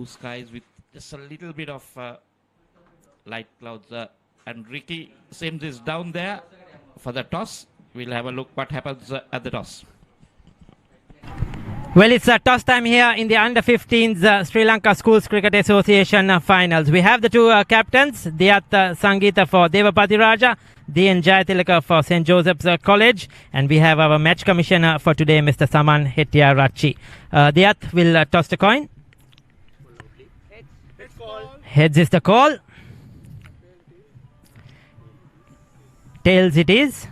skies with just a little bit of light clouds. And Ricky Sims is down there for the toss. We'll have a look what happens at the toss. Well, it's toss time here in the under-15s Sri Lanka Schools Cricket Association finals. We have the two captains, Diyat Sangeeta for Devapathiraja, D.N. Jayatilaka for St. Joseph's College, and we have our match commissioner for today, Mr. Saman Hettiarachchi. Diyat will toss the coin. Heads is the call. Tails it is.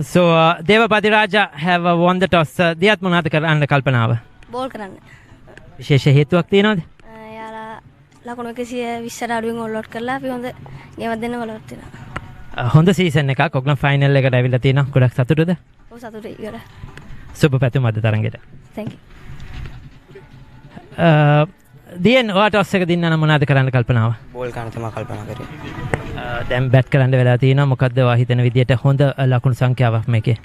So Devapathiraja have won the toss. Diyat මොනවද කරන්න කල්පනාව? Ball කරන්න. විශේෂ හේතුවක් තියෙනවද? යාලා ලකුණු 120ට අඩුවෙන් all out කරලා අපි හොඳ ගේමක් දෙන්න ඕල් අවුට් වෙනවා. හොඳ සීසන් එකක්. ඔග්ලන් ෆයිනල් එකට ඇවිල්ලා තිනවා. ගොඩක් සතුටුද? ඔව් සතුටුයි ගොඩක්. සුබ පැතුම් අද තරඟෙට. Thank you. දියන් ඔයා ටොස් එක දින්න නම් මොනවද කරන්න කල්පනාව? බෝල් කරන්න තමයි කල්පනා කරේ. දැන් බැට් කරන්න වෙලා තියෙනවා. මොකද්ද ඔයා හිතන විදියට හොඳ ලකුණු සංඛ්‍යාවක් මේකේ?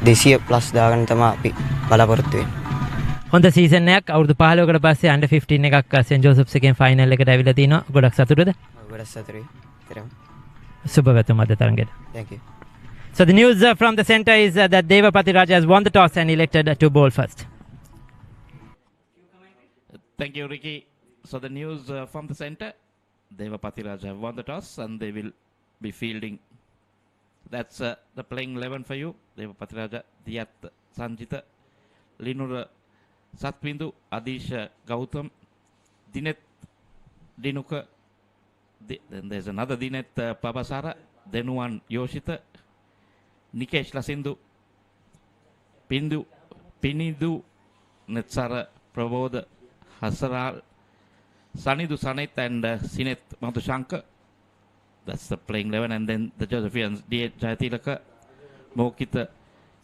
200 ප්ලස් දාගන්න තමයි අපි බලාපොරොත්තු වෙන්නේ. හොඳ සීසන් එකක්. අවුරුදු 15කට පස්සේ under 15 එකක් සෙන්ට් ජෝසප්ස් එකෙන් ෆයිනල් එකට ඇවිල්ලා තිනවා. ගොඩක් සතුටුද? ගොඩක් සතුටුයි. සුබ පැතුම් අද තරඟෙට. Thank you. So the news from the centre is that Devapathiraja has won the toss and elected to bowl first. Thank you, Ricky. So the news from the centre, Devapathiraja have won the toss and they will be fielding. That's the playing 11 for you. Devapathiraja, Diyat Sanjita, Linur Satwindu, Adish Gautam, Dinet Dinuka, then there's another Dinet Pabasara, Denuan Yoshita, Nikesh Lasindu, Pindu, Pinidu, Netsara Prabodha, Hasaral, Sanidu Sanit and Sinet Madhushankar. That's the playing 11. And then the Josephians, D. Jayatilaka, Mokita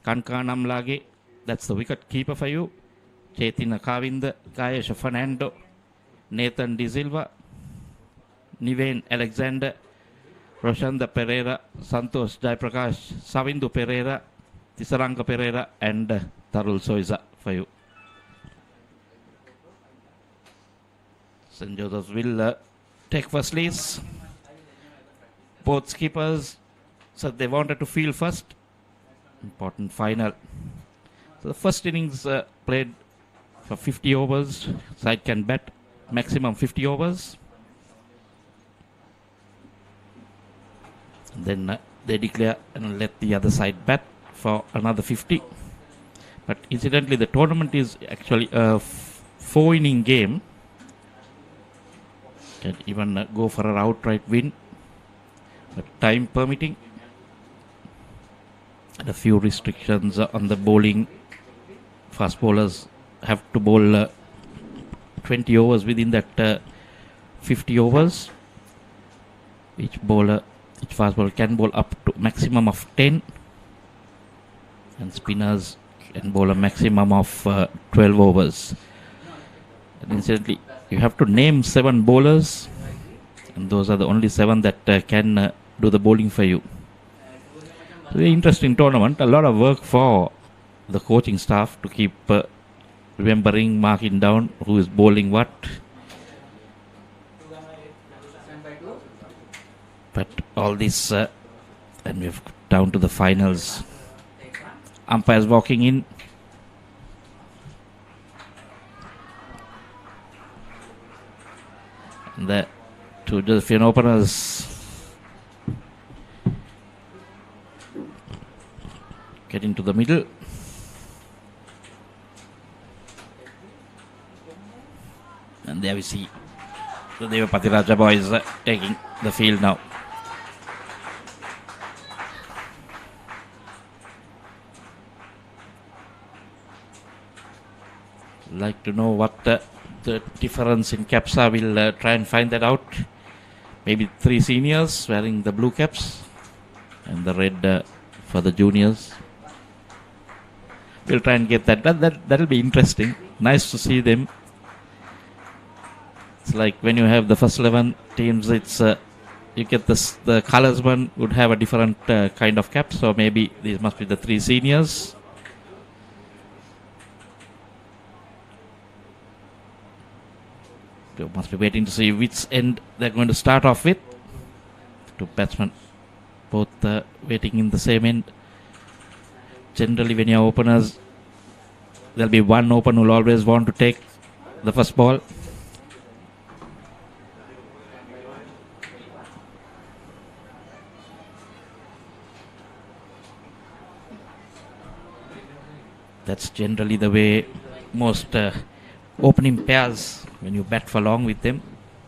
Kankanam Lage. That's the wicket keeper for you. Chetina Kavinda, Gayesha Fernando, Nathan De Silva, Niven Alexander, Roshanda Pereira, Santosh Jaiprakash, Savindu Pereira, Tisaranga Pereira, and Tarul Soiza for you. St. Joseph's will take first lease. Both skippers said they wanted to field first. Important final. So the first innings played for 50 overs. Side can bat maximum 50 overs. Then they declare and let the other side bat for another 50. But incidentally, the tournament is actually a 4-inning game. Can even go for an outright win, but time permitting, and a few restrictions on the bowling. Fast bowlers have to bowl 20 overs within that 50 overs. Each fast bowler can bowl up to maximum of 10, and spinners can bowl a maximum of 12 overs. And incidentally, you have to name 7 bowlers, and those are the only 7 that can do the bowling for you. So very interesting tournament. A lot of work for the coaching staff to keep remembering, marking down who is bowling what. But all this, and we're down to the finals. Umpires walking in. The two Josephian openers get into the middle. And there we see the Devapathiraja boys taking the field now. Like to know what the difference in caps are. We'll try and find that out. Maybe 3 seniors wearing the blue caps and the red for the juniors. We'll try and get that. That'll be interesting. Nice to see them. It's like when you have the first 11 teams, it's you get the colors one would have a different kind of cap. So maybe these must be the 3 seniors. You must be waiting to see which end they're going to start off with. Two batsmen both waiting in the same end. Generally, when you're openers, there'll be one opener who'll always want to take the first ball. That's generally the way most opening pairs, when you bat for long with them,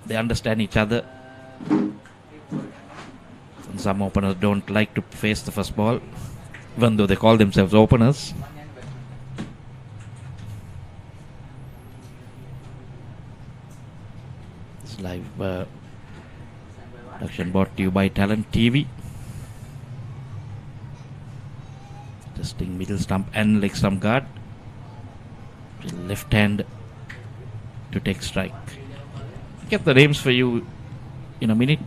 they understand each other. And some openers don't like to face the first ball, even though they call themselves openers. This live production brought to you by Talent TV. Testing middle stump and leg stump guard. Left hand to take strike. Get the names for you in a minute.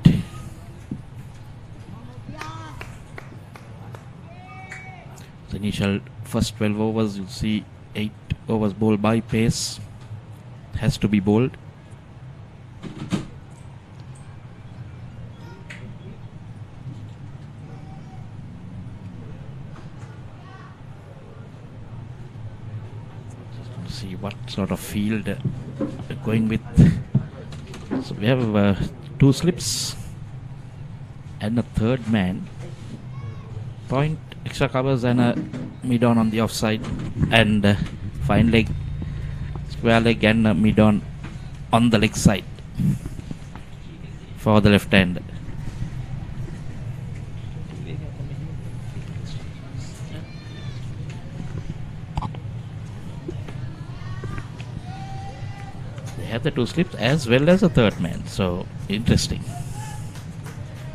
The initial first 12 overs, you'll see 8 overs bowled by pace. Has to be bowled. See what sort of field they're going with. So we have 2 slips and a third man. Point, extra covers and a mid-on on the offside, and fine leg, square leg and a mid-on on the leg side for the left hand. Have the 2 slips as well as a third man, so interesting.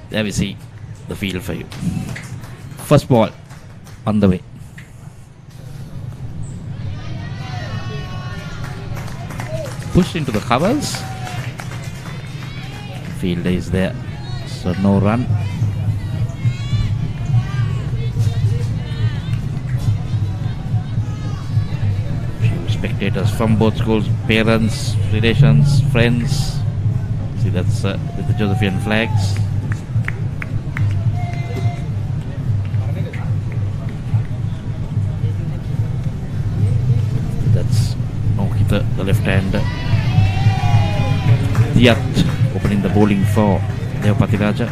There we see the field for you. First ball on the way. Pushed into the covers. Fielder is there, so no run. Spectators from both schools, parents, relations, friends. See, that's with the Josephian flags. That's Nokita, the left hand. Diyat opening the bowling for Devapathiraja.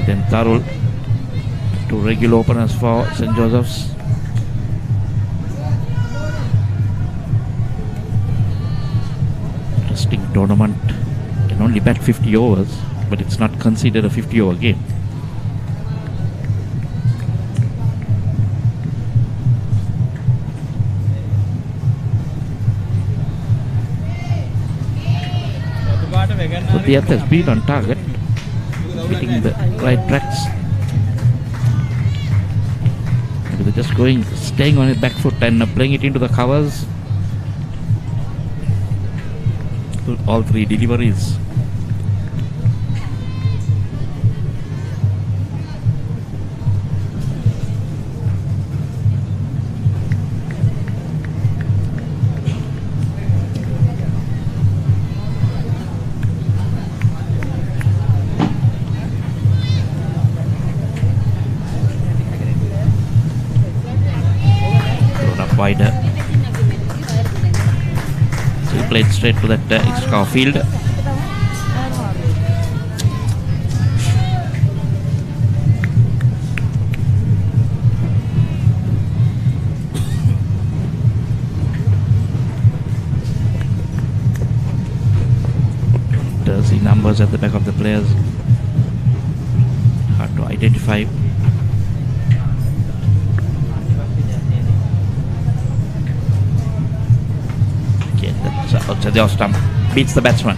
Then Tarul, 2 regular openers for St. Joseph's. Tournament can only bat 50 overs, but it's not considered a 50-over game. But the other has been on target, hitting the right tracks. Maybe they're just staying on his back foot and playing it into the covers. All 3 deliveries. Thrown up wider. Played straight to that extra field. See numbers at the back of the players. Hard to identify. Outside the off stump, beats the batsman.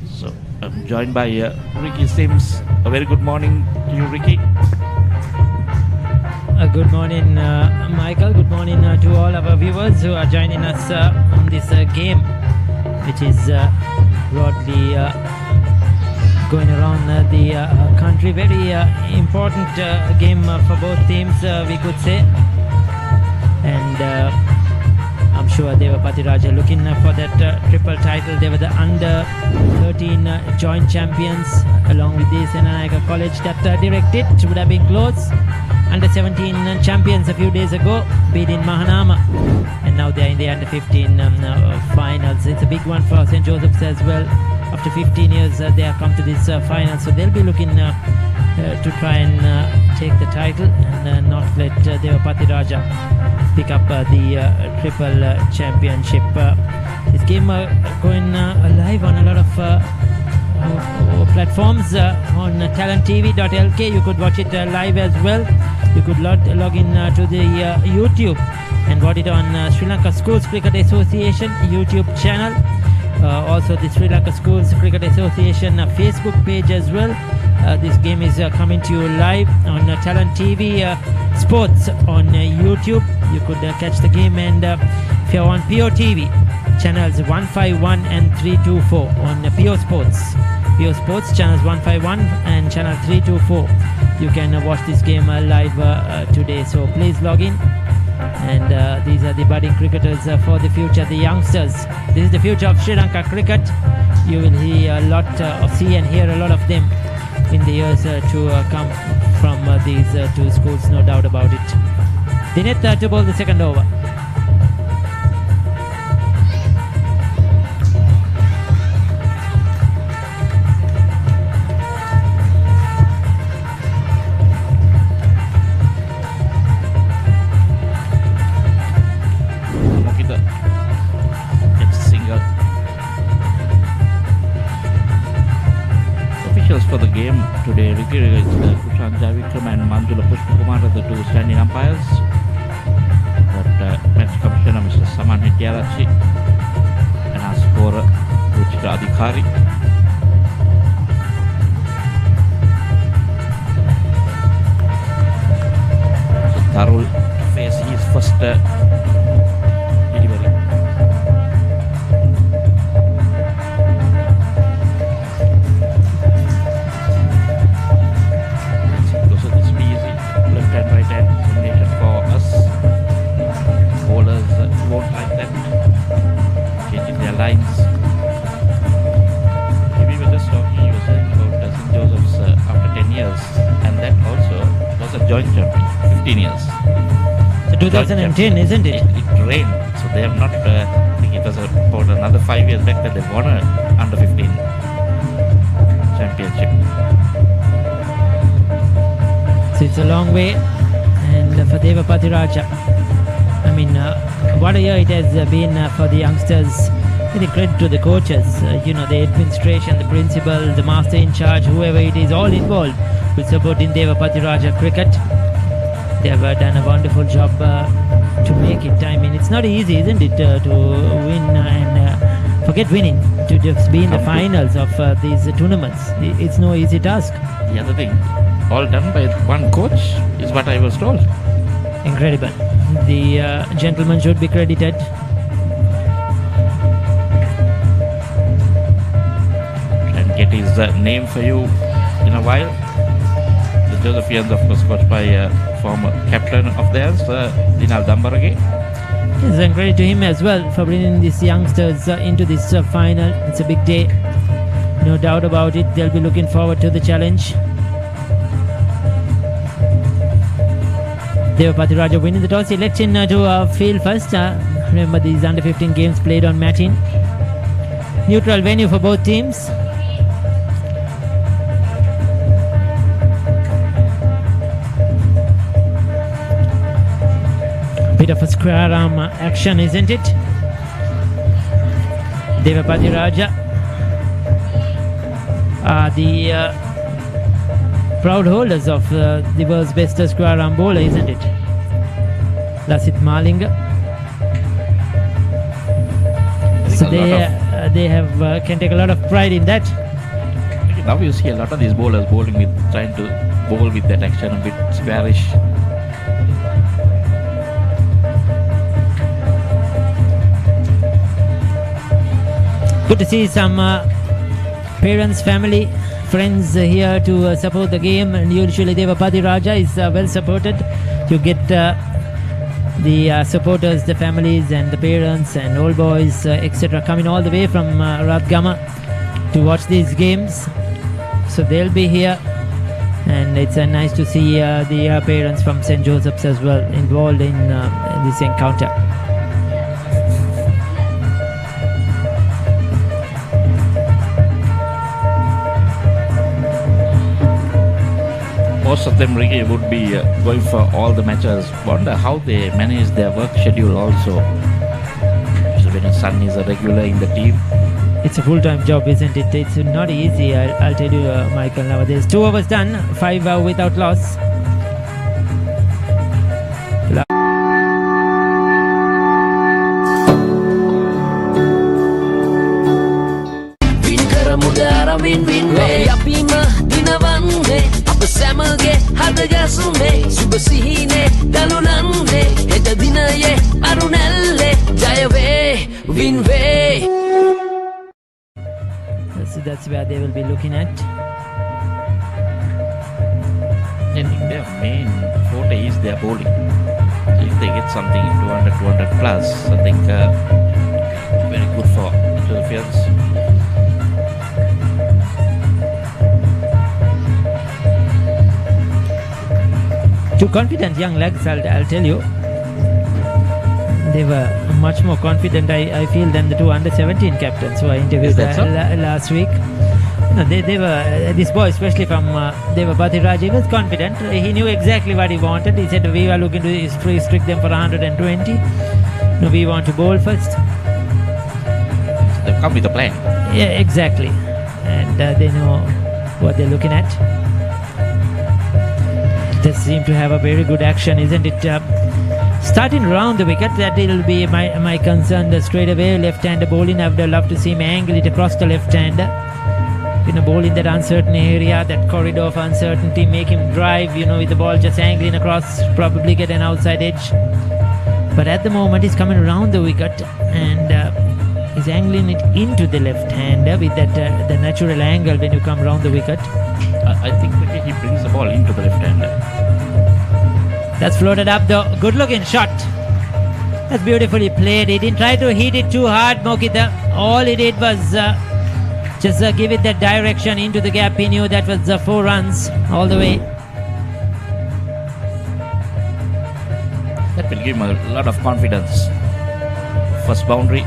So I'm joined by Ricky Sims. A very good morning to you, Ricky. Good morning, Michael. Good morning to all our viewers who are joining us on this game, which is broadly going around the country. Very important game for both teams, we could say. And I'm sure Devapathiraja looking for that triple title. They were the under 13 joint champions along with the Senanayaka College that directed. It would have been close. Under 17 champions a few days ago, beating Mahanama, and now they're in the under 15 finals. It's a big one for St. Joseph's as well. After 15 years, they have come to this final, so they'll be looking to try and take the title and not let Devapathiraja pick up the triple championship. This game going live on a lot of platforms on talenttv.lk. You could watch it live as well. You could log in to the YouTube and watch it on Sri Lanka Schools Cricket Association YouTube channel. Also the Sri Lanka Schools Cricket Association Facebook page as well. This game is coming to you live on Talent TV Sports on YouTube. You could catch the game, and if you're on POTV channels 151 and 324 on PO Sports channels 151 and channel 324, you can watch this game live today. So please log in. And these are the budding cricketers for the future, the youngsters. This is the future of Sri Lanka cricket. You will see a lot see and hear a lot of them in the years to come from these two schools, no doubt about it. Dinet to bowl the second over. For the game today, Ricky Kushan Javikram and Manjula Pushpakumar are the two standing umpires. But match commissioner Mr. Saman Hettiarachi and our scorer Ruchita Adhikari. So Tharul to face his first delivery. Lines. We were just talking, you were saying about St. Joseph's after 10 years, and that also was a joint champion, 15 years. So 2010, isn't it? It rained, so they have not, I think it was about another 5 years back that they won a under 15 championship. So it's a long way, and for Devapathiraja, I mean, what a year it has been for the youngsters. Any credit to the coaches, the administration, the principal, the master in charge, whoever it is, all involved with supporting Devapathiraja cricket. They have done a wonderful job to make it. I mean, it's not easy, isn't it, to win and forget winning, to just be in the finals of these tournaments. It's no easy task. The other thing, all done by one coach is what I was told. Incredible. The gentleman should be credited. Get his name for you in a while. The Josephians, of course, coached by former captain of theirs, Dinal Dambarage. Yes, and credit to him as well for bringing these youngsters into this final. It's a big day, no doubt about it. They'll be looking forward to the challenge. Devapathiraja winning the toss. He lets in to field first. Remember, these under 15 games played on Matin. Neutral venue for both teams. Bit of a square arm action, isn't it? Devapathiraja are the proud holders of the world's best square arm bowler, isn't it? Lasit Malinga. So they have can take a lot of pride in that. Now you see a lot of these bowlers bowling with trying to bowl with that action a bit squarish. good to see some parents, family, friends here to support the game. And usually Devapathiraja is well supported. You get the supporters, the families and the parents and old boys, etc. coming all the way from Ratgama to watch these games. So they'll be here, and it's nice to see the parents from St. Joseph's as well involved in this encounter. Most of them really would be going for all the matches. Wonder how they manage their work schedule also. So when your son is a regular in the team. It's a full-time job, isn't it? It's not easy, I'll tell you, Michael, nowadays. 2 overs done, 5 without loss. සැමගේ හද ගැසුනේ සුබ සිහිනේ දලුනන්දේ හෙට දිනයේ අරුණැල්ලේ ජය වේ win වේ. That's where they will be looking at. I think their main forte is their bowling. If they get something 200 plus, I think very good for interference. Two confident young lads, I'll tell you. They were much more confident, I feel, than the two under-17 captains who I interviewed last week. No, they were, this boy, especially from Devapathiraja, he was confident. He knew exactly what he wanted. He said, we are looking to restrict them for 120. No, we want to bowl first. They've come with a plan. Yeah, exactly. And they know what they're looking at. They seem to have a very good action, isn't it? Starting around the wicket, that will be my concern. Straight away, left-hander bowling. I would love to see him angle it across the left-hander. Ball in that uncertain area, that corridor of uncertainty, make him drive, with the ball just angling across, probably get an outside edge. But at the moment, he's coming around the wicket and he's angling it into the left-hander with that the natural angle when you come around the wicket. I think he brings the ball into the left-hander. That's floated up though. Good looking shot. That's beautifully played. He didn't try to hit it too hard, Mokita. All he did was just give it that direction into the gap. He knew that was 4 runs all the way. That will give him a lot of confidence. First boundary.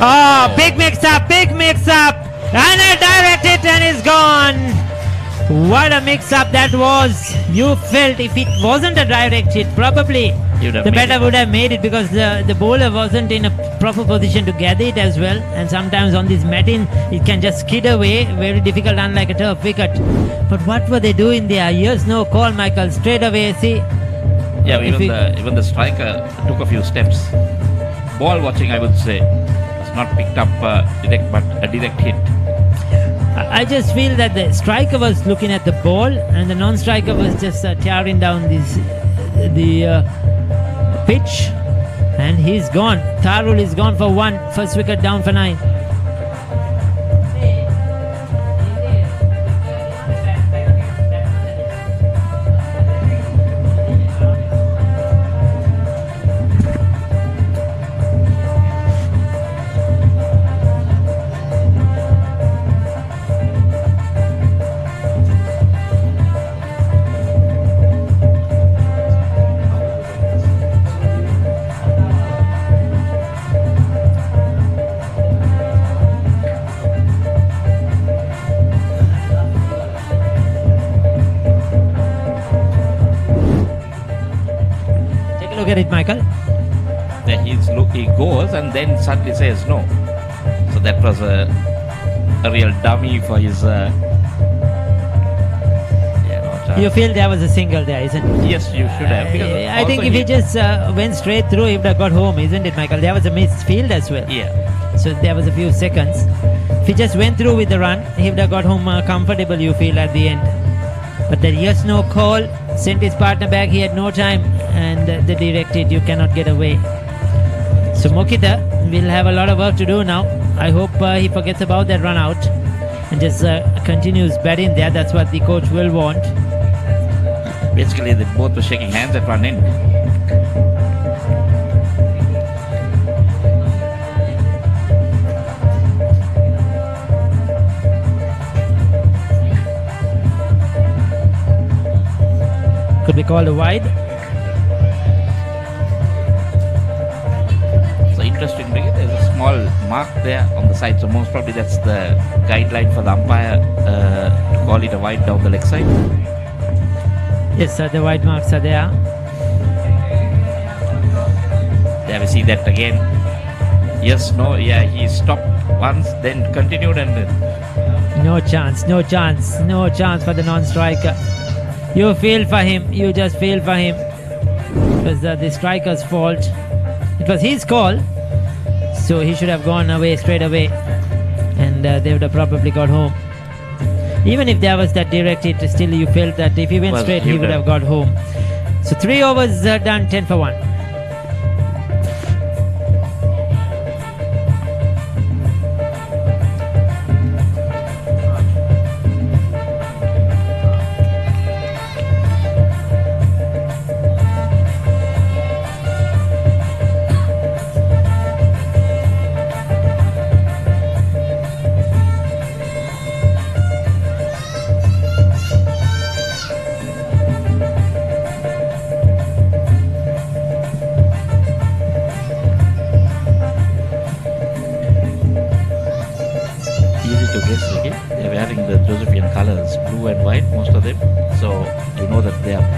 Oh, big mix-up, and I direct it and it's gone. What a mix-up that was. You felt if it wasn't a direct hit, probably the batter would have made it, because the bowler wasn't in a proper position to gather it as well. And sometimes on this matting, it can just skid away. Very difficult, unlike a turf wicket. But what were they doing there? Here's no call, Michael. Straight away, see. Yeah, even the striker took a few steps. Ball watching, I would say. Not picked up direct, but a direct hit. I just feel that the striker was looking at the ball and the non-striker was just tearing down the pitch, and he's gone. Tharul is gone for 1. First wicket down for 9. Look at it, Michael. Yeah, he goes and then suddenly says no. So that was a real dummy for his. You feel there was a single there, isn't it? Yes, you should have. I think if he just went straight through, he would have got home, isn't it, Michael? There was a missed field as well. Yeah. so there was a few seconds. If he just went through with the run, he would have got home comfortable, you feel, at the end. But the yes no call sent his partner back. He had no time, and they directed, you cannot get away. So Mokita will have a lot of work to do now. I hope he forgets about that run out and just continues batting there. That's what the coach will want. Basically, they both were shaking hands at one end. Could be called a wide. So interestingly, there's a small mark there on the side. So most probably that's the guideline for the umpire to call it a wide down the leg side. Yes, sir, the wide marks are there. There we see that again. Yes, no, yeah, he stopped once, then continued and then. No chance, no chance, no chance for the non-striker. You feel for him, you just feel for him. It was the striker's fault. It was his call, so he should have gone away straight away, and they would have probably got home. Even if there was that direct hit, still you felt that if he went straight, he would have got home. So 3 overs done, 10 for 1.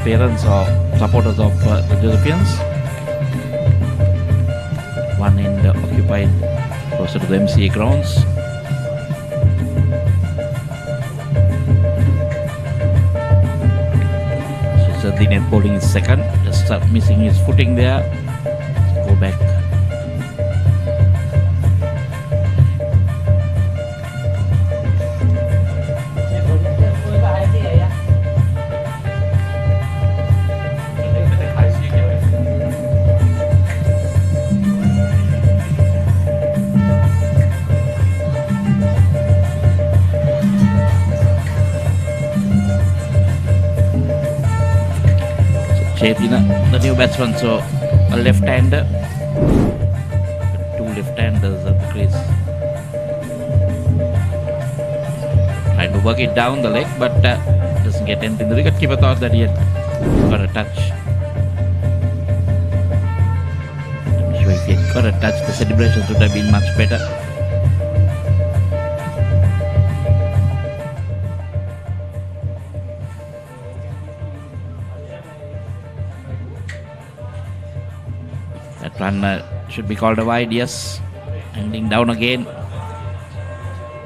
Parents or supporters of the Josephians. One end occupied closer to the MCA grounds. So the net bowling is second, just missing his footing there. Go back. The new batsman, so a left-hander, 2 left-handers at the crease. Trying to work it down the leg, but doesn't get anything. The wicketkeeper thought that he had got a touch. I'm sure if he had got a touch, the celebrations would have been much better. That run should be called a wide, yes. Ending down again.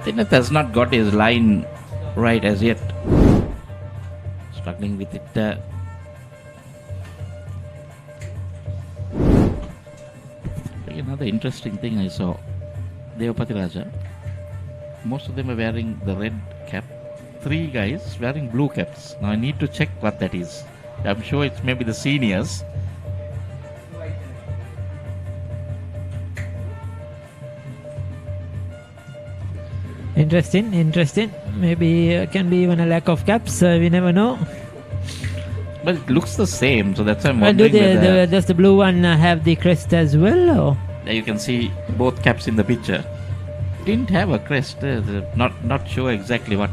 Thinneth has not got his line right as yet. Struggling with it. Another interesting thing I saw. Devapathiraja. Most of them are wearing the red cap. 3 guys wearing blue caps. Now I need to check what that is. I'm sure it's maybe the seniors. Interesting, interesting. Maybe can be even a lack of caps. We never know. But it looks the same, so that's why I'm Well, wondering. does the blue one have the crest as well? Or? There you can see both caps in the picture. Didn't have a crest. Not sure exactly what.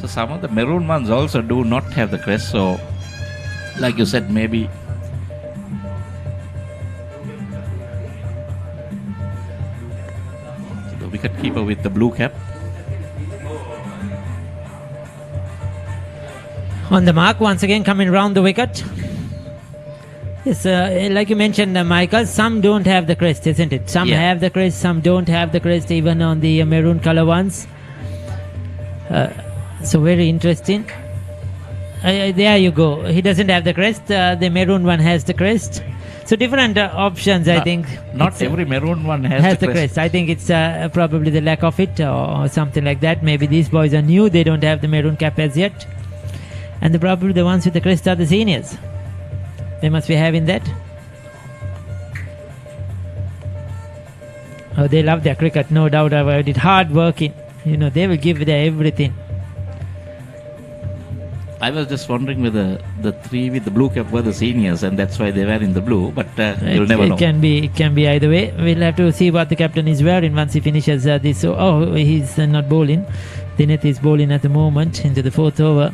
So some of the maroon ones also do not have the crest. So, like you said, maybe. Wicketkeeper with the blue cap. On the mark, once again coming round the wicket. Yes, like you mentioned, Michael, some don't have the crest, isn't it? Some have the crest, some don't have the crest, even on the maroon color ones. So very interesting. There you go. He doesn't have the crest. The maroon one has the crest. So different options, I think. Not every maroon one has the crest. I think it's probably the lack of it or something like that. Maybe these boys are new. They don't have the maroon cap as yet. And probably the ones with the crest are the seniors. They must be having that. Oh, they love their cricket, no doubt about it. Hard working. They will give their everything. I was just wondering whether the three with the blue cap were the seniors, and that's why they were in the blue. But you'll never know. It can be either way. We'll have to see what the captain is wearing once he finishes this. So, he's not bowling. Dineth is bowling at the moment into the 4th over.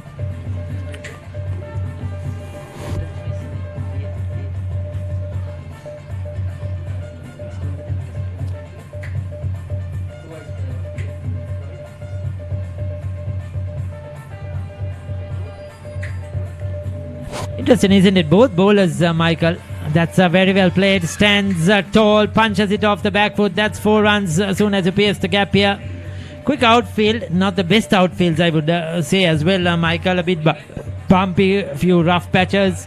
Interesting, isn't it? Both bowlers, Michael. That's very well played. Stands tall, punches it off the back foot. That's 4 runs as soon as he pierces the gap here. Quick outfield, not the best outfields, I would say as well, Michael. A bit bumpy, a few rough patches.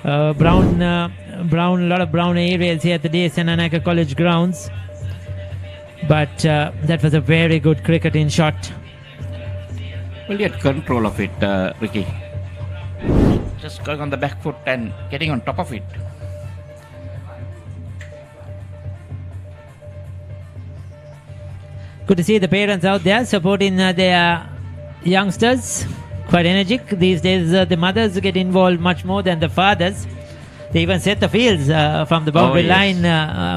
Brown, a lot of brown areas here at the DS and Anaka College grounds. But that was a very good cricketing shot. We'll get control of it, Ricky. Just going on the back foot and getting on top of it. Good to see the parents out there supporting their youngsters. Quite energetic. These days the mothers get involved much more than the fathers. They even set the fields from the boundary line,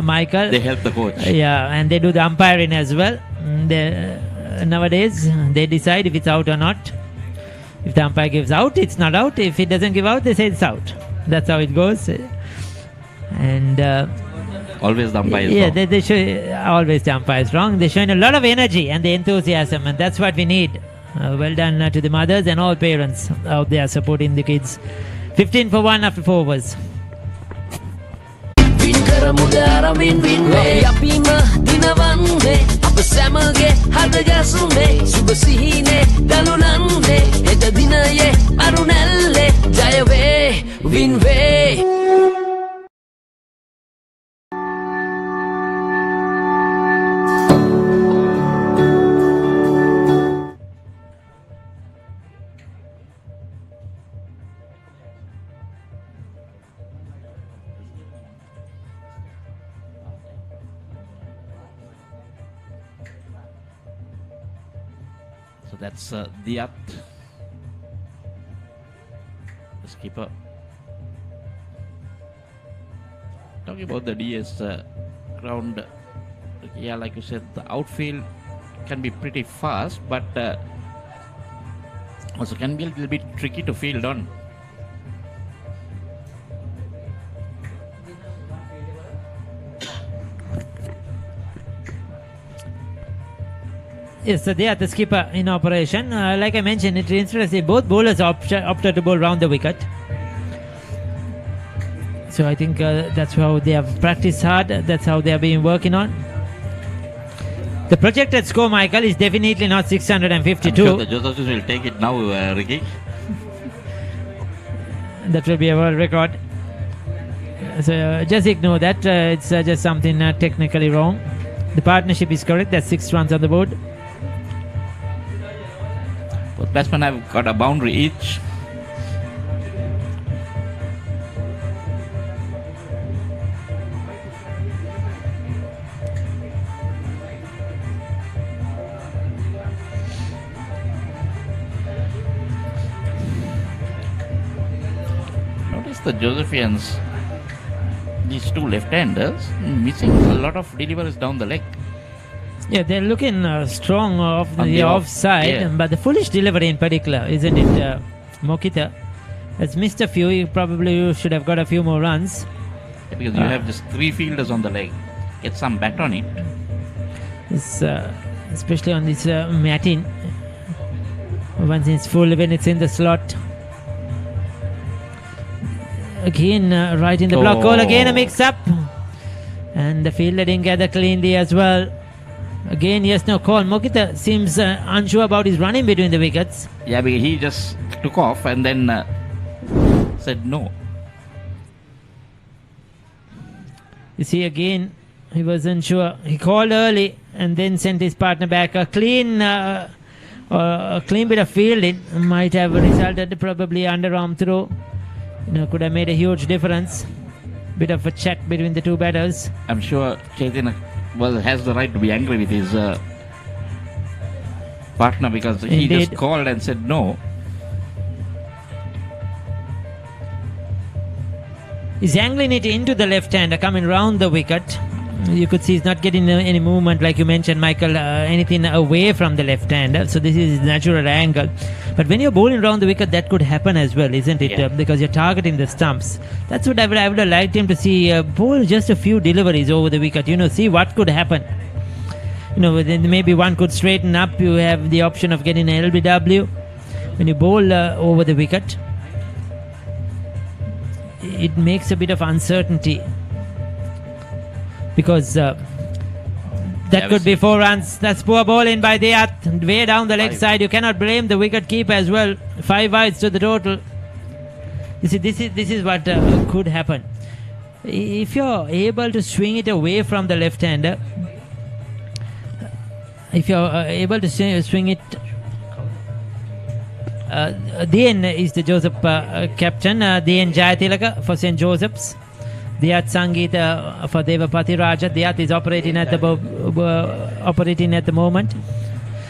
Michael. They help the coach. Yeah, and they do the umpiring as well. Nowadays they decide if it's out or not. If the umpire gives out, it's not out. If it doesn't give out, they say it's out. That's how it goes. And always the umpire is wrong. Yeah, they show always the umpire is wrong. They're showing a lot of energy and the enthusiasm, and that's what we need. Well done to the mothers and all parents out there supporting the kids. 15 for 1 after 4 overs. අප සැමගේ හද ගැසුනේ සුබ සිහිනේ දලුනන්දේ හෙට දිනයේ අරුණැල්ලේ ජය වේ win වේ. So that's Diat, the skipper. Talking about the DS ground, yeah, like you said, the outfield can be pretty fast, but also can be a little bit tricky to field on. Yes, so they are the skipper in operation. Like I mentioned, it's interesting. Both bowlers opted to bowl round the wicket. So I think that's how they have practiced hard. That's how they have been working on. The projected score, Michael, is definitely not 652. I'm sure the Josephs will take it now, Ricky. That will be a world record. So just ignore that. It's just something technically wrong. The partnership is correct. That's 6 runs on the board. Both batsmen have got a boundary each. Notice the Josephians, these two left-handers, missing a lot of deliveries down the leg. Yeah, they're looking strong off the offside, but the foolish delivery in particular, isn't it? Mokita has missed a few. He probably should have got a few more runs. Yeah, because you have just 3 fielders on the leg. Get some bat on it. It's, especially on this matting. Once it's full, when it's in the slot. Again, right in the block. Goal again, a mix-up. And the fielder didn't gather cleanly as well. Again, yes, no call. Mokita seems unsure about his running between the wickets. Yeah, because he just took off and then said no. You see, again, he wasn't sure. He called early and then sent his partner back. A clean bit of fielding might have resulted probably underarm throw. Could have made a huge difference. Bit of a chat between the two batters. I'm sure Chetan has the right to be angry with his partner because he Indeed. just called and said no. He's angling it into the left-hander, coming round the wicket. You could see he's not getting any movement, like you mentioned, Michael, anything away from the left-hander. So this is his natural angle. But when you're bowling round the wicket, that could happen as well, isn't it? Yeah. Because you're targeting the stumps. That's what I would have liked him to see. Bowl just a few deliveries over the wicket. See what could happen. Then maybe one could straighten up. You have the option of getting an LBW. When you bowl over the wicket, it makes a bit of uncertainty. Because that could be 4 runs. That's poor bowling by Deyat. Way down the leg 5. side. You cannot blame the wicket keeper as well. 5 wides to the total. You see, this is what could happen. If you're able to swing it away from the left-hander, if you're able to swing it, Dian is the Joseph captain. Dian Jayatilaka for St. Joseph's. Deyat Sangeeta for Devapathiraja. Deyat is operating at the moment.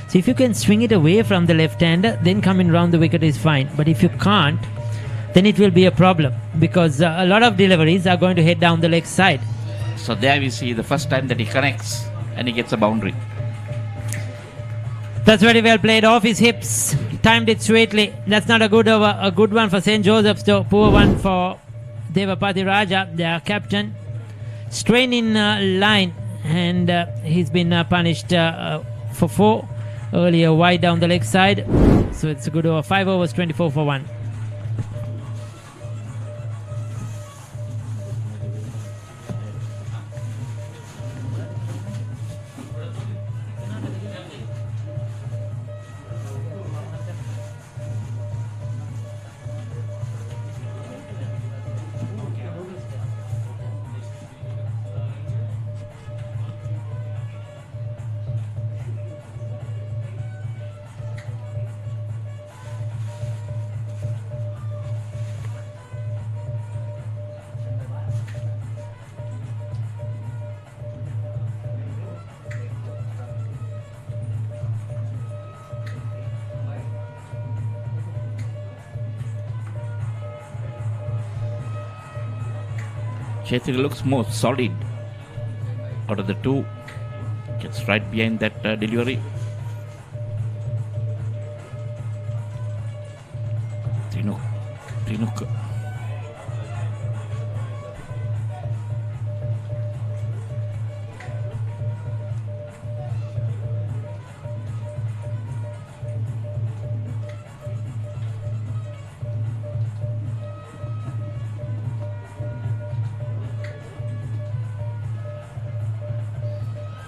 So if you can swing it away from the left-hander, then coming round the wicket is fine. But if you can't, then it will be a problem because a lot of deliveries are going to head down the leg side. So there we see the first time that he connects and he gets a boundary. That's very well played off his hips. Timed it sweetly. That's not a good one for St. Joseph's, though. Poor one for Devapathiraja, their captain. Straining line, and he's been punished for 4. Earlier wide down the leg side. So it's a good over. 5 overs, 24 for 1. Chetan looks more solid out of the two. Gets right behind that delivery. Trinuk.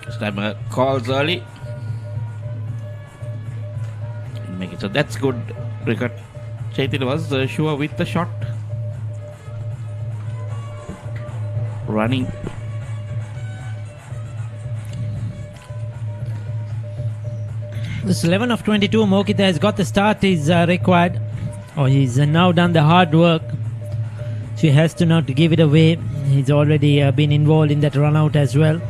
This time calls early. Make it. So that's good. Cricket. Chetan was sure with the shot. Running. This 11 of 22, Mokita has got the start is required. He's now done the hard work. So he has to not give it away. He's already been involved in that run out as well.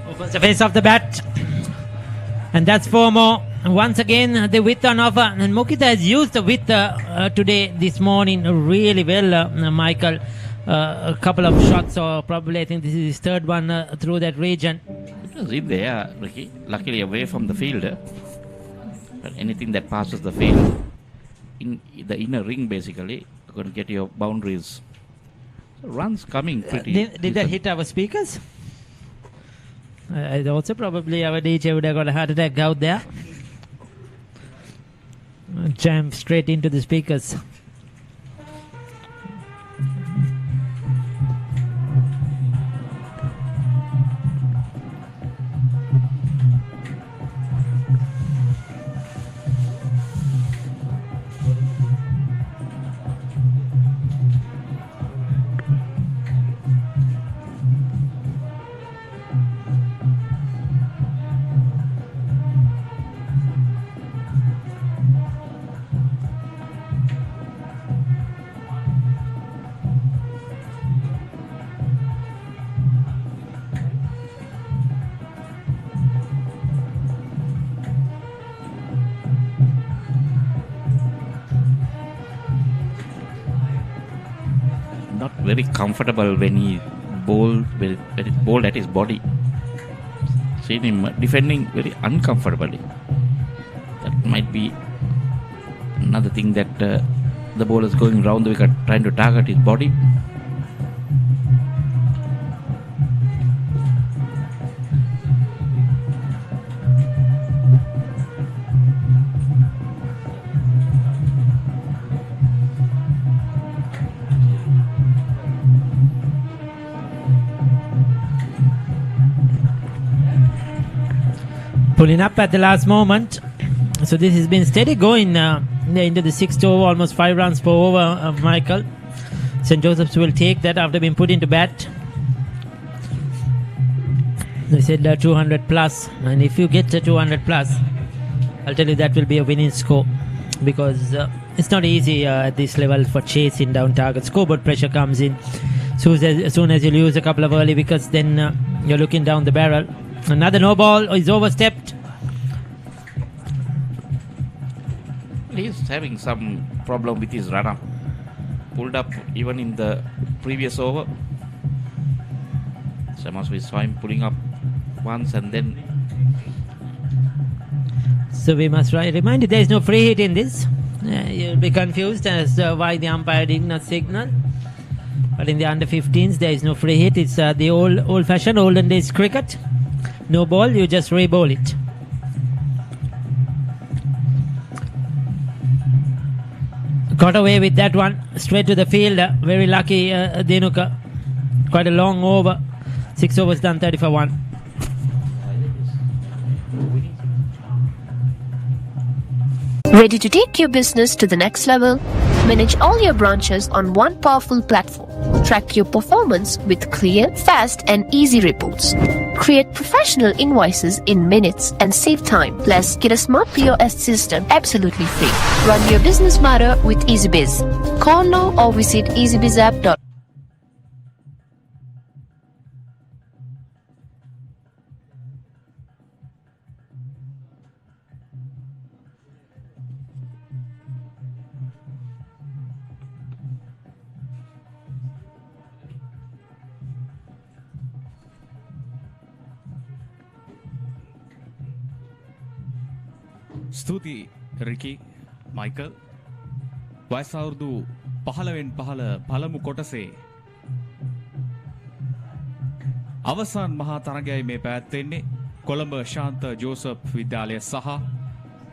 Opens the face of the bat. And that's 4 more. And once again, the width on offer. And Mokita has used the width today, this morning, really well, Michael. A couple of shots, or probably I think this is his third one through that region. It was in there, Ricky. Luckily away from the fielder. But anything that passes the field, in the inner ring basically, you're going to get your boundaries. So runs coming pretty. Did that hit our speakers? I also probably our DJ would have got a heart attack out there. Jam straight into the speakers. very comfortable when he bowled at his body. Seen him defending very uncomfortably. That might be another thing that the bowler is going round the wicket trying to target his body. Pulling up at the last moment. So this has been steady going into the 6th over, almost 5 runs per over of Michael. St. Joseph's will take that after being put into bat. They said 200 plus, and if you get to 200 plus, I'll tell you that will be a winning score, because it's not easy at this level for chasing down targets. Scoreboard pressure comes in. As soon as you lose a couple of early wickets, then you're looking down the barrel. Another no ball is overstepped. He's having some problem with his run-up. Pulled up even in the previous over. So must we saw him pulling up once and then. So we must remind you there is no free hit in this. You'll be confused as to why the umpire did not signal. But in the under 15s there is no free hit. It's the old-fashioned olden days cricket. No ball, you just re-bowl it. Got away with that one. Straight to the field. Very lucky Denuka. Quite a long over. 6 overs done, 30 for 1. Ready to take your business to the next level? Manage all your branches on one powerful platform. Track your performance with clear, fast and easy reports. Create professional invoices in minutes and save time. Plus, get a smart POS system absolutely free. Run your business matter with EasyBiz. Call now or visit easybizapp.com. ස්තුතියි රිකි Michael. වයස අවුරුදු 15න් පළමු කොටසේ අවසාන මහා තරගයයි මේ පැවැත්වෙන්නේ කොළඹ ශාන්ත Joseph විද්‍යාලය සහ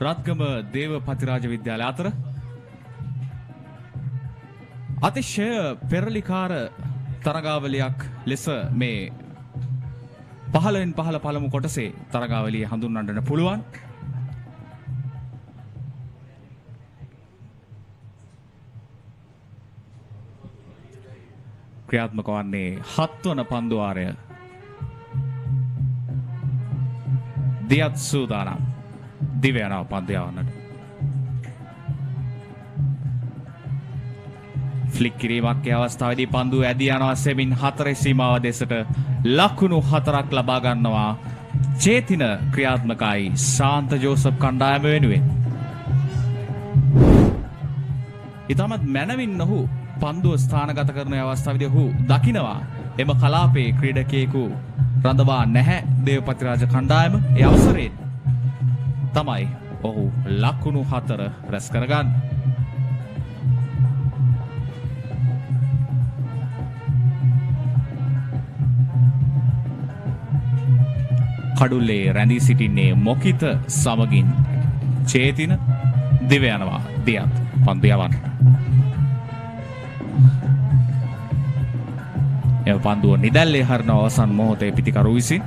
රත්ගම දේවපතිරාජ විද්‍යාලය අතර. අතිශය පෙරලිකාර තරගාවලියක් ලෙස මේ 15න් පළමු කොටසේ තරගාවලිය හඳුන්වන්නට පුළුවන්. ක්‍රියාත්මක වන්නේ 7 වන පන්දුවාරය. දියත් සූදානම්. දිව යනවා පන්දු යවන්නට. ෆ්ලික් කිරීමක් ඒ අවස්ථාවේදී පන්දු ඇදී යනවා සෙමින් 4 සීමාව දෙසට ලකුණු 4ක් ලබා ගන්නවා. චේතින ක්‍රියාත්මකයි ශාන්ත ජෝසප් කණ්ඩායම වෙනුවෙන්. ඊටමත් මැනවින් ඔහු පන්දුව ස්ථානගත කරන අවස්ථාවේදී ඔහු දකිනවා එම කලාපයේ ක්‍රීඩකයෙකු රඳවා නැහැ දේවපතිරාජ කණ්ඩායම. ඒ අවසරයෙන් තමයි ඔහු ලකුණු 4 රැස් කරගන්නේ. කඩුල්ලේ රැඳී සිටින්නේ මොකිත සමගින් චේතින. දිව යනවා දියත් පන්දු යවන්න. එම පන්දුව නිදැල්ලේ හරින අවසන් මොහොතේ පිටිකරු විසින්.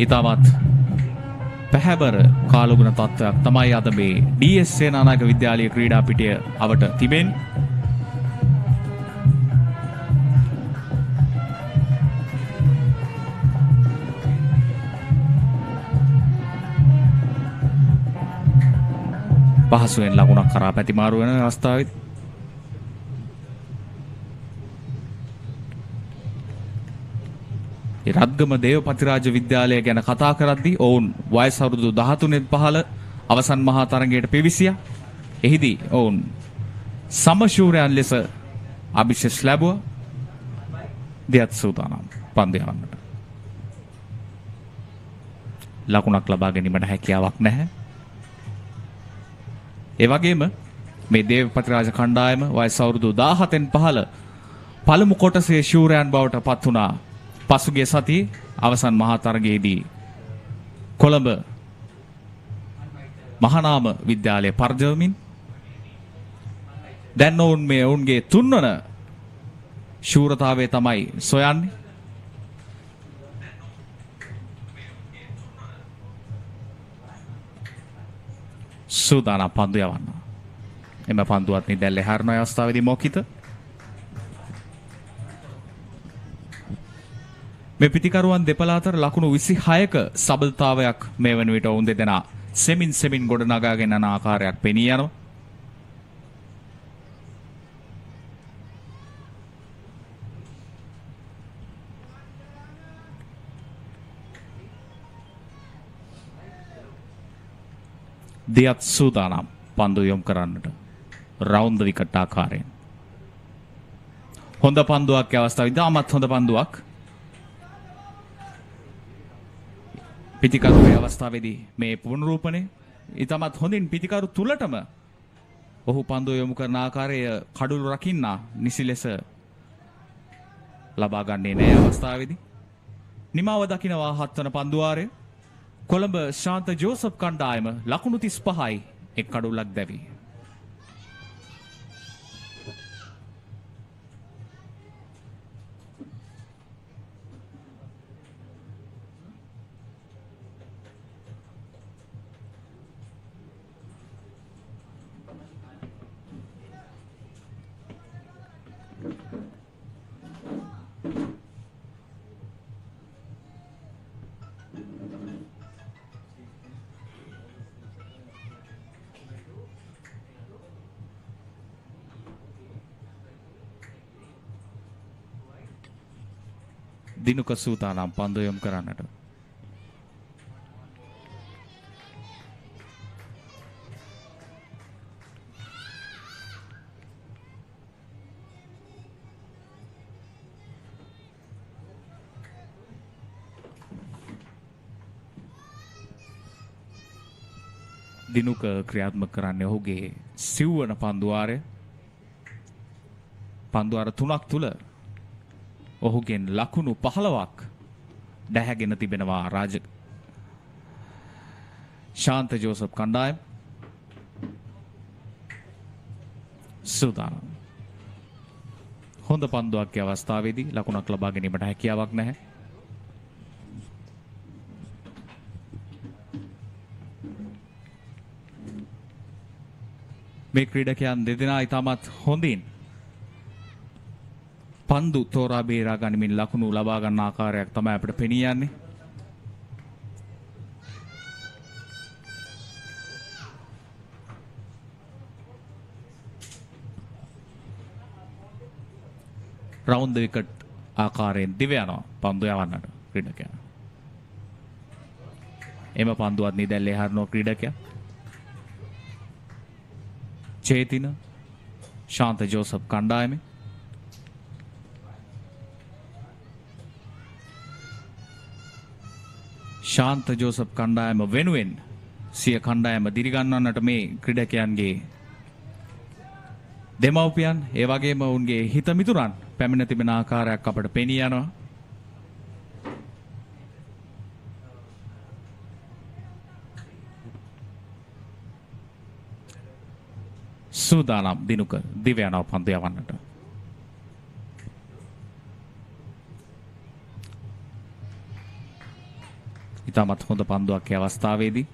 ඉතාමත් පැහැබර කාලගුණ තත්ත්වයක් තමයි අද මේ DS සේනානායක විද්‍යාලයේ ක්‍රීඩා පිටිය අවට තිබෙන්නේ. පහසුවෙන් ලකුණක් කරා පැතිමාරු වෙන අවස්ථාවේදී රත්ගම දේවපතිරාජ විද්‍යාලය ගැන කතා කරද්දී ඔවුන් වයස අවුරුදු 13 15 අවසන් මහා තරගයට පිවිසියා. එහිදී ඔවුන් සමශූරයන් ලෙස අභිෂේක් ලැබුවා. දියත් සූදානම් පන්දු යවන්නට. ලකුණක් ලබා ගැනීමට හැකියාවක් නැහැ. ඒ වගේම මේ දේවපතිරාජ කණ්ඩායම වයස අවුරුදු 17න් 15 පළමු කොටසේ ශූරයන් බවට පත් වුණා. පසුගිය සතියේ අවසන් මහා තරගයේදී කොළඹ මහානාම විද්‍යාලය පරජවමින් දැන් ඔවුන්ගේ තුන්වන ශූරතාවය තමයි සොයන්නේ. සූදානම් පන්දු යවන්න. එම පන්දුවත් නිදැල්ලේ හරන අවස්ථාවේදී මොකිත මේ පිටිකරුවන් දෙපළ අතර ලකුණු 26ක සබඳතාවයක් මේ වන විට ඔවුන් දෙදෙනා සෙමින් ගොඩනගාගෙන යන ආකාරයක් පෙනී යනවා. දියත් සූදානම් පන්දු යොමු කරන්නට රවුන්ඩ් ද විකට් ආකාරයෙන්. හොඳ පන්දුවක් අවස්ථාවේ ඉතාමත් හොඳ පන්දුවක්. පිටිකරුවේ අවස්ථාවේදී මේ පුනරූපණය ඉතාමත් හොඳින් පිටිකරු තුලටම ඔහු පන්දුව යොමු කරන ආකාරය කඩුළු රකින්න නිසි ලෙස ලබා ගන්නේ නැහැ අවස්ථාවේදී. නිමාව දකිනවා 7 වන පන්දුවාරය. කොළඹ ශාන්ත ජෝසප් කණ්ඩායම ලකුණු 35යි එක් කඩුල්ලක් දැවි. දිනුක සූදානම් පන්දු යොමු කරන්නට. දිනුක ක්‍රියාත්මක කරන්නේ ඔහුගේ සිව්වන පන්දුවාරය. පන්දුවාර 3ක් තුල ඔහුගෙන් ලකුණු 15ක් දැහැගෙන තිබෙනවා ශාන්ත ජෝසප් කණ්ඩායම. සූදානම්. හොඳ පන්දුවක් අවස්ථාවේදී ලකුණක් ලබා ගැනීමට හැකියාවක් නැහැ. මේ ක්‍රීඩකයන් දෙදෙනා ඉතාමත් හොඳින් පන්දු තෝරා බේරා ගනිමින් ලකුණු ලබා ගන්න ආකාරයක් තමයි අපිට පෙනී යන්නේ. රවුන්ඩ් විකට් ආකාරයෙන් දිව යනවා පන්දු යවන්නට ක්‍රීඩකයා. එම පන්දුවත් නිදැල්ලේ හරනවා ක්‍රීඩකයා. චේතින ශාන්ත ජෝසප් කණ්ඩායමේ ශාන්ත ජෝසප් කණ්ඩායම වෙනුවෙන් සිය කණ්ඩායම දිරිගන්වන්නට මේ ක්‍රීඩකයන්ගේ දෙමව්පියන් ඒ වගේම ඔවුන්ගේ හිත මිතුරන් පැමිණ තිබෙන ආකාරයක් අපට පෙනී යනවා. සූදානම් දිනුක දිව යනවා පන්දු යවන්නට. ඉතාමත් හොඳ පන්දුවක් අවස්ථාවේදී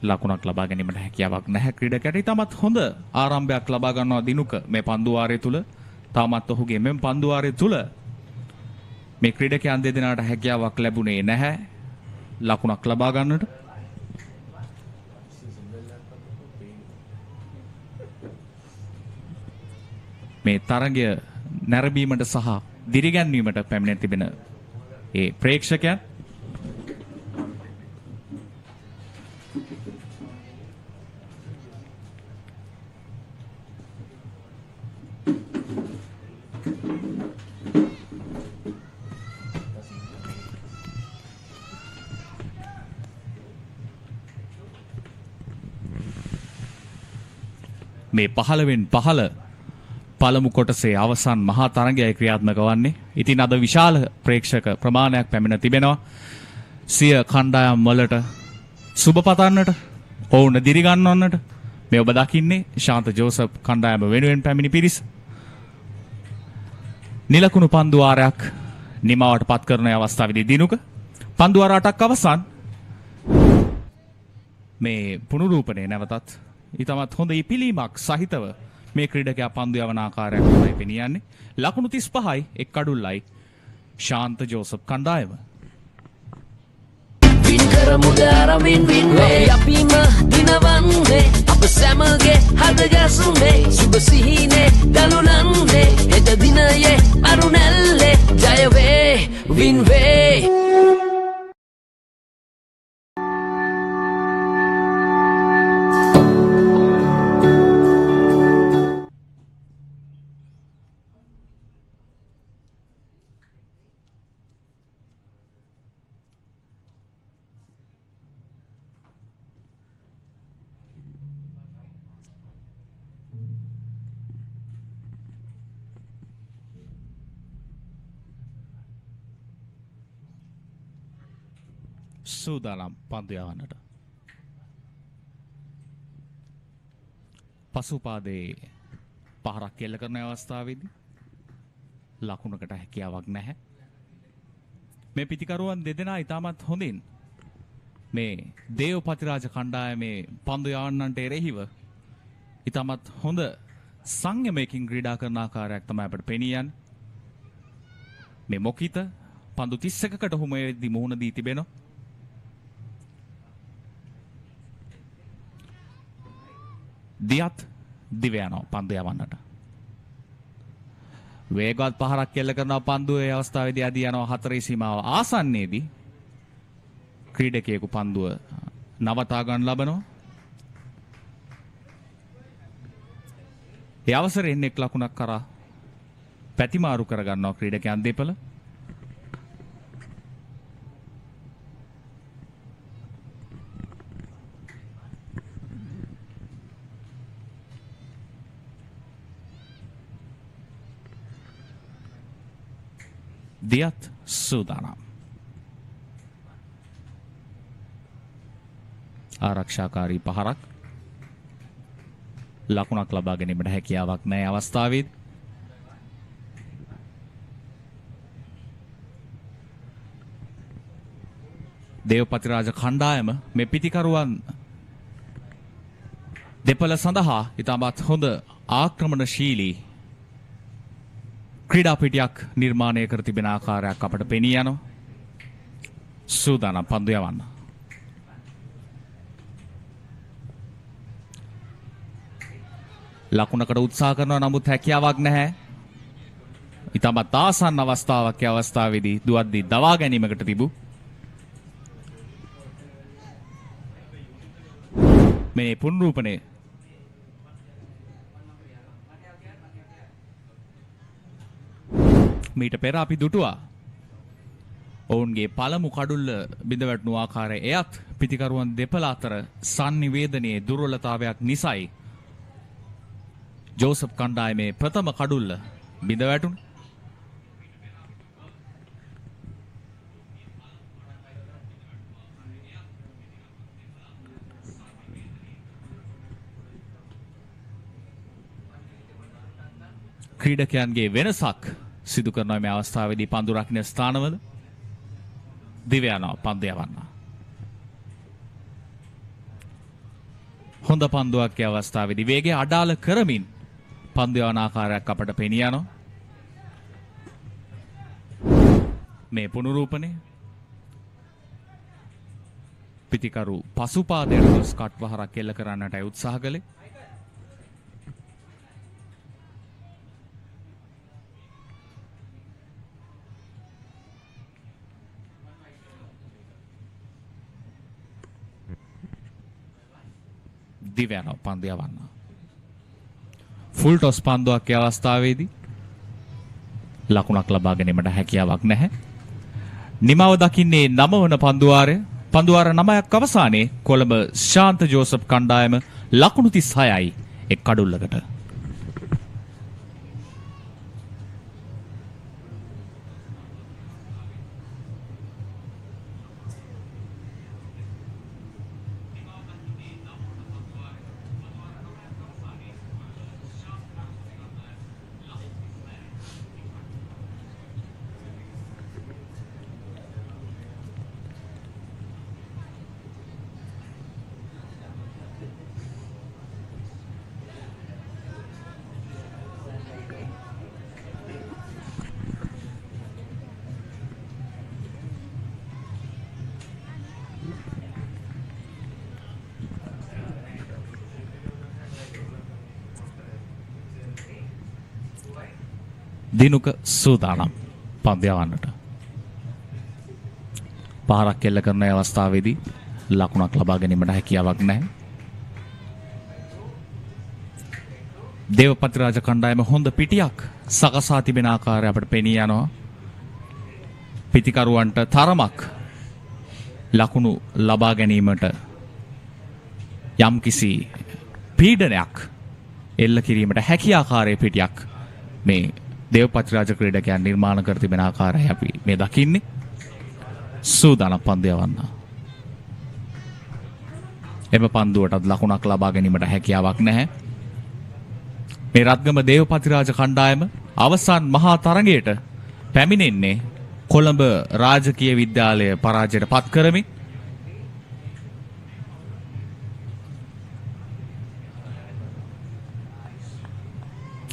ලකුණක් ලබා ගැනීමට හැකියාවක් නැහැ ක්‍රීඩකයාට. ඉතාමත් හොඳ ආරම්භයක් ලබා ගන්නවා දිනුක මේ පන්දු වාරය තුල. තාමත් ඔහුගේ මෙම පන්දු වාරය තුල මේ ක්‍රීඩකයන් දෙදෙනාට හැකියාවක් ලැබුණේ නැහැ ලකුණක් ලබා ගන්නට. මේ තරගය නැරඹීමට සහ දිරිගැන්වීමට පැමිණ තිබෙන ඒ ප්‍රේක්ෂකයන් මේ 15 පළමු කොටසේ අවසන් මහා තරගයයි ක්‍රියාත්මක වන්නේ. ඉතින් අද විශාල ප්‍රේක්ෂක ප්‍රමාණයක් පැමිණ තිබෙනවා. සිය කණ්ඩායම් වලට සුබ පතන්නට, ඔවුන් දිරිගන්වන්නට මේ ඔබ දකින්නේ ශාන්ත ජෝසප් කණ්ඩායම වෙනුවෙන් පැමිණි පිරිස. නිලකුණු පන්දු වාරයක් නිමවට පත් කරන අවස්ථාවේදී දිනුක පන්දු වාර 8ක් අවසන්. මේ පුනරූපණය නැවතත් ඊටමත් හොඳ ඉපිලීමක් සහිතව මේ ක්‍රීඩකයා පන්දු යවන ආකාරයක් තමයි පෙනියන්නේ. ලකුණු 35යි එක් කඩුල්ලයි ශාන්ත ජෝසප් කණ්ඩායම. වින් කරමුද අරමින් වින් වේ අපිම දිනවන්නේ අප සැමගේ හද ගැසුනේ සුබ සිහිනේ දලුලන්නේ හෙට දිනයේ අරුණැල්ලේ ජය වේ වින් වේ. සූදානම් පන්දු යවන්නට. පසුපාදයේ පහරක් කෙල්ල කරන අවස්ථාවේදී ලකුණකට හැකියාවක් නැහැ. මේ පිටිකරුවන් දෙදෙනා ඉතාමත් හොඳින් මේ දේවපතිරාජ කණ්ඩායමේ පන්දු යවන්නන්ට එරෙහිව ඉතාමත් හොඳ සංයමයකින් ක්‍රීඩා කරන ආකාරයක් තමයි අපට පෙනී යන්නේ. මේ මොකිත පන්දු 31කට හුමේදී මුහුණ දී තිබෙනවා. දියත් දිව යනවා පන්දු යවන්නට. වේගවත් පහරක් කෙල්ල කරනවා පන්දුවේ අවස්ථාවේදී අදී යනවා 4 සීමාව ආසන්නයේදී ක්‍රීඩකයෙකු පන්දුව නවතා ගන්න ලබනවා. ඒ අවසරයෙන් එක් ලකුණක් කරා පැතිමාරු කර ගන්නවා ක්‍රීඩකයන් දෙපළ. දියත් සූදානම්. ආරක්ෂාකාරී පහරක් ලකුණක් ලබා ගැනීමට හැකියාවක් නැහැ අවස්ථාවේදී. දේවපතිරාජ කණ්ඩායම මේ පිටිකරුවන් දෙපළ සඳහා ඉතාමත් හොඳ ආක්‍රමණශීලී ක්‍රීඩා පිටියක් නිර්මාණය කර තිබෙන ආකාරයක් අපට පෙනී යනවා. සූදානම් පන්දු යවන්න. ලකුණකට උත්සාහ කරනවා නමුත් හැකියාවක් නැහැ. ඉතාමත් ආසන්න අවස්ථාවක් ඒ අවස්ථාවේදී දුවද්දී දවා ගැනීමකට තිබු. මේ පුනරූපණය මීට පෙර අපි දුටුවා. ඔවුන්ගේ පළමු කඩුල්ල බිඳ වැටුණු ආකාරය එයත් පිටිකරුවන් දෙපළ අතර සංනිවේදනයේ දුර්වලතාවයක් නිසායි ජෝසප් කණ්ඩායමේ ප්‍රථම කඩුල්ල බිඳ වැටුණා. ක්‍රීඩකයන්ගේ වෙනසක් සිදු කරනවා මේ අවස්ථාවේදී පන්දු රකින්න ස්ථානවල. දිව යනවා පන්දු යවන්න. හොඳ පන්දුවක් ඒ අවස්ථාවේදී වේගය අඩාල කරමින් පන්දු යවන ආකාරයක් අපට පෙනී යනවා. මේ පුනරූපණය පිටිකරු පසුපාදයට ගොස් කට් වහරක් එල්ල කරන්නටයි උත්සාහ කළේ. දිවයන පන්දු යවන්න. ෆුල් ටොස් පන්දුවක් අවස්ථාවේදී ලකුණක් ලබා ගැනීමට හැකියාවක් නැහැ. නිමව දකින්නේ 9 වන පන්දුවාරය. පන්දුවාර 9ක් අවසානයේ කොළඹ ශාන්ත ජෝසප් කණ්ඩායම ලකුණු 36යි එක් කඩුල්ලකට. දිනුක සූදානම් පන්දු යවන්නට. පාරක් එල්ල කරන අවස්ථාවේදී ලකුණක් ලබා ගැනීමට හැකියාවක් නැහැ. දේවපතිරාජ කණ්ඩායම හොඳ පිටියක් සකසා තිබෙන ආකාරය අපට පෙනී යනවා. පිටිකරුවන්ට තරමක් ලකුණු ලබා ගැනීමට යම්කිසි පීඩනයක් එල්ල කිරීමට හැකි ආකාරයේ පිටියක් මේ දේවපතිරාජ ක්‍රීඩකයන් නිර්මාණ කර තිබෙන ආකාරය අපි මේ දකින්නේ. සූදානම් පන්දු යවන්න. එම පන්දුවටත් ලකුණක් ලබා ගැනීමට හැකියාවක් නැහැ. මේ රත්ගම දේවපතිරාජ කණ්ඩායම අවසන් මහා තරගයට පැමිණෙන්නේ කොළඹ රාජකීය විද්‍යාලය පරාජයට පත් කරමින්.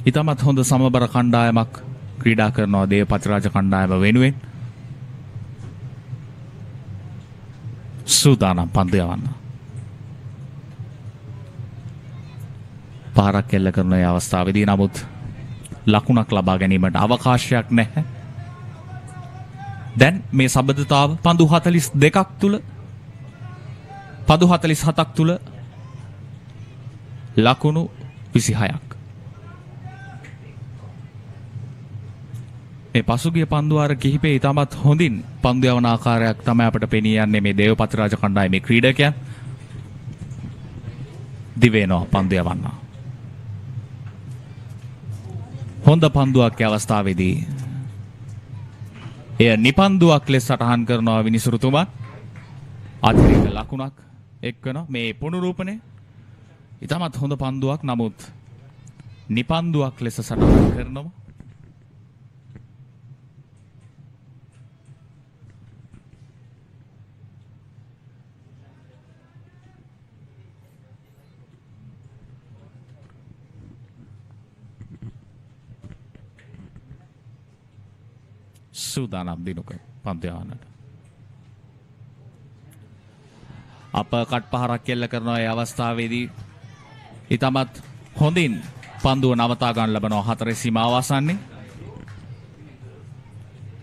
ඉතාමත් හොඳ සමබර කණ්ඩායමක් ක්‍රීඩා කරනවා දේවපතිරාජ කණ්ඩායම වෙනුවෙන්. සූදානම් පන්දු යවන්න. පාරක් එල්ල කරන අවස්ථාවේදී නමුත් ලකුණක් ලබා ගැනීමට අවකාශයක් නැහැ. දැන් මේ සබඳතාව පන්දු 42ක් තුල පන්දු 47ක් තුල ලකුණු 26ක්. මේ පසුගිය පන්දුවාර කිහිපේ ඉතාමත් හොඳින් පන්දු යවන ආකාරයක් තමයි අපට පෙනී යන්නේ මේ දේවපතිරාජ කණ්ඩායමේ ක්‍රීඩකයන්. දිවේනවා පන්දු යවන්න. හොඳ පන්දුවක් අවස්ථාවේදී එය නිපන්දුවක් ලෙස සටහන් කරනවා විනිසුරුතුමා. අතිරේක ලකුණක් එක්වන මේ පුනරූපණය. ඉතාමත් හොඳ පන්දුවක් නමුත් නිපන්දුවක් ලෙස සටහන් කරනවා. සූදානම් දිනුක පන්දු යවන්නට. අප කට් පහරක් එල්ල කරන ඒ අවස්ථාවේදී ඉතාමත් හොඳින් පන්දුව නවතා ගන්න ලබනවා 4 සීමාව ආසන්නේ.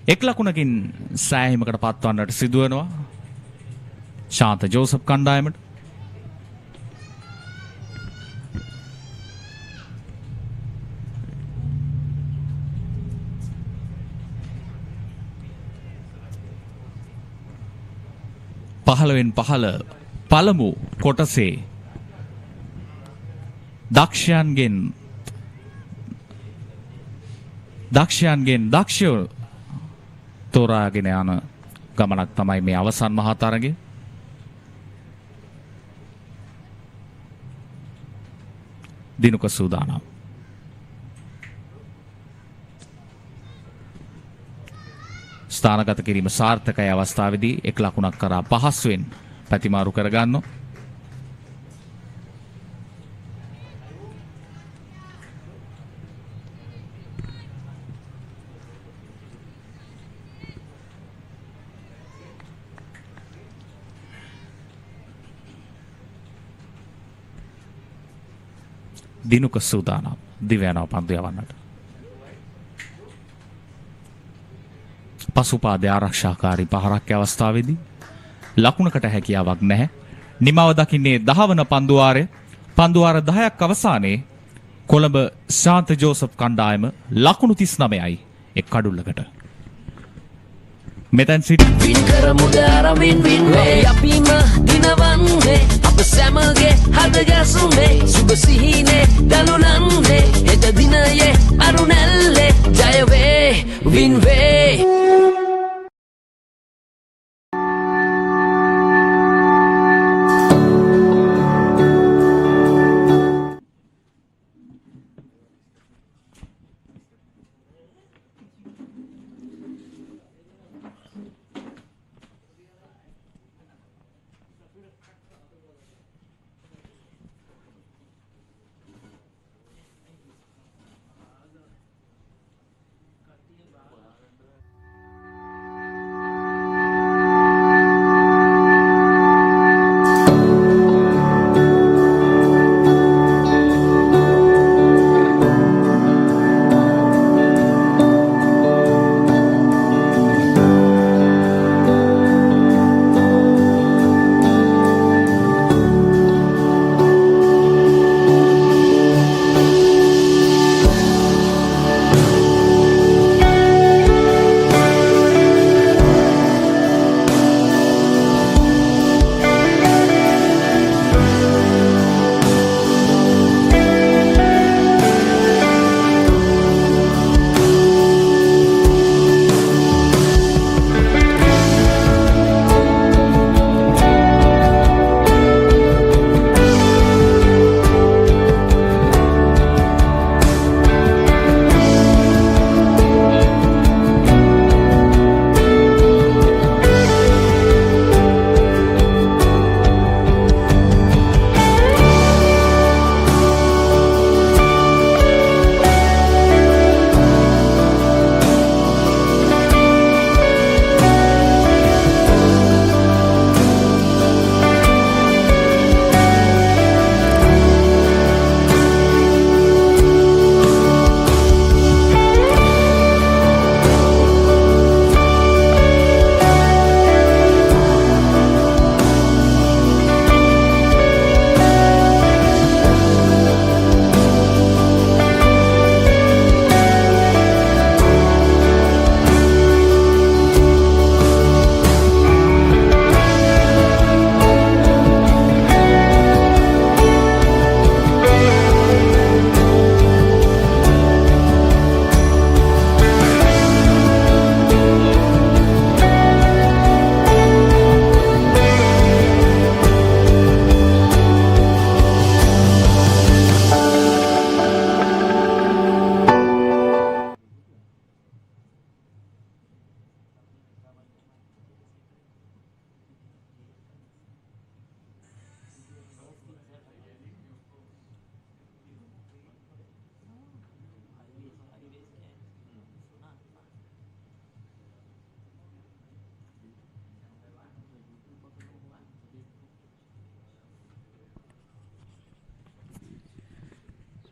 එක් ලකුණකින් සෑහීමකට පත්වන්නට සිදුවනවා ශාන්ත ජෝසප් කණ්ඩායමට. පහළවෙන් පහළ පළමු කොටසේ දක්ෂයන්ගෙන් දක්ෂයෝ තෝරාගෙන යන ගමනක් තමයි මේ අවසන් මහා තරගය. දිනුක සූදානම්. ස්ථානගත කිරීම සාර්ථකයි අවස්ථාවේදී එක් ලකුණක් කරා පහසුවෙන් ප්‍රතිමාරු කරගන්නවා. දිනුක සූදානම් දිවයනවා පන්දු යවන්නට. පසුපාදය ආරක්ෂාකාරී පහරක් අවස්ථාවේදී ලකුණකට හැකියාවක් නැහැ. නිමව දකින්නේ 10 වන පන්දුවාරය. පන්දුවාර 10ක් අවසානයේ කොළඹ ශාන්ත ජෝසප් කණ්ඩායම ලකුණු 39යි එක් කඩුල්ලකට. මෙතැන් සිට වින් කරමුද අරමින් වින් වේ අපිම දිනවන්නේ අප සැමගේ හද ගැසුනේ සුබ සිහිනේ දලුලන්නේ හෙට දිනයේ අරුණැල්ලේ ජය වේ වින් වේ.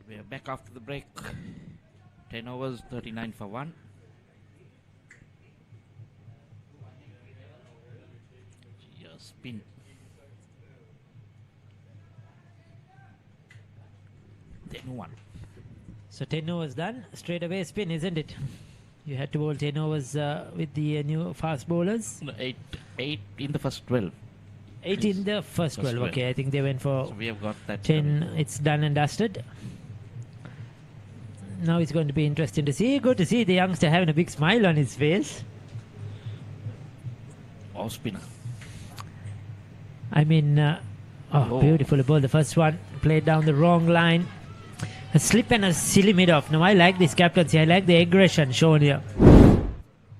We are back after the break. 10 overs, 39 for 1. Spin. Then 1. So 10 overs done. Straight away spin, isn't it? You had to bowl 10 overs with the new fast bowlers. No, 8 in the first 12. 8 in the first 12. Okay, I think they went for So we have got that. 10. It's done and dusted. Now it's going to be interesting to see. Good to see the youngster having a big smile on his face. Off spinner. I mean, beautiful ball. The first one played down the wrong line. A slip and a silly mid-off. Now I like this captaincy. I like the aggression shown here.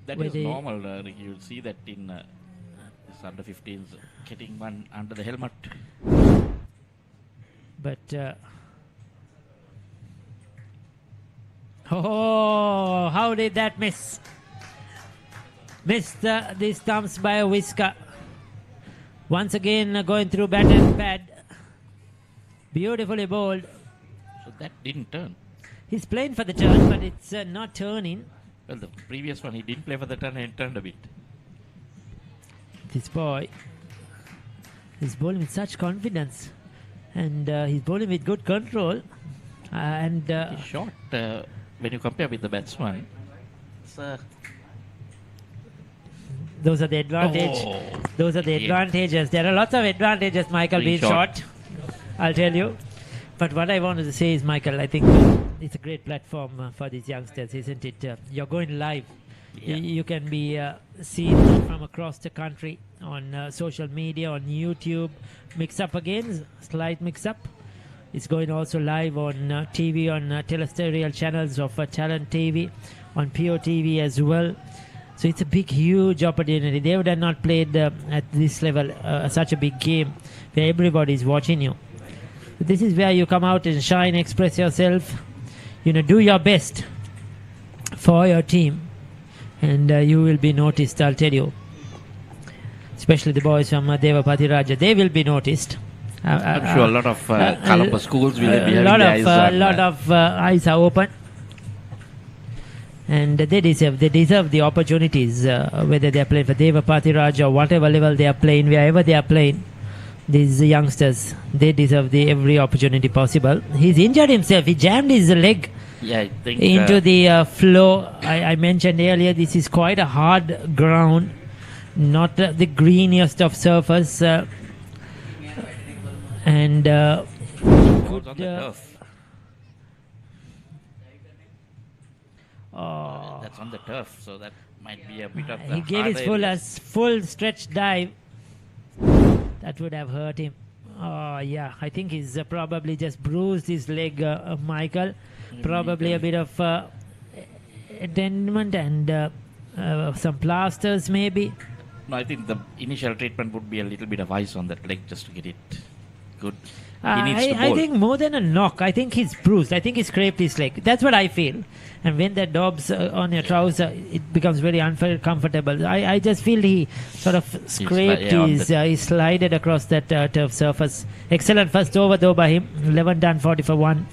That Where is they- normal. You'll see that in this under 15s getting one under the helmet. But oh, how did that miss? Missed these stumps by a whisker. Once again going through bat and pad. Beautifully bowled. So that didn't turn. He's playing for the turn, but it's not turning. Well, the previous one he didn't play for the turn and turned a bit. This boy is bowling with such confidence. And he's bowling with good control. He's short when you compare with the batsman. Those are the advantage. Oh, Those are the advantages. There are lots of advantages, Michael, being short. I'll tell you. But what I wanted to say is, Michael, I think it's a great platform for these youngsters, isn't it? You're going live. Yeah. You can be seen from across the country on social media, on YouTube. Mix up again, slight mix up. It's going also live on TV, on telesterial channels of Talent TV, on POTV as well. So it's a big, huge opportunity. They would have not played at this level such a big game where everybody is watching you. This is where you come out and shine, express yourself, do your best for your team, and you will be noticed, I'll tell you. Especially the boys from Devapathiraja, they will be noticed. I'm sure a lot of Colombo schools will be having their eyes on. A lot of eyes are open. And they deserve the opportunities, whether they are playing for Devapathiraja or whatever level they are playing, wherever they are playing. These youngsters, they deserve every opportunity possible. He's injured himself. He jammed his leg into the floor. I mentioned earlier, this is quite a hard ground, not the greeniest of surface. And on the turf. That's on the turf, so that might be a bit of the he gave his full stretch dive. That would have hurt him. Yeah, I think he's probably just bruised his leg, Michael. Probably a bit of attendment and some plasters maybe. No, I think the initial treatment would be a little bit of ice on that leg just to get it good. I think more than a knock, I think he's bruised. I think he scraped his leg. That's what I feel. And when that daubs on your trouser, it becomes very uncomfortable. I just feel he sort of scraped he slided across that turf surface. Excellent first over though by him. 11 done, 40 for 1.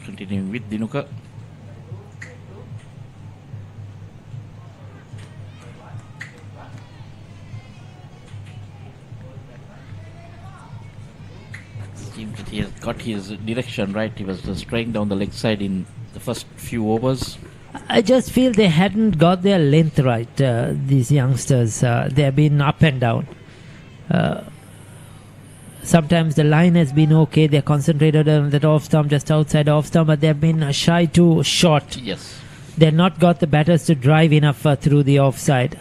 Continuing with Dinuka. He has got his direction right. He was just straying down the leg side in the first few overs. I just feel they hadn't got their length right, these youngsters. They have been up and down. Sometimes the line has been okay. They're concentrated on that off stump, just outside off stump, but they've been shy too short. Yes. They've not got the batters to drive enough through the offside.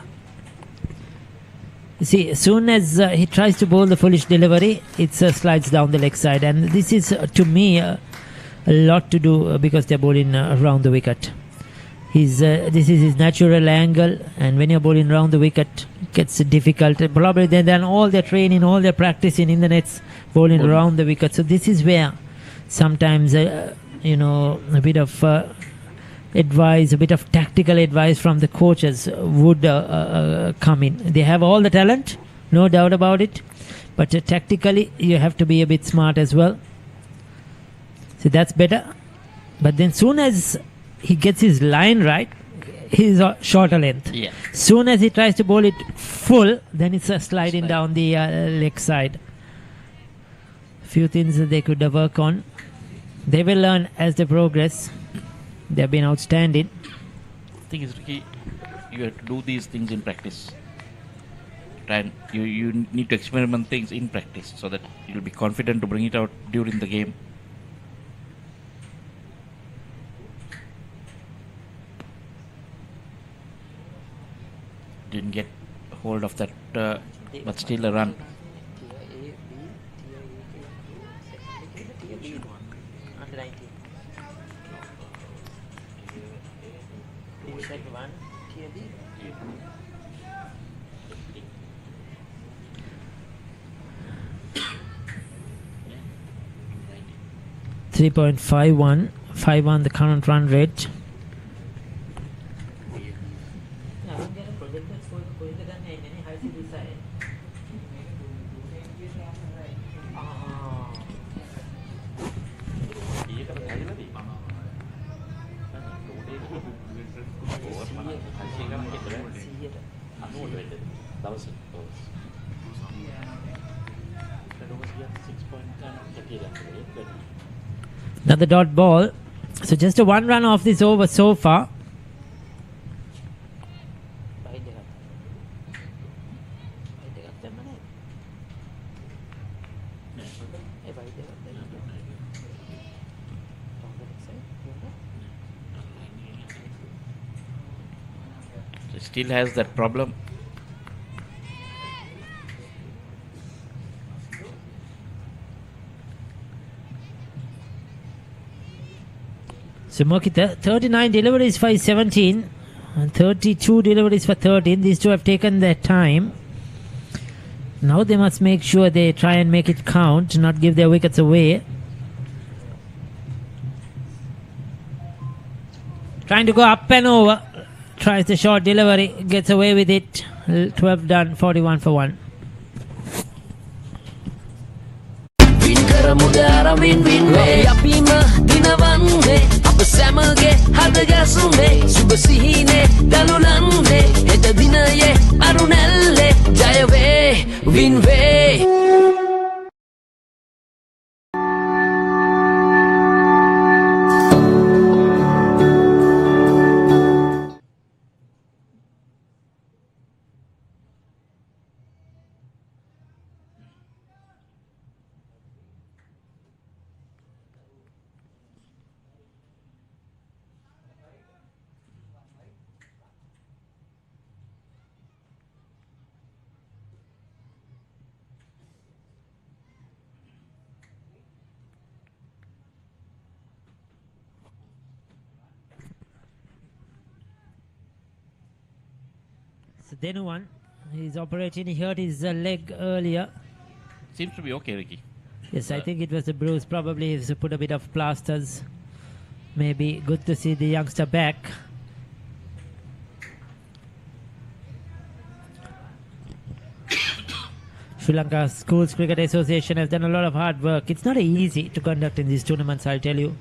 See, as soon as he tries to bowl the foolish delivery, it slides down the leg side. And this is, to me, a lot to do because they're bowling around the wicket. This is his natural angle, and when you're bowling around the wicket, it gets difficult. Probably they've done all their training, all their practicing in the nets, bowling around the wicket. So this is where sometimes, a bit of advice, a bit of tactical advice from the coaches would come in. They have all the talent, no doubt about it, but tactically you have to be a bit smart as well. So that's better. But then soon as he gets his line right, he's a shorter length. Yeah. Soon as he tries to bowl it full, then it's sliding down the leg side. Few things that they could work on. They will learn as they progress. They've been outstanding. The thing is, Ricky, you have to do these things in practice. And you need to experiment things in practice so that you'll be confident to bring it out during the game. Didn't get hold of that, but still a run. Under 19. 3.51 the current run rate. Another dot ball. So just a 1 run off this over so far. Still has that problem. So Mokita, 39 deliveries for 17 and 32 deliveries for 13. These two have taken their time. Now they must make sure they try and make it count, not give their wickets away. Trying to go up and over. Tries the short delivery, gets away with it. 12 done, 41 for 1. අපිම දිනවන්නේ අප සැමගේ හදගැසුනේ සුබ සිහිනේ දලුලන්නේ හෙට දිනයේ අරුණැල්ලේ ජයවේ වින්වේ So then one, he's operating. He hurt his leg earlier. Seems to be okay, Ricky. Yes, I think it was a bruise. Probably he's put a bit of plasters. Maybe good to see the youngster back. Sri Lanka Schools Cricket Association has done a lot of hard work. It's not easy to conduct in these tournaments, I'll tell you.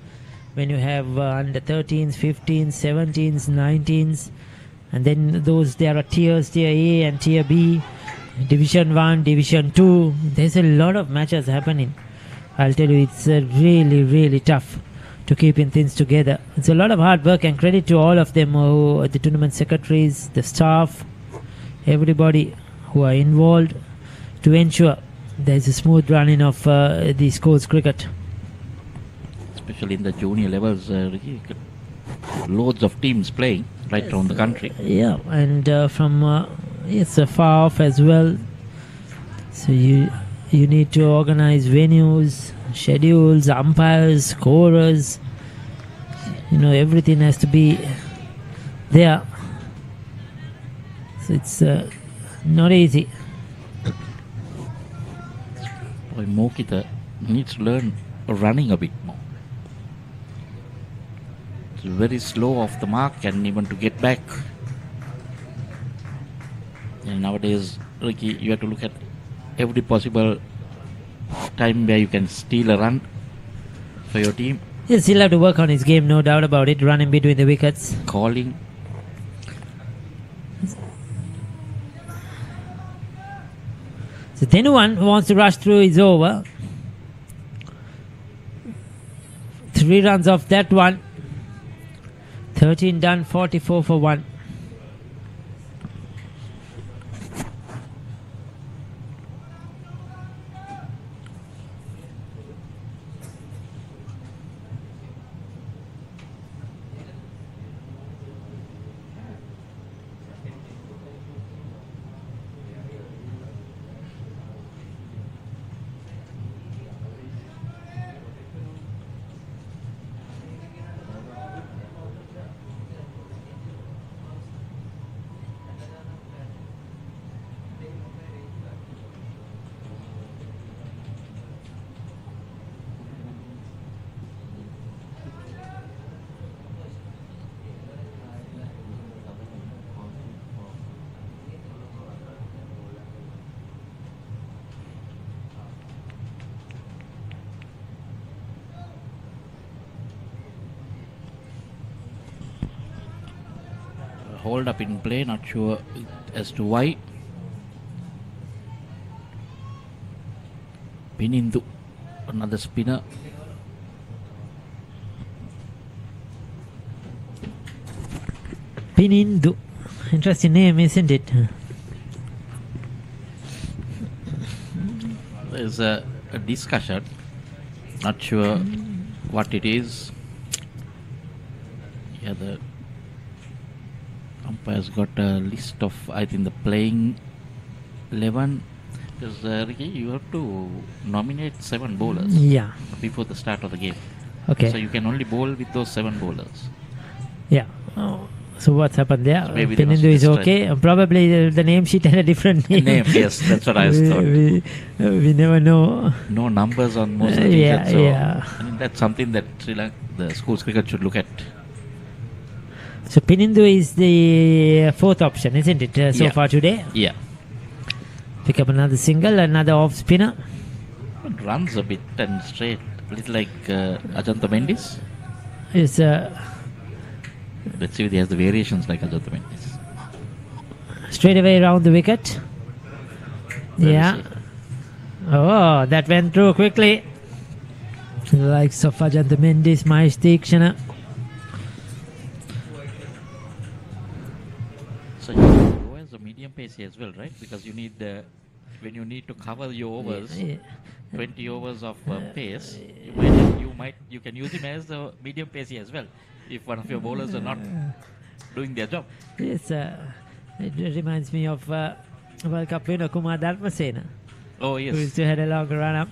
When you have under 13s, 15s, 17s, 19s, and then those, there are tiers, tier A and tier B, division 1, division 2. There's a lot of matches happening. I'll tell you, it's really, really tough to keeping things together. It's a lot of hard work, and credit to all of them, the tournament secretaries, the staff, everybody who are involved to ensure there's a smooth running of the schools cricket. Especially in the junior levels, Ricky, loads of teams playing right around the country. Yeah, and from it's far off as well. So you need to organize venues, schedules, umpires, scorers. You know, everything has to be there. So it's not easy. Boy, Mokita needs to learn running a bit more. It's very slow off the mark and even to get back. And nowadays, Ricky, you have to look at every possible time where you can steal a run for your team. He'll still have to work on his game, no doubt about it, running between the wickets. Calling. So Denuwan wants to rush through his over. 3 runs off that one. 13 done, 44 for 1. hold up in play, not sure as to why. Pinindu, another spinner. Pinindu. Interesting name, isn't it? There's a discussion. Not sure what it is. Yeah, the umpire's got a list of, I think, the playing 11. Because Ricky, you have to nominate 7 bowlers. Yeah. Before the start of the game. Okay. So you can only bowl with those 7 bowlers. Yeah. Oh. So what's happened there? So maybe they must Pinindu is just okay. Probably the name sheet had a different name. Yes, that's what I thought. We never know. No numbers on most of the Yeah, t-shirts, so yeah. I mean, that's something that Sri Lanka, the schools cricket should look at. So Pinindu is the 4th option, isn't it, so Yeah. far today? Yeah. Pick up another single, another off spinner. It runs a bit and straight, a little like Ajanta Mendis. Is Let's see if he has the variations like Ajanta Mendis. straight away around the wicket. Where Yeah. is he? Oh, that went through quickly. The likes of Ajanta Mendis, Mahesh Deekshana. So you go as a medium pacey as well, right? Because you need, when you need to cover your overs, Yeah. 20 overs of pace, you can use him as a medium pacey as well. If one of your bowlers are not doing their job. Yes, it reminds me of World Cup winner Kumar Dharmasena, Oh, who used yes. to had a long run up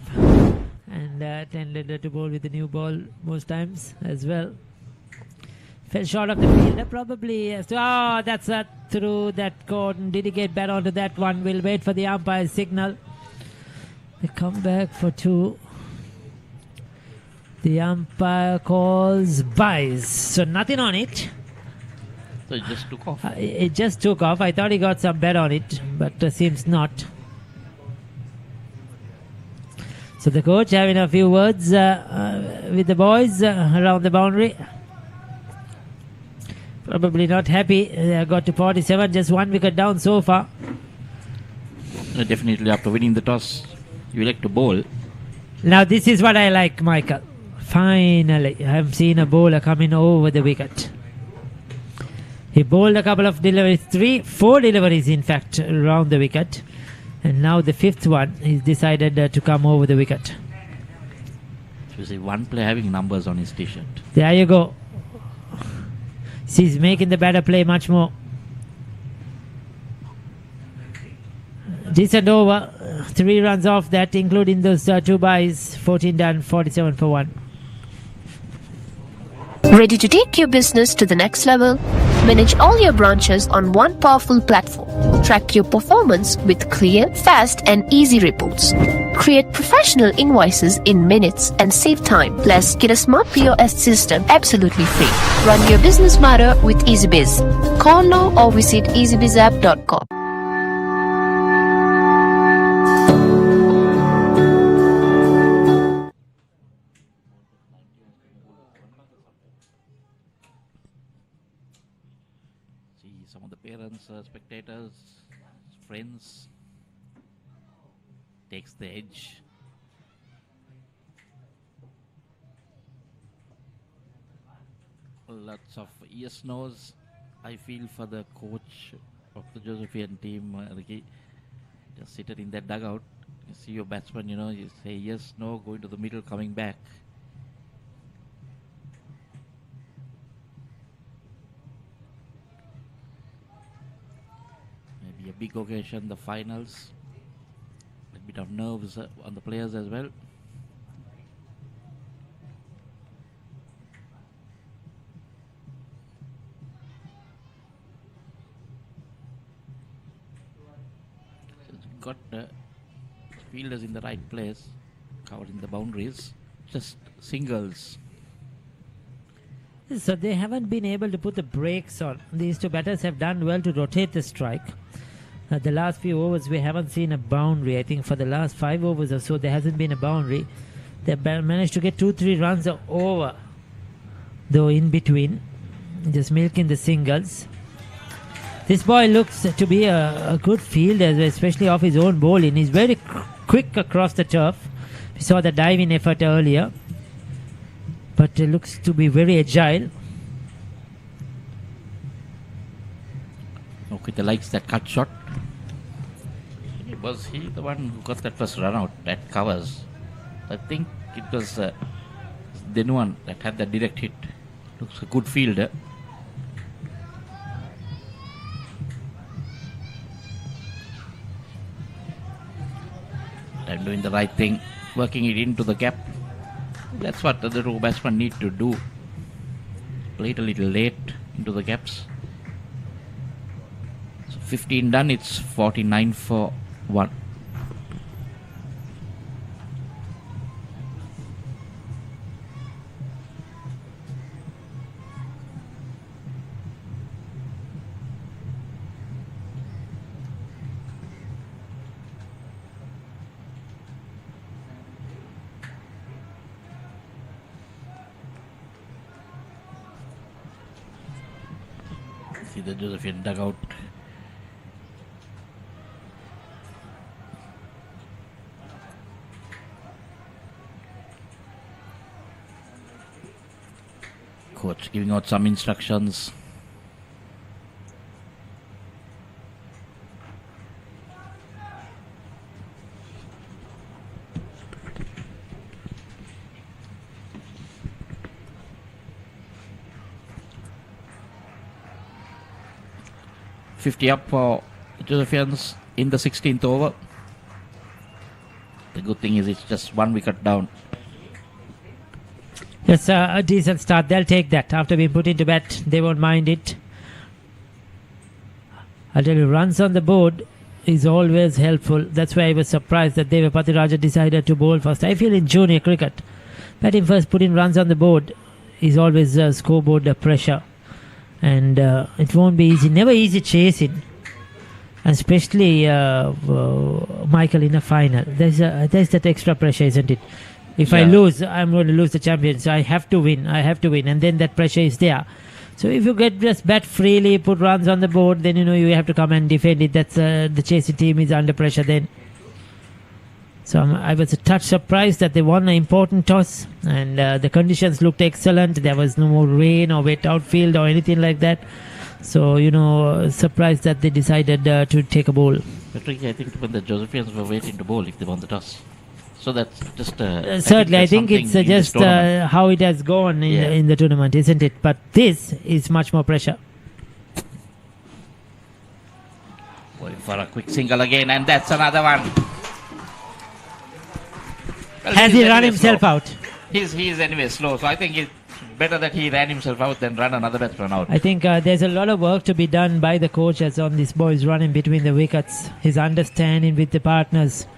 and tended to bowl with the new ball most times as well. Fell short of the fielder, probably. Oh, that's through that cordon. Did he get bat onto that one? We'll wait for the umpire's signal. They come back for 2. The umpire calls buys. So nothing on it. So it just took off. It just took off. I thought he got some bet on it, but seems not. So the coach having a few words with the boys around the boundary. Probably not happy. They got to 47, just 1 wicket down so far. Definitely after winning the toss, you like to bowl. Now this is what I like, Michael. Finally, I have seen a bowler coming over the wicket. He bowled a couple of deliveries, 4 deliveries in fact, around the wicket. And now the 5th one, he's decided to come over the wicket. So you see one player having numbers on his t-shirt. There you go. He's making the batter play much more. Decent over. 3 runs off that, including those 2 byes. 14 done, 47 for 1. Ready to take your business to the next level? Manage all your branches on one powerful platform. Track your performance with clear, fast and easy reports. Create professional invoices in minutes and save time. Plus, get a smart POS system absolutely free. Run your business matter with EasyBiz. Call now or visit easybizapp.com. See some of the parents, spectators, friends. Takes the edge. Lots of yes no's. I feel for the coach of the Josephian team, Ricky. Just seated in that dugout. You see your batsman, you say yes, no, going to the middle, coming back. Maybe a big occasion, the finals. A bit of nerves on the players as well. So it's got fielders in the right place, covering the boundaries. Just singles. So they haven't been able to put the brakes on. These 2 batters have done well to rotate the strike. The last few overs we haven't seen a boundary. I think for the last 5 overs or so there hasn't been a boundary. They've managed to get 2-3 runs over, though in between, just milking the singles. This boy looks to be a good fielder, especially off his own bowling. He's very quick across the turf. We saw the diving effort earlier, but looks to be very agile. Okita likes that cut shot. Was he the one who got that first run out at covers? I think it was Denuan that had that direct hit. Looks a good fielder. And doing the right thing, working it into the gap. That's what the two batsmen need to do. Play it a little late into the gaps. So 15 done, it's 49 for 1. See the Josephian dugout. Coach giving out some instructions. $50 up for Josephians in the 16th over. The good thing is it's just 1 wicket down. Yes, a decent start. They'll take that. After being put into bat, they won't mind it. I'll tell you, runs on the board is always helpful. That's why I was surprised that Devapathiraja decided to bowl first. I feel in junior cricket, batting first, putting runs on the board is always scoreboard pressure. And it won't be easy. Never easy chasing. Especially Michael in a final. There's that extra pressure, isn't it? If I lose, I'm going to lose the champion. So I have to win. And then that pressure is there. So if you get just bat freely, put runs on the board, then you have to come and defend it. That's the chasing team is under pressure then. So I was a touch surprised that they won an important toss, and the conditions looked excellent. There was no more rain or wet outfield or anything like that. So surprised that they decided to take a bowl. But Ricky, I think when the Josephians were waiting to bowl if they won the toss. So that's just certainly. I think it's just how it has gone in the tournament, isn't it? But this is much more pressure. Going for a quick single again, and that's another one. Well, Has he run himself out? He's anyway slow, so I think it's better that he ran himself out than run another batsman out. I think there's a lot of work to be done by the coaches on this boy's running between the wickets. His understanding with the partners.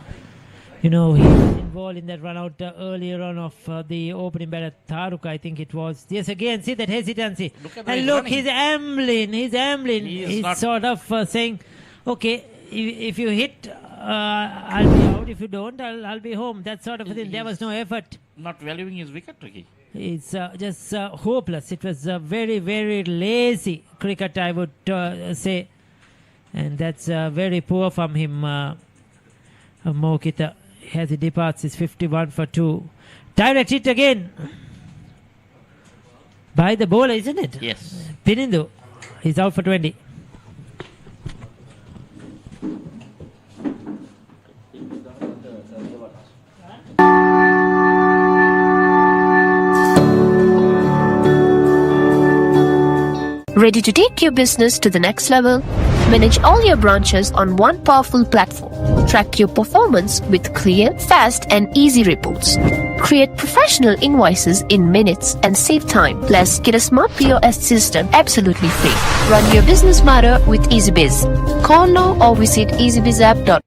He was involved in that run out earlier on of the opening batter Tharuk, I think it was. Yes, again, see that hesitancy. He's ambling. He's sort of saying, okay, if you hit, I'll be out. If you don't, I'll be home. That sort of thing. There was no effort. Not valuing his wicket, Ricky. It's just hopeless. It was very, very lazy cricket, I would say. And that's very poor from him, Mokita. As he departs, is 51 for 2. Direct hit again. By the bowler, isn't it? Yes. Pinindu. He's out for 20. Ready to take your business to the next level? Manage all your branches on one powerful platform. Track your performance with clear, fast, and easy reports. Create professional invoices in minutes and save time. Plus, get a smart POS system absolutely free. Run your business smarter with EasyBiz. Call now or visit easybizapp.com.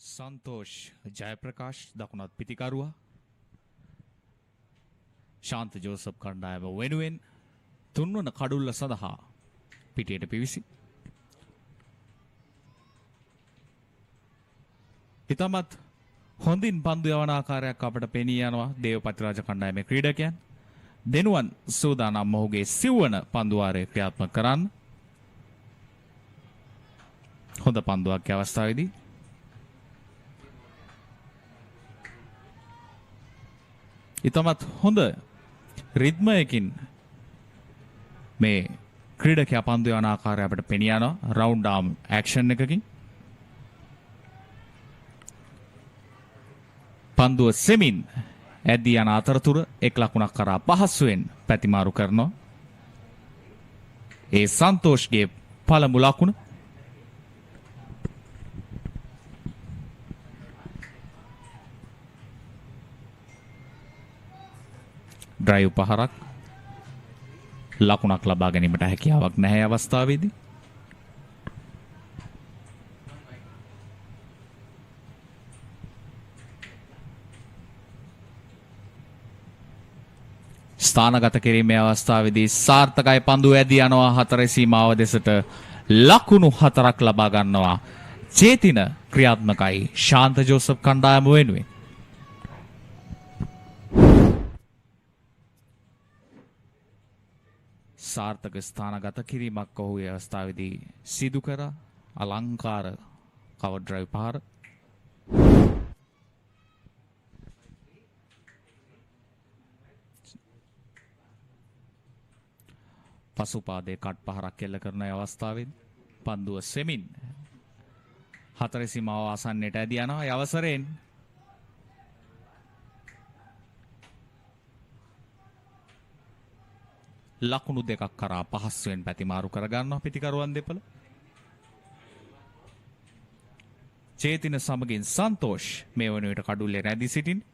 Santhosh Jayaprakash දකුණත් පිතිකරුවා. ශාන්ත Joseph කණ්ඩායම වෙනුවෙන් තුන්වන කඩුල්ල සඳහා පිටියට පිවිසි. ඉතාමත් හොඳින් පන්දු යවන ආකාරයක් අපට පෙනී යනවා දේවපතිරාජ කණ්ඩායමේ ක්‍රීඩකයන්. දෙනුවන් සූදානම් මොහුගේ සිව්වන පන්දුවාරය ක්‍රියාත්මක කරන්න. හොඳ පන්දුවක් අවස්ථාවේදී ඉතාමත් හොඳ රිද්මයකින් මේ ක්‍රීඩකයා පන්දු යවන ආකාරය අපට පෙනී යනවා රවුන්ඩ් ආම් ඇක්ෂන් එකකින්. පන්දුව සෙමින් ඇද්දී යන අතරතුර එක් ලකුණක් කරා පහසුවෙන් පැතිමාරු කරනවා. ඒ සන්තෝෂ්ගේ පළමු ලකුණ. ඩ්‍රයිව් පහරක් ලකුණක් ලබා ගැනීමට හැකියාවක් නැහැ අවස්ථාවේදී. ස්ථානගත කිරීමේ අවස්ථාවේදී සාර්ථකයි පන්දු ඇදී යනවා හතරේ සීමාව දෙසට ලකුණු 4ක් ලබා ගන්නවා. චේතින ක්‍රියාත්මකයි ශාන්ත ජෝසප් කණ්ඩායම වෙනුවෙන්. සාර්ථක ස්ථානගත කිරීමක් ඔහු ඒ අවස්ථාවේදී සිදු කර අලංකාර කවර් ඩ්‍රයිව් පහර. පසුපාදයේ කට් පහරක් එල්ල කරන අවස්ථාවේ පන්දුව සෙමින් හතරේ සීමාව ආසන්නයට ඇදී යනවා. ඒ අවසරයෙන් ලකුණු දෙකක් කරා පහසුවෙන් පැතිමාරු කරගන්නවා පිටිකරුවන් දෙපළ. චේතින සමගින් සන්තෝෂ් මේ වන විට කඩුල්ලේ රැඳී සිටින්.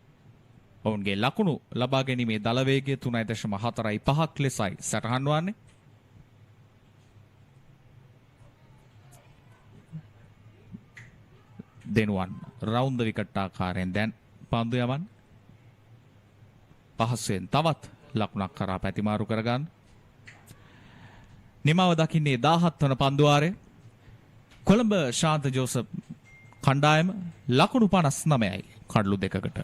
ඔවුන්ගේ ලකුණු ලබා ගැනීමේ දල වේගය 3.45ක් ලෙසයි සටහන් වන්නේ. දෙනුවන් රවුන්ඩ් ද විකට් ආකාරයෙන් දැන් පන්දු යවන්න. පහසුවෙන් තවත් ලකුණක් කරා පැතිමාරු කරගන්න. නිමව දකින්නේ 17 වන පන්දුවාරය. කොළඹ ශාන්ත ජෝසප් කණ්ඩායම ලකුණු 59යි කඩලු දෙකකට.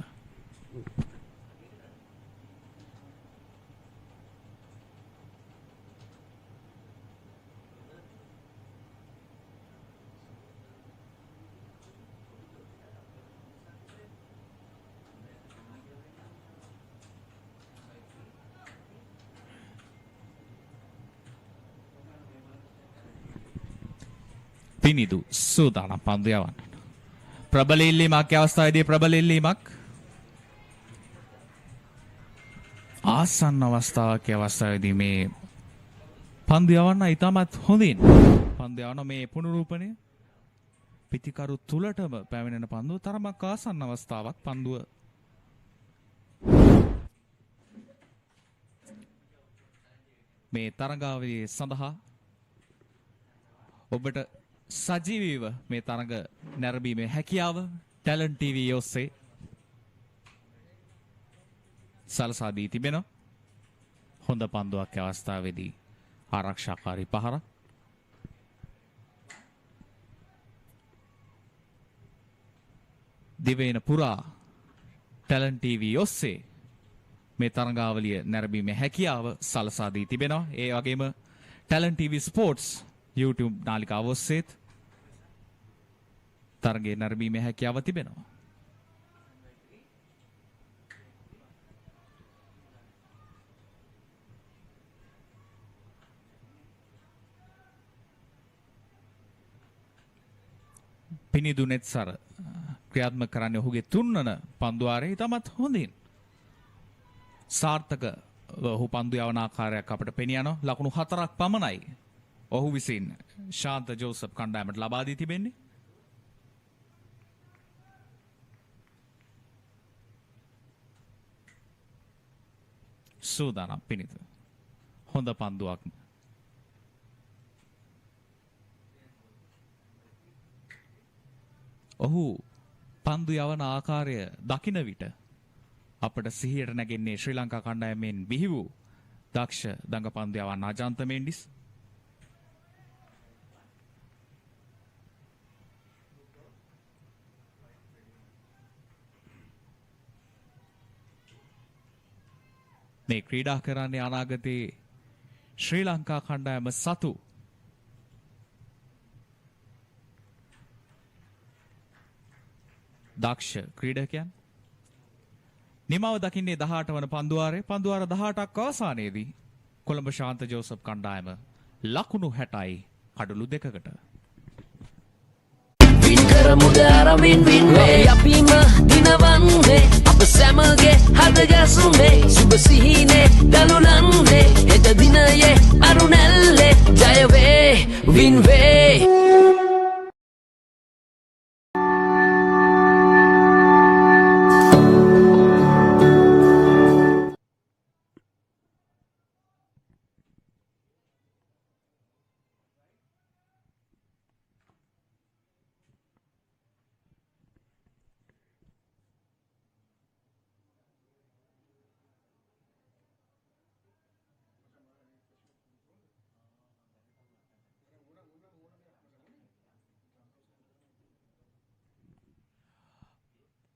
පිනිදු සූදානම් පන්දු යවන්න. ප්‍රබල ඉල්ලීමක් අවස්ථාවේදී ප්‍රබල ඉල්ලීමක්. ආසන්න අවස්ථාවක අවස්ථාවේදී මේ පන්දු යවන්න ඉතාමත් හොඳින් පන්දු යවන මේ පුනරූපණය පිටිකරු තුලටම පැමිණෙන පන්දුව තරමක් ආසන්න අවස්ථාවක්. පන්දුව මේ තරඟාවලියේ සඳහා ඔබට සජීවීව මේ තරඟ නැරඹීමේ හැකියාව ටැලන්ට් ටීවී ඔස්සේ සලසා දී තිබෙනවා. හොඳ පන්දුවක් අවස්ථාවේදී ආරක්ෂාකාරී පහරක්. දිවයින පුරා ටැලන්ට් ටීවී ඔස්සේ මේ තරඟාවලිය නැරඹීමේ හැකියාව සලසා දී තිබෙනවා. ඒ වගේම ටැලන්ට් ටීවී ස්පෝර්ට්ස් YouTube නාලිකාව ඔස්සේත් තරගයේ නැරඹීමේ හැකියාව තිබෙනවා. පිනිදු නෙත්සර ක්‍රියාත්මක කරන්නේ ඔහුගේ තුන්වන පන්දුවාරයේ ඉතාමත් හොඳින්. සාර්ථක ඔහු පන්දු යවන ආකාරයක් අපට පෙනී යනවා. ලකුණු 4ක් පමණයි ඔහු විසින් ශාන්ත ජෝසප් කණ්ඩායමට ලබා දී තිබෙන්නේ. සූදානම් පිනිදු. හොඳ පන්දුවක්. ඔහු පන්දු යවන ආකාරය දකින විට අපට සිහියට නැගෙන්නේ ශ්‍රී ලංකා කණ්ඩායමෙන් බිහි වූ දක්ෂ දඟ පන්දු යවන අජන්ත මෙන්ඩිස්. මේ ක්‍රීඩා කරන්නේ අනාගතයේ ශ්‍රී ලංකා කණ්ඩායම සතු දක්ෂ ක්‍රීඩකයන්. නිමව දකින්නේ 18 වන පන්දුවාරේ. පන්දුවාර 18ක් අවසානයේදී කොළඹ ශාන්ත ජෝසප් කණ්ඩායම ලකුණු 60යි කඩලු 2කට. කරමුද අරමින් වින්නේ අපිම දිනවන්නේ අප සැමගේ හද ගැසුනේ සුබ සිහිනේ දලුලන්නේ හෙට දිනයේ අරුණැල්ලේ ජය වේ වින් වේ.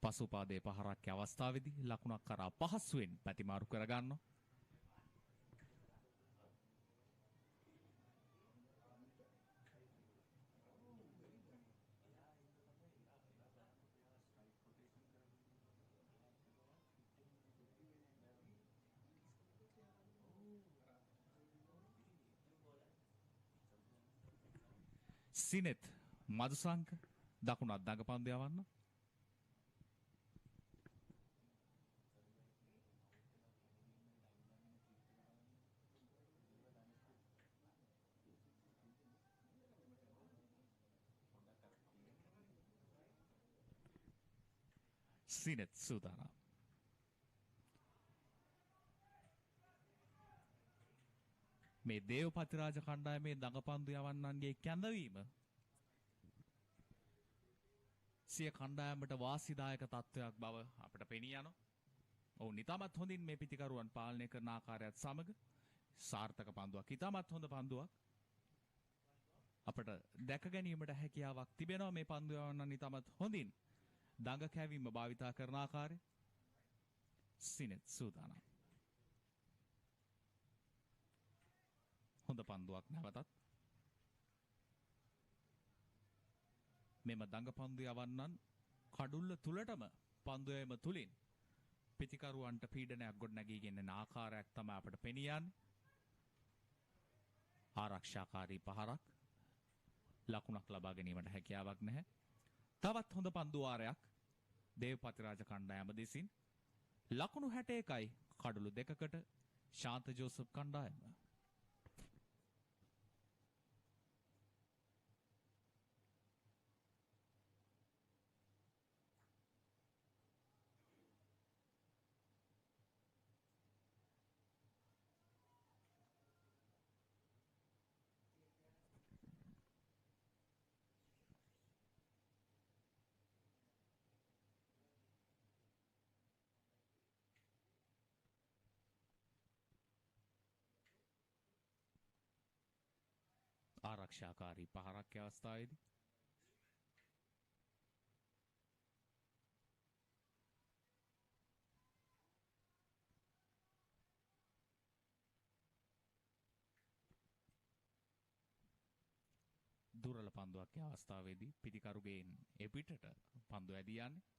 පසුපාදයේ පහරක් අවස්ථාවේදී ලකුණක් කරා පහසුවෙන් පැතිමාරු කරගන්නවා. සිනෙත් මදුසංක දකුණත් දඟපන්දු යවන්න. සිනෙත් සූදානම්. මේ දේවපතිරාජ කණ්ඩායමේ දඟපන්දු යවන්නන්ගේ කැඳවීම සිය කණ්ඩායමට වාසිදායක තත්ත්වයක් බව අපට පෙනී යනවා. ඔවුන් ඉතාමත් හොඳින් මේ පිතිකරුවන් පාලනය කරන ආකාරයත් සමග සාර්ථක පන්දුවක්, ඉතාමත් හොඳ පන්දුවක් අපට දැක ගැනීමට හැකියාවක් තිබෙනවා. මේ පන්දු යවන්නන් ඉතාමත් හොඳින් දඟ කැවීම භාවිතා කරන ආකාරය. සිනෙත් සූදානම්. හොඳ පන්දුවක් නැවතත්. මෙම දඟ පන්දු යවන්නන් කඩුල්ල තුලටම පන්දු යැවීම තුලින් පිතිකරුවන්ට පීඩනයක් ගොඩනැගීගෙන යන ආකාරයක් තමයි අපට පෙනී යන්නේ. ආරක්ෂාකාරී පහරක් ලකුණක් ලබා ගැනීමට හැකියාවක් නැහැ. තවත් හොඳ පන්දු වාරයක් දේවපතිරාජ කණ්ඩායම දෙසින් ලකුණු 61යි කඩලු 2කට ශාන්ත ජෝසප් කණ්ඩායම. ආරක්ෂාකාරී පහරක් අවස්ථාවේදී දුරල පන්දුවක් අවස්ථාවේදී පිටිකරුගෙන් එපිටට පන්දු ඇදී යන්නේ.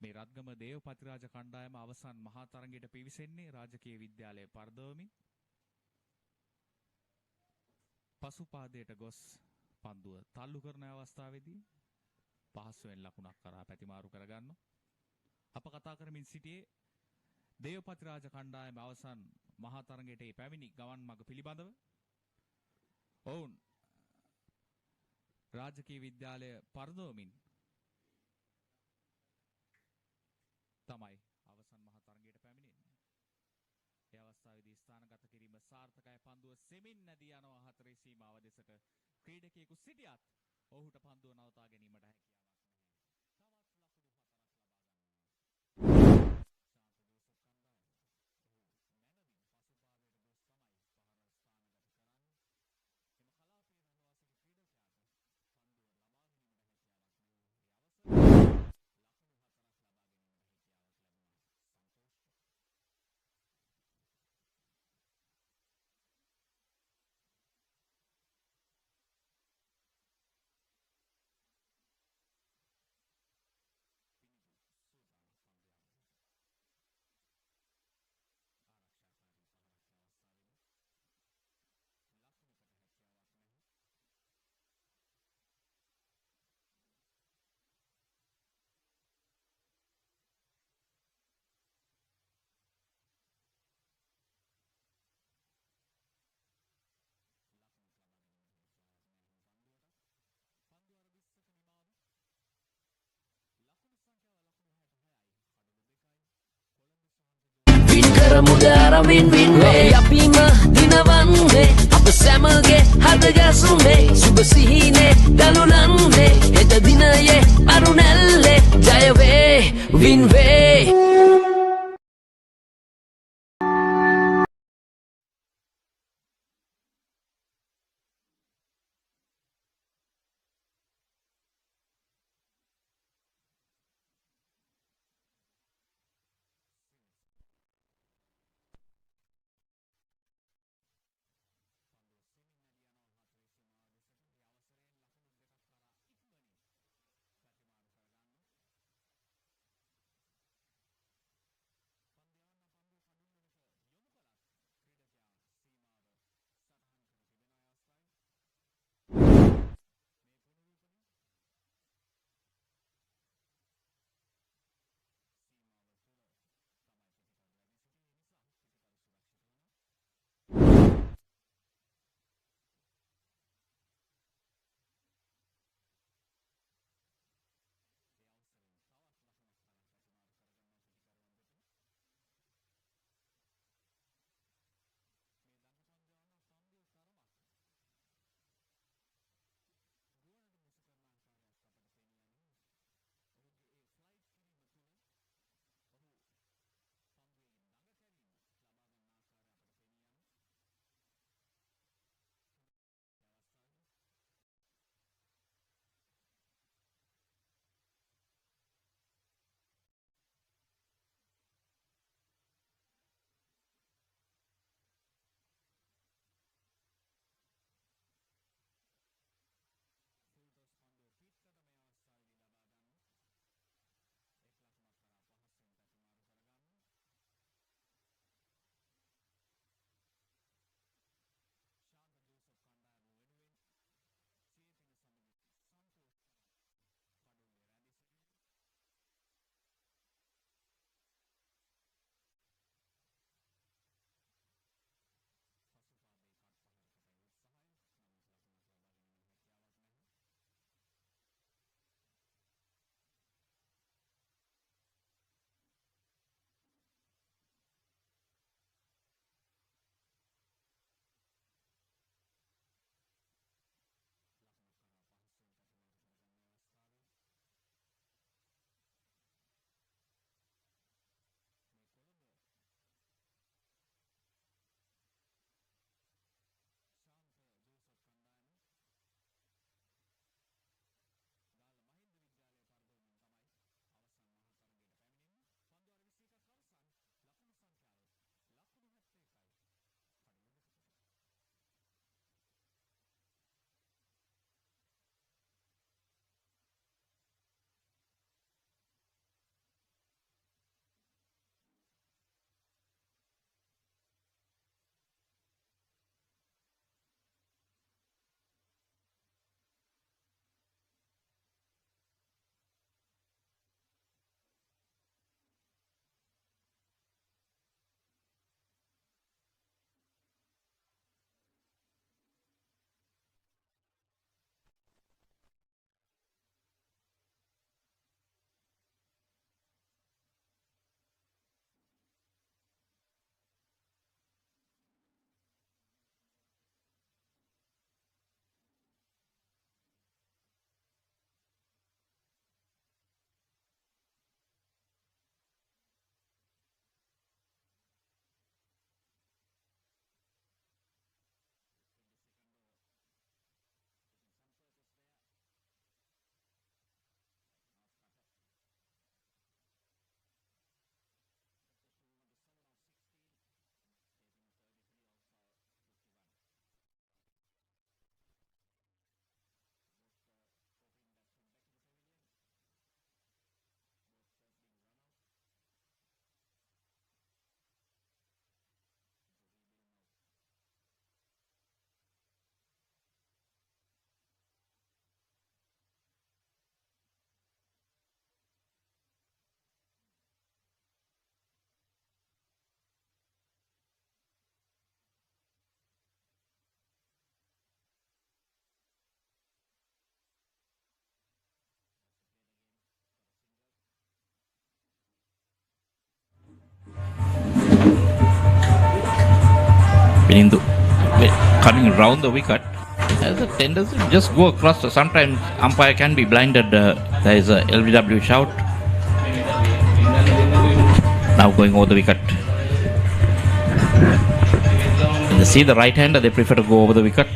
මේ රත්ගම දේවපතිරාජ කණ්ඩායම අවසන් මහා තරගයට පිවිසෙන්නේ රාජකීය විද්‍යාලයේ පරදවමින් පසුපාදයට ගොස් පන්දුව තල්ලු කරන අවස්ථාවේදී පහසුවෙන් ලකුණක් කරා පැතිමාරු කරගන්නවා. අප කතා කරමින් සිටියේ දේවපතිරාජ කණ්ඩායම අවසන් මහා තරගයට පැමිණි ගමන් මඟ පිළිබඳව. ඔවුන් රාජකීය විද්‍යාලය පරදවමින් තමයි අවසන් මහා තරගයට පැමිණෙන්නේ. ඒ අවස්ථාවේදී ස්ථානගත කිරීම සාර්ථකයි. පන්දුව සෙමින් නැදී යනවා හතරේ සීමාව දෙසට. ක්‍රීඩකයෙකු සිටියත් ඔහුට පන්දුව නවතා ගැනීමට හැකියාවක් නැහැ. මුදාර වින් වින් වේ අපිම දිනවන්නේ අප සැමගේ හද ගැසුනේ සුබ සිහිනේ දලුලන්නේ හෙට දිනයේ අරුණැල්ලේ ජය වේ වින් වේ Meaning coming round the wicket. There's a tendency to just go across. So sometimes umpire can be blinded. There is a LBW shout. Now going over the wicket. When they see the right hander, they prefer to go over the wicket.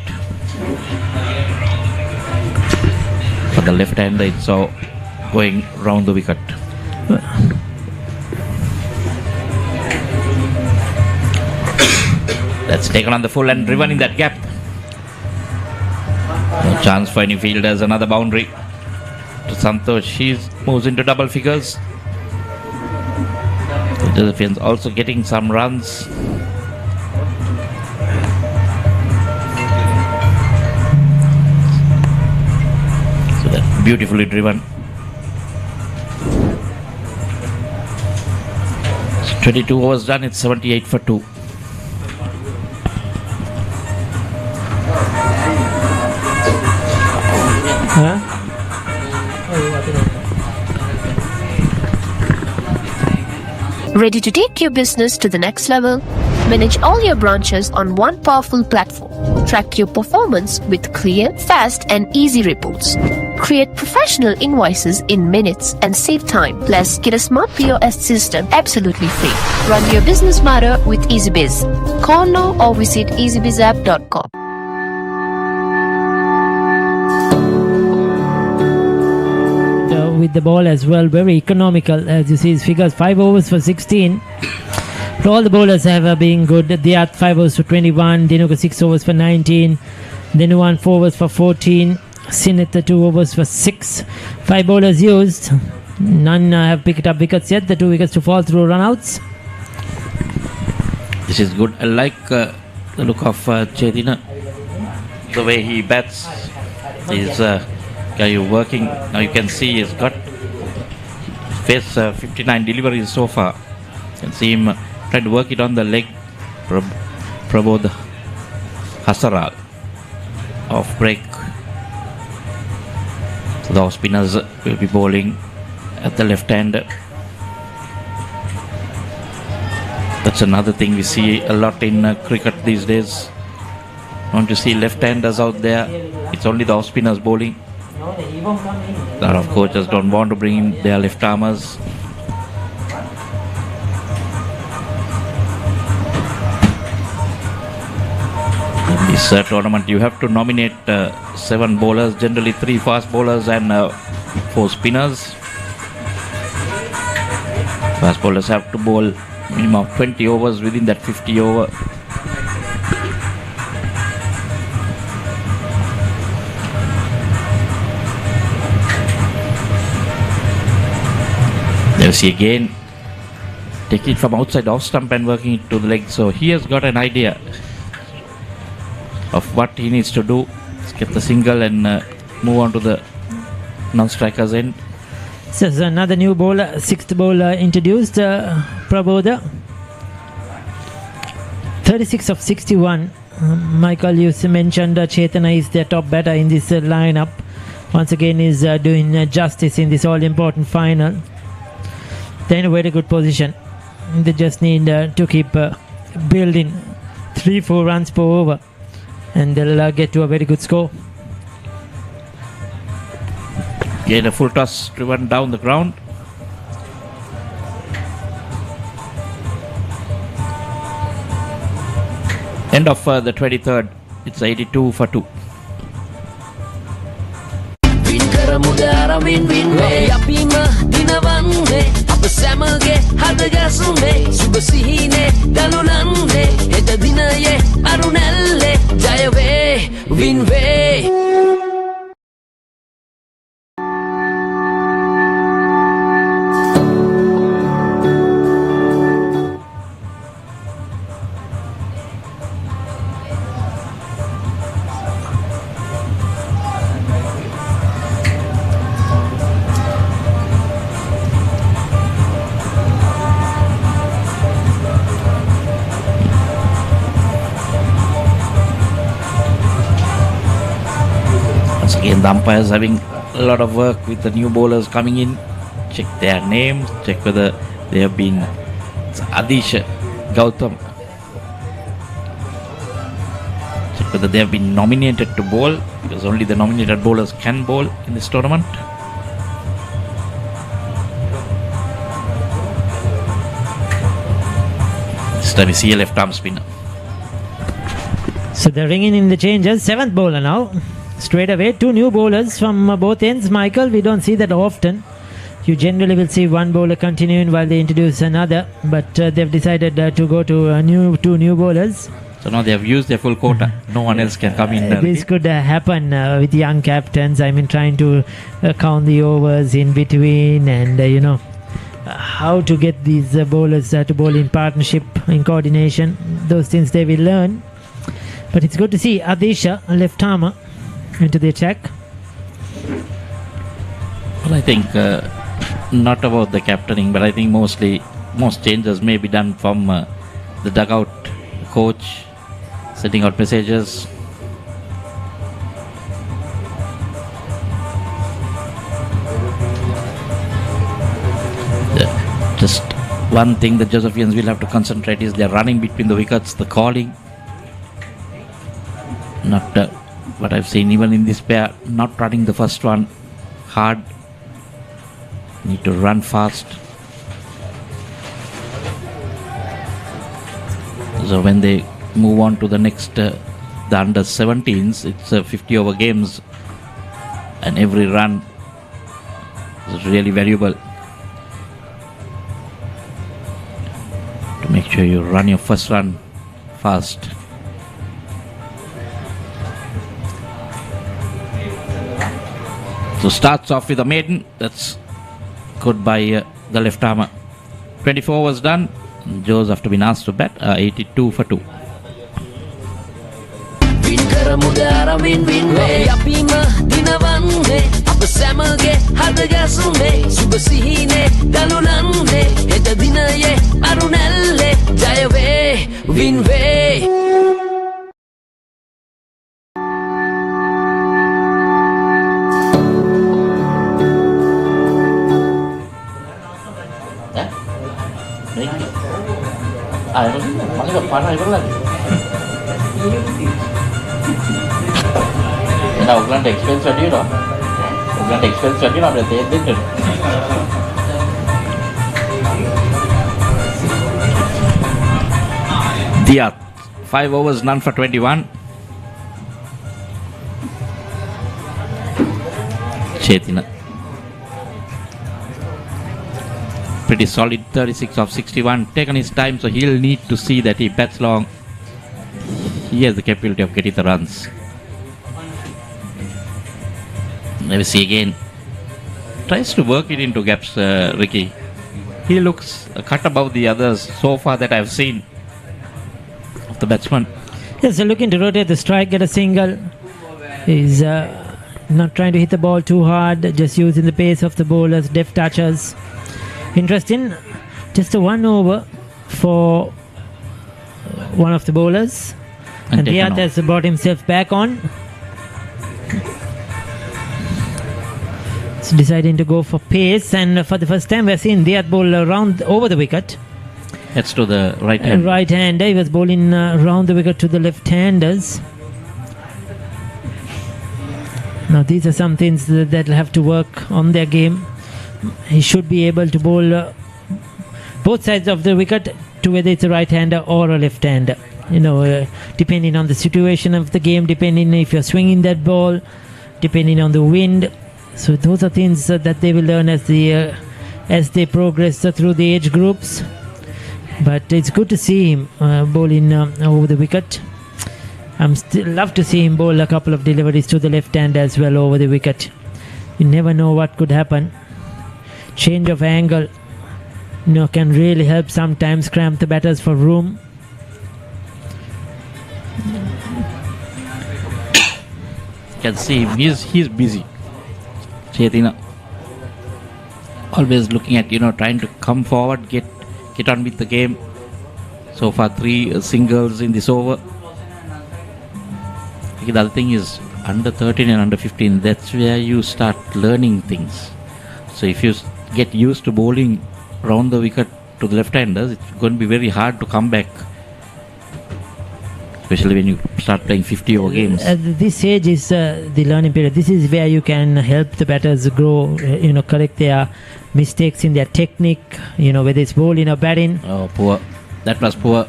For the left hander, it's all going round the wicket. That's taken on the full and driven in that gap. No chance for any fielders. Another boundary to Santosh. He moves into double figures. The defense also getting some runs. So that's beautifully driven. So 22 overs done. It's 78 for 2. Ready to take your business to the next level? Manage all your branches on one powerful platform. Track your performance with clear, fast and easy reports. Create professional invoices in minutes and save time. Plus, get a smart POS system absolutely free. Run your business smarter with EasyBiz. Call now or visit easybizapp.com. With the ball as well, very economical. As you see his figures, 5 overs for 16. All the bowlers have been good. Diyat 5 overs for 21, Dinuka 6 overs for 19, Dinuwan 4 overs for 14, Sinitha 2 overs for 6. 5 bowlers used. None have picked up wickets yet. The 2 wickets to fall through runouts. This is good. I like the look of Chetina. The way he bats. He's working. Now you can see he's got face 59 deliveries so far. You can see him trying to work it on the leg. Prabodh Hasaral off break. So the spinners will be bowling at the left hand. That's another thing we see a lot in cricket these days. Want to see left-handers out there. It's only the off-spinners bowling. A lot of coaches don't want to bring in their left armers. In this tournament, you have to nominate 7 bowlers, generally 3 fast bowlers and 4 spinners. Fast bowlers have to bowl minimum of 20 overs within that 50 over. There see again, take it from outside off stump and working it to the leg. So he has got an idea of what he needs to do. Let's get the single and move on to the non-striker's end. So there's another new bowler, 6th bowler introduced, Prabodha. 36 of 61. Michael, you mentioned Chetana is their top batter in this lineup. Once again, is doing justice in this all-important final. They're in a very good position. They just need to keep building 3-4 runs per over, and they'll get to a very good score. Again, a full toss driven down the ground. End of the 23rd. It's 82 for 2. සැමගේ හදගැසුනේ සුබ සිහිනේ දලුලන්නේ හෙට දිනයේ අරුණැල්ලේ ජයවේ වින්වේ Again, the umpires having a lot of work with the new bowlers coming in. Check their names, check whether they have been. It's Adish Gautam. whether they have been nominated to bowl, because only the nominated bowlers can bowl in this tournament. This time we see a left arm spinner. So they're ringing in the changes. 7th bowler now. Straight away, 2 new bowlers from both ends. Michael, we don't see that often. You generally will see one bowler continuing while they introduce another, but they've decided to go to 2 new bowlers. So now they have used their full quota. No one else can come in. This could happen with young captains. I mean, trying to count the overs in between and, how to get these bowlers to bowl in partnership, in coordination. Those things they will learn. But it's good to see Adisha, a left armer, into the attack. Well, I think not about the captaining, but I think most changes may be done from the dugout coach, sending out messages. Just one thing the Josephians will have to concentrate is they're running between the wickets, the calling. Not what I've seen even in this pair, not running the first one hard. Need to run fast. So when they move on to the next, the under 17s, it's 50 over games, and every run is really valuable. To make sure you run your first run fast. So starts off with a maiden. That's good by the left armer. 24 was done. Joes have to be asked to bat 82 for 2. Auckland Express වැඩි වෙනවා. Auckland Express වැඩි වෙනවා අපිට තේරෙන්න දෙන්න. Diat 5 overs none for 21. Chetina pretty solid 36 of 61, taken his time, so he'll need to see that he bats long. He has the capability of getting the runs. Let me see again. Tries to work it into gaps, Ricky. He looks a cut above the others so far that I've seen of the batsman. Yes, so looking to rotate the strike, get a single. He's not trying to hit the ball too hard, just using the pace of the bowlers, deft touches. Interesting, just a 1 over for one of the bowlers. And Diat has brought himself back on. So deciding to go for pace, and for the first time we're seeing Diat bowl around over the wicket. That's to the right hand. Right hander. He was bowling round the wicket to the left handers. Now these are some things that will have to work on their game. He should be able to bowl both sides of the wicket, to whether it's a right hander or a left hander. Depending on the situation of the game, depending if you're swinging that ball, depending on the wind. So those are things that they will learn as they progress through the age groups. But it's good to see him bowling over the wicket. I'm still love to see him bowl a couple of deliveries to the left hand as well over the wicket. You never know what could happen. Change of angle can really help sometimes, cramp the batters for room. You can see him, he's busy. Chetina always looking at, trying to come forward, get on with the game. So far 3 singles in this over. The other thing is under 13 and under 15, that's where you start learning things. So if you get used to bowling round the wicket to the left-handers, it's going to be very hard to come back especially when you start playing 50 over games. This age is the learning period. This is where you can help the batters grow, correct their mistakes in their technique, whether it's bowling or batting. Oh, poor. That was poor.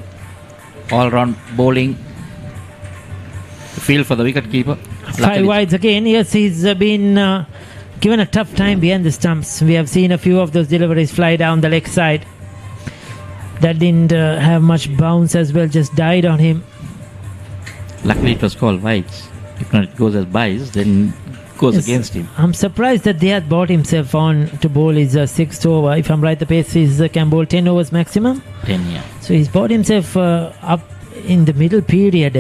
All-round bowling. Field for the wicket keeper. 5 wides again. Yes, he's been given a tough time behind the stumps. We have seen a few of those deliveries fly down the leg side. That didn't have much bounce as well, just died on him. Luckily it was called wides. If not, it goes as buys, then it goes against him. I'm surprised that they had brought himself on to bowl his 6th over. If I'm right, the pace is can bowl 10 overs maximum. 10, yeah. So he's brought himself up in the middle period.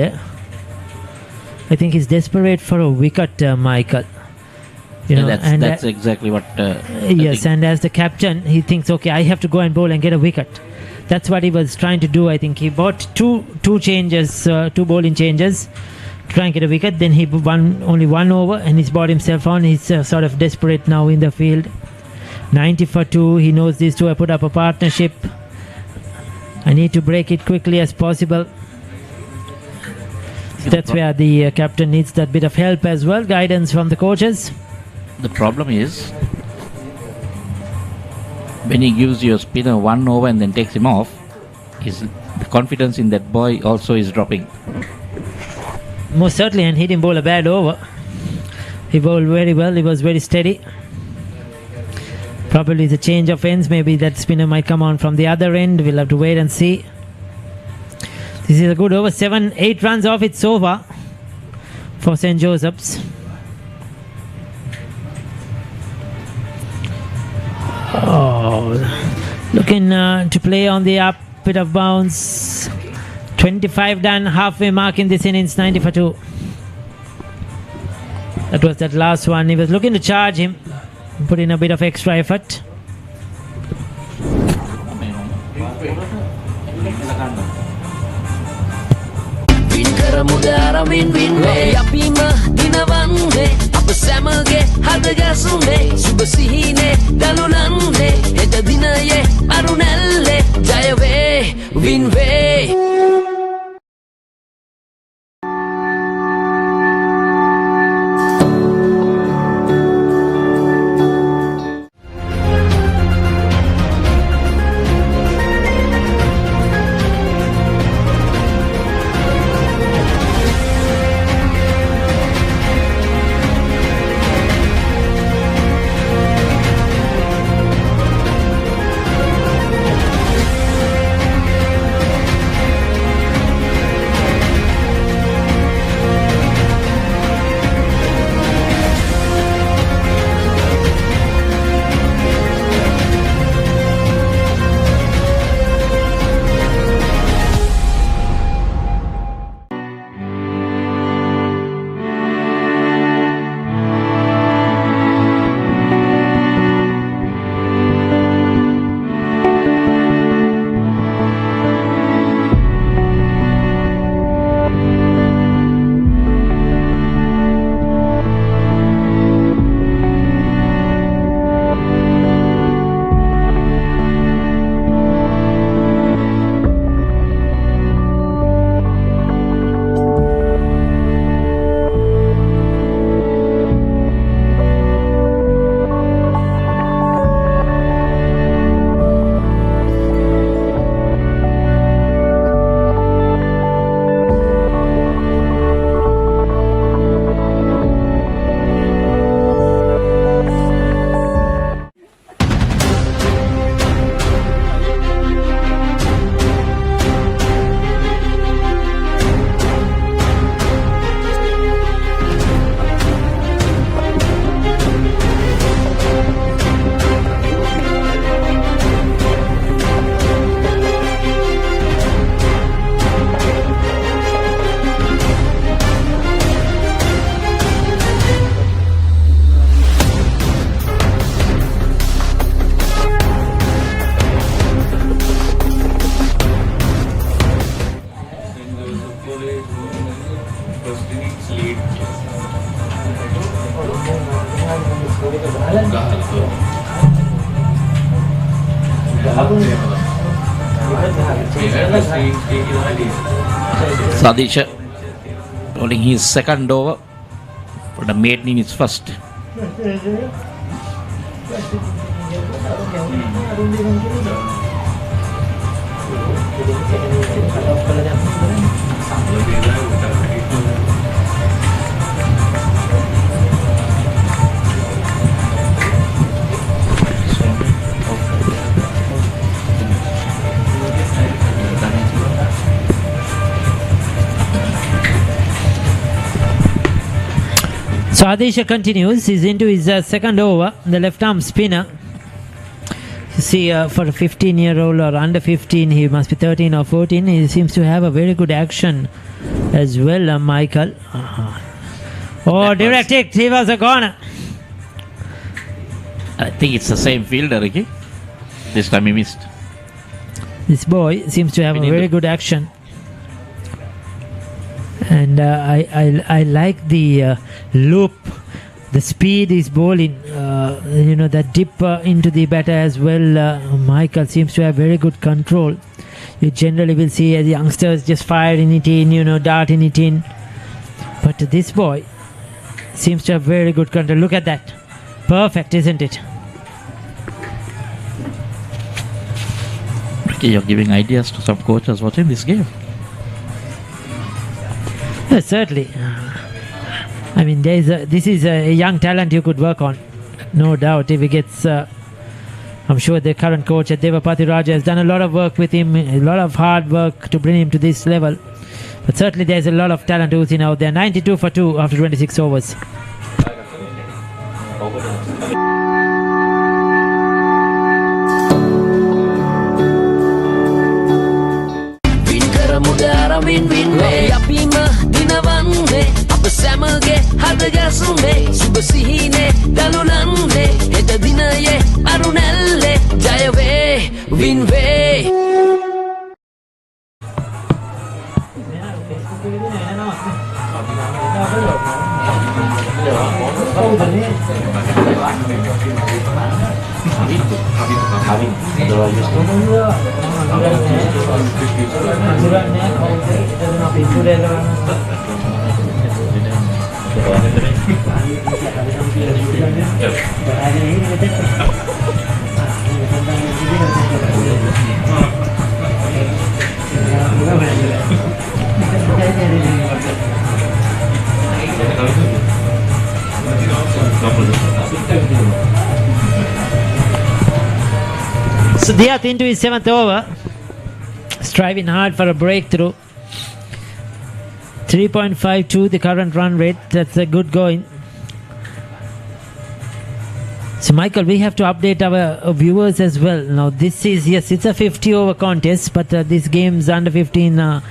I think he's desperate for a wicket, Michael. That's exactly what... yes, and as the captain, he thinks, okay, I have to go and bowl and get a wicket. That's what he was trying to do. I think he bought two bowling changes to try and get a wicket. Then he won only 1 over and he's brought himself on. He's sort of desperate now in the field. 90 for 2. He knows these two have put up a partnership. I need to break it quickly as possible. That's where the captain needs that bit of help as well. Guidance from the coaches. The problem is, when he gives your spinner 1 over and then takes him off, the confidence in that boy also is dropping. Most certainly, and he didn't bowl a bad over. He bowled very well. He was very steady. Probably the change of ends. Maybe that spinner might come on from the other end. We'll have to wait and see. This is a good over. 7-8 runs off its over for St. Joseph's. Oh, looking to play on the up, bit of bounce. 25 done, halfway mark in this innings, 90 for 2. That was that last one. He was looking to charge him, put in a bit of extra effort. සැමගේ හදගැසුනේ සුබ සිහිනේ දලුලන්නේ හෙට දිනයේ අරුණැල්ලේ ජයවේ වින්වේ Devapathiraja Sadisha bowling his second over, but the maiden is first. So Adesha continues. He's into his second over. The left arm spinner. You see, for a 15-year-old or under 15, he must be 13 or 14. He seems to have a very good action as well, Michael. Oh, direct hit. He was a corner. I think it's the same fielder, Ricky. This time he missed. This boy seems to have a very good action. And I like the loop, the speed he's bowling, that dip into the batter as well. Michael seems to have very good control. You generally will see as youngsters just firing it in, darting it in. But this boy seems to have very good control. Look at that. Perfect, isn't it? Ricky, you're giving ideas to some coaches watching this game. Yes, certainly. I mean, this is a young talent you could work on. No doubt. If he gets, I'm sure the current coach at Devapathiraja has done a lot of work with him, a lot of hard work to bring him to this level. But certainly there's a lot of talent oozing out there. 92 for 2 after 26 overs. සැමගේ හදගැසුනේ සුබ සිහිනේ දලුලන්නේ හෙට දිනයේ අරුණැල්ලේ ජයවේ වින්වේ So Diath into his 7th over, striving hard for a breakthrough. 3.52 the current run rate. That's a good going. So Michael, we have to update our viewers as well. Now this is, yes, it's a 50 over contest, but these games under 15 are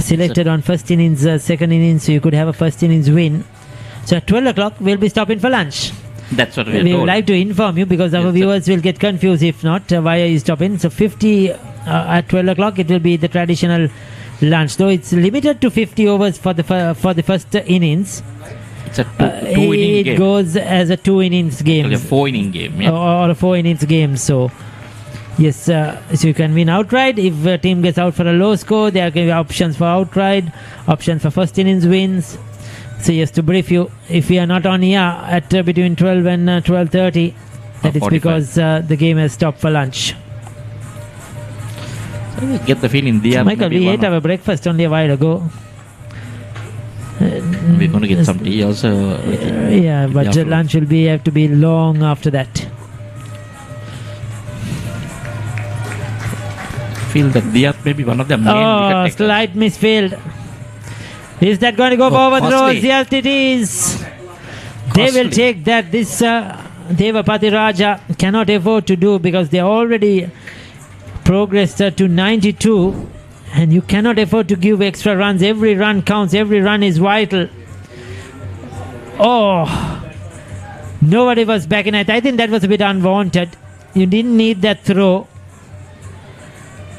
selected on first innings, second innings, so you could have a first innings win. So at 12 o'clock we'll be stopping for lunch. That's what we would like to inform you, because our viewers will get confused if not. Why are you stopping? So 50 at 12 o'clock it will be the traditional lunch, though it's limited to 50 overs for the first innings. It's a two inning game. It goes as a 2 innings game. A 4 inning game, yeah. Or a 4 innings game. So yes, so you can win outright. If a team gets out for a low score, there can be options for outright, options for first innings wins. So yes, to brief you, if we are not on here at between 12 and 12:30, that is because the game has stopped for lunch. So we get the feeling there. Michael, we ate our breakfast only a while ago. We're going to get some tea also. Yeah, but lunch will have to be long after that. Feel that Diath may be one of the main wicket takers. Slight misfield. Is that going to go for overthrows? Yes, it is. They will take that. This Devapathiraja cannot afford to do, because they already progressed to 92, and you cannot afford to give extra runs. Every run counts. Every run is vital. Oh, nobody was back in it. I think that was a bit unwanted. You didn't need that throw,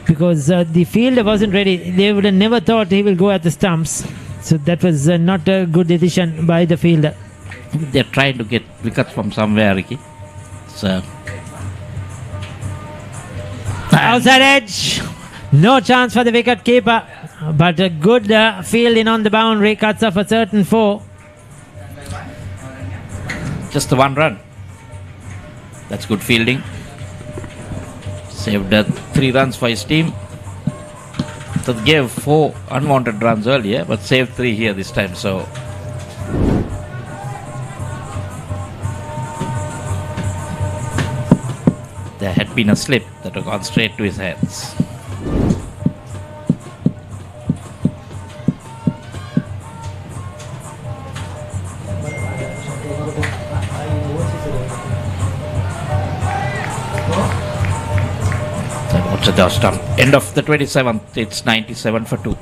because the fielder wasn't ready. They would have never thought he will go at the stumps. So that was not a good decision by the fielder. They're trying to get wickets from somewhere, Ricky. So outside edge. No chance for the wicket keeper, but a good fielding on the boundary, cuts off a certain 4. Just the 1 run. That's good fielding. Saved 3 runs for his team. So they gave 4 unwanted runs earlier, but saved 3 here this time. So there had been a slip that had gone straight to his hands. So that's done. End of the 27th, it's 97 for 2.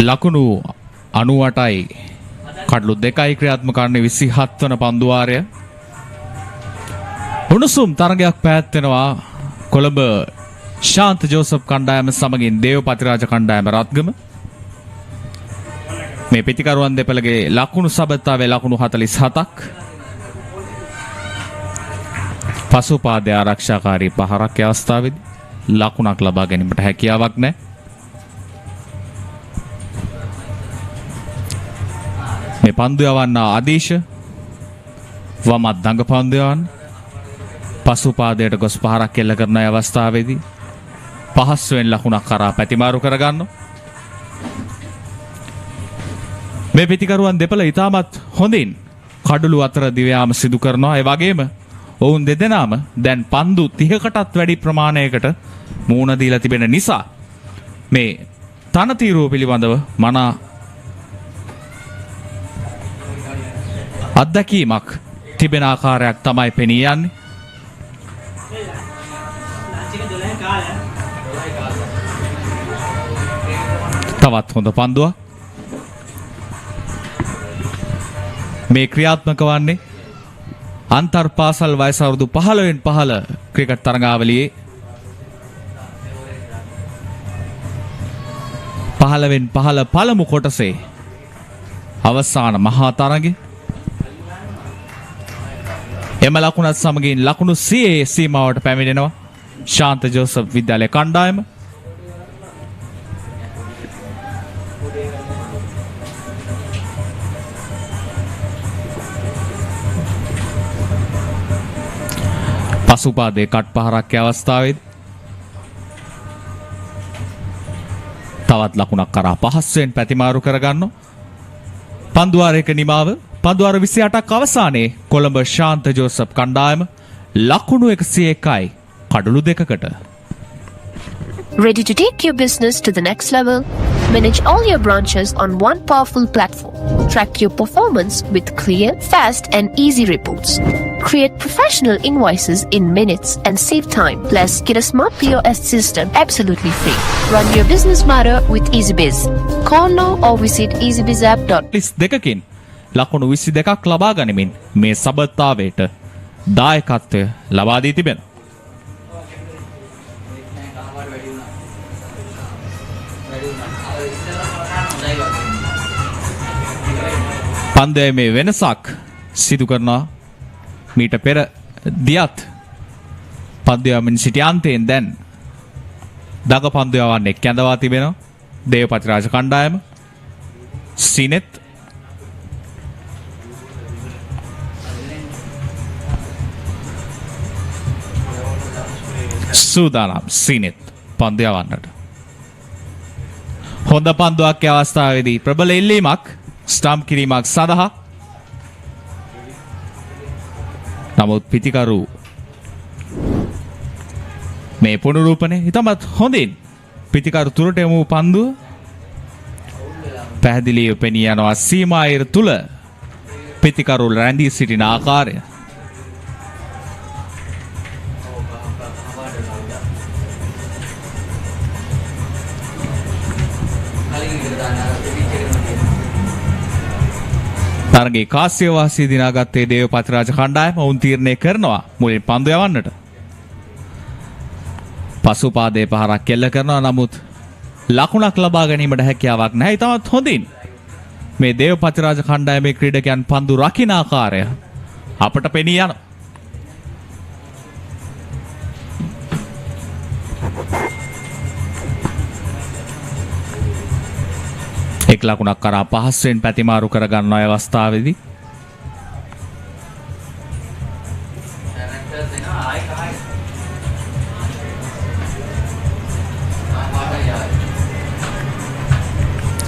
ලකුණු 98යි කඩලු 2යි ක්‍රියාත්මක කරන්නේ 27 වන පන්දුවාරය. උණුසුම් තරගයක් පැවැත්වෙනවා කොළඹ ශාන්ත Joseph කණ්ඩායම සමගින් දේවපතිරාජ කණ්ඩායම රත්ගම. මේ පිටිකරුවන් දෙපළගේ ලකුණු සබතාවේ ලකුණු 47ක්. පසුපාදයේ ආරක්ෂාකාරී පහරක් අවස්ථාවේදී ලකුණක් ලබා ගැනීමට හැකියාවක් නැහැ. මේ පන්දු යවන්න ආදීශ වමත් දඟ පන්දු යවන්න පසුපාදයට ගොස් පහරක් එල්ල කරන අවස්ථාවේදී පහස්වෙන් ලකුණක් කරා පැතිමාරු කරගන්නවා. මේ පිටිකරුවන් දෙපළ ඉතාමත් හොඳින් කඩළු අතර දිවයාම සිදු කරනවා. ඒ වගේම ඔවුන් දෙදෙනාම දැන් පන්දු 30කටත් වැඩි ප්‍රමාණයකට මූණ දීලා තිබෙන නිසා මේ තනතිරුව පිළිබඳව මනා අත්දැකීමක් තිබෙන ආකාරයක් තමයි පෙනී යන්නේ. තවත් හොඳ පන්දුවක් මේ ක්‍රියාත්මක වන්නේ අන්තර් පාසල් වයස අවුරුදු 15න් පහළ ක්‍රිකට් තරගාවලියේ 15න් පහළ පළමු කොටසේ අවසාන මහා තරගයේ එම ලකුණත් සමගින් ලකුණු 100 සීමාවට පැමිණෙනවා ශාන්ත ජෝසප් විද්‍යාලය කණ්ඩායම. පසුපාදයේ කට් පහරක් අවස්ථාවේදී තවත් ලකුණක් කරා පහස්වෙන් පැතිමාරු කරගන්නවා. පන්දුවාරයක නිමාව පන්දුවාර 28ක් අවසානයේ කොළඹ ශාන්ත ජෝසප් කණ්ඩායම ලකුණු 101යි කඩළු 2කට. Ready to take your business to the next level? Manage all your branches on one powerful platform. Track your performance with clear, fast and easy reports. Create professional invoices in minutes and save time. Plus, get a smart POS system absolutely free. Run your business matter with EasyBiz. Call now or visit easybizapp.com. දෙකකින් ලකුණු 22ක් ලබා ගනිමින් මේ සබතාවයට දායකත්වය ලබා දී තිබෙනවා. පන්දයේ මේ වෙනසක් සිදු කරනවා මීට පෙර දියත් පන්දු යමින් සිටි අන්තයෙන් දැන් දඟ පන්දු යවන්නේ කැඳවා තිබෙනවා දේවපතිරාජ කණ්ඩායම. සිනෙත් සූදානම් සිනෙත් පන්දු යවන්නට. හොඳ පන්දුවක් අවස්ථාවේදී ප්‍රබල ඉල්ලීමක් ස්ටම්ප් කිරීමක් සඳහා. නමුත් පිටිකරු මේ පුනරූපණය ඉතාමත් හොඳින් පිතිකරු තුරට යමු පන්දුව. පැහැදිලිව පෙනී යනවා සීමායිර තුල පිතිකරු රැඳී සිටින ආකාරය. තරගයේ කාස්‍ය වාසිය දිනාගත්තේ දේවපතිරාජ කණ්ඩායම. ඔවුන් තීරණය කරනවා මුලින් පන්දු යවන්නට. පසුපාදයේ පහරක් කෙල්ල කරනවා. නමුත් ලකුණක් ලබා ගැනීමට හැකියාවක් නැහැ. ඉතාමත් හොඳින් මේ දේවපතිරාජ කණ්ඩායමේ ක්‍රීඩකයන් පන්දු රකින්න ආකාරය අපට පෙනී යනවා. එක් ලකුණක් කරා පහසෙන් පැතිමාරු කරගන්න අවස්ථාවේදී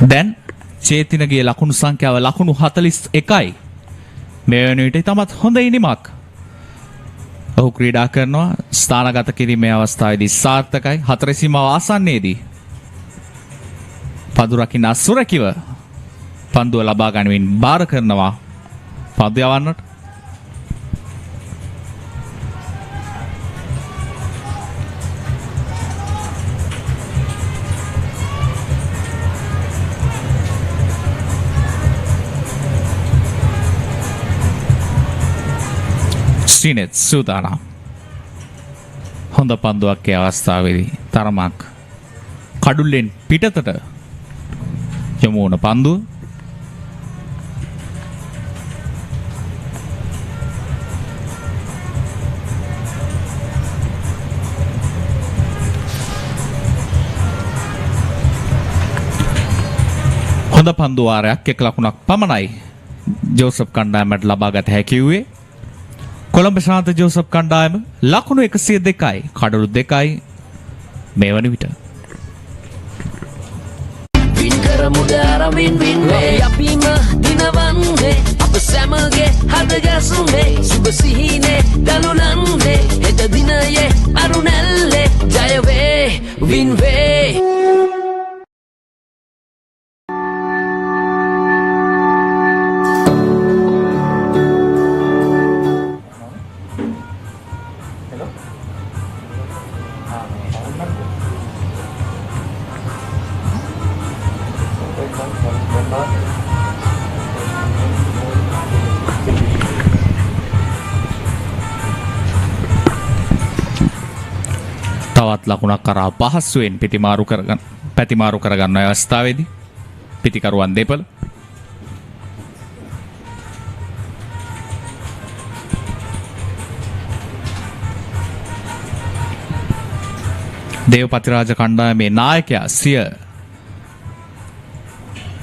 දැන් චේතිනගේ ලකුණු සංඛ්‍යාව ලකුණු 41යි. මේ වෙන විට ඉතාමත් හොඳ ඉනිමක් ඔහු ක්‍රීඩා කරනවා. ස්ථානගත කිරීමේ අවස්ථාවේදී සාර්ථකයි. හතර සීමාව ආසන්නයේදී පන්දු රකින්න අසුරකිව පන්දුව ලබා ගනිමින් බාර කරනවා පන්දු යවන්නට. ශ්‍රීනෙත් සූදානම්. හොඳ පන්දුවක් ඒ අවස්ථාවේදී තරමක් කඩුල්ලෙන් පිටතට යමු වුණ පන්දුව. හොඳ පන්දු වාරයක් එක් ලකුණක් පමණයි ජෝසප් කණ්ඩායමට ලබාගත හැකි වූයේ. කොළඹ ශාන්ත ජෝසප් කණ්ඩායම ලකුණු 102යි කඩලු 2යි මේ වන විට. මුදාර වින් වින් වේ අපිම දිනවන්නේ අප සැමගේ හදගසුනේ සුබ සිහිනේ දලුලන්නේ හෙට දිනයේ අරුණැල්ලේ ජය වේ වින් වේ. තවත් ලකුණක් කරා පහසුවෙන් පැතිමාරු කරගන්න අවස්ථාවේදී පිතිකරුවන් දෙපළ දේවපතිරාජ කණ්ඩායමේ නායකයා සිය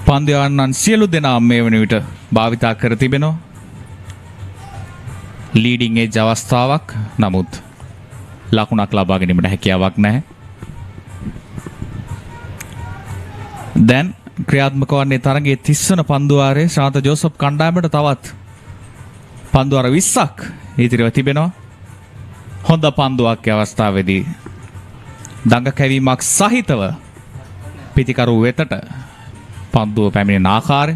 පන්දු යවන්නන් සියලු දෙනා මේ වන විට භාවිතා කර තිබෙනවා. ලීඩිං එජ් අවස්ථාවක්. නමුත් ලකුණක් ලබා ගැනීමට හැකියාවක් නැහැ. දැන් ක්‍රියාත්මක වන්නේ තරගයේ 30 වන පන්දුවාරයේ ශාන්ත ජෝසප් කණ්ඩායමට තවත් පන්දුවාර 20ක් ඉතිරිව තිබෙනවා. හොඳ පන්දුවක් අවස්ථාවේදී දඟ කැවීමක් සහිතව පිතිකරු වෙතට පන්දුව පැමිණෙන ආකාරය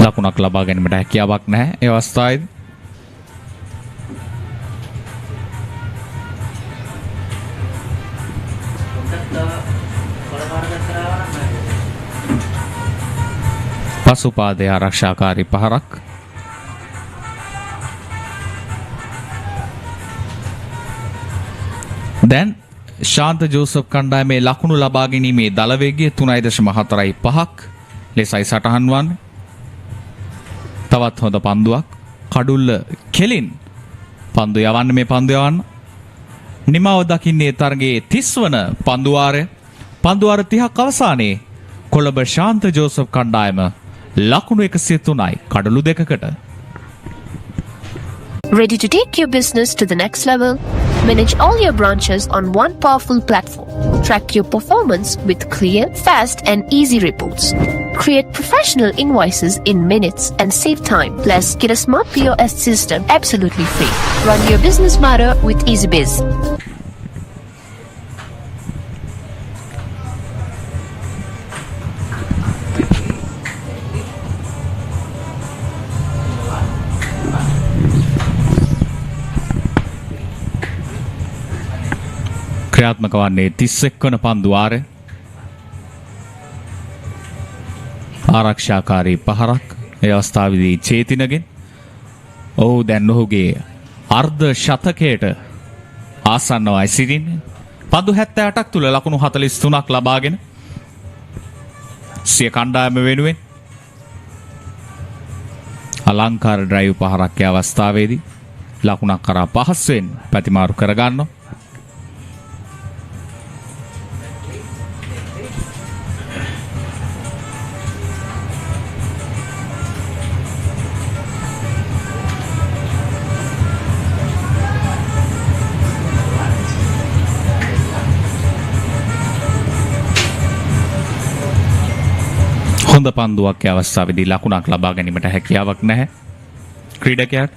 ලකුණක් ලබා ගැනීමට හැකියාවක් නැහැ ඒ අවස්ථාවේදී. පසුපාදයේ ආරක්ෂාකාරී පහරක්. දැන් ශාන්ත ජෝසප් කණ්ඩායමේ ලකුණු ලබා ගැනීමේ දල වේගය 3.45ක් ලෙසයි සටහන් වන්නේ. තවත් හොඳ පන්දුවක් කඩුල්ල කෙලින් පන්දු යවන්න මේ පන්දු යවන්න. නිමව දකින්නේ තරගයේ 30 වන පන්දුවාරය. පන්දුවාර 30ක් අවසානයේ කොළඹ ශාන්ත ජෝසප් කණ්ඩායම ලකුණු 103යි කඩලු 2කට. Ready to take your business to the next level? Manage all your branches on one powerful platform. Track your performance with clear, fast, and easy reports. Create professional invoices in minutes and save time. Plus, get a smart POS system absolutely free. Run your business smarter with EasyBiz. ක්‍රියාත්මක වන්නේ 31 වන පන්දු වාරය. ආරක්ෂාකාරී පහරක් ඒ අවස්ථාවේදී චේතිනගෙන් ඔහු දැන් ඔහුගේ අර්ධ ශතකයට ආසන්නවයි සිටින්නේ. පන්දු 78ක් තුල ලකුණු 43ක් ලබාගෙන සිය කණ්ඩායම වෙනුවෙන් අලංකාර ඩ්‍රයිව් පහරක් ඒ අවස්ථාවේදී ලකුණක් කරා පහසුවෙන් ප්‍රතිමාරු කරගන්නවා. හොඳ පන්දුවක් අවස්ථාවේදී ලකුණක් ලබා ගැනීමට හැකියාවක් නැහැ ක්‍රීඩකයාට.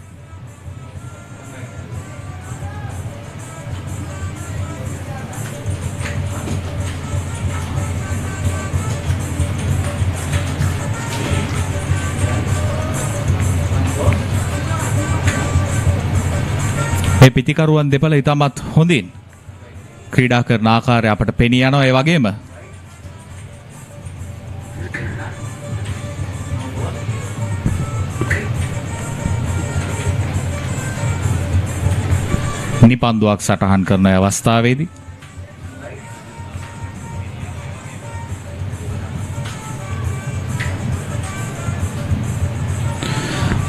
මේ පිටිකරුවන් දෙපළ ඉතාමත් හොඳින් ක්‍රීඩා කරන ආකාරය අපට පෙනී යනවා. ඒ වගේම නිපන්දුවක් සටහන් කරන අවස්ථාවේදී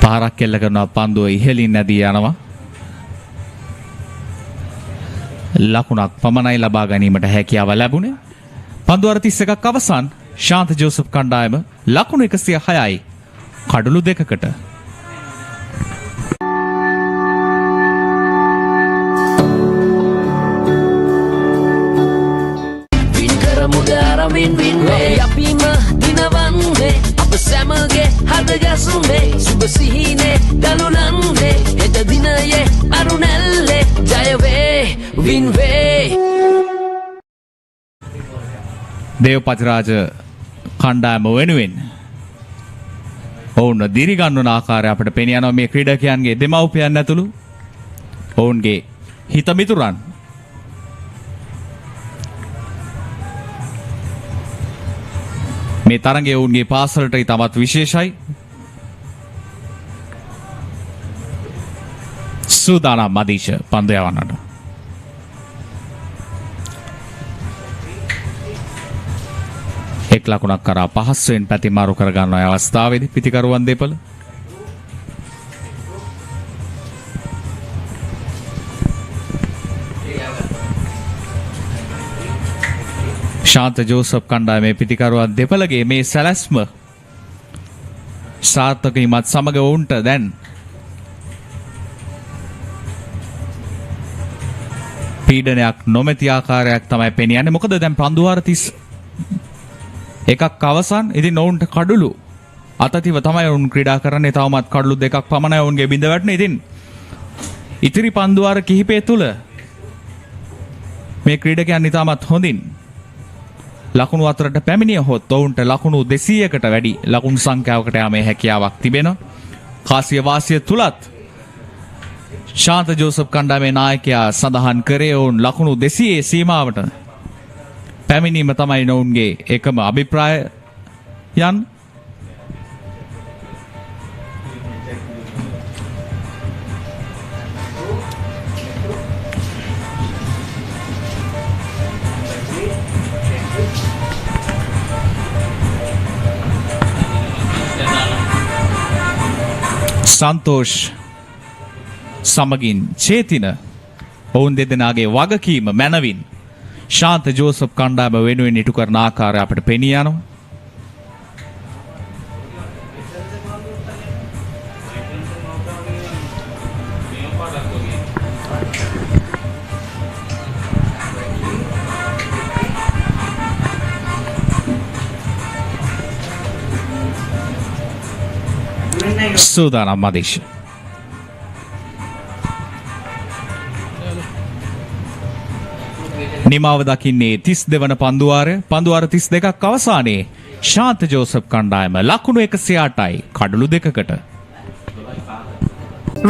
පාරක් කෙල්ල කරන පන්දුව ඉහළින් නැදී යනවා. ලකුණක් පමණයි ලබා ගැනීමට හැකියාව ලැබුණේ. පන්දු අර 31ක් අවසන්. ශාන්ත ජෝසප් කණ්ඩායම ලකුණු 106යි කඩලු දෙකකට. අපිම දිනවන්නේ අප සැමගේ හදගැසුනේ සුබ සිහිනේ දළුලන්නේ හෙට දිනයේ අරුණැල්ලේ ජයවේ වින්වේ. දේවපතිරාජ කණ්ඩායම වෙනුවෙන් ඔවුන් දිරිගන්වන ආකාරය අපට පෙනී යනවා. මේ ක්‍රීඩකයන්ගේ දෙමව්පියන් ඇතුළු ඔවුන්ගේ හිතමිතුරන් මේ තරගයේ ඔවුන්ගේ පාසලට ඉතාමත් විශේෂයි. සූදානම් මදීෂ පන්දු යවන්නට. එක් ලකුණක් කරා පහසුවෙන් පැතිමාරු කරගන්න අවස්ථාවේදී පිටිකරුවන් දෙපළ ශාන්ත ජෝසප් කණ්ඩායමේ පිටිකරුවන් දෙපළගේ මේ සැලැස්ම සාර්ථක වීමත් සමග ඔවුන්ට දැන් පීඩනයක් නොමැති ආකාරයක් තමයි පෙනී යන්නේ. මොකද දැන් පන්දු වාර 31ක් අවසන්. ඉතින් ඔවුන්ට කඩලු අතතිව තමයි ඔවුන් ක්‍රීඩා කරන්නේ. තවමත් කඩලු දෙකක් පමණයි ඔවුන්ගේ බිඳ වැටෙන්නේ. ඉතින් ඉතිරි පන්දු වාර කිහිපය තුල මේ ක්‍රීඩකයන් ඉතාමත් හොඳින් ලකුණු අතරට පැමිණියහොත් ඔවුන්ට ලකුණු 200කට වැඩි ලකුණු සංඛ්‍යාවකට යාමේ හැකියාවක් තිබෙනවා. කාසිය වාසිය තුලත් ශාන්ත ජෝසප් කණ්ඩායමේ නායකයා සඳහන් කරේ ඔවුන් ලකුණු 200 සීමාවට පැමිණීම තමයි ඔවුන්ගේ එකම අභිප්‍රායයන්. සන්තෝෂ් සමගින් චේතින ඔවුන් දෙදෙනාගේ වගකීම මැනවින් ශාන්ත ජෝසප් කණ්ඩායම වෙනුවෙන් ඉටු කරන ආකාරය අපට පෙනී යනවා. සූදානම් මදේශ. නිමාව දකින්නේ 32 වන පන්දුවාරය. පන්දුවාර 32ක් අවසානයේ ශාන්ත ජෝසප් කණ්ඩායම ලකුණු 108යි කඩලු 2කට.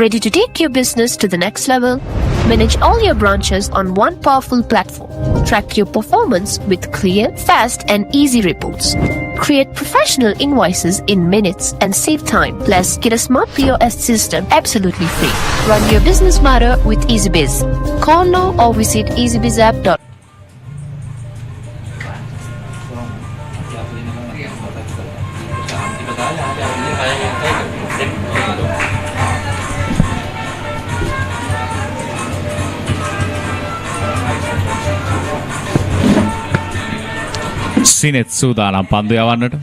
Ready to take your business to the next level? Manage all your branches on one powerful platform. Track your performance with clear, fast, and easy reports. Create professional invoices in minutes and save time. Plus, get a smart POS system absolutely free. Run your business matter with EasyBiz. Call now or visit easybizapp.com. සිනෙත් සූදානම් පන්දු යවන්නට.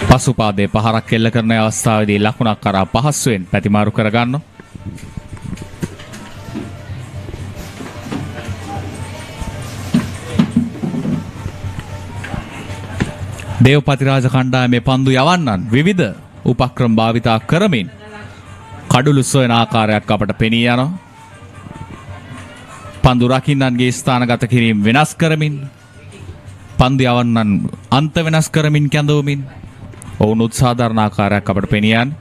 පසුපාදයේ පහරක් එල්ල කරන අවස්ථාවේදී ලකුණක් කරා පහසුවෙන් පැතිමාරු කරගන්නවා. දේවපතිරාජ කණ්ඩායමේ පන්දු යවන්නන් විවිධ උපක්‍රම භාවිතා කරමින් කඩුළු සොයන ආකාරයක් අපට පෙනී යනවා. පන්දු රකින්නන්ගේ ස්ථානගත කිරීම වෙනස් කරමින් පන්දු යවන්නන් අන්ත වෙනස් කරමින් කැඳවමින් ඔවුන් උත්සාහ දරන ආකාරයක් අපට පෙනී යන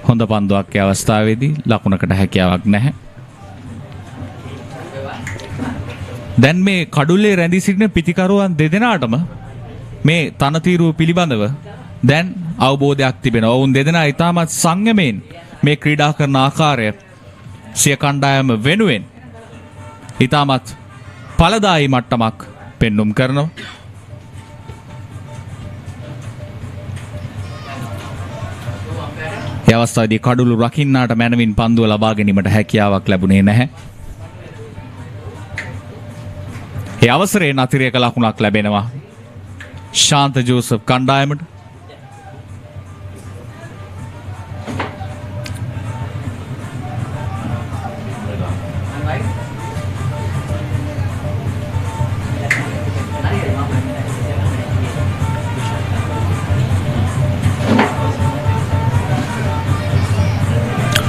හොඳ පන්දුවක් ඒ අවස්ථාවේදී ලකුණකට හැකියාවක් නැහැ. දැන් මේ කඩුල්ලේ රැඳී සිටින පිතිකරුවන් දෙදෙනාටම මේ තනතිරුව පිළිබඳව දැන් අවබෝධයක් තිබෙනවා. ඔවුන් දෙදෙනා ඉතාමත් සංයමයෙන් මේ ක්‍රීඩා කරන ආකාරය සිය කණ්ඩායම වෙනුවෙන් ඉතාමත් ඵලදායී මට්ටමක් පෙන්눔 කරනවා. ඒ අවස්ථාවේදී කඩුළු රකින්නාට මැනවින් පන්දුව ලබා ගැනීමට හැකියාවක් ලැබුණේ නැහැ. ඒ අවසරයෙන් අතිරේක ලකුණක් ලැබෙනවා ශාන්ත ජෝසප් කණ්ඩායමට.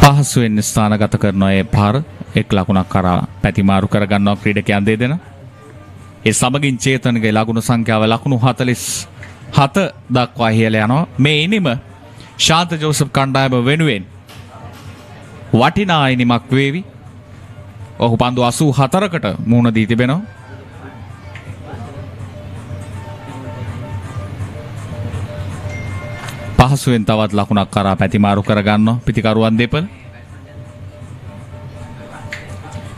පහසුවෙන් ස්ථානගත කරනවා ඒ පාර. එක් ලකුණක් කරා පැතිමාරු කරගන්නවා ක්‍රීඩකයන් දෙදෙනා. ඒ සමගින් චේතනගේ ලකුණු සංඛ්‍යාව ලකුණු 47 දක්වා ඉහළ යනවා. මේ ඉනිම ශාන්ත ජෝසප් කණ්ඩායම වෙනුවෙන් වටිනා ඉනිමක් වේවි. ඔහු පන්දු 84කට මුහුණ දී තිබෙනවා. පහසුවෙන් තවත් ලකුණක් කරා පැතිමාරු කරගන්නවා පිතිකරුවන් දෙපළ.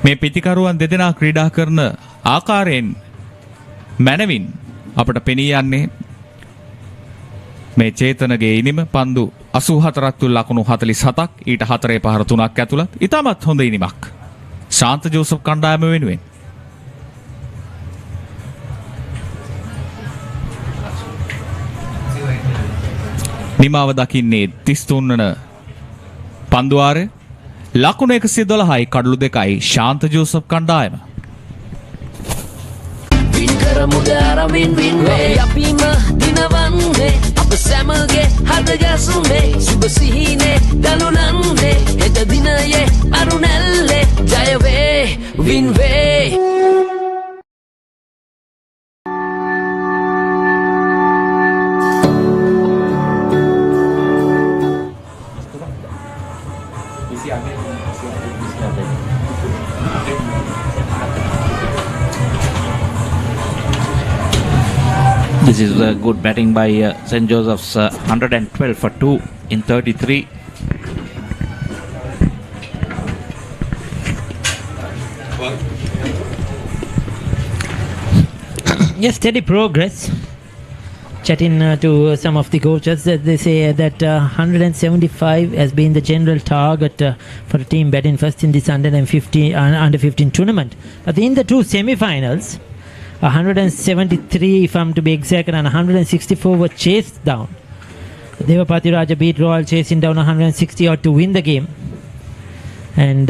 මේ පිතිකරුවන් දෙදෙනා ක්‍රීඩා කරන ආකාරයෙන් මැනවින් අපට පෙනී යන්නේ මේ චේතනගේ ඉනිම පන්දු 84ක් තුල ලකුණු 47ක් ඊට 4 පහර 3ක් ඇතුළත් ඉතාමත් හොඳ ඉනිමක් ශාන්ත ජෝසප් කණ්ඩායම වෙනුවෙන්. නිමාව දකින්නේ 33 වන පන්දුවාරය. ලකුණු 112යි කඩලු 2යි ශාන්ත ජෝසප් කණ්ඩායම. අපිම දිනවන්නේ අප සැමගේ හදගැසුනේ සුබ සිහිනේ දලුලන්නේ හෙට දිනයේ අරුණැල්ලේ ජයවේ වින්වේ. This is good batting by St. Joseph's 112 for 2 in 33. Yes, steady progress. Chatting to some of the coaches, they say that 175 has been the general target for the team batting first in this under 15 tournament. But in the two semi-finals, 173 if I'm to be exact and 164 were chased down. Devapathiraja beat Royal chasing down 160 odd to win the game. And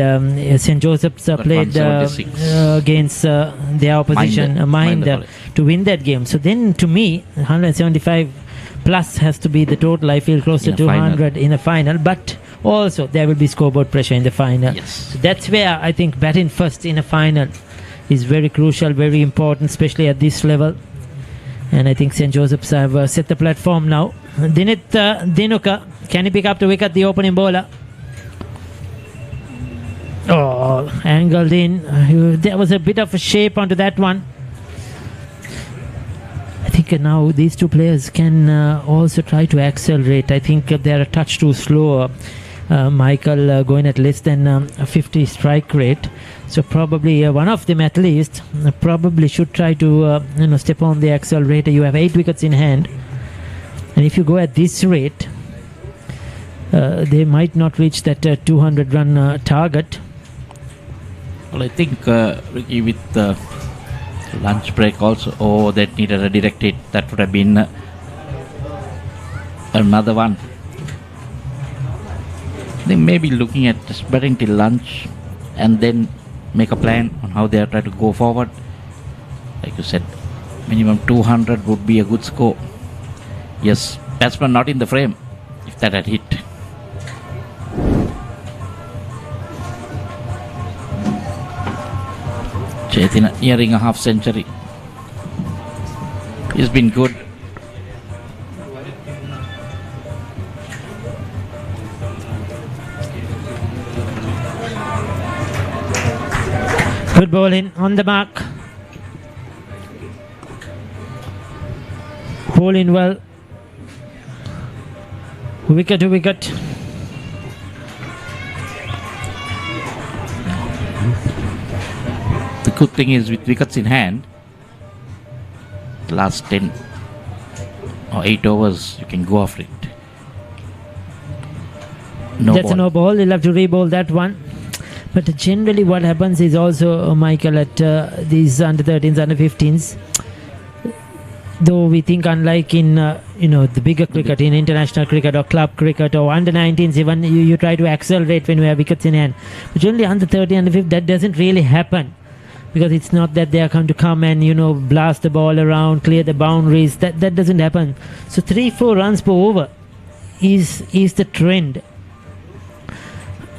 St. Joseph's played 176. against their opposition, Mahinda, to win that game. So then, to me, 175 plus has to be the total. I feel close to 200 in a final, but also there will be scoreboard pressure in the final. Yes. So that's where I think batting first in a final is very crucial, very important, especially at this level. And I think St. Joseph's have set the platform now. Dinit Dinuka, can he pick up the wicket, the opening bowler? Oh, angled in. There was a bit of a shape onto that one. I think now these two players can also try to accelerate. I think they're a touch too slow. Michael going at less than 50 strike rate. So probably one of them at least probably should try to step on the accelerator. You have 8 wickets in hand. And if you go at this rate, they might not reach that 200 run target. Well, I think Ricky, with the lunch break also, that needed a direct hit. That would have been another one. They may be looking at just batting till lunch and then make a plan on how they are trying to go forward. Like you said, minimum 200 would be a good score. Yes, batsman not in the frame if that had hit. Chetina nearing a half century. He's been good. Good bowling on the mark. Bowling well. Wicket to wicket. The good thing is, with wickets in hand, the last 10 or 8 overs, you can go after it. That's a no ball. You'll have to re-bowl that one. But generally what happens is also, Michael, at these under-13s, under-15s, though we think unlike in the bigger cricket, in international cricket or club cricket or under-19s, even you try to accelerate when you have wickets in hand. But generally under-30, under-15, that doesn't really happen. Because it's not that they are going to come and blast the ball around, clear the boundaries. That doesn't happen. So 3-4 runs per over is the trend.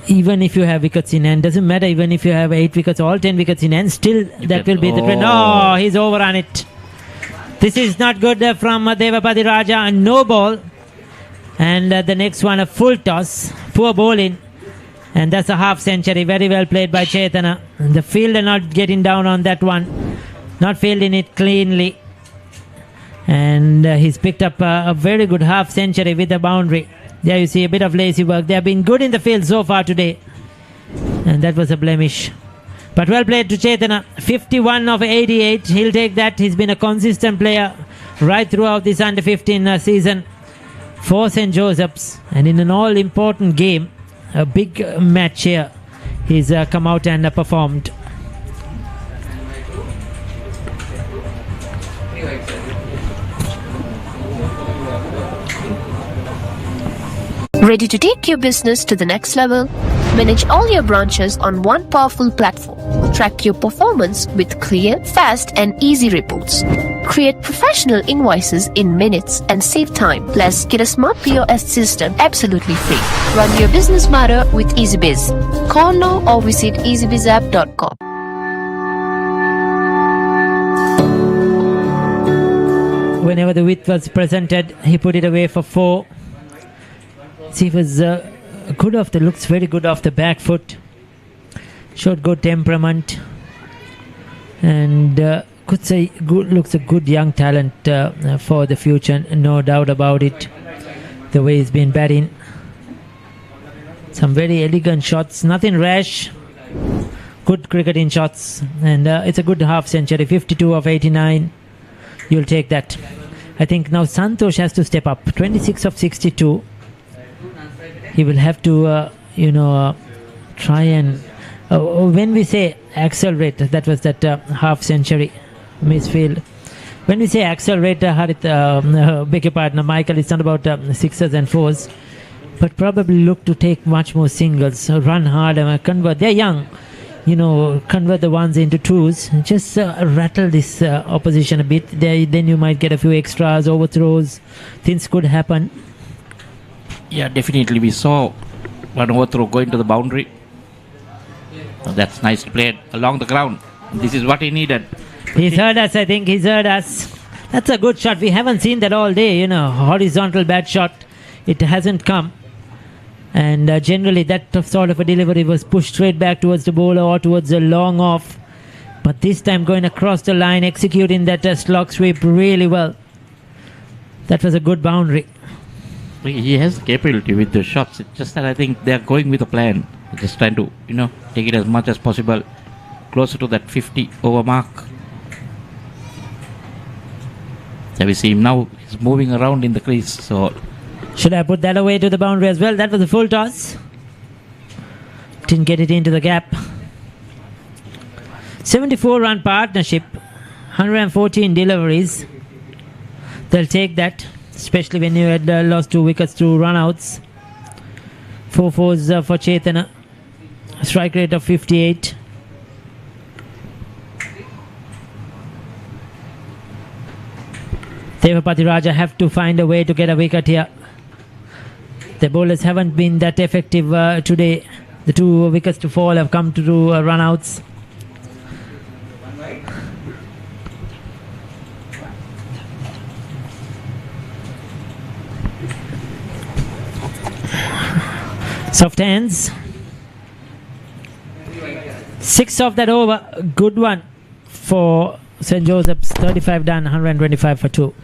Even if you have wickets in hand, doesn't matter. Even if you have 8 wickets, all 10 wickets in hand, still that will be the trend. Oh, he's overrun it. This is not good from Devapathiraja. No ball. And the next one, a full toss. Poor bowling. And that's a half century. Very well played by Chetana. The fielder not getting down on that one. Not fielding it cleanly. And he's picked up a very good half century with a boundary. There you see a bit of lazy work. They have been good in the field so far today. And that was a blemish. But well played to Chetana. 51 of 88. He'll take that. He's been a consistent player right throughout this under-15 season for St. Joseph's. And in an all-important game, a big match here, he's come out and performed. Ready to take your business to the next level? Manage all your branches on one powerful platform. Track your performance with clear, fast, and easy reports. Create professional invoices in minutes and save time. Plus, get a smart POS system absolutely free. Run your business smarter with EasyBiz. Call now or visit easybizapp.com. Whenever the width was presented, he put it away for 4. He was good off the looks, very good off the back foot. Showed good temperament. And could say good, looks a good young talent for the future, no doubt about it. The way he's been batting. Some very elegant shots, nothing rash. Good cricketing shots. And it's a good half century, 52 of 89. You'll take that. I think now Santosh has to step up. 26 of 62. He will have to, try and... when we say accelerate, that was that half century misfield. When we say accelerate, Harith, beg your pardon, Michael, it's not about 6s and 4s. but probably look to take much more singles, run hard and convert. They're young, convert the ones into twos. Just rattle this opposition a bit. Then you might get a few extras, overthrows. Things could happen. Yeah, definitely. We saw one overthrow going to the boundary. That's nice played along the ground. This is what he needed. He's heard us, I think. He's heard us. That's a good shot. We haven't seen that all day, horizontal bad shot. It hasn't come. And generally that sort of a delivery was pushed straight back towards the bowler or towards the long off. But this time going across the line, executing that slog sweep really well. That was a good boundary. He has the capability with the shots. It's just that I think they're going with a plan. Just trying to, take it as much as possible closer to that 50 over mark. So we see him now. He's moving around in the crease. So should I put that away to the boundary as well? That was a full toss. Didn't get it into the gap. 74 run partnership. 114 deliveries. They'll take that, especially when you had lost 2 wickets to run-outs. 4 fours for Chetana. Strike rate of 58. Devapathiraja have to find a way to get a wicket here. The bowlers haven't been that effective today. The 2 wickets to fall have come to run-outs. Soft hands. 6 of that over. Good one for St. Joseph's. 35 done, 125 for 2.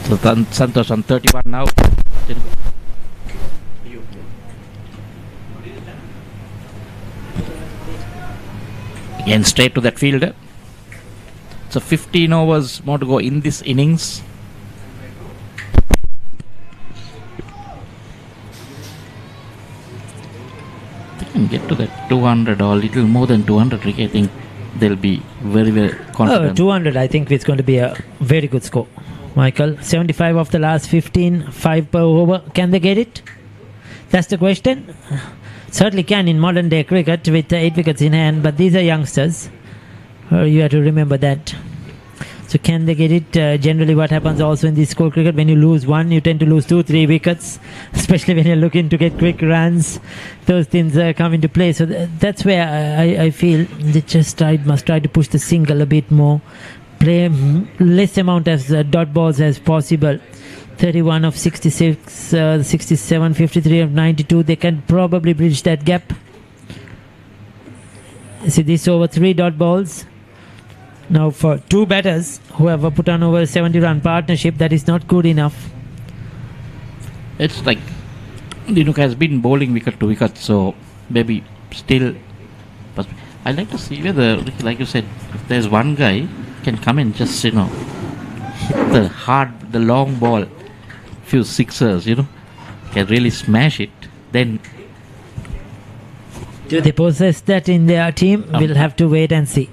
So Santosh on 31 now. Again straight to that fielder. So 15 overs more to go in this innings. They can get to that 200 or a little more than 200. I think they'll be very, very confident. 200, I think it's going to be a very good score. Michael, 75 of the last 15, 5 per over. Can they get it? That's the question. Certainly can in modern day cricket with 8 wickets in hand, but these are youngsters. You have to remember that. So can they get it? Generally what happens also in this score cricket, when you lose 1, you tend to lose 2, 3 wickets, especially when you're looking to get quick runs. Those things come into play. So that's where I feel they just must try to push the single a bit more. Play less amount as dot balls as possible. 31 of 66, 67, 53 of 92. They can probably bridge that gap. See this over 3 dot balls. Now for 2 batters who have put on over a 70 run partnership, that is not good enough. It's like Dinuk has been bowling wicket to wicket, so maybe still. But I'd like to see whether, like you said, if there's one guy can come and just hit the long ball, few sixers, can really smash it. Then do they possess that in their team? We'll have to wait and see.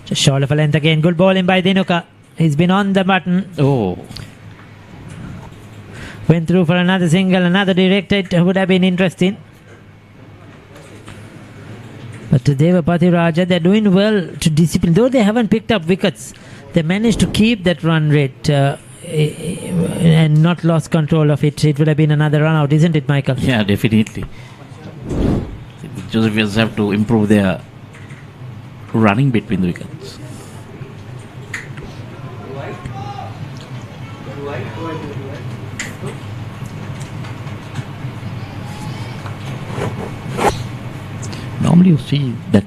Just short of a length again. Good bowling by Dinuka. He's been on the button. Oh, went through for another single, another direct hit. Would have been interesting. But Devapathiraja, they're doing well to discipline. Though they haven't picked up wickets, they managed to keep that run rate and not lost control of it. It would have been another run out, isn't it, Michael? yeah, definitely. Josephs have to improve their running between the wickets. Normally you see that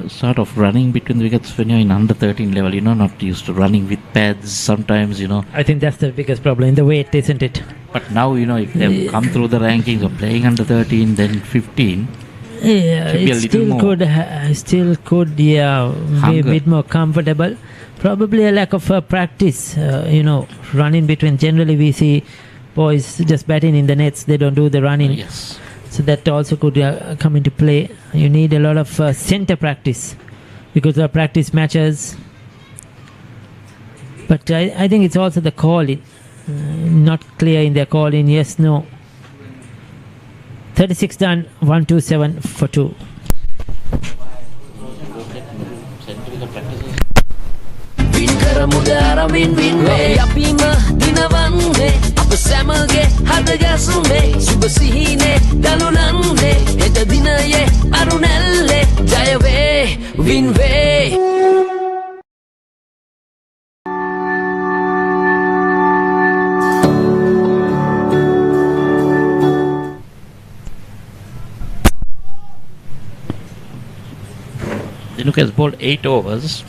sort of running between the wickets when you're in under 13 level, not used to running with pads sometimes, I think that's the biggest problem in the weight, isn't it? But now, if they've come through the rankings of playing under 13, then 15, Yeah, should be a it little still could, be a bit more comfortable. Probably a lack of practice, running between. Generally, we see boys just batting in the nets. They don't do the running. yes. So that also could come into play. You need a lot of center practice because of practice matches. But I think it's also the calling. Not clear in their calling. Yes, no. 36 done, 127 for 2. අපිම දිනවන්නේ අප සැමගේ හදගැසුනේ සුබ සිහිනේ දලුලන්නේ හෙට දිනයේ අරුණැල්ලේ ජයවේ වින්වේ Dinuka has bowled 8 overs,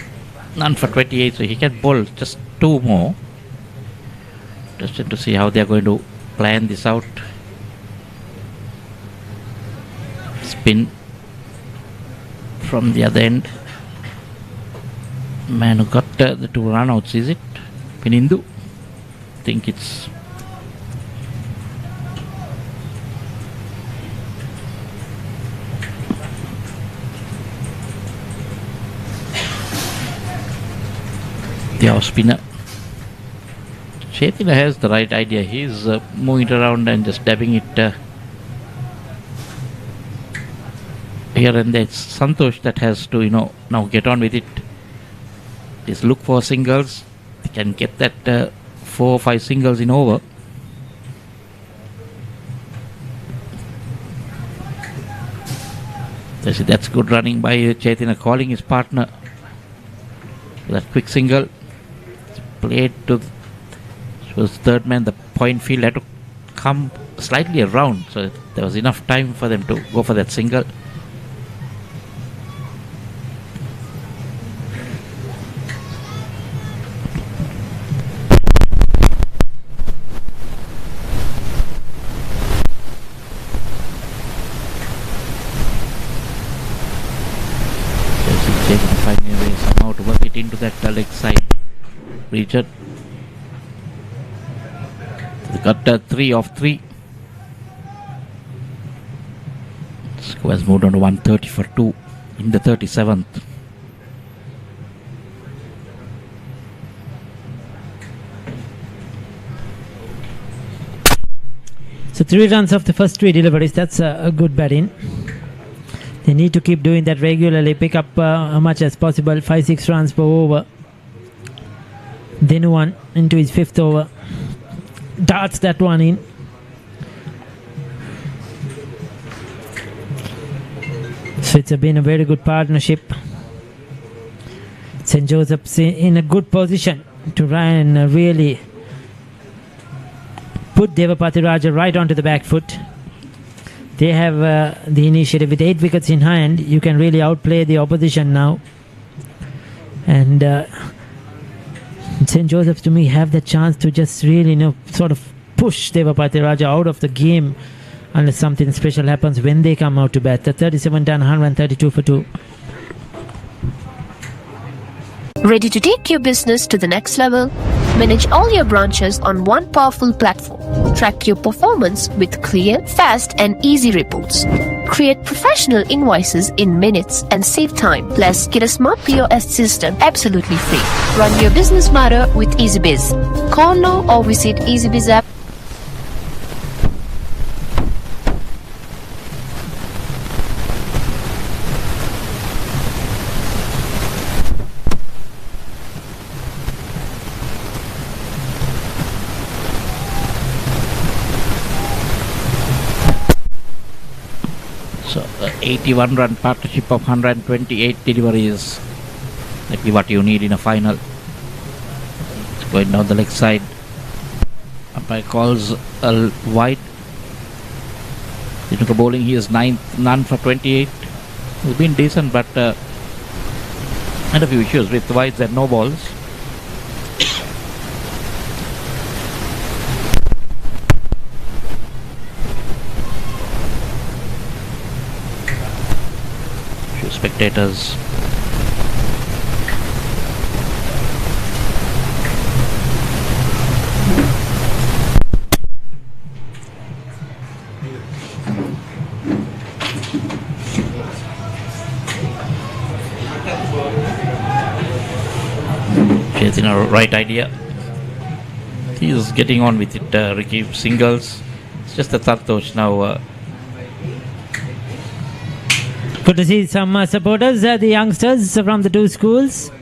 none for 28, so he can bowl just 2 more. Just to see how they are going to plan this out. Spin from the other end. Man who got the 2 run-outs, is it? Pinindu? I think it's... the off spinner. Chetina has the right idea. He's moving it around and just dabbing it here and there. It's Santosh that has to, now get on with it. Just look for singles. They can get that 4 or 5 singles in over. That's good running by Chetina, calling his partner. That quick single. Played to was third man. The point field had to come slightly around, so there was enough time for them to go for that single. Finding a way somehow to work it into that leg side region. They got 3 off 3. Score has moved on to 130 for 2 in the 37th. So 3 runs off the first 3 deliveries. That's a good batting. They need to keep doing that regularly. Pick up how much as possible. 5-6 runs per over. Then one into his 5th over. Darts that one in. So it's been a very good partnership. St. Joseph's in a good position to try and really put Devapathiraja right onto the back foot. They have the initiative with 8 wickets in hand. You can really outplay the opposition now. And St. Joseph's, to me, have the chance to just really, sort of push Devapathiraja out of the game unless something special happens when they come out to bat. The 37 done, 132 for 2. Ready to take your business to the next level? Manage all your branches on one powerful platform. Track your performance with clear, fast and easy reports. Create professional invoices in minutes and save time. Plus, get a smart POS system absolutely free. Run your business matter with EasyBiz. Call now or visit EasyBiz app. So 81 run partnership of 128 deliveries. Exactly what you need in a final. It's going down the leg side. Umpire calls a wide. Dinuka bowling, he is 9th, none for 28. It's been decent, but had a few issues with wides and no balls. Few spectators. Chasing a right idea. He's getting on with it, Ricky. Singles. It's just a Santosh now. Good to see some supporters, the youngsters from the two schools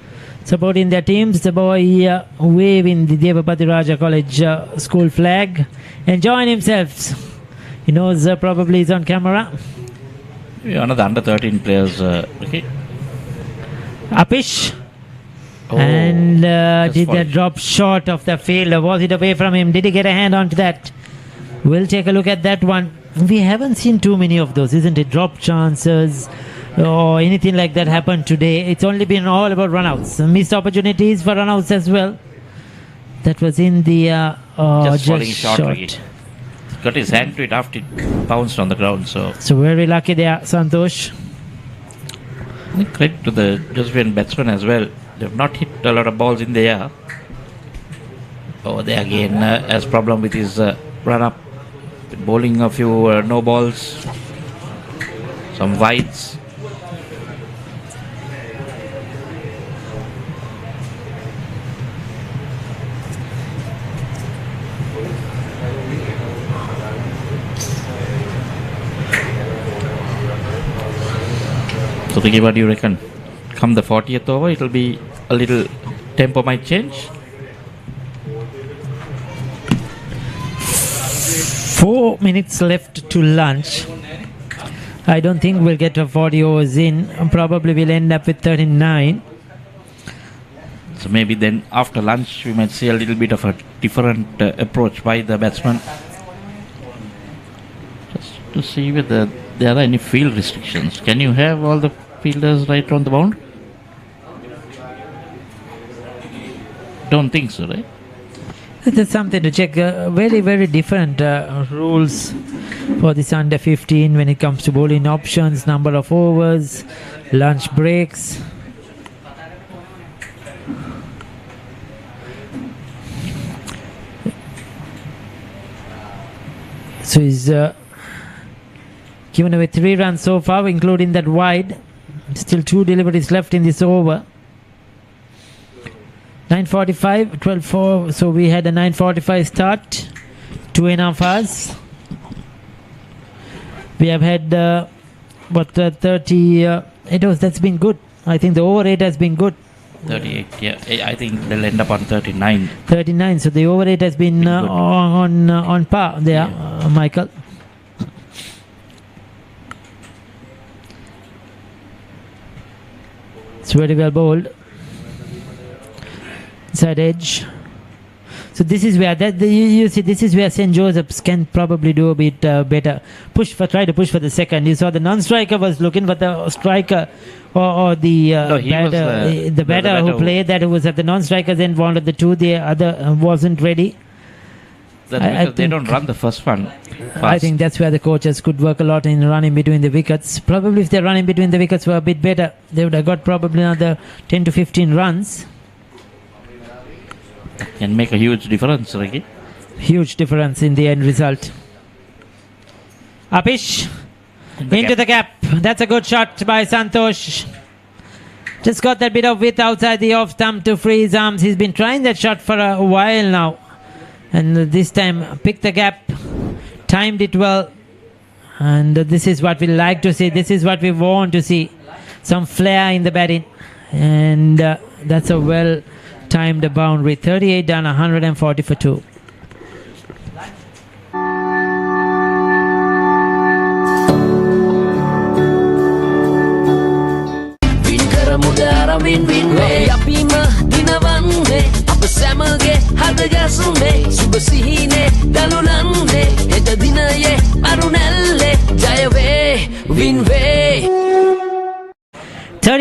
supporting their teams. The boy waving the Devapathiraja College school flag, enjoying himself. He knows probably he's on camera. Another under 13 players, Ricky. Apish. Oh, And did falling. that drop short of the field? Was it away from him? Did he get a hand onto that? We'll take a look at that one. We haven't seen too many of those, isn't it? Drop chances or anything like that happened today. It's only been all about runouts. Missed opportunities for runouts as well. That was in the just falling short. Ricky. Got his hand to it after it bounced on the ground. So very lucky there, Santosh. credit to the Josephine batsman as well. They've not hit a lot of balls in the air. Over there again has problem with his run up. Bowling a few no balls. Some wides. So Ricky, what do you reckon? Come the 40th over, it'll be a little tempo might change. 4 minutes left to lunch. I don't think we'll get to 40 overs in. Probably we'll end up with 39. So maybe then after lunch we might see a little bit of a different approach by the batsman. Just to see whether there are any field restrictions. Can you have all the fielders right on the boundary? Don't think so, right? That's something to check. Very, very different rules for this under 15 when it comes to bowling options, number of overs, lunch breaks. So he's given away 3 runs so far, including that wide. Still 2 deliveries left in this over. 9:45, 12:04. So we had a 9:45 start. 2.5 hours. We have had 30 overs. That's been good. I think the over rate has been good. 38, yeah. I think they'll end up on 39. 39. So the over rate has been on par there, Michael. It's very well bowled. Side edge. So this is where you see this is where St. Joseph's can probably do a bit better. Try to push for the second. You saw the non-striker was looking for the striker or the batter who played that, who was at the non-strikers end, wanted the 2. The other wasn't ready. Because they don't run the first one fast. I think that's where the coaches could work a lot in running between the wickets. Probably if they're running between the wickets were a bit better, they would have got probably another 10 to 15 runs. Can make a huge difference, Ricky. Huge difference in the end result. Apish into the gap. That's a good shot by Santosh. Just got that bit of width outside the off stump to free his arms. He's been trying that shot for a while now. And this time picked the gap, timed it well. And this is what we like to see. This is what we want to see. Some flair in the batting. And that's a well timed boundary. 38 done, 140 for 2.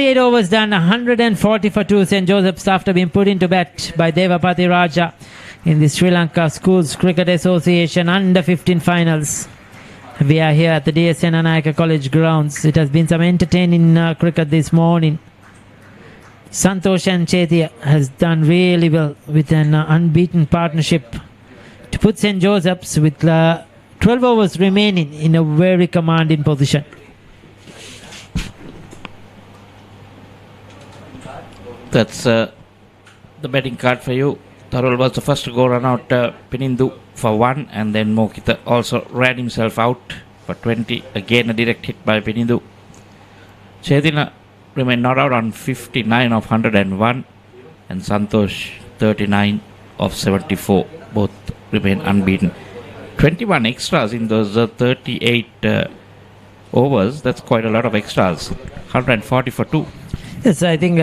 48 overs done, 140 for 2 St. Joseph's after being put into bat by Devapathiraja in the Sri Lanka Schools Cricket Association under 15 finals. We are here at the DS Senanayake College grounds. It has been some entertaining cricket this morning. Santosh and Chetia has done really well with an unbeaten partnership to put St. Joseph's with 12 overs remaining in a very commanding position. That's the betting card for you. Tharul was the first to go run out Penindu for 1, and then Mokita also ran himself out for 20. Again a direct hit by Penindu. Chetina remained not out on 59 of 101, and Santosh 39 of 74. Both remain unbeaten. 21 extras in those 38 overs. That's quite a lot of extras. 140 for 2. Yes, I think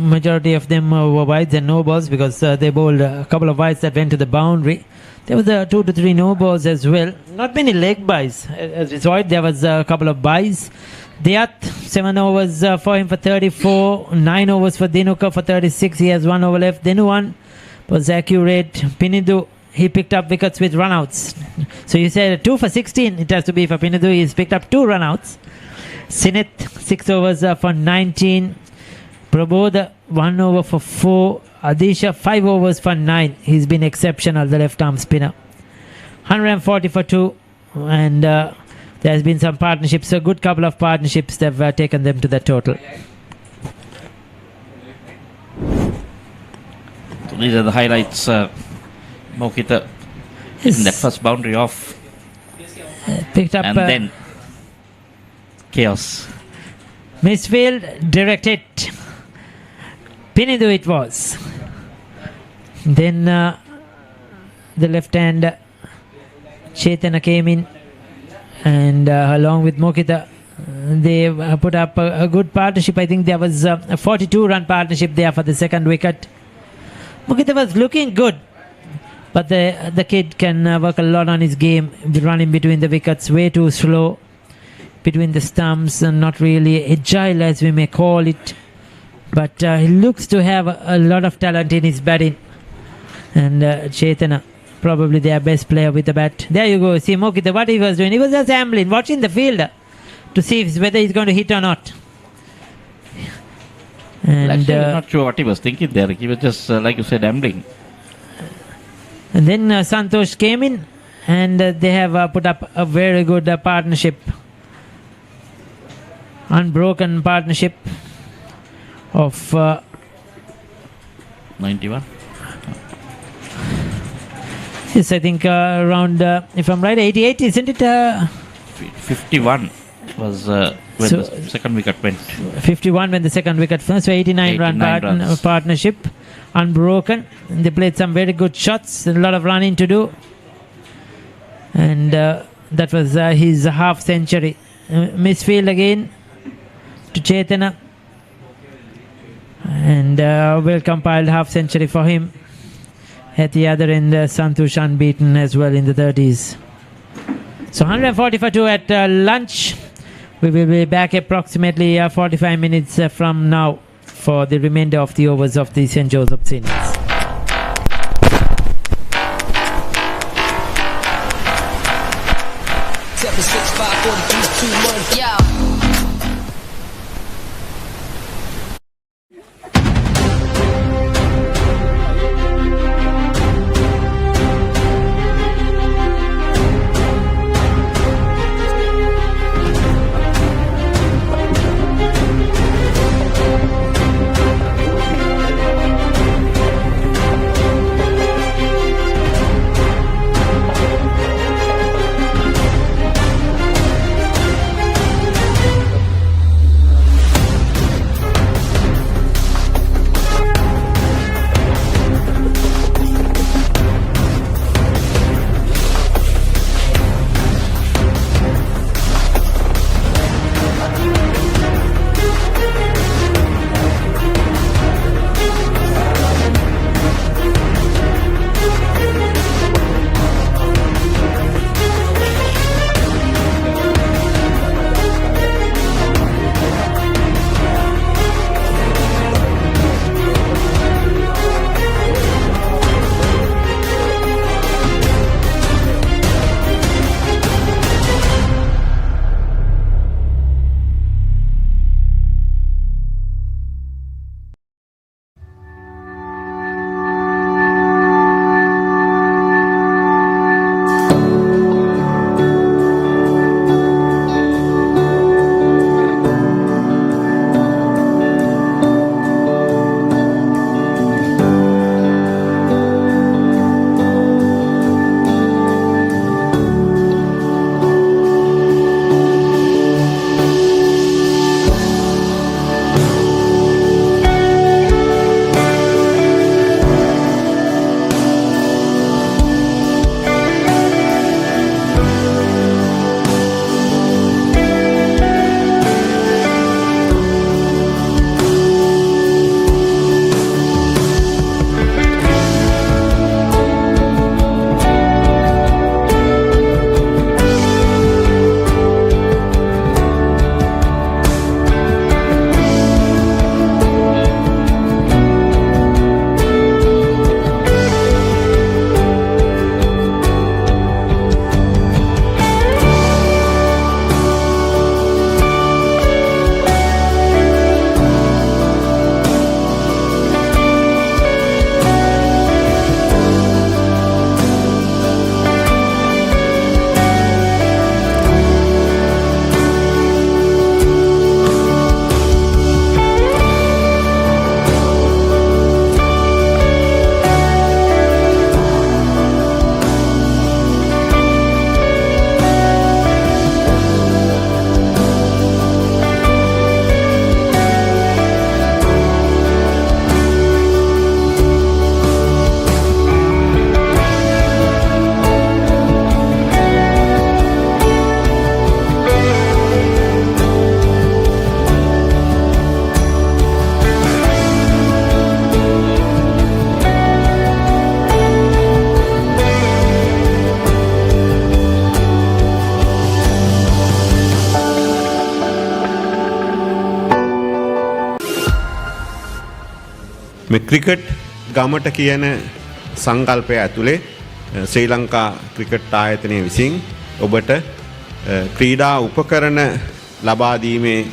majority of them were wides and no balls because they bowled a couple of wides that went to the boundary. There was 2 to 3 no balls as well. Not many leg buys. As we saw it, there was a couple of buys. Diat, 7 overs for him for 34, 9 overs for Dinuka for 36. He has 1 over left. Dinuwan was accurate. Pinidu, he picked up wickets with runouts. So you said 2 for 16. It has to be for Pinidu. He's picked up 2 runouts. Sinith, 6 overs for 19. Prabodha, 1 over for 4. Adisha, 5 overs for 9. He's been exceptional, the left arm spinner. 140 for 2. And there's been some partnerships, a good couple of partnerships that have taken them to the total. So these are the highlights. Mokita in that first boundary off. Picked up. And then chaos. Misfield, direct hit. Pinidu it was. Then the left hand Chetana came in, and along with Mokita they put up a good partnership. I think there was a 42-run partnership there for the second wicket. Mokita was looking good, but the kid can work a lot on his game, running between the wickets, way too slow between the stumps, and not really agile as we may call it. But he looks to have a lot of talent in his batting. And Chetana, probably their best player with the bat. There you go. See Mokita, what he was doing. He was just ambling, watching the fielder to see whether he's going to hit or not. And Actually, I'm not sure what he was thinking there. He was just, like you said, ambling. And then Santosh came in, and they have put up a very good partnership. Unbroken partnership of 91. Yes, I think around, if I'm right, 88, isn't it? 51 was when the second wicket went. 51 when the second wicket fell. So 89 run partnership. Unbroken. They played some very good shots. A lot of running to do. And that was his half century. Misfield again to Chetana. And well compiled half century for him. At the other end, Santosh unbeaten as well in the 30s. So 140 for 2 at lunch. We will be back approximately 45 minutes from now for the remainder of the overs of the St. Joseph's innings. Yeah. මේ cricket ගමට කියන සංකල්පය ඇතුලේ ශ්‍රී Lanka cricket ආයතනය විසින් ඔබට ක්‍රීඩා උපකරණ ලබා දීමේ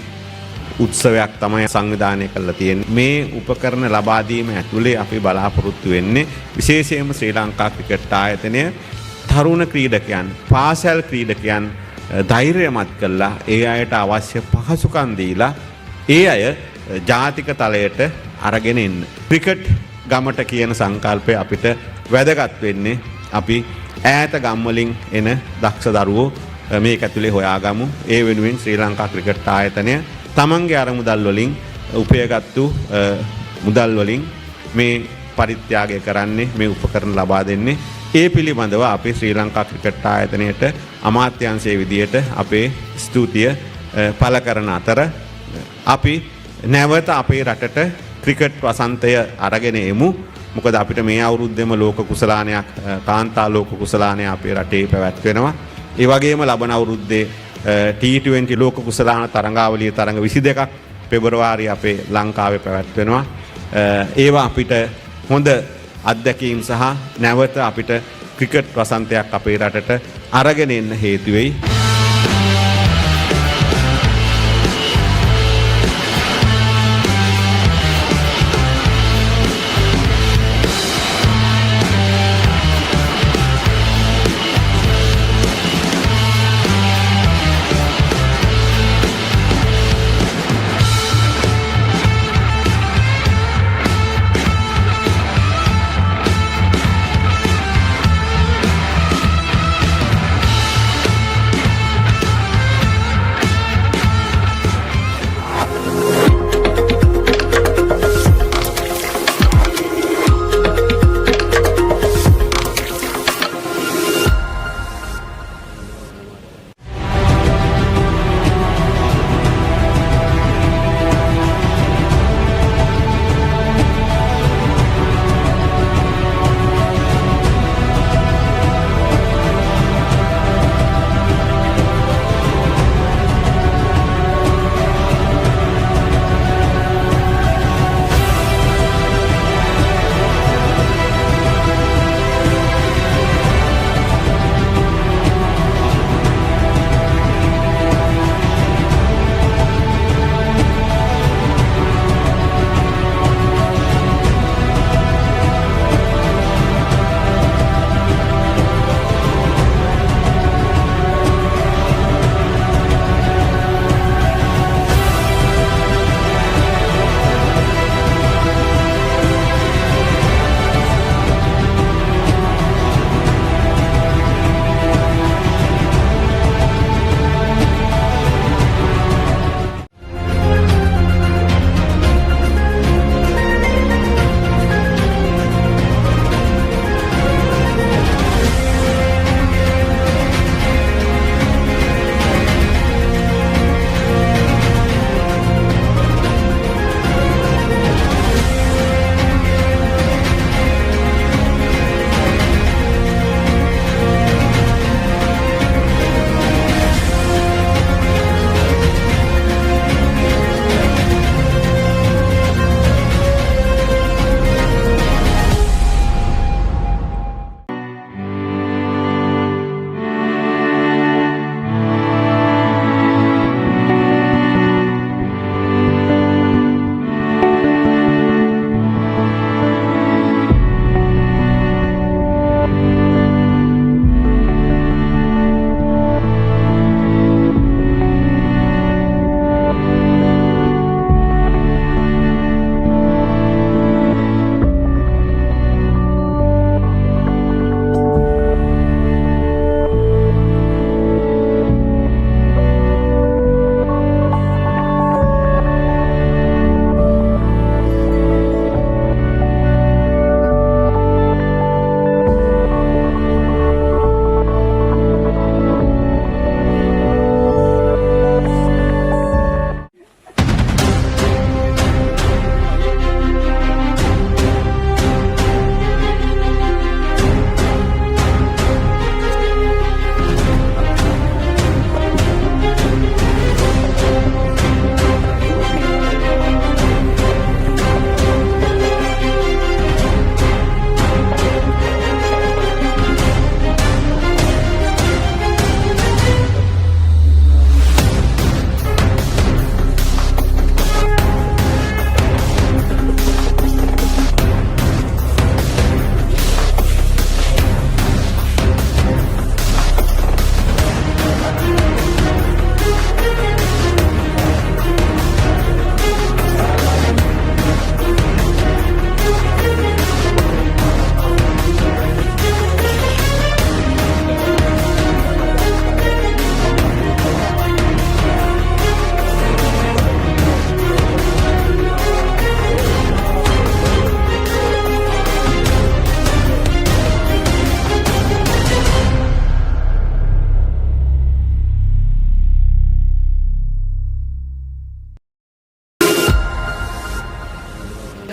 උත්සවයක් තමයි සංවිධානය කරලා තියෙන්නේ. මේ උපකරණ ලබා දීම ඇතුලේ අපි බලාපොරොත්තු වෙන්නේ විශේෂයෙන්ම ශ්‍රී ලංකා ක්‍රිකට් ආයතනය තරුණ ක්‍රීඩකයන්, පාසල් ක්‍රීඩකයන් ධෛර්යමත් කළා ඒ අයට අවශ්‍ය පහසුකම් දීලා ඒ අය ජාතික තලයට අරගෙන එන්න. ක්‍රිකට් ගමට කියන සංකල්පය අපිට වැදගත් වෙන්නේ අපි ඈත ගම් වලින් එන දක්ෂ දරුවෝ මේක ඇතුලේ හොයාගමු. ඒ වෙනුවෙන් ශ්‍රී ලංකා ක්‍රිකට් ආයතනය තමන්ගේ අරමුදල් වලින් උපයගත්තු මුදල් වලින් මේ පරිත්‍යාගය කරන්නේ, මේ උපකරණ ලබා දෙන්නේ. ඒ පිළිබඳව අපි ශ්‍රී ලංකා ක්‍රිකට් ආයතනයට අමාත්‍යාංශයේ විදියට අපේ ස්තුතිය පළ කරන අතර අපි නැවත අපේ රටට ක්‍රිකට් වසන්තය අරගෙන එමු. මොකද අපිට මේ අවුරුද්දේම ලෝක කුසලානයක්, කාන්තා ලෝක කුසලානය අපේ රටේ පැවැත්වෙනවා. ඒ වගේම ලබන අවුරුද්දේ T20 ලෝක කුසලාන තරඟාවලිය තරඟ 22ක් පෙබරවාරි අපේ ලංකාවේ පැවැත්වෙනවා. ඒවා අපිට හොඳ අත්දැකීම් සහ නැවත අපිට ක්‍රිකට් වසන්තයක් අපේ රටට අරගෙන එන්න හේතු වෙයි.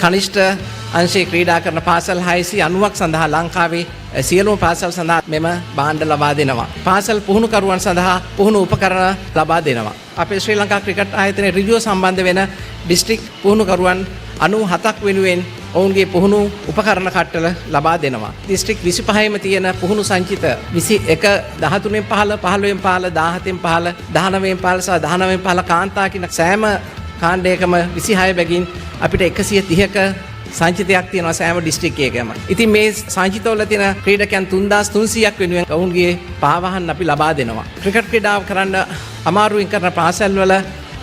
කනිෂ්ඨ අංශයේ ක්‍රීඩා කරන පාසල් 690ක් සඳහා ලංකාවේ සියලුම පාසල් සඳහා මෙම භාණ්ඩ ලබා දෙනවා. පාසල් පුහුණුකරුවන් සඳහා පුහුණු උපකරණ ලබා දෙනවා. අපේ ශ්‍රී ලංකා ක්‍රිකට් ආයතනයේ ඍජුව සම්බන්ධ වෙන දිස්ත්‍රික් පුහුණුකරුවන් 97ක් වෙනුවෙන් ඔවුන්ගේ පුහුණු උපකරණ කට්ටල ලබා දෙනවා. දිස්ත්‍රික් 25ෙම තියෙන පුහුණු සංචිත 21 13න් 15 15න් 15 17න් 15 19න් 15 සහ 19න් 15 කාන්තා කියන සෑම කාණ්ඩයකම 26 බැගින් අපිට 130ක සංචිතයක් තියෙනවා සෑම දිස්ත්‍රික් එකකම. ඉතින් මේ සංචිතවල තියෙන ක්‍රීඩකයන් 3300ක් වෙනුවෙන් ඔවුන්ගේ පාවාහන් අපි ලබා දෙනවා. ක්‍රිකට් ක්‍රීඩාව කරන්න අමාරුවෙන් කරන පාසල්වල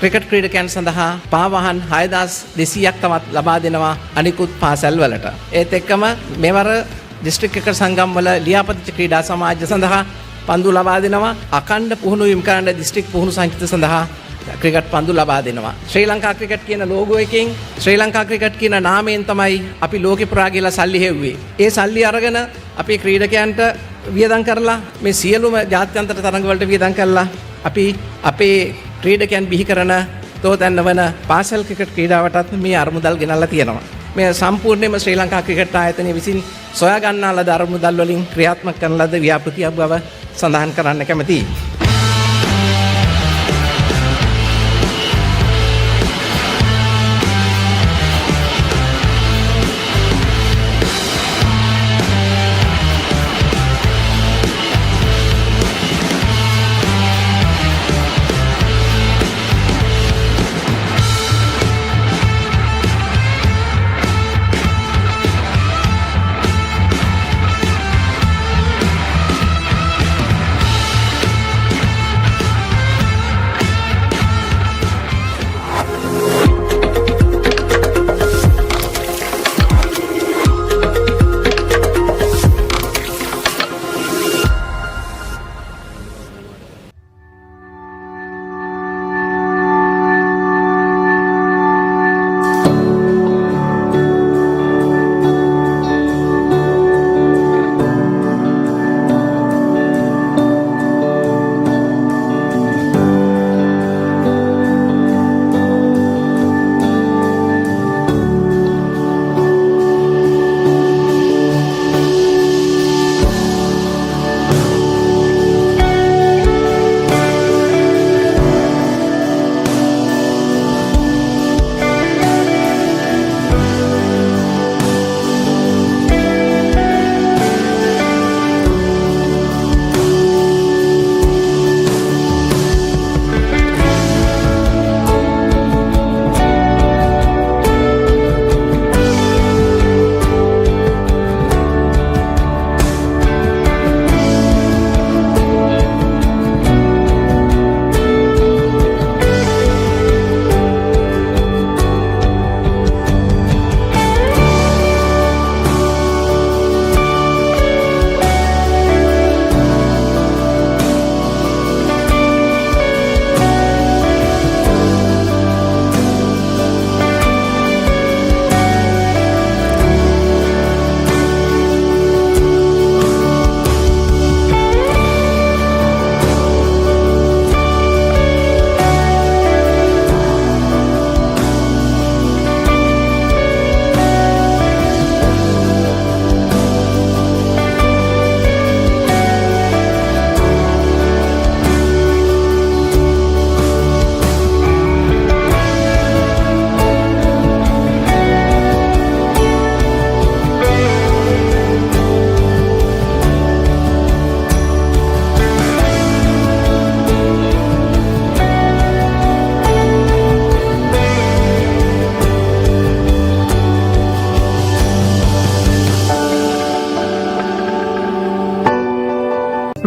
ක්‍රිකට් ක්‍රීඩකයන් සඳහා පාවාහන් 6200ක් තමත් ලබා දෙනවා අනිකුත් පාසල් වලට. ඒත් එක්කම මෙවර දිස්ත්‍රික් ක්‍රිකට් සංගම් වල ලියාපදිංචි ක්‍රීඩා සමාජ සඳහා පන්දු ලබා දෙනවා. අඛණ්ඩ පුහුණු වීම කරන දිස්ත්‍රික් පුහුණු සංචිත සඳහා ක්‍රිකට් පන්දු ලබා දෙනවා. ශ්‍රී ලංකා ක්‍රිකට් කියන ලෝගෝ එකෙන් ශ්‍රී ලංකා ක්‍රිකට් කියන නාමයෙන් තමයි අපි ලෝකෙ පුරා ගිහලා සල්ලි හෙව්වේ. ඒ සල්ලි අරගෙන අපේ ක්‍රීඩකයන්ට වියදම් කරලා මේ සියලුම ජාත්‍යන්තර තරඟ වලට වියදම් කරලා අපි අපේ ක්‍රීඩකයන් බිහි කරන තෝතැන්න වන පාසල් ක්‍රිකට් ක්‍රීඩාවටත් මේ අරමුදල් ගෙනල්ලා තියෙනවා. මේ සම්පූර්ණයෙන්ම ශ්‍රී ලංකා ක්‍රිකට් ආයතනය විසින් සොයා ගන්නා ලද අරමුදල් වලින් ක්‍රියාත්මක කරන ලද ව්‍යාපෘතියක් බව සඳහන් කරන්න කැමැතියි.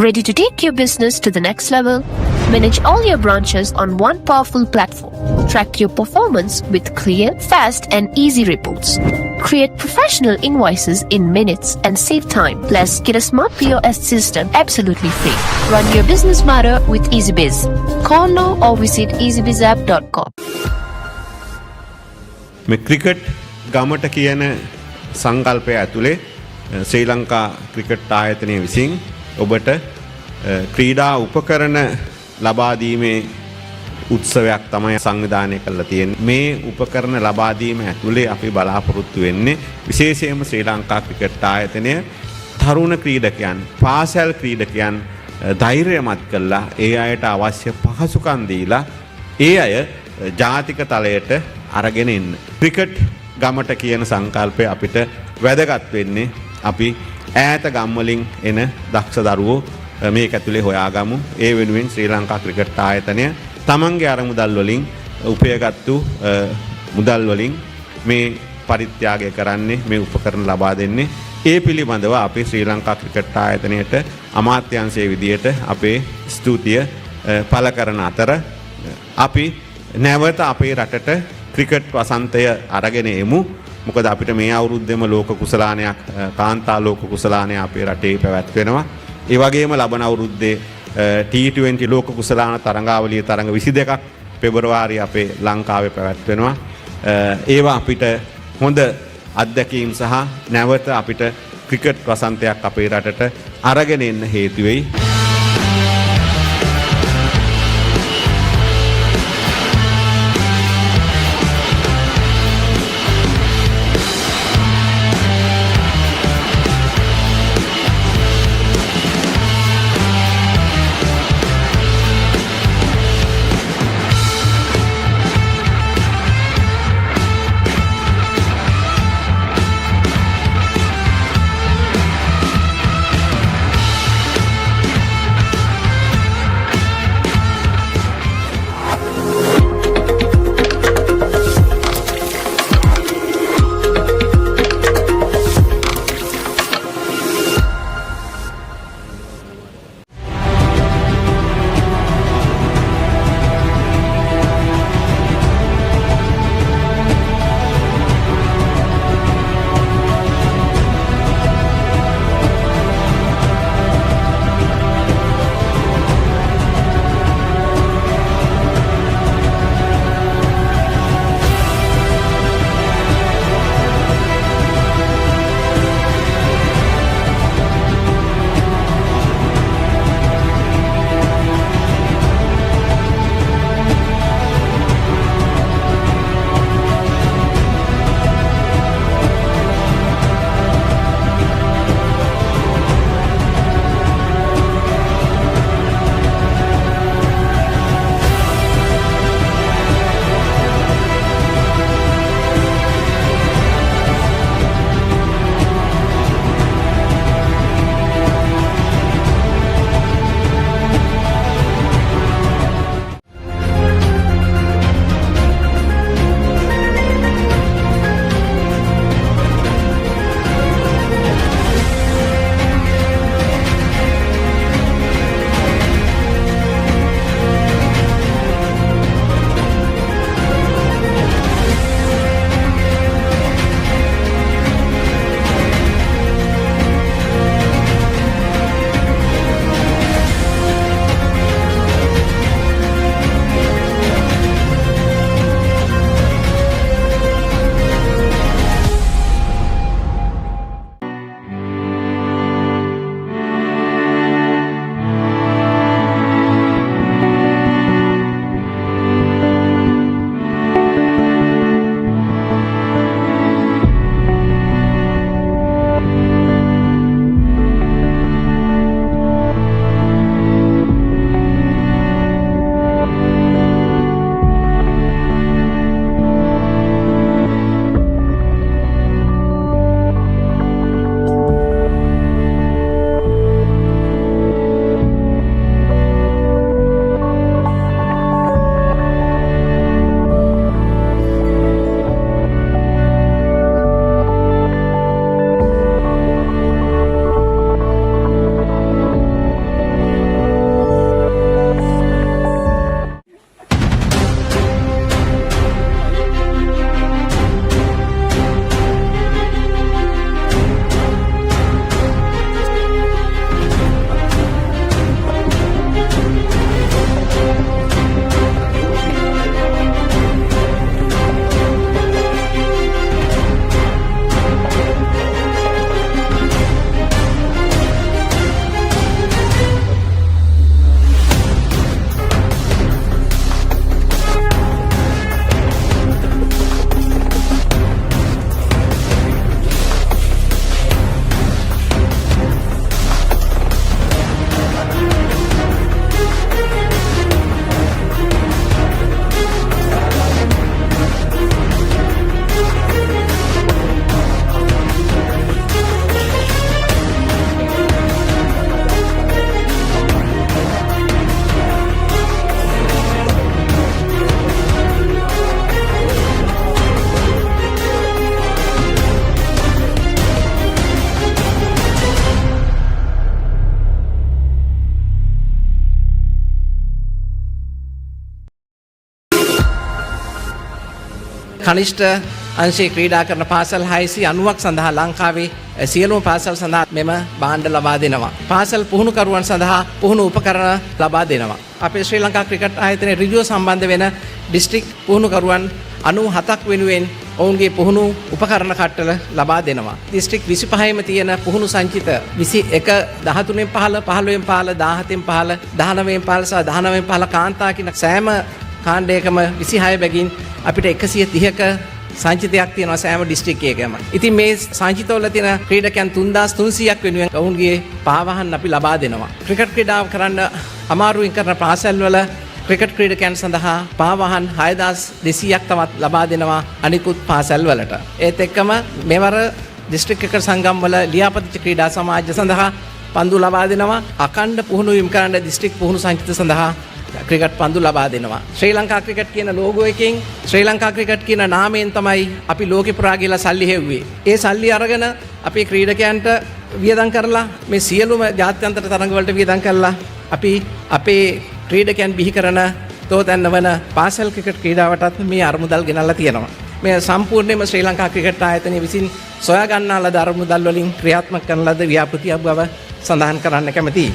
Ready to take your business to the next level? Manage all your branches on one powerful platform. Track your performance with clear, fast, and easy reports. Create professional invoices in minutes and save time. Plus, get a smart POS system absolutely free. Run your business smarter with EasyBiz. Call now or visit easybizapp.com. මේ cricket ගමට කියන සංකල්පය ඇතුලේ ශ්‍රී Lanka cricket ආයතනය විසින් ඔබට ක්‍රීඩා උපකරණ ලබා දීමේ උත්සවයක් තමයි සංවිධානය කරලා තියෙන්නේ. මේ උපකරණ ලබා දීම ඇතුලේ අපි බලාපොරොත්තු වෙන්නේ විශේෂයෙන්ම ශ්‍රී ලංකා ක්‍රිකට් ආයතනය තරුණ ක්‍රීඩකයන්, පාසල් ක්‍රීඩකයන් ධෛර්යමත් කළා ඒ අයට අවශ්‍ය පහසුකම් දීලා ඒ අය ජාතික තලයට අරගෙන එන්න. ක්‍රිකට් ගමට කියන සංකල්පය අපිට වැදගත් වෙන්නේ අපි ඈත ගම් වලින් එන දක්ෂ දරුවෝ මේක ඇතුලේ හොයාගමු. ඒ වෙනුවෙන් ශ්‍රී ලංකා ක්‍රිකට් ආයතනය තමන්ගේ අරමුදල් වලින් උපයගත්තු මුදල් වලින් මේ පරිත්‍යාගය කරන්නේ, මේ උපකරණ ලබා දෙන්නේ. ඒ පිළිබඳව අපි ශ්‍රී ලංකා ක්‍රිකට් ආයතනයට අමාත්‍යාංශයේ විදියට අපේ ස්තුතිය පළ කරන අතර අපි නැවත අපේ රටට ක්‍රිකට් වසන්තය අරගෙන එමු. මොකද අපිට මේ අවුරුද්දෙම ලෝක කුසලානයක්, කාන්තා ලෝක කුසලානය අපේ රටේ පැවැත්වෙනවා. ඒ වගේම ලබන අවුරුද්දේ T20 ලෝක කුසලාන තරඟාවලිය තරඟ 22ක් පෙබරවාරි අපේ ලංකාවේ පැවැත්වෙනවා. ඒවා අපිට හොඳ අත්දැකීම් සහ නැවත අපිට ක්‍රිකට් වසන්තයක් අපේ රටට අරගෙන එන්න හේතු වෙයි. කනිෂ්ඨ අංශයේ ක්‍රීඩා කරන පාසල් 690ක් සඳහා ලංකාවේ සියලුම පාසල් සඳහා මෙම භාණ්ඩ ලබා දෙනවා. පාසල් පුහුණුකරුවන් සඳහා පුහුණු උපකරණ ලබා දෙනවා. අපේ ශ්‍රී ලංකා ක්‍රිකට් ආයතනයේ ඍජුව සම්බන්ධ වෙන දිස්ත්‍රික් පුහුණුකරුවන් 97ක් වෙනුවෙන් ඔවුන්ගේ පුහුණු උපකරණ කට්ටල ලබා දෙනවා. දිස්ත්‍රික් 25ෙම තියෙන පුහුණු සංචිත 21 13න් 15 15න් 15 17න් 15 19න් 15 සහ 19න් 15 කාන්තා කියන සෑම කාණ්ඩයකම 26 බැගින් අපිට 130ක සංචිතයක් තියෙනවා සෑම දිස්ත්‍රික් එකකම. ඉතින් මේ සංචිතවල තියෙන ක්‍රීඩකයන් 3300ක් වෙනුවෙන් ඔවුන්ගේ පාවහන් අපි ලබා දෙනවා. ක්‍රිකට් ක්‍රීඩාව කරන්න අමාරුවෙන් කරන පාසල්වල ක්‍රිකට් ක්‍රීඩකයන් සඳහා පාවහන් 6200ක් තවත් ලබා දෙනවා අනිකුත් පාසල්වලට. ඒත් එක්කම මෙවර දිස්ත්‍රික් එක සංගම් වල ලියාපදිංචි ක්‍රීඩා සමාජ සඳහා පන්දු ලබා දෙනවා. අඛණ්ඩ පුහුණු වීම කරන්න දිස්ත්‍රික් පුහුණු සංචිත සඳහා ක්‍රිකට් පන්දු ලබා දෙනවා. ශ්‍රී ලංකා ක්‍රිකට් කියන ලෝගෝ එකෙන් ශ්‍රී ලංකා ක්‍රිකට් කියන නාමයෙන් තමයි අපි ලෝකෙ පුරා ගිහලා සල්ලි හෙව්වේ. ඒ සල්ලි අරගෙන අපේ ක්‍රීඩකයන්ට වියදම් කරලා මේ සියලුම ජාත්‍යන්තර තරඟ වලට වියදම් කරලා අපි අපේ ක්‍රීඩකයන් බිහි කරන තෝතැන්න වන පාසල් ක්‍රිකට් ක්‍රීඩාවටත් මේ අරමුදල් ගෙනල්ලා තියෙනවා. මේ සම්පූර්ණයෙන්ම ශ්‍රී ලංකා ක්‍රිකට් ආයතනය විසින් සොයා ගන්නා ලද අරමුදල් වලින් ක්‍රියාත්මක කරන ලද ව්‍යාපෘතියක් බව සඳහන් කරන්න කැමැතියි.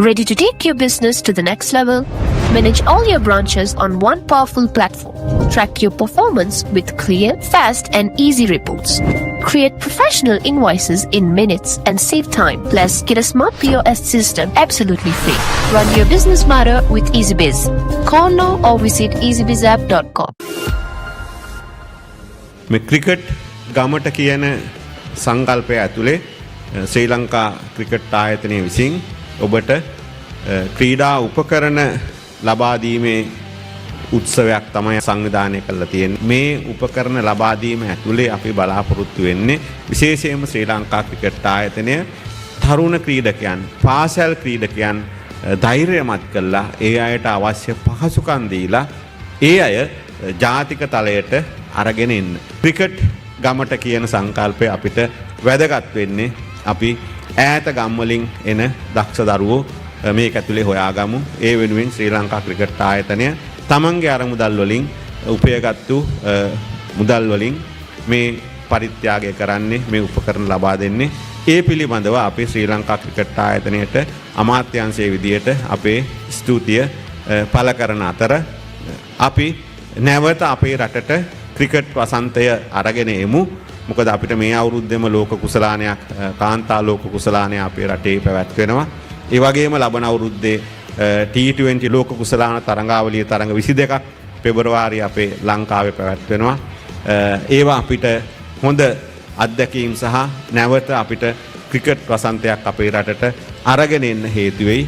Ready to take your business to the next level? Manage all your branches on one powerful platform. Track your performance with clear, fast and easy reports. Create professional invoices in minutes and save time. Plus, get a smart POS system absolutely free. Run your business matter with EasyBiz. Call now or visit easybizapp.com. මේ cricket ගමට කියන සංකල්පය ඇතුලේ ශ්‍රී Lanka cricket ආයතනය විසින් ඔබට ක්‍රීඩා උපකරණ ලබා දීමේ උත්සවයක් තමයි සංවිධානය කරලා තියෙන්නේ. මේ උපකරණ ලබා දීම ඇතුලේ අපි බලාපොරොත්තු වෙන්නේ විශේෂයෙන්ම ශ්‍රී ලංකා ක්‍රිකට් ආයතනය තරුණ ක්‍රීඩකයන්, පාසල් ක්‍රීඩකයන් ධෛර්යමත් කළා ඒ අයට අවශ්‍ය පහසුකම් දීලා ඒ අය ජාතික තලයට අරගෙන එන්න. ක්‍රිකට් ගමට කියන සංකල්පය අපිට වැදගත් වෙන්නේ අපි ඈත ගම් වලින් එන දක්ෂ දරුවෝ මේක ඇතුලේ හොයාගමු. ඒ වෙනුවෙන් ශ්‍රී ලංකා ක්‍රිකට් ආයතනය තමන්ගේ අරමුදල් වලින් උපයගත්තු මුදල් වලින් මේ පරිත්‍යාගය කරන්නේ, මේ උපකරණ ලබා දෙන්නේ. ඒ පිළිබඳව අපේ ශ්‍රී ලංකා ක්‍රිකට් ආයතනයට අමාත්‍යාංශයේ විදියට අපේ ස්තුතිය පළ කරන අතර අපි නැවත අපේ රටට ක්‍රිකට් වසන්තය අරගෙන එමු. මොකද අපිට මේ අවුරුද්දේම ලෝක කුසලානයක්, කාන්තා ලෝක කුසලානය අපේ රටේ පැවැත්වෙනවා. ඒ වගේම ලබන අවුරුද්දේ T20 ලෝක කුසලාන තරඟාවලිය තරඟ 22ක් පෙබරවාරි අපේ ලංකාවේ පැවැත්වෙනවා. ඒවා අපිට හොඳ අත්දැකීම් සහ නැවත අපිට ක්‍රිකට් වසන්තයක් අපේ රටට අරගෙන එන්න හේතු වෙයි.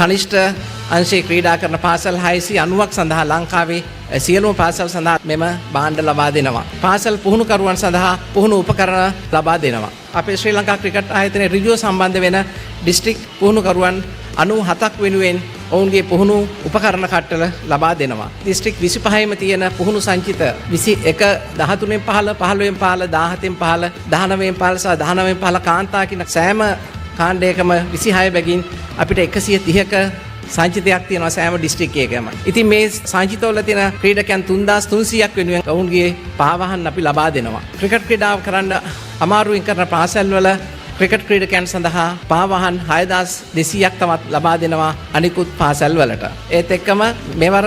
කනිෂ්ඨ අංශයේ ක්‍රීඩා කරන පාසල් 690ක් සඳහා ලංකාවේ සියලුම පාසල් සඳහා මෙම භාණ්ඩ ලබා දෙනවා. පාසල් පුහුණුකරුවන් සඳහා පුහුණු උපකරණ ලබා දෙනවා. අපේ ශ්‍රී ලංකා ක්‍රිකට් ආයතනයේ ඍජුව සම්බන්ධ වෙන දිස්ත්‍රික් පුහුණුකරුවන් 97ක් වෙනුවෙන් ඔවුන්ගේ පුහුණු උපකරණ කට්ටල ලබා දෙනවා. දිස්ත්‍රික් 25ෙම තියෙන පුහුණු සංචිත 21 13න් 15 15න් 15 17න් 15 19න් 15 සහ 19න් 15 කාන්තා කියන සෑම කාණ්ඩයකම 26 බැගින් අපිට 130ක සංචිතයක් තියෙනවා සෑම දිස්ත්‍රික් එකකම. ඉතින් මේ සංචිතවල තියෙන ක්‍රීඩකයන් 3300ක් වෙනුවෙන් ඔවුන්ගේ පාවාහන් අපි ලබා දෙනවා. ක්‍රිකට් ක්‍රීඩාව කරන්න අමාරුවෙන් කරන පාසල්වල ක්‍රිකට් ක්‍රීඩකයන් සඳහා පාවාහන් 6200ක් තවත් ලබා දෙනවා අනිකුත් පාසල්වලට. ඒත් එක්කම මෙවර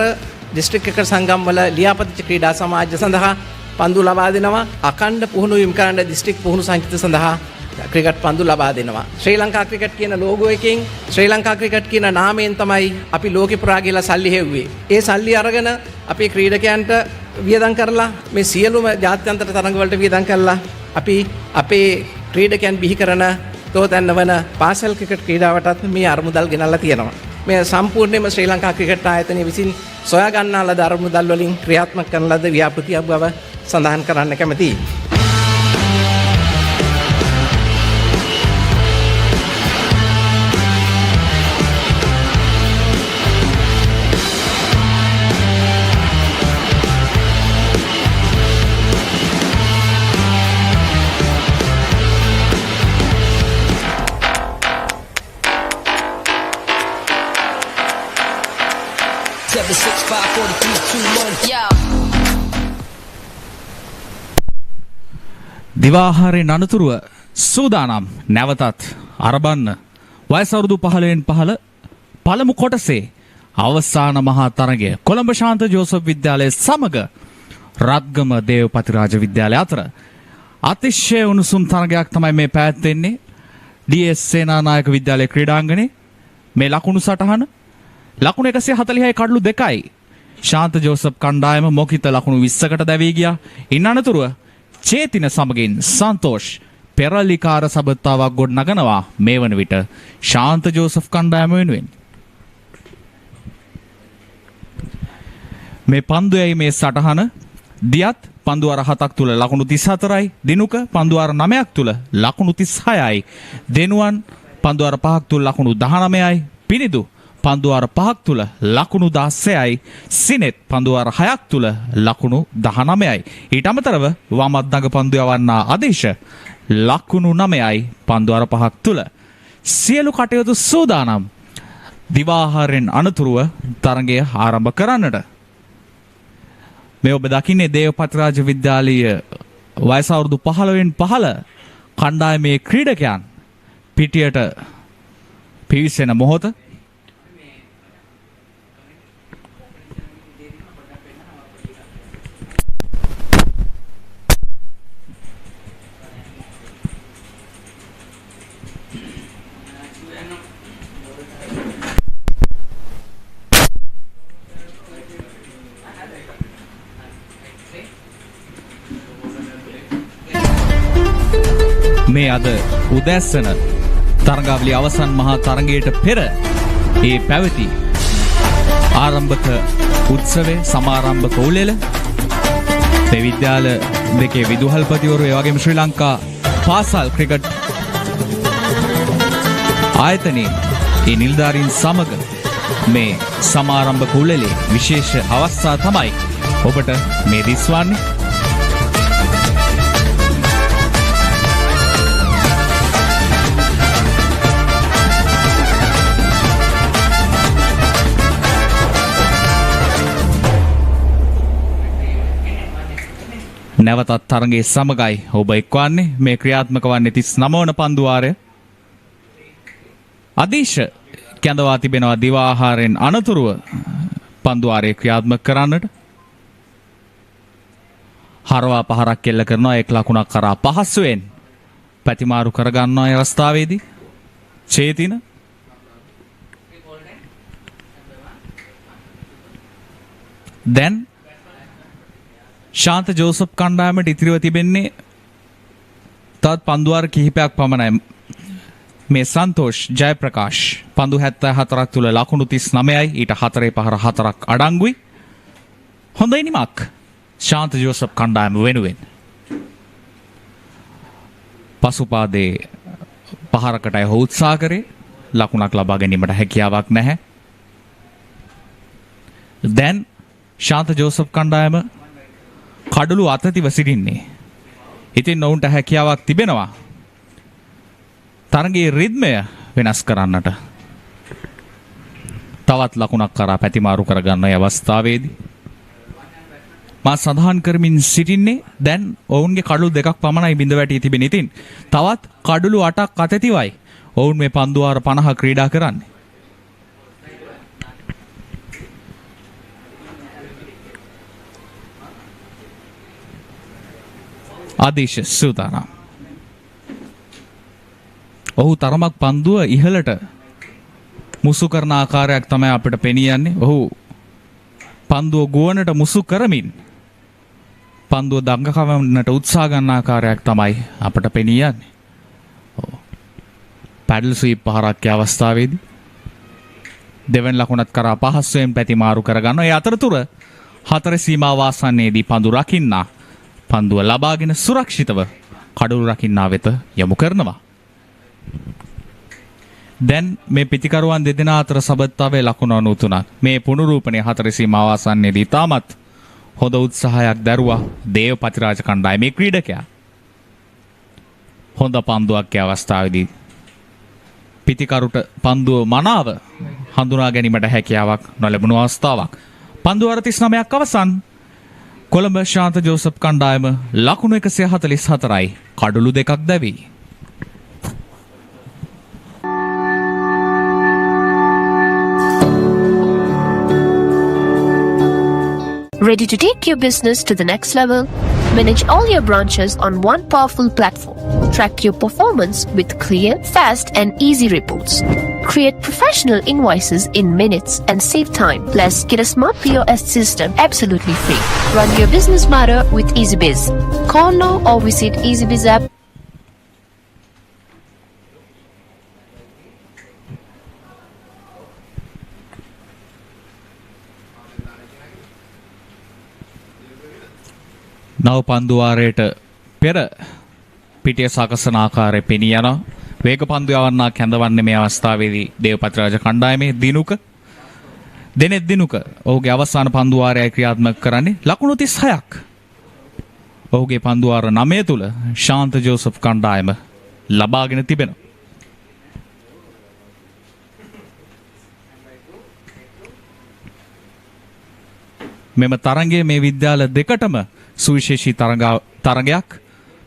දිස්ත්‍රික් ක්‍රිකට් සංගම් වල ලියාපදිංචි ක්‍රීඩා සමාජ සඳහා පන්දු ලබා දෙනවා. අඛණ්ඩ පුහුණු වීම කරන්න දිස්ත්‍රික් පුහුණු සංචිත සඳහා ක්‍රිකට් පන්දු ලබා දෙනවා. ශ්‍රී ලංකා ක්‍රිකට් කියන ලෝගෝ එකෙන් ශ්‍රී ලංකා ක්‍රිකට් කියන නාමයෙන් තමයි අපි ලෝකෙ පුරා ගිහලා සල්ලි හෙව්වේ. ඒ සල්ලි අරගෙන අපේ ක්‍රීඩකයන්ට වියදම් කරලා මේ සියලුම ජාත්‍යන්තර තරඟ වලට වියදම් කරලා අපි අපේ ක්‍රීඩකයන් බිහි කරන තෝතැන්න වන පාසල් ක්‍රිකට් ක්‍රීඩාවටත් මේ අරමුදල් ගෙනල්ලා තියෙනවා. මේ සම්පූර්ණයෙන්ම ශ්‍රී ලංකා ක්‍රිකට් ආයතනය විසින් සොයා ගන්නා ලද අරමුදල් වලින් ක්‍රියාත්මක කරන ලද ව්‍යාපෘතියක් බව සඳහන් කරන්න කැමැතියි. දිවාහාරයෙන් අනතුරුව සූදානම් නැවතත් අරබන්න වයස අවුරුදු 15න් 15 පළමු කොටසේ අවසාන මහා තරගය කොළඹ ශාන්ත ජෝසප් විද්‍යාලය සමග රත්ගම දේවපතිරාජ විද්‍යාලය අතර අතිශය උණුසුම් තරගයක් තමයි මේ පැවැත්වෙන්නේ ඩී.එස්. සේනානායක විද්‍යාලයේ ක්‍රීඩාංගණේ. මේ ලකුණු සටහන ලකුණු 146යි කඩලු 2යි. ශාන්ත ජෝසප් කණ්ඩායම මොකිත ලකුණු 20කට දැවී ගියා. ඉන් අනතුරුව චේතින සමගින් සන්තෝෂ් පෙරලිකාර සබත්තාවක් ගොඩ නගනවා මේ වන විට ශාන්ත ජෝසප් කණ්ඩායම වෙනුවෙන්. මේ පන්දුවයි මේ සටහන දියත් පන්දුවර 7ක් තුල ලකුණු 34යි, දිනුක පන්දුවර 9ක් තුල ලකුණු 36යි, දෙනුවන් පන්දුවර 5ක් තුල ලකුණු 19යි, පිනිදු පන්දුවර 5ක් තුල ලකුණු 16යි, සිනෙත් පන්දුවර 6ක් තුල ලකුණු 19යි. ඊට අමතරව වමත් දඟ පන්දු යවන්නා ආදේශ ලකුණු 9යි පන්දුවර 5ක් තුල. සියලු කටයුතු සූදානම් දිවාහාරයෙන් අනතුරුව තරගය ආරම්භ කරන්නට. මේ ඔබ දකින්නේ දේවපතිරාජ විද්‍යාලීය වයස අවුරුදු 15න් 15 කණ්ඩායමේ ක්‍රීඩකයන් පිටියට පිවිසෙන මොහොත. මේ අද උදැස්සන තරගාවලිය අවසන් මහා තරගයට පෙර ඒ පැවති ආරම්භක උත්සවයේ සමාරම්භක උළෙල මේ විද්‍යාල දෙකේ විදුහල්පතිවරු ඒ වගේම ශ්‍රී ලංකා පාසල් ක්‍රිකට් ආයතනයේ ඒ නිලධාරීන් සමග මේ සමාරම්භක උළෙලේ විශේෂ අවස්ථා තමයි ඔබට මේ දිස්වන්නේ. නැවතත් තරගයේ සමගයි ඔබ එක්වන්නේ. මේ ක්‍රියාත්මක වන්නේ 39 වන පන්දුවාරය. අදීශ කැඳවා තිබෙනවා දිවාහාරයෙන් අනතුරුව පන්දුවාරය ක්‍රියාත්මක කරන්නට. හරවා පහරක් කෙල්ල කරනවා. එක් ලකුණක් කරා පහසුවෙන් පැතිමාරු කරගන්නවා ඒ අවස්ථාවේදී චේතින. දැන් ශාන්ත ජෝසප් කණ්ඩායමට ඉතිරිව තිබෙන්නේ තවත් පන්දුවාර කිහිපයක් පමණයි. මේ සන්තෝෂ් ජයප්‍රකාශ් පන්දු 74ක් තුල ලකුණු 39යි ඊට 4 පහර 4ක් අඩංගුයි. හොඳ ඉනිමක් ශාන්ත ජෝසප් කණ්ඩායම වෙනුවෙන්. පසුපාදේ පහරකට අය උත්සාහ කරේ ලකුණක් ලබා ගැනීමට හැකියාවක් නැහැ. දැන් ශාන්ත ජෝසප් කණ්ඩායම කඩළු අතතිව සිටින්නේ. ඉතින් ඔවුන්ට හැකියාවක් තිබෙනවා තරගයේ රිද්මය වෙනස් කරන්නට. තවත් ලකුණක් කරා පැතිමාරු කරගන්න අවස්ථාවේදී මා සඳහන් කරමින් සිටින්නේ දැන් ඔවුන්ගේ කඩළු දෙකක් පමණයි බිඳ වැටී තිබෙන. ඉතින් තවත් කඩළු 8ක් අතතිවයි ඔවුන් මේ පන්දු වාර 50 ක්‍රීඩා කරන්නේ. ආදේශ සූදානම්. ඔහු තරමක් පන්දුව ඉහළට මුසු කරන ආකාරයක් තමයි අපිට පෙනී යන්නේ. ඔහු පන්දුව ගුවනට මුසු කරමින් පන්දුව දඟකවන්නට උත්සාහ ගන්න ආකාරයක් තමයි අපට පෙනී යන්නේ. පැඩල් ස්වීප් පහරක් අවස්ථාවේදී දෙවන ලකුණත් කරා පහසුවෙන් පැතිමාරු කරගන්නවා. ඒ අතරතුර හතර සීමාව ආසන්නයේදී පන්දු රකින්නා පන්දුව ලබාගෙන සුරක්ෂිතව කඩළු රකින්නා වෙත යොමු කරනවා. දැන් මේ පිතිකරුවන් දෙදෙනා අතර සබත්තාවේ ලකුණ 93ක්. මේ පුනරූපණය හතර සීමාව ආසන්නයේදී තාමත් හොඳ උත්සාහයක් දරුවා දේවපතිරාජ කණ්ඩායමේ ක්‍රීඩකයා. හොඳ පන්දුවක් අවස්ථාවේදී පිතිකරුට පන්දුව මනාව හඳුනා ගැනීමට හැකියාවක් නොලැබුණු අවස්ථාවක්. පන්දුව 39ක් අවසන්. කොළඹ ශාන්ත ජෝසප් කණ්ඩායම ලකුණු 144යි කඩළු දෙකක් දැවී. Ready to take your business to the next level? Manage all your branches on one powerful platform. Track your performance with clear, fast and easy reports. Create professional invoices in minutes and save time. Plus, get a smart POS system absolutely free. Run your business matter with EasyBiz. Call now or visit EasyBiz app. නව පන්දු වාරයට පෙර පිටිය සකසන ආකාරය පෙනී යනවා. වේග පන්දු යවන්නා කැඳවන්නේ මේ අවස්ථාවේදී දේවපතිරාජ කණ්ඩායමේ දිනුක. දෙනෙත් දිනුක ඔහුගේ අවසාන පන්දු වාරයයි ක්‍රියාත්මක කරන්නේ ලකුණු 36ක්. ඔහුගේ පන්දු වාර 9 තුල ශාන්ත ජෝසප් කණ්ඩායම ලබාගෙන තිබෙනවා. මෙම තරගයේ මේ විද්‍යාල දෙකටම සුවිශේෂී තරගයක්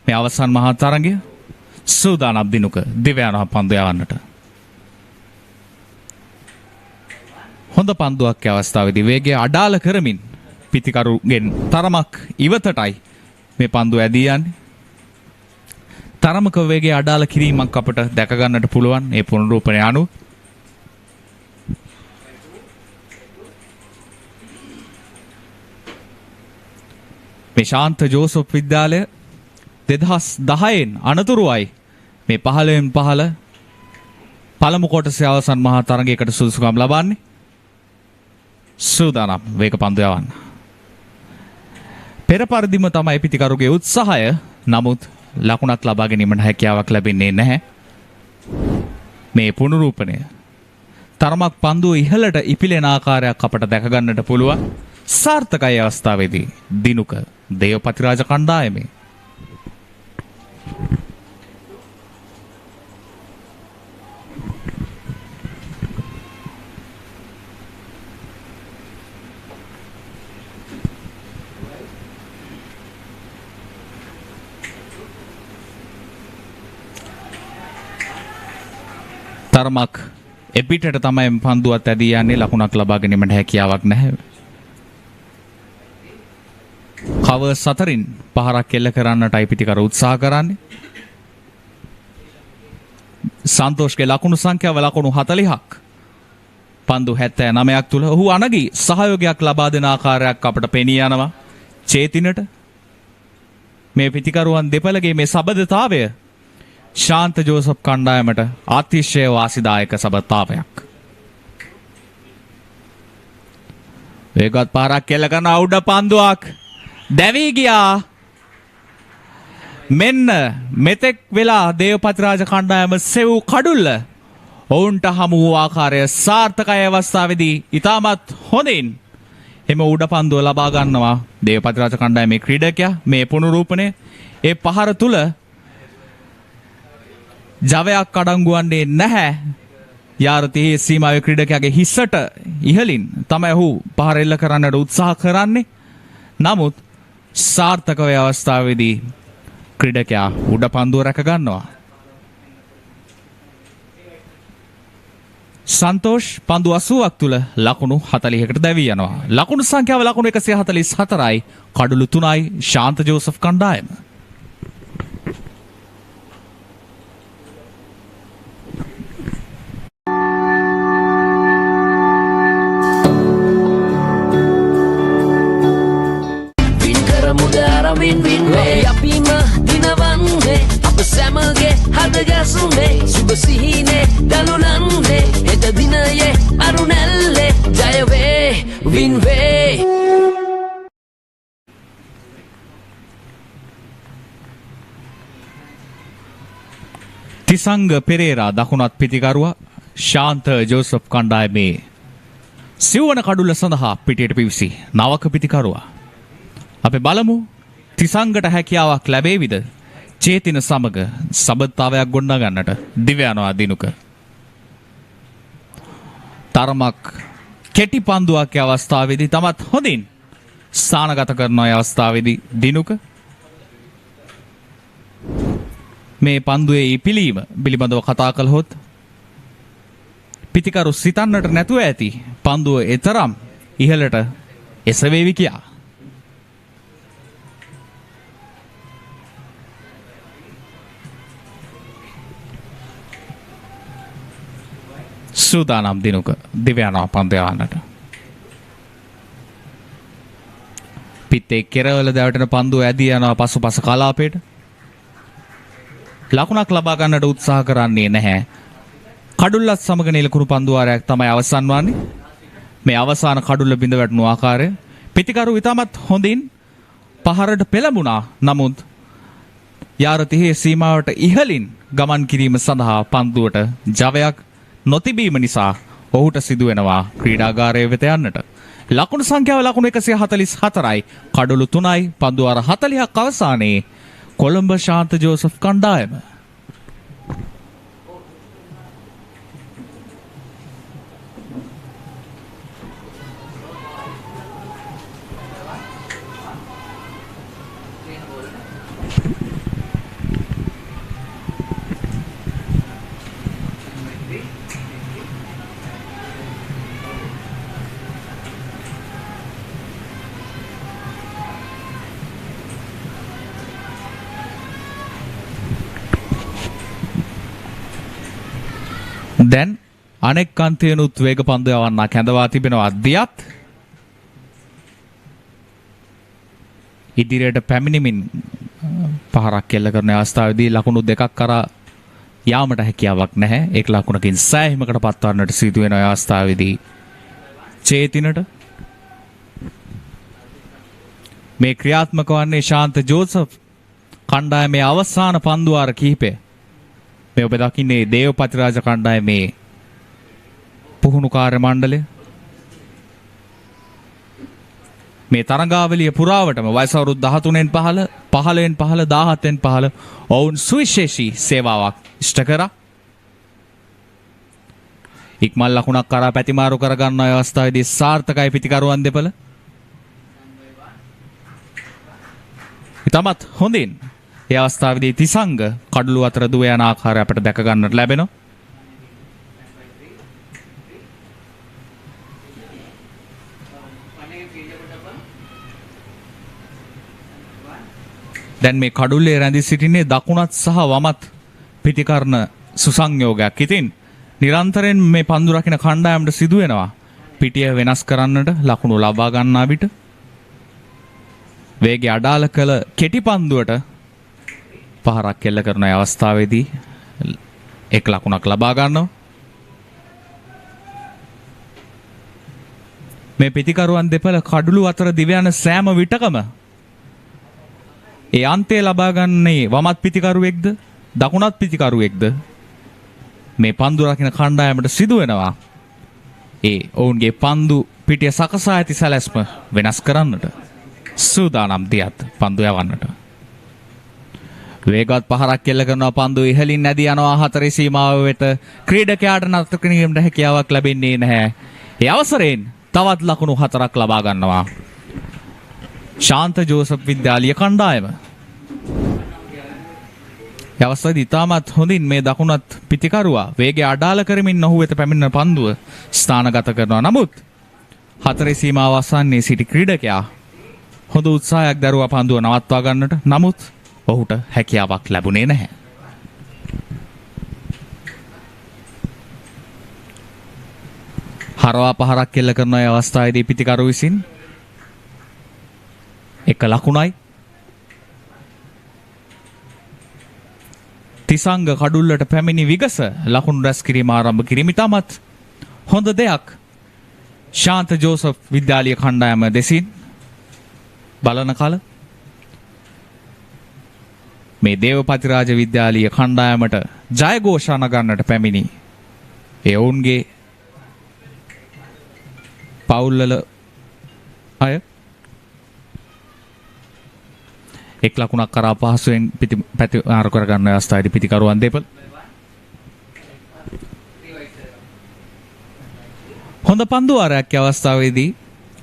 මේ අවසන් මහා තරගය සූදානම් දිනුක දිවයන්ව පන්දු යවන්නට. හොඳ පන්දුවක් අවස්ථාවේදී වේගය අඩාල කරමින් පිතිකරුගෙන් තරමක් ඉවතටයි මේ පන්දුව ඇදී යන්නේ. තරමක වේගය අඩාල කිරීමක් අපට දැක ගන්නට පුළුවන් මේ පුනරූපණය අනුව. මේ ශාන්ත ජෝසප් විද්‍යාලය 2010න් අනතුරුවයි මේ 15න් 15 පළමු කොටසේ අවසන් මහා තරගයකට සුදුසුකම් ලබන්නේ. සූදානම් වේග පන්දු යවන්න. පෙර පරිදිම තමයි පිතිකරුගේ උත්සාහය. නමුත් ලකුණක් ලබා ගැනීමට හැකියාවක් ලැබෙන්නේ නැහැ. මේ පුනරූපණය තරමක් පන්දුව ඉහළට ඉපිලෙන ආකාරයක් අපට දැක ගන්නට පුළුවන්. සාර්ථකයි අවස්ථාවේදී දිනුක දේවපතිරාජ කණ්ඩායමේ. තරමක් එපිටට තමයි පන්දුවත් ඇදී යන්නේ. ලකුණක් ලබා ගැනීමට හැකියාවක් නැහැ. කවර්ස් අතරින් පහරක් එල්ල කරන්නටයි පිතිකර උත්සාහ කරන්නේ. සන්තෝෂ්ගේ ලකුණු සංඛ්‍යාව ලකුණු 40ක්. පන්දු 79ක් තුල ඔහු අනගි සහයෝගයක් ලබා දෙන ආකාරයක් අපට පෙනී යනවා. චේතිනට මේ පිතිකරුවන් දෙපළගේ මේ සබඳතාවය ශාන්ත ජෝසප් කණ්ඩායමට අතිශය වාසිදායක සබතාවයක්. වේගවත් පාරක් කෙල්ල කරන අවුඩ පන්දුවක් දැවී ගියා. මෙන්න මෙතෙක් වෙලා දේවපතිරාජ කණ්ඩායම සෙව් කඩුල්ල ඔවුන්ට හමු වූ ආකාරය සාර්ථකයි. අවස්ථාවේදී ඉතාමත් හොඳින් එම උඩ පන්දුව ලබා ගන්නවා දේවපතිරාජ කණ්ඩායමේ ක්‍රීඩකයා. මේ පුනරූපණය ඒ පහර තුල ජවයක් අඩංගු වන්නේ නැහැ. යාරතේ සීමාවේ ක්‍රීඩකයාගේ හිස්සට ඉහළින් තමයි ඔහු පහර එල්ල කරන්නට උත්සාහ කරන්නේ. නමුත් සාර්ථක වේ අවස්ථාවේදී ක්‍රීඩකයා උඩ පන්දුව රැක ගන්නවා. සන්තෝෂ් පන්දු 80ක් තුල ලකුණු 40කට දැවී යනවා. ලකුණු සංඛ්‍යාව ලකුණු 144යි. කඩුළු 3යි ශාන්ත ජෝසප් කණ්ඩායම. අපිම දිනවන්නේ අප සැමගේ හදගැසුනේ සුබ සිහිනේ දළුලන්නේ හෙට දිනයේ අරුණැල්ලේ ජයවේ වින්වේ. තිසංග පෙරේරා දකුණත් පිතිකරුවා ශාන්ත ජෝසප් කණ්ඩායමේ සිව්වන කඩුල්ල සඳහා පිටියට පිවිසි නවක පිතිකරුවා. අපි බලමු තිසංගට හැකියාවක් ලැබේවිද චේතින සමග සබත්තාවයක් ගොඩනගා ගන්නට. දිව්‍යානවා දිනුක තරමක් කෙටි පන්දුවක් අවස්ථාවේදී තමත් හොඳින් ස්ථානගත කරන අවස්ථාවේදී දිනුක මේ පන්දුවේ ඉපිලීම පිළිබඳව කතා කළහොත් පිතිකරු සිතන්නට නැතුව ඇති පන්දුව එතරම් ඉහළට එසවේවි කියා. සූදානම් දිනුක දිව්‍යානවා පන්දු යවන්නට. පිත්තේ කෙරවල දැවටෙන පන්දුව ඇදී යනවා පසුපස කලාපයට. ලකුණක් ලබා ගන්නට උත්සාහ කරන්නේ නැහැ. කඩුල්ලත් සමග නිලකුණු පන්දු වාරයක් තමයි අවසන් වන්නේ. මේ අවසාන කඩුල්ල බිඳ වැටුණු ආකාරය පිතිකරු ඉතාමත් හොඳින් පහරට පෙළඹුණා. නමුත් යාරතිහේ සීමාවට ඉහළින් ගමන් කිරීම සඳහා පන්දුවට ජවයක් නොතිබීම නිසා ඔහුට සිදු වෙනවා ක්‍රීඩාගාරය වෙත යන්නට. ලකුණු සංඛ්‍යාව ලකුණු 144යි. කඩුළු 3යි. පන්දු වාර 40ක් අවසානයේ කොළඹ ශාන්ත ජෝසප් කණ්ඩායම. දැන් අනෙක් කන්තියනුත් වේග පන්දු යවන්නක් හැඳවා තිබෙනවා. දියත් ඉදිරියට පැමිණෙමින් පහරක් කෙල්ල කරන අවස්ථාවේදී ලකුණු දෙකක් කරා යාමට හැකියාවක් නැහැ. ඒක ලකුණකින් සෑහීමකට පත්වන්නට සිදු වෙන අවස්ථාවේදී චේතිනට මේ ක්‍රියාත්මක වන්නේ ශාන්ත ජෝසප් කණ්ඩායමේ අවසාන පන්දු වාර කිහිපය. මේ ඔබ දකින්නේ දේවපතිරාජ කණ්ඩායමේ පුහුණු කාර්ය මණ්ඩලය. මේ තරඟාවලිය පුරාවටම වයස අවුරුදු 13න් 15, 15න් 15, 17න් 15 ඔවුන් සුවිශේෂී සේවාවක් ඉෂ්ට කරා. ඉක්මන් ලකුණක් කරා පැතිමාරු කරගන්න අවස්ථාවේදී සාර්ථකයි පිතිකරුවන් දෙපළ. ඉතමත් හොඳින් ඒ අවස්ථාවේදී තිසංග කඩළු අතර දුව යන ආකාරය අපට දැක ගන්නට ලැබෙනවා. දැන් මේ කඩුල්ලේ රැඳී සිටින්නේ දකුණත් සහ වමත් පිටිකරන සුසංයෝගයක්. ඉතින් නිරන්තරයෙන් මේ පන්දු රකින්න කණ්ඩායමට සිදු වෙනවා පිටිය වෙනස් කරන්නට ලකුණු ලබා ගන්නා විට වේගය අඩාල කළ කෙටි පන්දුවට පහරක් කෙල්ල කරන අවස්ථාවේදී එක් ලකුණක් ලබා ගන්නවා. මේ පිතිකරුවන් දෙපළ කඩළු අතර දිව යන සෑම විටකම ඒ අන්තය ලබා ගන්නේ වමත් පිතිකරුවෙක්ද දකුණත් පිතිකරුවෙක්ද මේ පන්දු රකින්න කණ්ඩායමට සිදු වෙනවා. ඒ ඔවුන්ගේ පන්දු පිටිය සකසා ඇති සැලැස්ම වෙනස් කරන්නට සූදානම් දියත් පන්දු යවන්නට. වේගවත් පහරක් කෙල්ල කරනවා පන්දු ඉහළින් නැදී යනවා හතරේ සීමාව වෙත. ක්‍රීඩකයාට නතර කිරීමට හැකියාවක් ලැබෙන්නේ නැහැ. ඒ අවසරයෙන් තවත් ලකුණු 4ක් ලබා ගන්නවා ශාන්ත ජෝසප් විද්‍යාලීය කණ්ඩායම. ඒ අවස්ථාවේදී ඉතාමත් හොඳින් මේ දකුණත් පිතිකරුවා වේගය අඩාල කරමින් ඔහු වෙත පැමිණෙන පන්දුව ස්ථානගත කරනවා. නමුත් හතරේ සීමාව අසන්නේ සිටි ක්‍රීඩකයා හොඳ උත්සාහයක් දරුවා පන්දුව නවත්වා ගන්නට. නමුත් ඔහුට හැකියාවක් ලැබුණේ නැහැ. හරවා පහරක් කෙල්ල කරන අවස්ථාවේදී පිතිකරු විසින් එක ලකුණයි තිසංග කඩුල්ලට පැමිණි විගස ලකුණු රැස් කිරීම ආරම්භ කිරීම ඉතාමත් හොඳ දෙයක් ශාන්ත ජෝසප් විද්‍යාලීය කණ්ඩායම දෙසින් බලන කල මේ දේවපතිරාජ විද්‍යාලීය කණ්ඩායමට ජයഘോഷා නගන්නට පැමිණි ඒ ඔවුන්ගේ පවුල්වල අය එක් ලකුණක් කරා පහසුවෙන් පැති ආර කරගන්න අවස්ථාවේදී පිතිකරුවන් දෙපළ හොඳ පන්දු ආරයක් අවස්ථාවේදී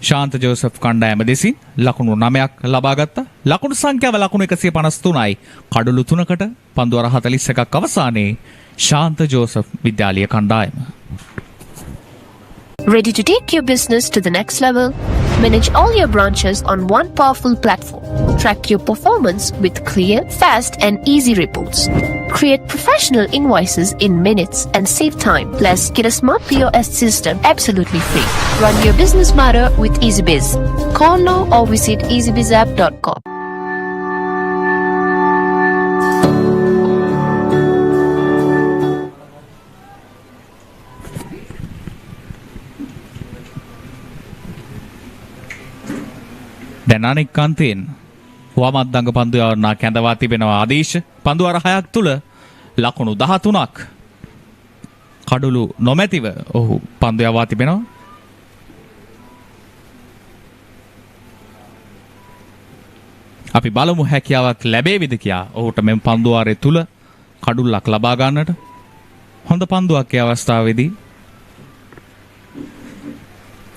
ශාන්ත ජෝසප් කණ්ඩායම දෙසින් ලකුණු 9ක් ලබා ගත්තා. ලකුණු සංඛ්‍යාව ලකුණු 153යි. කඩළු 3කට පන්දු අර 41ක් අවසානයේ ශාන්ත ජෝසප් විද්‍යාලීය කණ්ඩායම. Ready to take your business to the next level? Manage all your branches on one powerful platform. Track your performance with clear, fast and easy reports. Create professional invoices in minutes and save time. Plus, get a smart POS system absolutely free. Run your business smarter with EasyBiz. Call now or visit easybizapp.com. දැන් අනෙක් කාන්තෙන් වමත් දඟ පන්දු යවන්නා කැඳවා තිබෙනවා ආදීශ. පන්දු අර 6ක් තුල ලකුණු 13ක් කඩළු නොමැතිව ඔහු පන්දු යවා තිබෙනවා. අපි බලමු හැකියාවක් ලැබෙවිද කියා. ඔහුට මෙම පන්දු ආරේ තුල කඩුල්ලක් ලබා ගන්නට. හොඳ පන්දුවක් ඒ අවස්ථාවේදී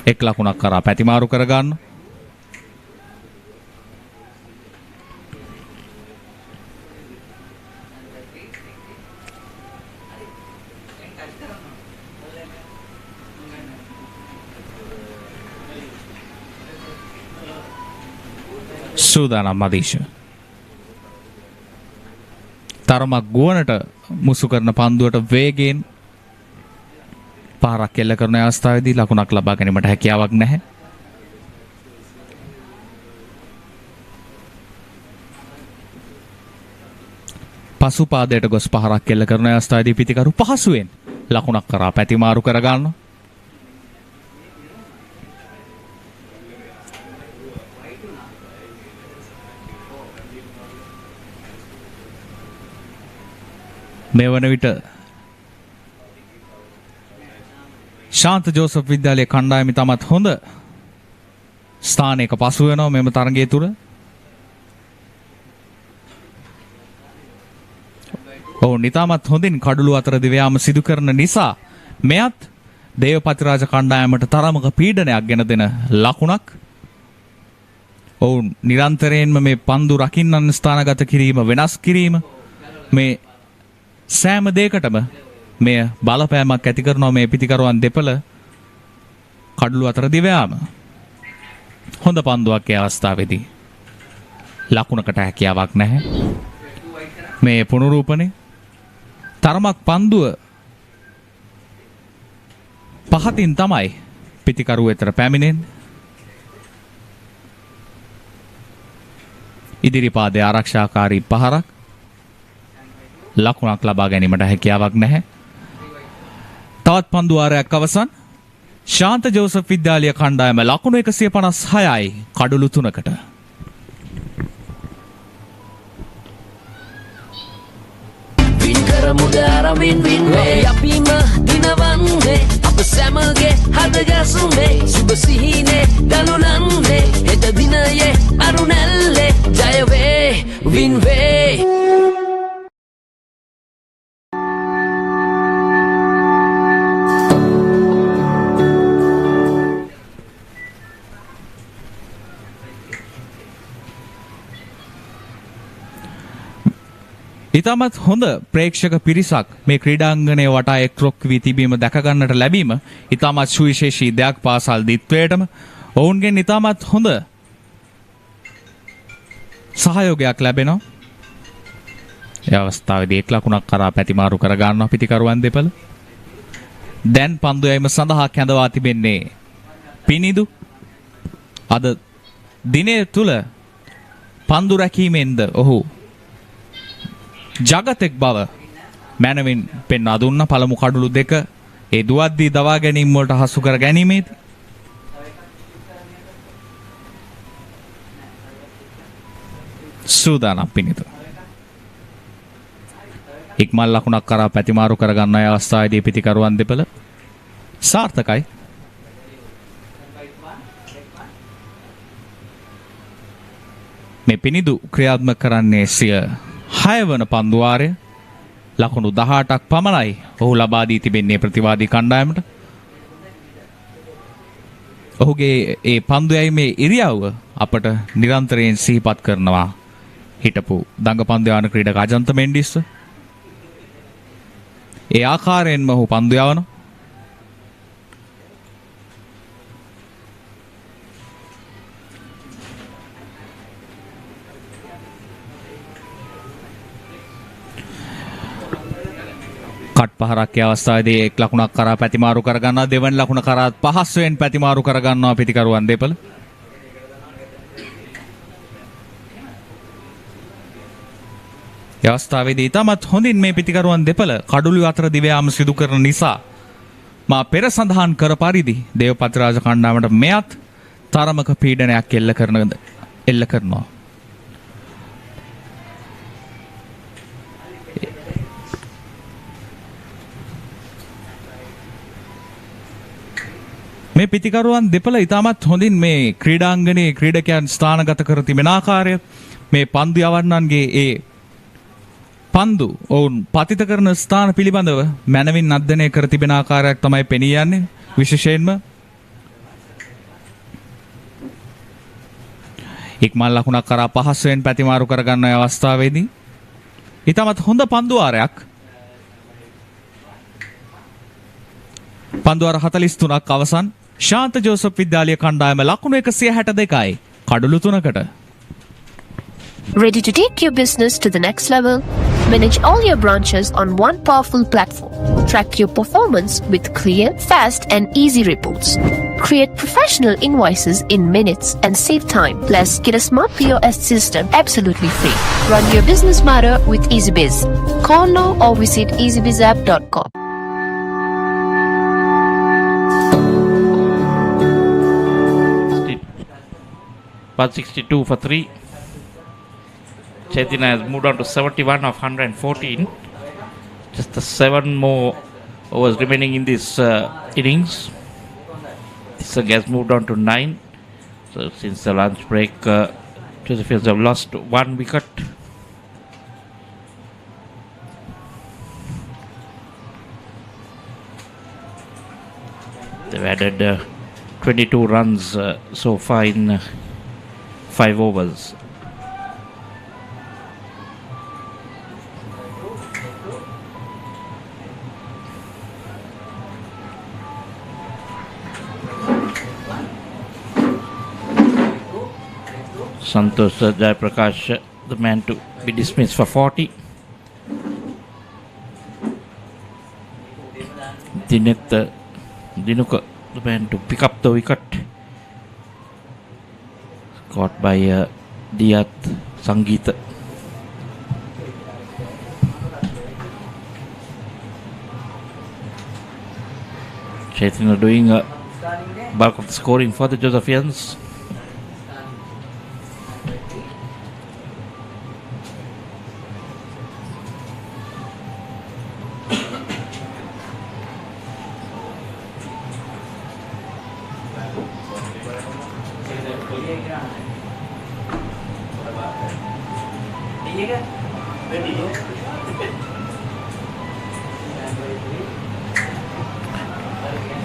එක් ලකුණක් කරා පැතිමාරු කර ගන්න. සූදානම් මදීශ. තරමක් ගුවනට මුසු කරන පන්දුවට වේගයෙන් පාරක් කෙල්ල කරන අවස්ථාවේදී ලකුණක් ලබා ගැනීමට හැකියාවක් නැහැ. පසු පාදයට ගොස් පහරක් කෙල්ල කරන අවස්ථාවේදී පිතිකරු පහසුවෙන් ලකුණක් කරා පැතිමාරු කර ගන්නවා. මේ වන විට ශාන්ත ජෝසප් විද්‍යාලයේ කණ්ඩායම තමත් හොඳ ස්ථානයක පසු වෙනවා මෙම තරගය තුල. ඔවුන් ඉතාමත් හොඳින් කඩළු අතර දිව යාම සිදු කරන නිසා මෙයත් දේවපතිරාජ කණ්ඩායමට තරමක පීඩනයක් ගෙන දෙන ලකුණක්. ඔවුන් නිරන්තරයෙන්ම මේ පන්දු රකින්නන් ස්ථානගත කිරීම වෙනස් කිරීම මේ සෑම දෙයකටම මෙය බලපෑමක් ඇති කරනවා මේ පිතිකරුවන් දෙපළ කඩළු අතර දිව යාම. හොඳ පන්දුවක් ඒ අවස්ථාවේදී ලකුණකට හැකියාවක් නැහැ. මේ පුනරූපණය තරමක් පන්දුව පහතින් තමයි පිතිකරුව වෙතට පැමිණෙන්නේ. ඉදිරි පාදයේ ආරක්ෂාකාරී පහරක් ලකුණක් ලබා ගැනීමට හැකියාවක් නැහැ. තවත් පන්දු වාරයක් අවසන්. ශාන්ත ජෝසප් විද්‍යාලය කණ්ඩායම ලකුණු 156යි කඩුළු 3කට. මුදාරමින් වින්වේ අපිම දිනවන්නේ අප සැමගේ හදගැසුනේ සුබ සිහිනේ දනුලන්නේ හෙට දිනයේ අරුණැල්ලේ ජයවේ වින්වේ ඉතාමත් හොඳ ප්‍රේක්ෂක පිරිසක් මේ ක්‍රීඩාංගණයේ වටා එක්රොක් වී තිබීම දැක ගන්නට ලැබීම ඉතාමත් සුවිශේෂී දෙයක් පාසල් දිත්වයටම ඔවුන්ගෙන් ඉතාමත් හොඳ සහයෝගයක් ලැබෙනවා. ඒ අවස්ථාවේදී එක් ලකුණක් කරා පැතිමාරු කර ගන්නවා පිටිකරුවන් දෙපළ. දැන් පන්දු යැවීම සඳහා කැඳවා තිබෙන්නේ පිනිදු. අද දිනය තුල පන්දු රැකීමෙන්ද ඔහු ජගතෙක් බව මැනවින් පෙන්වා දුන්න. පළමු කඩුළු දෙක ඒ දුවද්දී දවා ගැනීම වලට හසු කර ගැනීමේදී සූදානම් පිනිතු. ඉක්මන් ලකුණක් කරා පැතිමාරු කර ගන්න අවස්ථාවේදී පිටිකරුවන් දෙපළ සාර්ථකයි. මේ පිනිදු ක්‍රියාත්මක කරන්නේ සිය 6 වන පන්දු වාරය. ලකුණු 18ක් පමණයි ඔහු ලබා දී තිබෙන්නේ ප්‍රතිවාදී කණ්ඩායමට. ඔහුගේ ඒ පන්දු යැවීමේ ඉරියව්ව අපට නිරන්තරයෙන් සිහිපත් කරනවා හිටපු දඟපන්දු යවන ක්‍රීඩක අජන්ත මෙන්ඩිස්. ඒ ආකාරයෙන්ම ඔහු පන්දු යවනවා. කට් පහරක් අවස්ථාවේදී එක් ලකුණක් කරා පැතිමාරු කර ගන්නවා. දෙවන ලකුණ කරා පහස්වෙන් පැතිමාරු කර ගන්නවා පිටිකරුවන් දෙපළ. අවස්ථාවේදී ඉතාමත් හොඳින් මේ පිටිකරුවන් දෙපළ කඩුළු අතර දිව යාම සිදු කරන නිසා මා පෙර සඳහන් කර පරිදි දේවපතිරාජ කණ්ඩායමට මෙයත් තරමක පීඩනයක් එල්ල කරනවා. මේ පිටිකරුවන් දෙපළ ඉතාමත් හොඳින් මේ ක්‍රීඩාංගණයේ ක්‍රීඩකයන් ස්ථානගත කර තිබෙන ආකාරය, මේ පන්දු යවන්නන්ගේ ඒ පන්දු ඔවුන් පතිත කරන ස්ථාන පිළිබඳව මැනවින් අධ්‍යයනය කර තිබෙන ආකාරයක් තමයි පෙනී යන්නේ. විශේෂයෙන්ම ඉක්මන් ලකුණක් කරා පහසුවෙන් පැතිමාරු කර ගන්න අවස්ථාවේදී ඉතාමත් හොඳ පන්දු වාරයක්. පන්දු වාර 43ක් අවසන්. ශාන්ත ජෝසප් විද්‍යාලය කණ්ඩායම ලකුණු 162යි කඩුළු 3කට. Ready to take your business to the next level? Manage all your branches on one powerful platform. Track your performance with clear, fast and easy reports. Create professional invoices in minutes and save time. Plus, get a smart POS system absolutely free. Run your business matter with EasyBiz. Call now or visit easybizapp.com. $162 for 3. Chetina has moved on to 71 of 114. Just the 7 more overs remaining in this innings. Tisang has moved on to 9. So since the lunch break, Josephines have lost 1 wicket. They've added 22 runs so far in 5 overs. Santosh Jayaprakash, the man to be dismissed for 40. Dinuka, the man to pick up the wicket. Caught by Diat Sangeeta. Chaitanya doing a bulk of the scoring for the Josephians.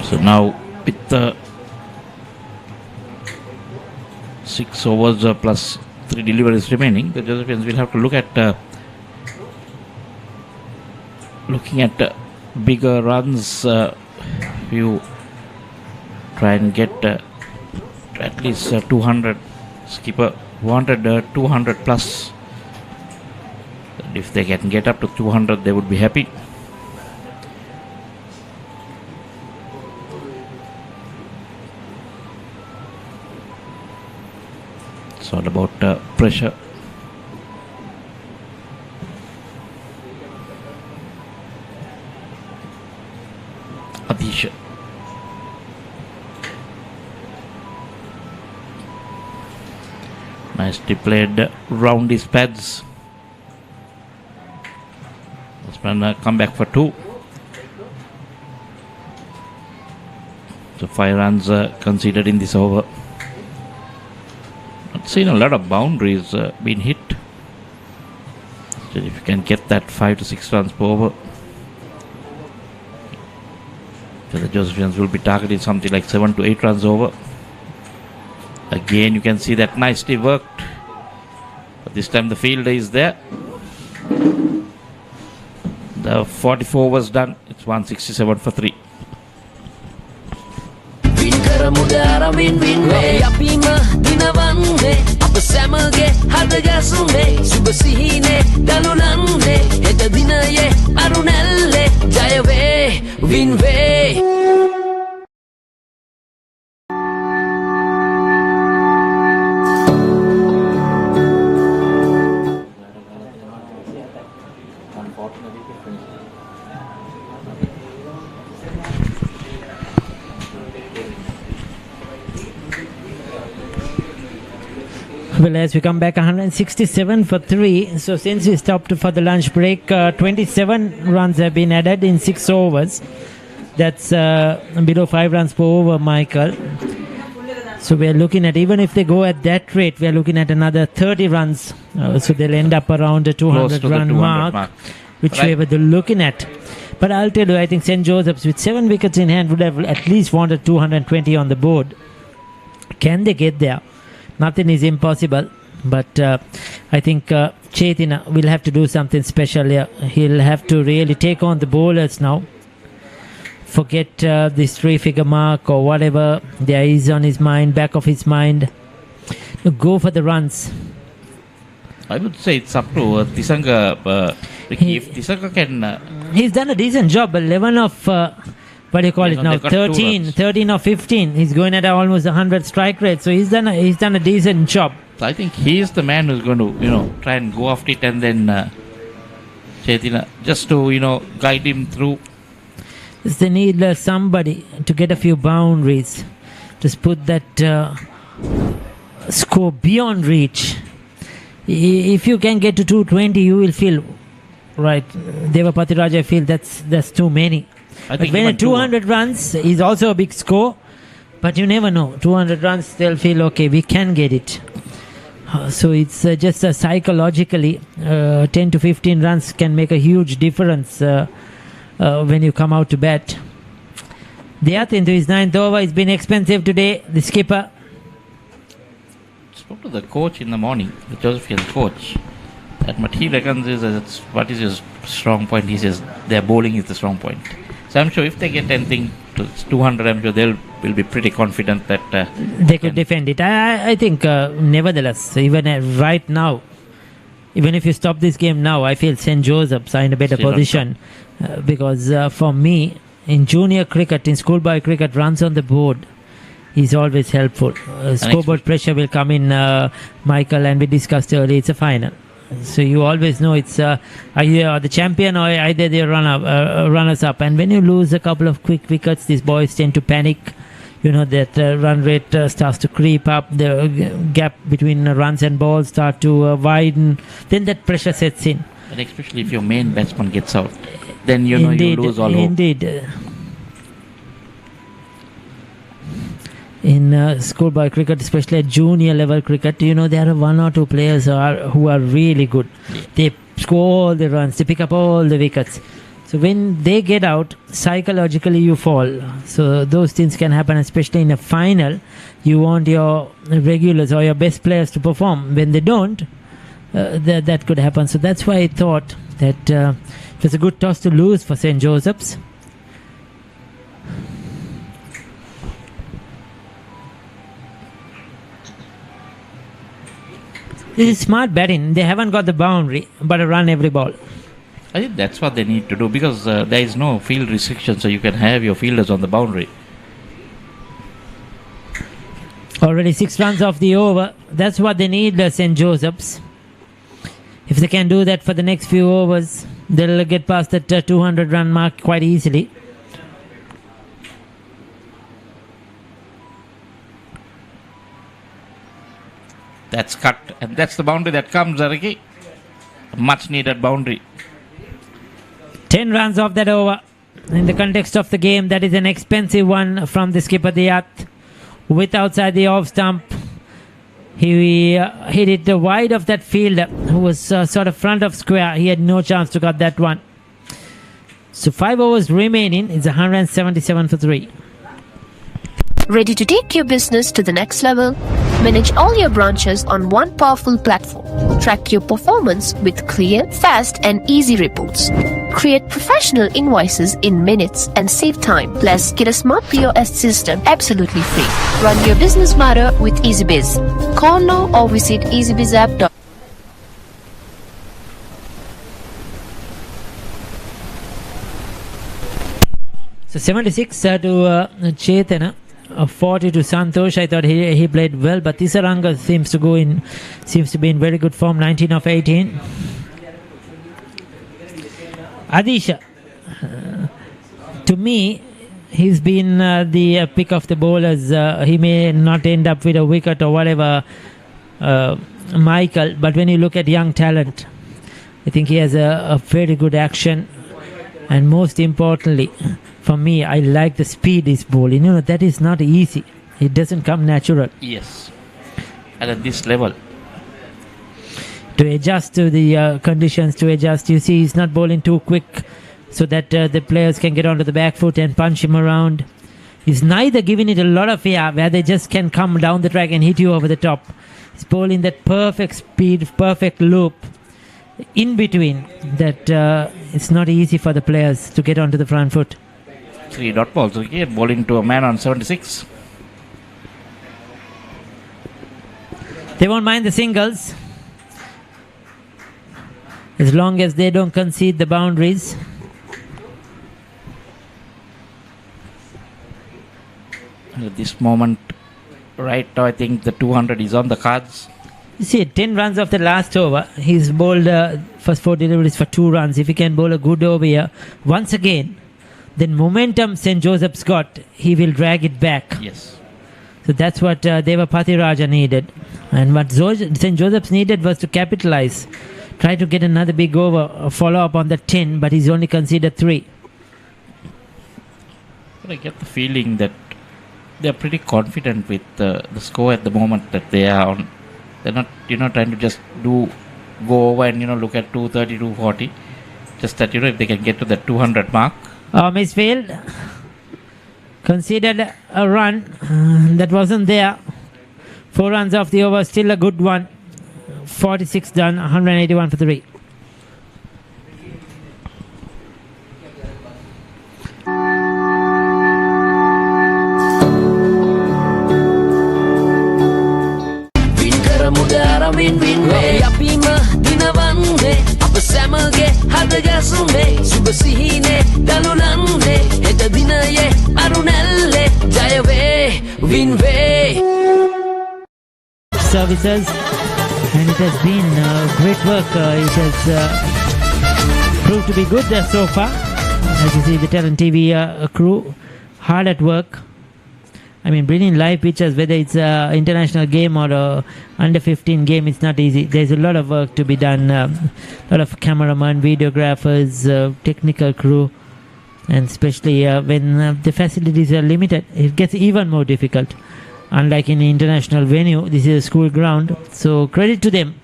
So now with the 6 overs plus 3 deliveries remaining, the Josephians will have to look at bigger runs. You try and get at least 200. Skipper wanted 200 plus. And if they can get up to 200, they would be happy. It's all about pressure. Adisha. Nicely played round his pads. Let's come back for 2. So 5 runs conceded in this over. I've seen a lot of boundaries being hit. So if you can get that 5 to 6 runs per over, so the Josephians will be targeting something like 7 to 8 runs over. Again, you can see that nicely worked. But this time the fielder is there. The 44 was done. It's 167 for 3. Well, as we come back, 167 for 3. So since we stopped for the lunch break, 27 runs have been added in 6 overs. That's below 5 runs per over, Michael. So we are looking at, even if they go at that rate, we are looking at another 30 runs. So they'll end up around the 200 run mark, whichever they're looking at. But I'll tell you, I think St. Joseph's with 7 wickets in hand would have at least wanted 220 on the board. Can they get there? Nothing is impossible, but I think Chaitanya will have to do something special here. He'll have to really take on the bowlers now. Forget this 3-figure mark or whatever there is on his mind, back of his mind. Go for the runs. I would say it's up to Tisanga. If Tisanga can... he's done a decent job. 11 of... what do you call it now? 13 or 15. He's going at almost 100 strike rate. So he's done a decent job. So I think he's the man who's going to, try and go after it, and then Chaitanya, just to, guide him through. They need somebody to get a few boundaries. Just put that score beyond reach. If you can get to 220, you will feel, right, Devapathiraja, I feel that's too many. But when 200 runs is also a big score, but you never know. 200 runs, they'll feel, okay, we can get it. So it's just psychologically, 10 to 15 runs can make a huge difference when you come out to bat. Death into his 9th over. It's been expensive today. The skipper. Spoke to the coach in the morning, the Josephian coach. That what he reckons is what is his strong point. He says their bowling is the strong point. So I'm sure if they get anything to 200, I'm sure they'll will be pretty confident that they could defend it. I think nevertheless, even right now, even if you stop this game now, I feel St. Joseph's are in a better position because for me, in junior cricket, in schoolboy cricket, runs on the board is always helpful. Scoreboard pressure will come in, Michael, and we discussed earlier, it's a final. So you always know it's either the champion or either the runners-up. And when you lose a couple of quick wickets, these boys tend to panic. You know that run rate starts to creep up. The gap between runs and balls start to widen. Then that pressure sets in. And especially if your main batsman gets out, then you know you lose all hope. Indeed. In schoolboy cricket, especially at junior level cricket, you know, there are one or two players who are really good. They score all the runs, they pick up all the wickets. So when they get out, psychologically you fall. So those things can happen, especially in a final. You want your regulars or your best players to perform. When they don't, that could happen. So that's why I thought that it was a good toss to lose for St. Joseph's. This is smart batting. They haven't got the boundary, but a run every ball. I think that's what they need to do, because there is no field restriction, so you can have your fielders on the boundary. Already 6 runs off the over. That's what they need, St. Joseph's. If they can do that for the next few overs, they'll get past that 200 run mark quite easily. That's cut, and that's the boundary that comes, Ricky. Much needed boundary. 10 runs off that over. In the context of the game, that is an expensive one from the skipper Diyat. With outside the off stump, he hit it wide of that fielder who was sort of front of square. He had no chance to cut that one. So 5 overs remaining. It's 177 for 3. Ready to take your business to the next level? Manage all your branches on one powerful platform. Track your performance with clear, fast and easy reports. Create professional invoices in minutes and save time. Plus, get a smart POS system absolutely free. Run your business matter with EasyBiz. Call now or visit easybizapp.com. So 76 to Chetana. 40 to Santosh. I thought he played well, but Tisaranga seems to be in very good form. 19 of 18. Adisha, to me, he's been the pick of the bowlers. He may not end up with a wicket or whatever, Michael, but when you look at young talent, I think he has a very good action, and most importantly, for me, I like the speed he's bowling. You know, that is not easy. It doesn't come natural. Yes. And at this level. To adjust to the conditions, you see, he's not bowling too quick so that the players can get onto the back foot and punch him around. He's neither giving it a lot of air where they just can come down the track and hit you over the top. He's bowling that perfect speed, perfect loop in between that it's not easy for the players to get onto the front foot. 3 dot balls, okay, bowling to a man on 76. They won't mind the singles as long as they don't concede the boundaries. At this moment, right now, I think the 200 is on the cards. You see, 10 runs off the last over. He's bowled first 4 deliveries for 2 runs. If he can bowl a good over here, once again, then momentum St. Joseph's got, he will drag it back. Yes. So that's what Devapathiraja needed. And what St. Joseph's needed was to capitalize. Try to get another big over, follow up on the 10, but he's only conceded 3. But I get the feeling that they're pretty confident with the score at the moment that they are on. They're not, trying to just go over and, look at 230, 240. Just that, if they can get to the 200 mark. Misfield conceded a run that wasn't there. 4 runs off the over, still a good one. 46 done, 181 for 3. Services And it has been great work. It has proved to be good so far. As you see, the Talent TV crew hard at work. I mean, bringing live pictures, whether it's an international game or a under 15 game, it's not easy. There's a lot of work to be done. A lot of cameramen, videographers, technical crew, and especially when the facilities are limited, it gets even more difficult. Unlike in an international venue, this is a school ground. So credit to them.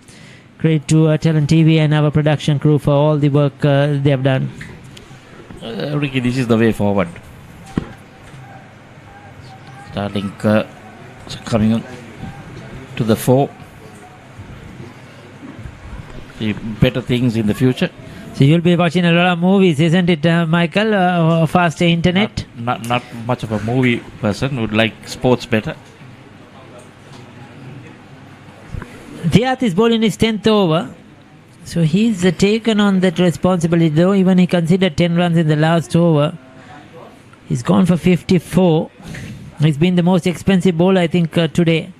Credit to Talent TV and our production crew for all the work they have done. Ricky, this is the way forward. Starting coming on to the fore. See better things in the future. So you'll be watching a lot of movies, isn't it, Michael? Faster internet? Not much of a movie person. Would like sports better. Diath is bowling his 10th over. So he's taken on that responsibility, though. Even he considered 10 runs in the last over. He's gone for 54. He's been the most expensive bowler, I think, today.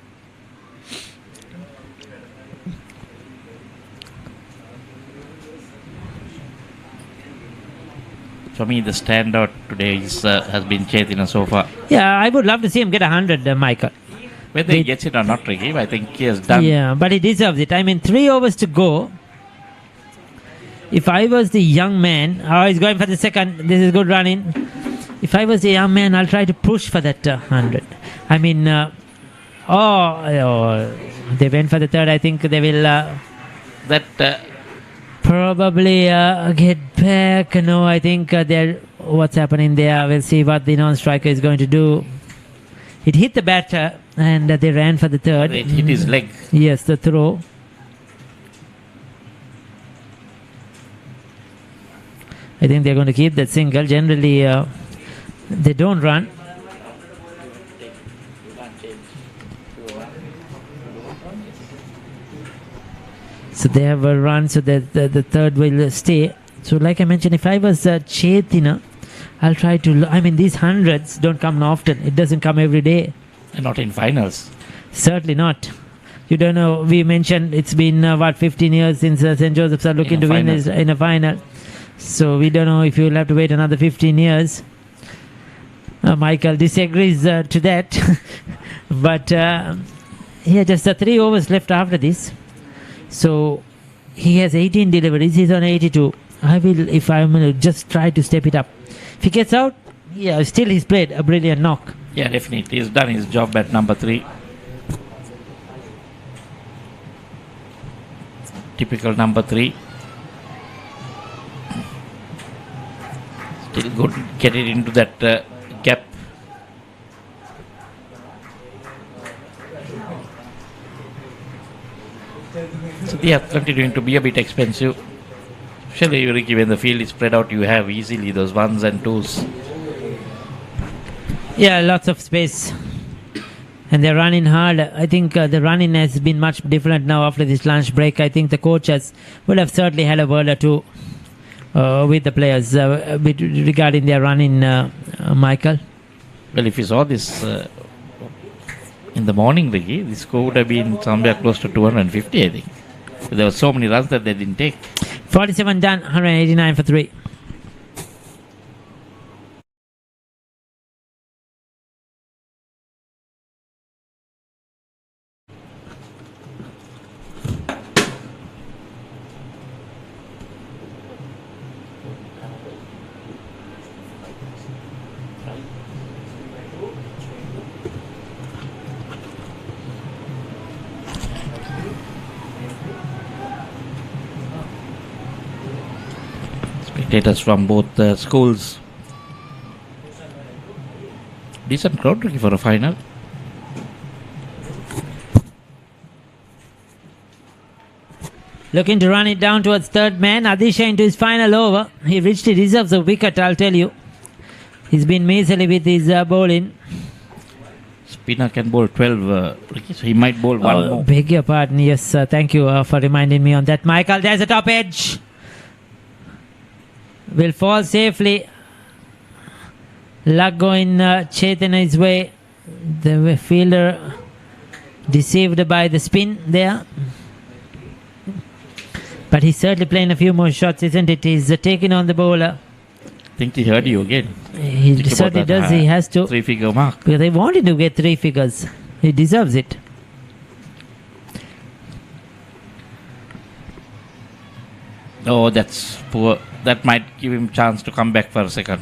For me, the standout today has been Chetina so far. Yeah, I would love to see him get 100, Michael. Whether he gets it or not, Ricky, I think he has done. Yeah, but he deserves it. I mean, 3 overs to go. If I was the young man, he's going for the second. This is good running. If I was a young man, I'll try to push for that 100. I mean, they went for the third. I think they will probably get back. No, I think what's happening there. We'll see what the non-striker is going to do. It hit the batter and they ran for the third. It hit his leg. Yes, the throw. I think they're going to keep that single. Generally, they don't run. So they have a run, so that the third will stay. So like I mentioned, if I was Chetina, I'll try to... I mean, these hundreds don't come often. It doesn't come every day. And not in finals. Certainly not. You don't know, we mentioned it's been, 15 years since St. Joseph's are looking to win in a final. So we don't know if you'll have to wait another 15 years. Michael disagrees to that. But just 3 overs left after this. So he has 18 deliveries. He's on 82. If I'm going to just try to step it up. If he gets out, still he's played a brilliant knock. Yeah, definitely. He's done his job at number 3. Typical number 3. Still good. Get it into that gap. So they are continuing to be a bit expensive. Especially, Ricky, when the field is spread out, you have easily those 1s and 2s. Yeah, lots of space. And they're running hard. I think the running has been much different now after this lunch break. I think the coaches would have certainly had a word or two with the players regarding their running, Michael. Well, if you saw this in the morning, Ricky, this score would have been somewhere close to 250, I think. There were so many runs that they didn't take. 47 done, 189 for 3. Spectators from both schools. Decent crowd, Ricky, for a final. Looking to run it down towards third man. Adisha into his final over. He richly deserves a wicket, I'll tell you. He's been miserly with his bowling. Spinner can bowl 12, Ricky, so he might bowl one more. Beg your pardon. Yes, thank you for reminding me on that. Michael, there's a top edge. Will fall safely. Luck going Chetana's way. The fielder deceived by the spin there. But he's certainly playing a few more shots, isn't it? He's taking on the bowler. I think he heard you again. He Think about certainly that, does. He has to. 3-figure mark. Because they wanted to get 3 figures. He deserves it. Oh, that's poor. That might give him chance to come back for a second.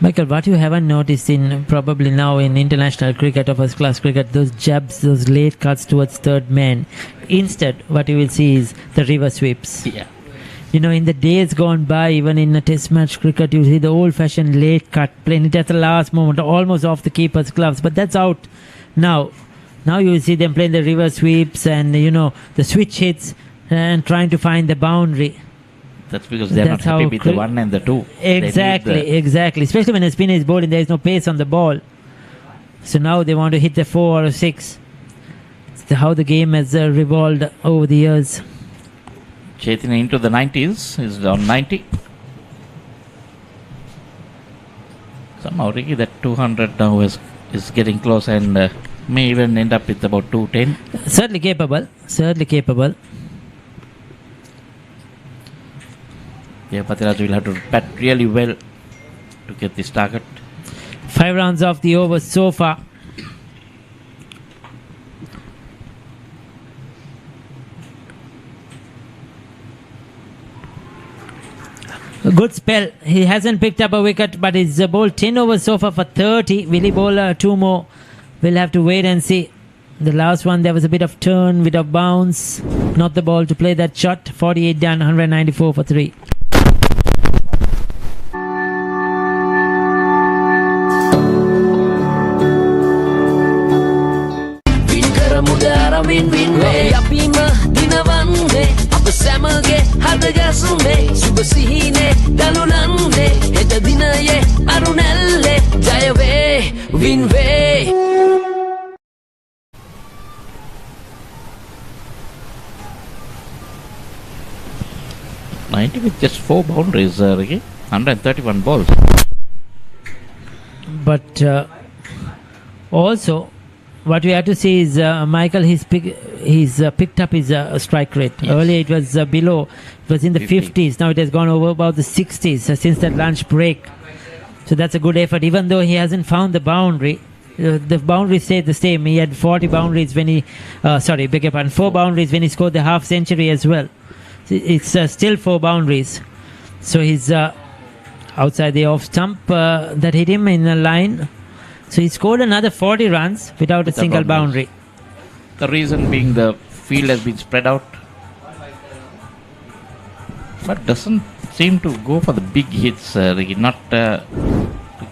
Michael, what you haven't noticed in probably now in international cricket or first class cricket, those jabs, those late cuts towards third man. Instead, what you will see is the reverse sweeps. Yeah. You know, in the days gone by, even in a test match cricket, you see the old-fashioned late cut, playing it at the last moment, almost off the keeper's gloves. But that's out now. Now you will see them playing the reverse sweeps and, you know, the switch hits and trying to find the boundary. That's because they're not That's happy how with the 1 and the 2. Exactly, exactly. Especially when a spinner is bowling, there is no pace on the ball. So now they want to hit the 4 or 6. It's how the game has revolved over the years. Chetan into the 90s is on 90. Somehow, Ricky, that 200 now is getting close and may even end up with about 210. Certainly capable. Certainly capable. Devapathiraja will have to bat really well to get this target. 5 rounds off the over so far. A good spell. He hasn't picked up a wicket, but he's bowled 10 overs so far for 30. Will he bowl 2 more? We'll have to wait and see. The last one, there was a bit of turn, bit of bounce. Not the ball to play that shot. 48 done, 194 for 3. අපිම දිනවන්නේ අප සැමගේ හදගැසුනේ සුබ සිහිනේ දලුලන්නේ හෙට දිනයේ අරුණැල්ලේ ජයවේ වින්වේ 90 with just 4 boundaries, Ricky. 131 balls. But also, what we have to see is Michael. He's picked up his strike rate. Yes. Earlier it was below. It was in the 50s. Now it has gone over about the 60s since that lunch break. So that's a good effort. Even though he hasn't found the boundary, the boundary stayed the same. He had 40 boundaries when he, 4 boundaries when he scored the half century as well. It's still 4 boundaries. So he's outside the off stump that hit him in a line. So he scored another 40 runs without a single boundary. The reason being the field has been spread out. But doesn't seem to go for the big hits, Ricky. Not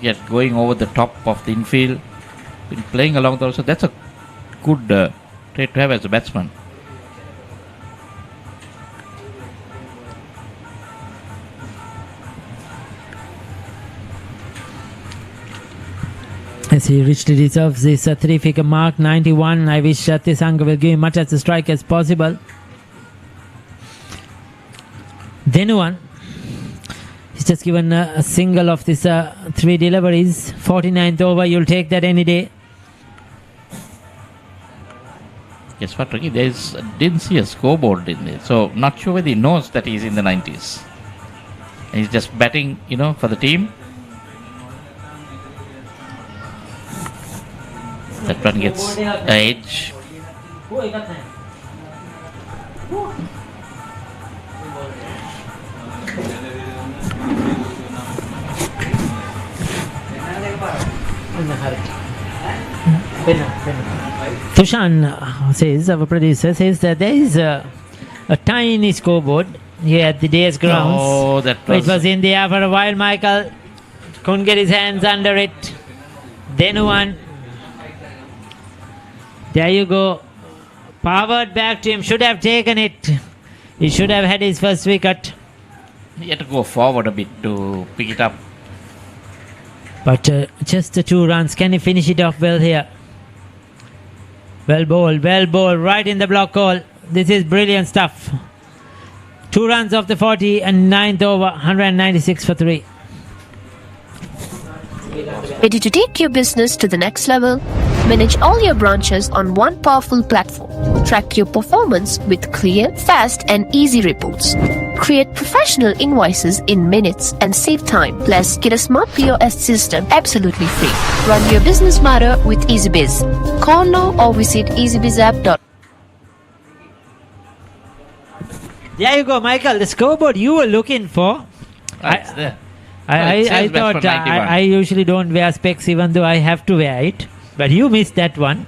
yet going over the top of the infield. Been playing along also. That's a good trait to have as a batsman. As he richly deserves this 3-figure mark, 91. I wish Tisanga will give him much as a strike as possible. Denuan, he's just given a single of this 3 deliveries. 49th over, you'll take that any day. Guess what, Ricky? Didn't see a scoreboard in there. So, not sure whether he knows that he's in the 90s. And he's just batting, for the team. That one gets an edge. Tushan says, our producer says that there is a tiny scoreboard here at the day's grounds. Oh, that was... It was in the air for a while, Michael. Couldn't get his hands under it. Then one. There you go. Powered back to him. Should have taken it. He should have had his first wicket. He had to go forward a bit to pick it up. But just the 2 runs. Can he finish it off well here? Well bowled. Right in the block hole. This is brilliant stuff. 2 runs off the 49th over. 196 for 3. Ready to take your business to the next level? Manage all your branches on one powerful platform. Track your performance with clear, fast, and easy reports. Create professional invoices in minutes and save time. Plus, get a smart POS system absolutely free. Run your business smarter with EasyBiz. Call now or visit easybizapp.com. There you go, Michael. The scoreboard you were looking for. It's there. I thought I usually don't wear specs even though I have to wear it. But you missed that one.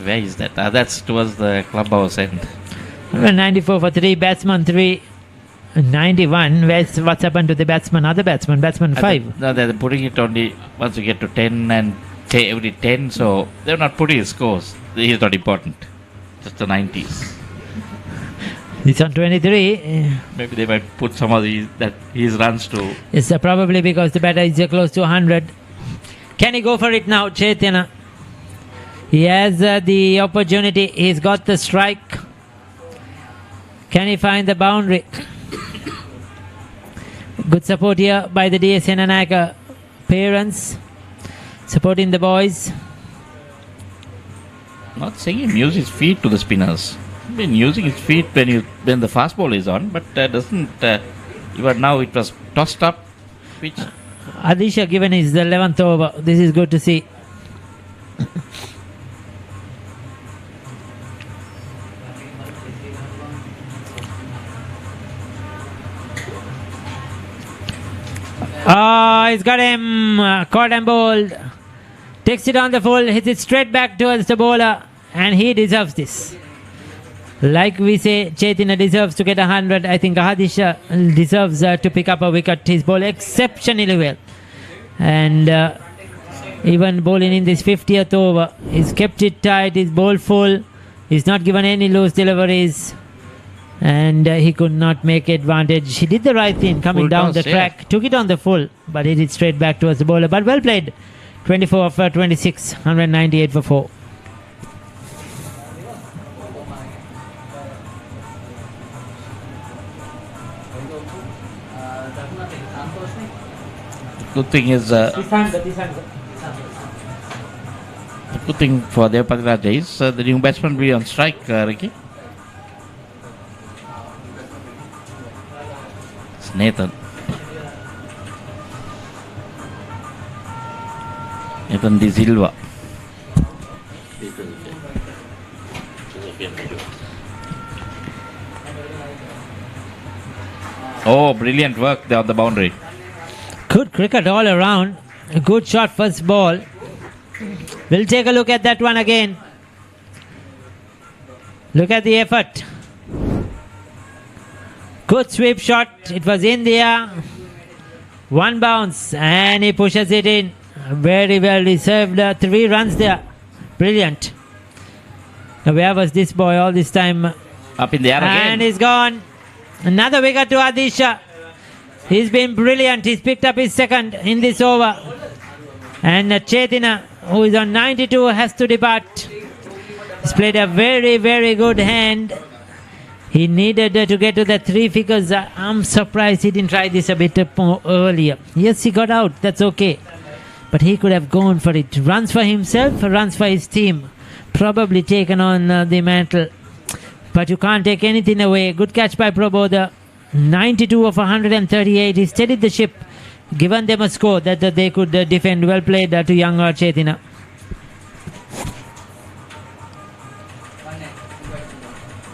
Where is that? That's towards the clubhouse end. 94 for 3, batsman 3, 91. What's happened to the batsman? Other batsman 5. No, they're putting it only once you get to 10 and every 10. So they're not putting his scores. He's not important. Just the 90s. It's on 23. Maybe they might put some of his runs to. It's probably because the batter is close to 100. Can he go for it now, Chaitanya? He has the opportunity. He's got the strike. Can he find the boundary? Good support here by the DS Senanayaka parents. Supporting the boys. Not saying him use his feet to the spinners. He's been using his feet when the fast ball is on, but doesn't. Even now it was tossed up. Which Adisha given his 11th over. This is good to see. He's got him caught and bowled. Takes it on the full, hits it straight back towards the bowler, and he deserves this. Like we say, Chaitanya deserves to get 100. I think Ahadisha deserves to pick up a wicket. He's bowled exceptionally well. And even bowling in this 50th over, he's kept it tight, he's bowled full, he's not given any loose deliveries. And he could not make advantage. He did the right thing coming Full down toss, the track. Took it on the full, but hit it straight back towards the bowler. But well played. 24 for 26, 198 for 4. good thing is the good thing for Devapathiraja is the new batsman will be on strike, Ricky. It's Nathan De Silva. Oh, brilliant work there on the boundary. Good cricket all around. A good shot first ball. We'll take a look at that one again. Look at the effort. Good sweep shot. It was in the air. One bounce and he pushes it in. Very well deserved. 3 runs there. Brilliant. Now where was this boy all this time? Up in the air again. And he's gone. Another wicket to Adisha. He's been brilliant. He's picked up his second in this over. And Chaitanya, who is on 92, has to depart. He's played a very, very good hand. He needed to get to the 3 figures. I'm surprised he didn't try this a bit more earlier. Yes, he got out. That's okay. But he could have gone for it. Runs for himself, runs for his team. Probably taken on the mantle. But you can't take anything away. Good catch by Prabodha. 92 of 138. He steadied the ship. Given them a score that they could defend. Well played to young Chaitanya.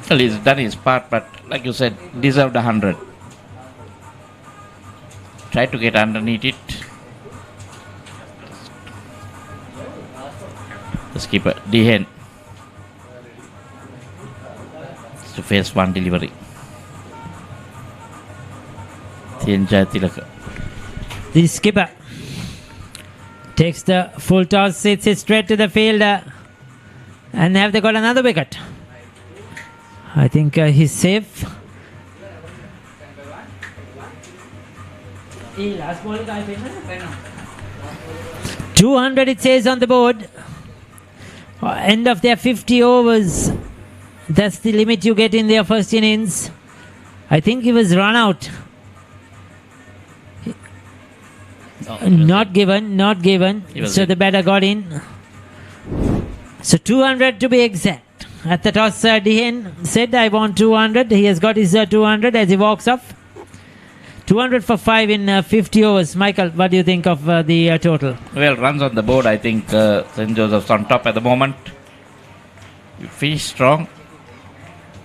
Well, he's done his part, but like you said, deserved 100. Try to get underneath it. The skipper, Dehen, to face one delivery. The skipper takes the full toss, hits it straight to the fielder. And have they got another wicket? I think he's safe. 200 it says on the board. End of their 50 overs. That's the limit you get in their first innings. I think he was run out. Not given. So the batter got in. So 200 to be exact. At the toss, Dehen said, I want 200. He has got his 200 as he walks off. 200 for 5 in 50 overs. Michael, what do you think of the total? Well, runs on the board. I think St. Joseph's on top at the moment. You finish strong,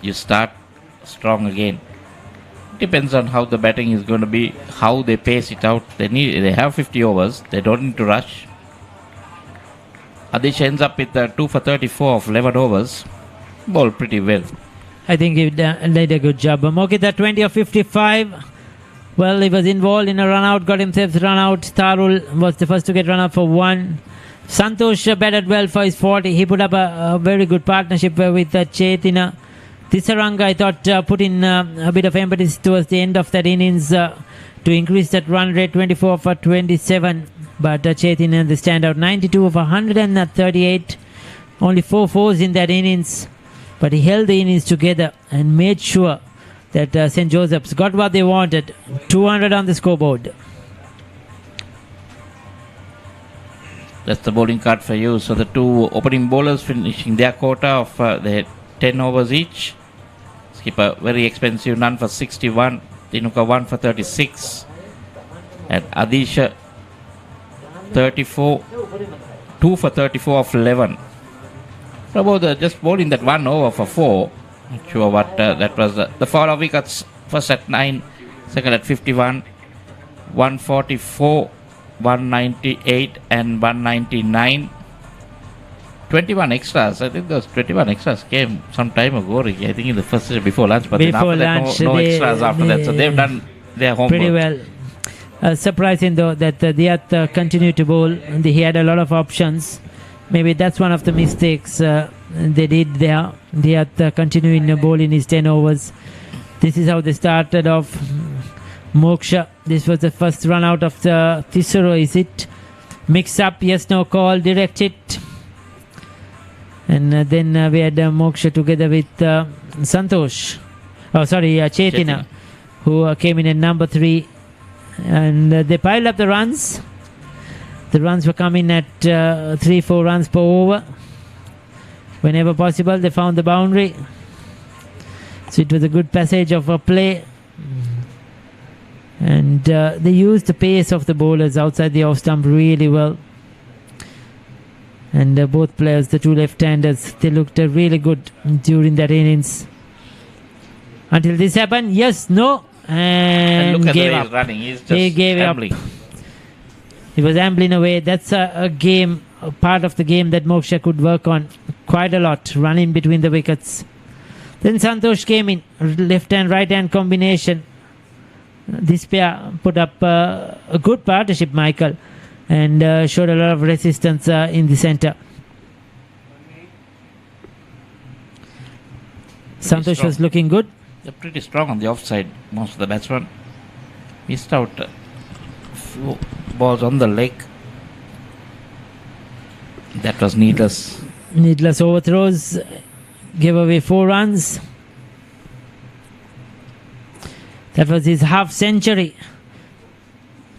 you start strong again. Depends on how the batting is going to be, how they pace it out. They have 50 overs. They don't need to rush. Adish ends up with 2 for 34 of 11 overs. Bowled pretty well. I think he did a good job. Mokita 20 of 55. Well, he was involved in a run out, got himself run out. Tharul was the first to get run out for 1. Santosh batted well for his 40. He put up a very good partnership with Chetina. Tisaranga, I thought, put in a bit of emphasis towards the end of that innings to increase that run rate, 24 for 27. But Chetina, the standout, 92 of 138. Only 4 fours in that innings. But he held the innings together and made sure that St. Joseph's got what they wanted. 200 on the scoreboard. That's the bowling card for you. So the two opening bowlers finishing their quota of they had 10 overs each. Skipper, very expensive, none for 61. Tinuka 1 for 36. And Adisha 34. 2 for 34 of 11. Prabhu just bowling that 1 over for 4. Not sure what that was. The fall of wickets, first at 9, second at 51, 144, 198 and 199. 21 extras. I think those 21 extras came some time ago, Ricky. I think in the first session before lunch. But Before then after lunch, that, no extras after that. So they've done their homework. Pretty well. Surprising though that Diat continued to bowl. And he had a lot of options. Maybe that's one of the mistakes they did there. Diat continuing to bowl in his 10 overs. This is how they started off. Moksha. This was the first run out of the Tisoro, is it? Mix up, yes, no call, direct it. And then we had Moksha together with Santosh. Oh, sorry, Chetina, who came in at number 3. And they piled up the runs. The runs were coming at 3-4 runs per over. Whenever possible, they found the boundary. So it was a good passage of a play. And they used the pace of the bowlers outside the off stump really well. And both players, the two left-handers, they looked really good during that innings. Until this happened, yes, no, and look at gave the way up. he's running. He's just He gave ambling. up. He was ambling away. That's a game, a part of the game that Moksha could work on quite a lot, running between the wickets. Then Santosh came in, left-hand, right-hand combination. This pair put up a good partnership, Michael, and showed a lot of resistance in the centre. Santosh was looking good. They're pretty strong on the offside, most of the batsmen. Missed out a few balls on the leg. That was needless. Needless overthrows. Gave away 4 runs. That was his half century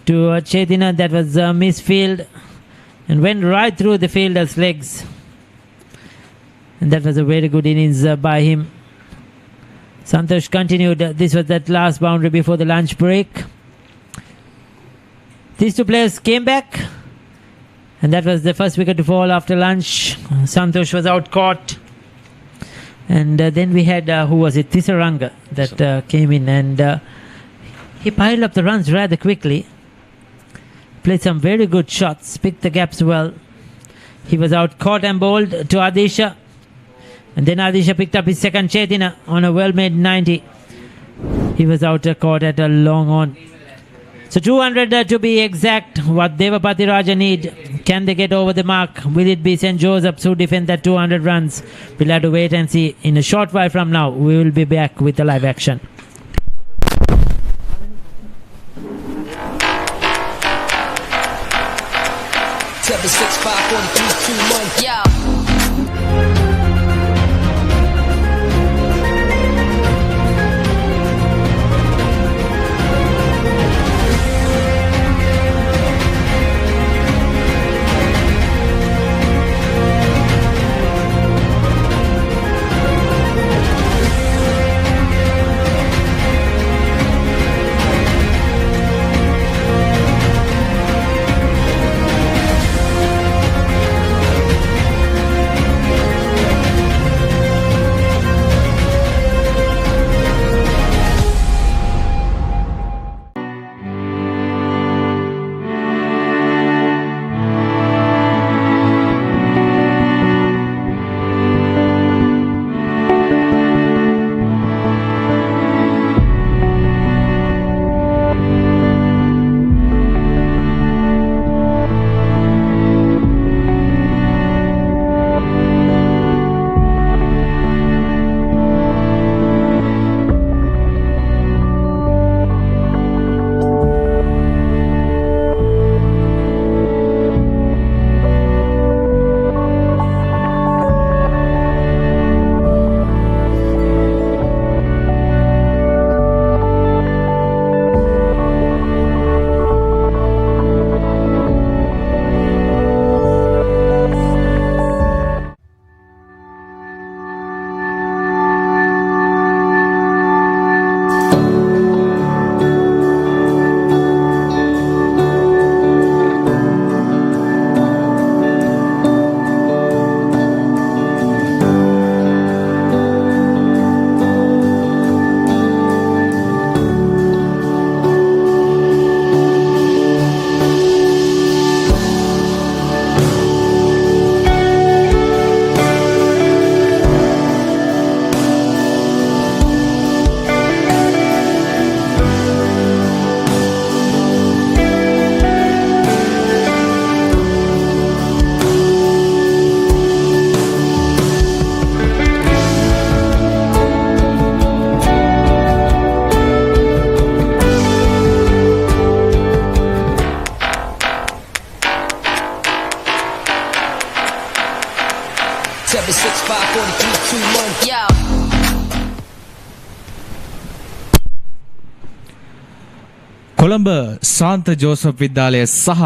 to Chetina. That was a misfield and went right through the fielder's legs. And that was a very good innings by him. Santosh continued. This was that last boundary before the lunch break. These two players came back. And that was the first wicket to fall after lunch. Santosh was out caught. And then we had, who was it? Tisaranga that came in. And he piled up the runs rather quickly. Played some very good shots. Picked the gaps well. He was out caught and bowled to Adisha. And then Adisha picked up his second Chetina on a well-made 90. He was out caught at a long on. So 200 to be exact, what Devapathiraja need. Can they get over the mark? Will it be St. Joseph's who defend that 200 runs? We'll have to wait and see. In a short while from now, we will be back with the live action. Yeah. 7, 6, 5, 4, 3, 2, 1. Yo. Colombo සාන්ත Joseph විද්‍යාලය සහ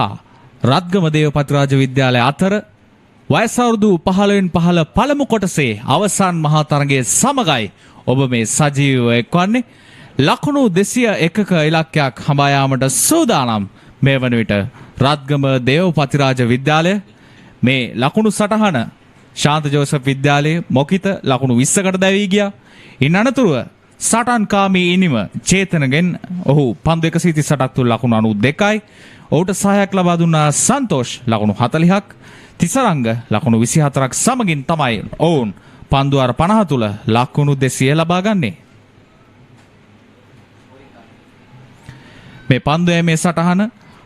රත්ගම දේවපතිරාජ විද්‍යාලය අතර වයස අවුරුදු 15න් 15 පළමු කොටසේ අවසන් මහා තරගයේ සමගයි ඔබ මේ සජීවීව එක්වන්නේ. ලකුණු 201ක ඉලක්කයක් හඹා යාමට සූදානම් මේ වන විට රත්ගම දේවපතිරාජ විද්‍යාලය. මේ ලකුණු සටහන ශාන්ත ජෝසප් විද්‍යාලයේ මොකිත ලකුණු 20කට දැවී ගියා. ඉන් අනතුරුව සටන්කාමී ඉනිම චේතනගෙන් ඔහු පන්දු 138ක් තුල ලකුණු 92යි. ඔහුට සහායක් ලබා දුන්නා සන්තෝෂ් ලකුණු 40ක්. තිසරංග ලකුණු 24ක් සමගින් තමයි ඔවුන් පන්දු 50 තුල ලකුණු 200 ලබා ගන්නේ. මේ පන්දු යෑමේ සටහන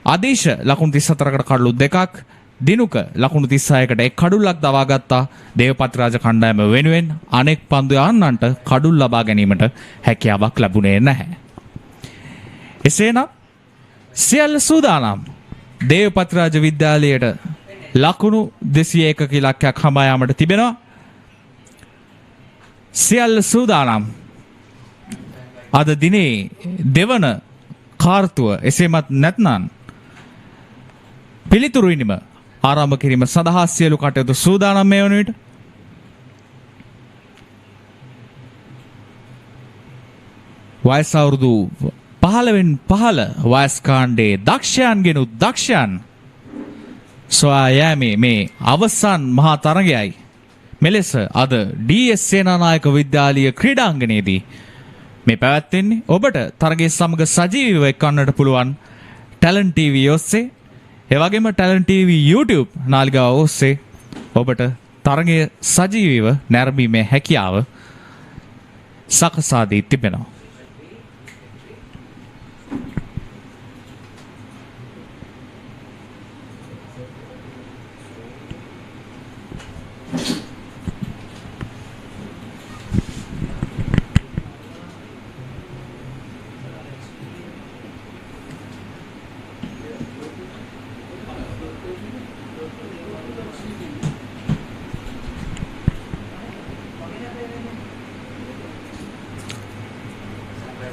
ආදේශ ලකුණු 34කට කඩලු 2ක්, දිනුක ලකුණු 36කට එක් කඩුල්ලක් දවා ගත්තා. දේවපතිරාජ කණ්ඩායම වෙනුවෙන් අනෙක් පන්දු යන්නන්ට කඩුල් ලබා ගැනීමට හැකියාවක් ලැබුණේ නැහැ. එසේනම් සියල්ල සූදානම් දේවපතිරාජ විද්‍යාලයට ලකුණු 201ක ඉලක්කයක් හඹා යාමට තිබෙනවා. සියල්ල සූදානම්. අද දිනේ දෙවන කාර්තුව එසේමත් නැත්නම් පිළිතුරු ඉනිම ආරම්භ කිරීම සඳහා සියලු කටයුතු සූදානම් මේ වන විට. වයස අවුරුදු 15න් 15 වයස් කාණ්ඩයේ දක්ෂයන්ගෙනුත් දක්ෂයන් සොයා යෑමේ මේ අවසන් මහා තරගයයි. මෙලෙස අද ඩී.එස්. සේනානායක විද්‍යාලීය ක්‍රීඩාංගණයේදී මේ පැවැත්වෙන්නේ. ඔබට තරගයේ සමග සජීවීව එක්වන්නට පුළුවන් ටැලන්ට් ටීවී ඔස්සේ. එවැගේම ටැලන්ට් ටීවී YouTube නාලිකාව ඔස්සේ ඔබට තරගයේ සජීවීව නැරඹීමේ හැකියාව සකසා දී තිබෙනවා.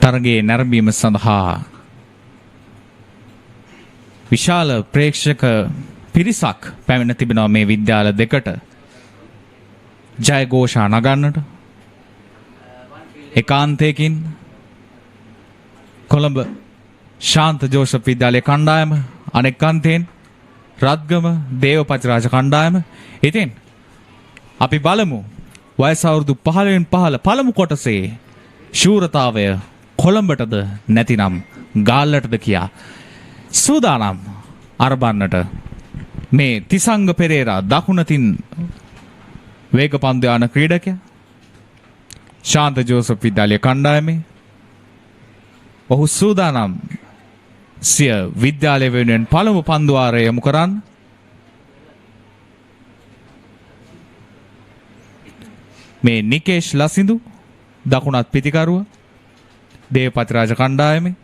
තරගයේ නැරඹීම සඳහා විශාල ප්‍රේක්ෂක පිරිසක් පැමිණ තිබෙනවා මේ විද්‍යාල දෙකට ජයഘോഷා නගන්නට. ඒකාන්තයකින් කොළඹ ශාන්ත ජෝසප් විද්‍යාලයේ කණ්ඩායම, අනෙක් අන්තයෙන් රත්ගම දේවපතිරාජ කණ්ඩායම. ඉතින් අපි බලමු වයස අවුරුදු 15න් 15 පළමු කොටසේ ශූරතාවය කොළඹටද නැතිනම් ගාල්ලටද කියා සූදානම් අරබන්නට මේ තිසංග පෙරේරා දකුණතින් වේග පන්දු යන ක්‍රීඩකයා ශාන්ත ජෝසප් විද්‍යාලයේ කණ්ඩායමේ. ඔහු සූදානම් සිය විද්‍යාලය වෙනුවෙන් පළමු පන්දු වාරය යොමු කරන්න. මේ නිකේෂ් ලසිඳු දකුණත් පිතිකරුව දේවපතිරාජ කණ්ඩායමේ.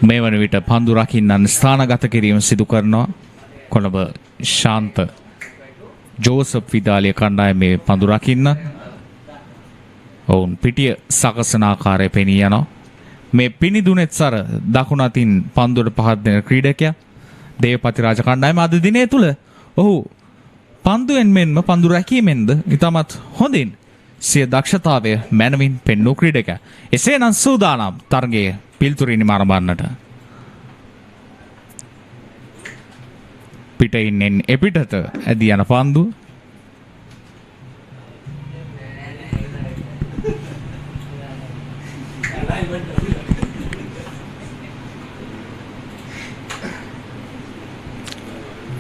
මේ වන විට පන්දු රකින්නන් ස්ථානගත කිරීම සිදු කරනවා කොළඹ ශාන්ත ජෝසප් විද්‍යාලයේ කණ්ඩායමේ පන්දු රකින්න. ඔවුන් පිටිය සකසන ආකාරය පෙනී යනවා. මේ පිනිදුනෙත් සර දකුණ අතින් පන්දුවට පහත් දෙන ක්‍රීඩකයා දේවපතිරාජ කණ්ඩායම අද දිනේ තුල ඔහු පන්දුවෙන් මෙන්ම පන්දු රැකීමෙන්ද ඉතාමත් හොඳින් සිය දක්ෂතාවය මැනවින් පෙන්වූ ක්‍රීඩකයා. එසේනම් සූදානම් තරගයේ පිල්තුරිනි ආරම්භන්නට. පිටින් එපිටට ඇදී යන පන්දු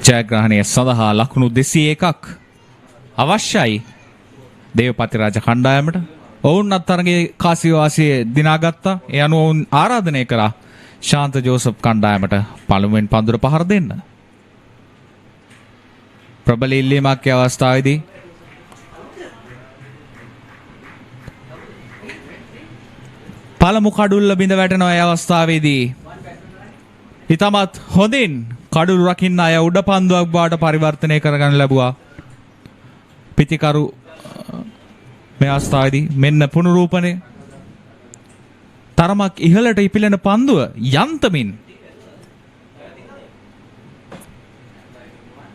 ජයග්‍රහණය සඳහා ලකුණු 201ක් අවශ්‍යයි දේවපතිරාජ කණ්ඩායමට. ඔවුන් අත්තරගේ කාසිය වාසිය දිනාගත්තා. ඒ අනුව ඔවුන් ආරාධනය කරා ශාන්ත ජෝසප් කණ්ඩායමට පළමුවෙන් පන්දුර පහර දෙන්න. ප්‍රබල ඉල්ලීමක් අවස්ථාවේදී පළමු කඩුල්ල බිඳ වැටෙනවා. ඒ අවස්ථාවේදී ඉතමත් හොඳින් කඩුළු රකින්න අය උඩ පන්දුවක් බවට පරිවර්තනය කරගන්න ලැබුවා. පිතිකරු මේ අවස්ථාවේදී මෙන්න පුනරූපණය. තරමක් ඉහළට ඉපිලෙන පන්දුව යන්තමින්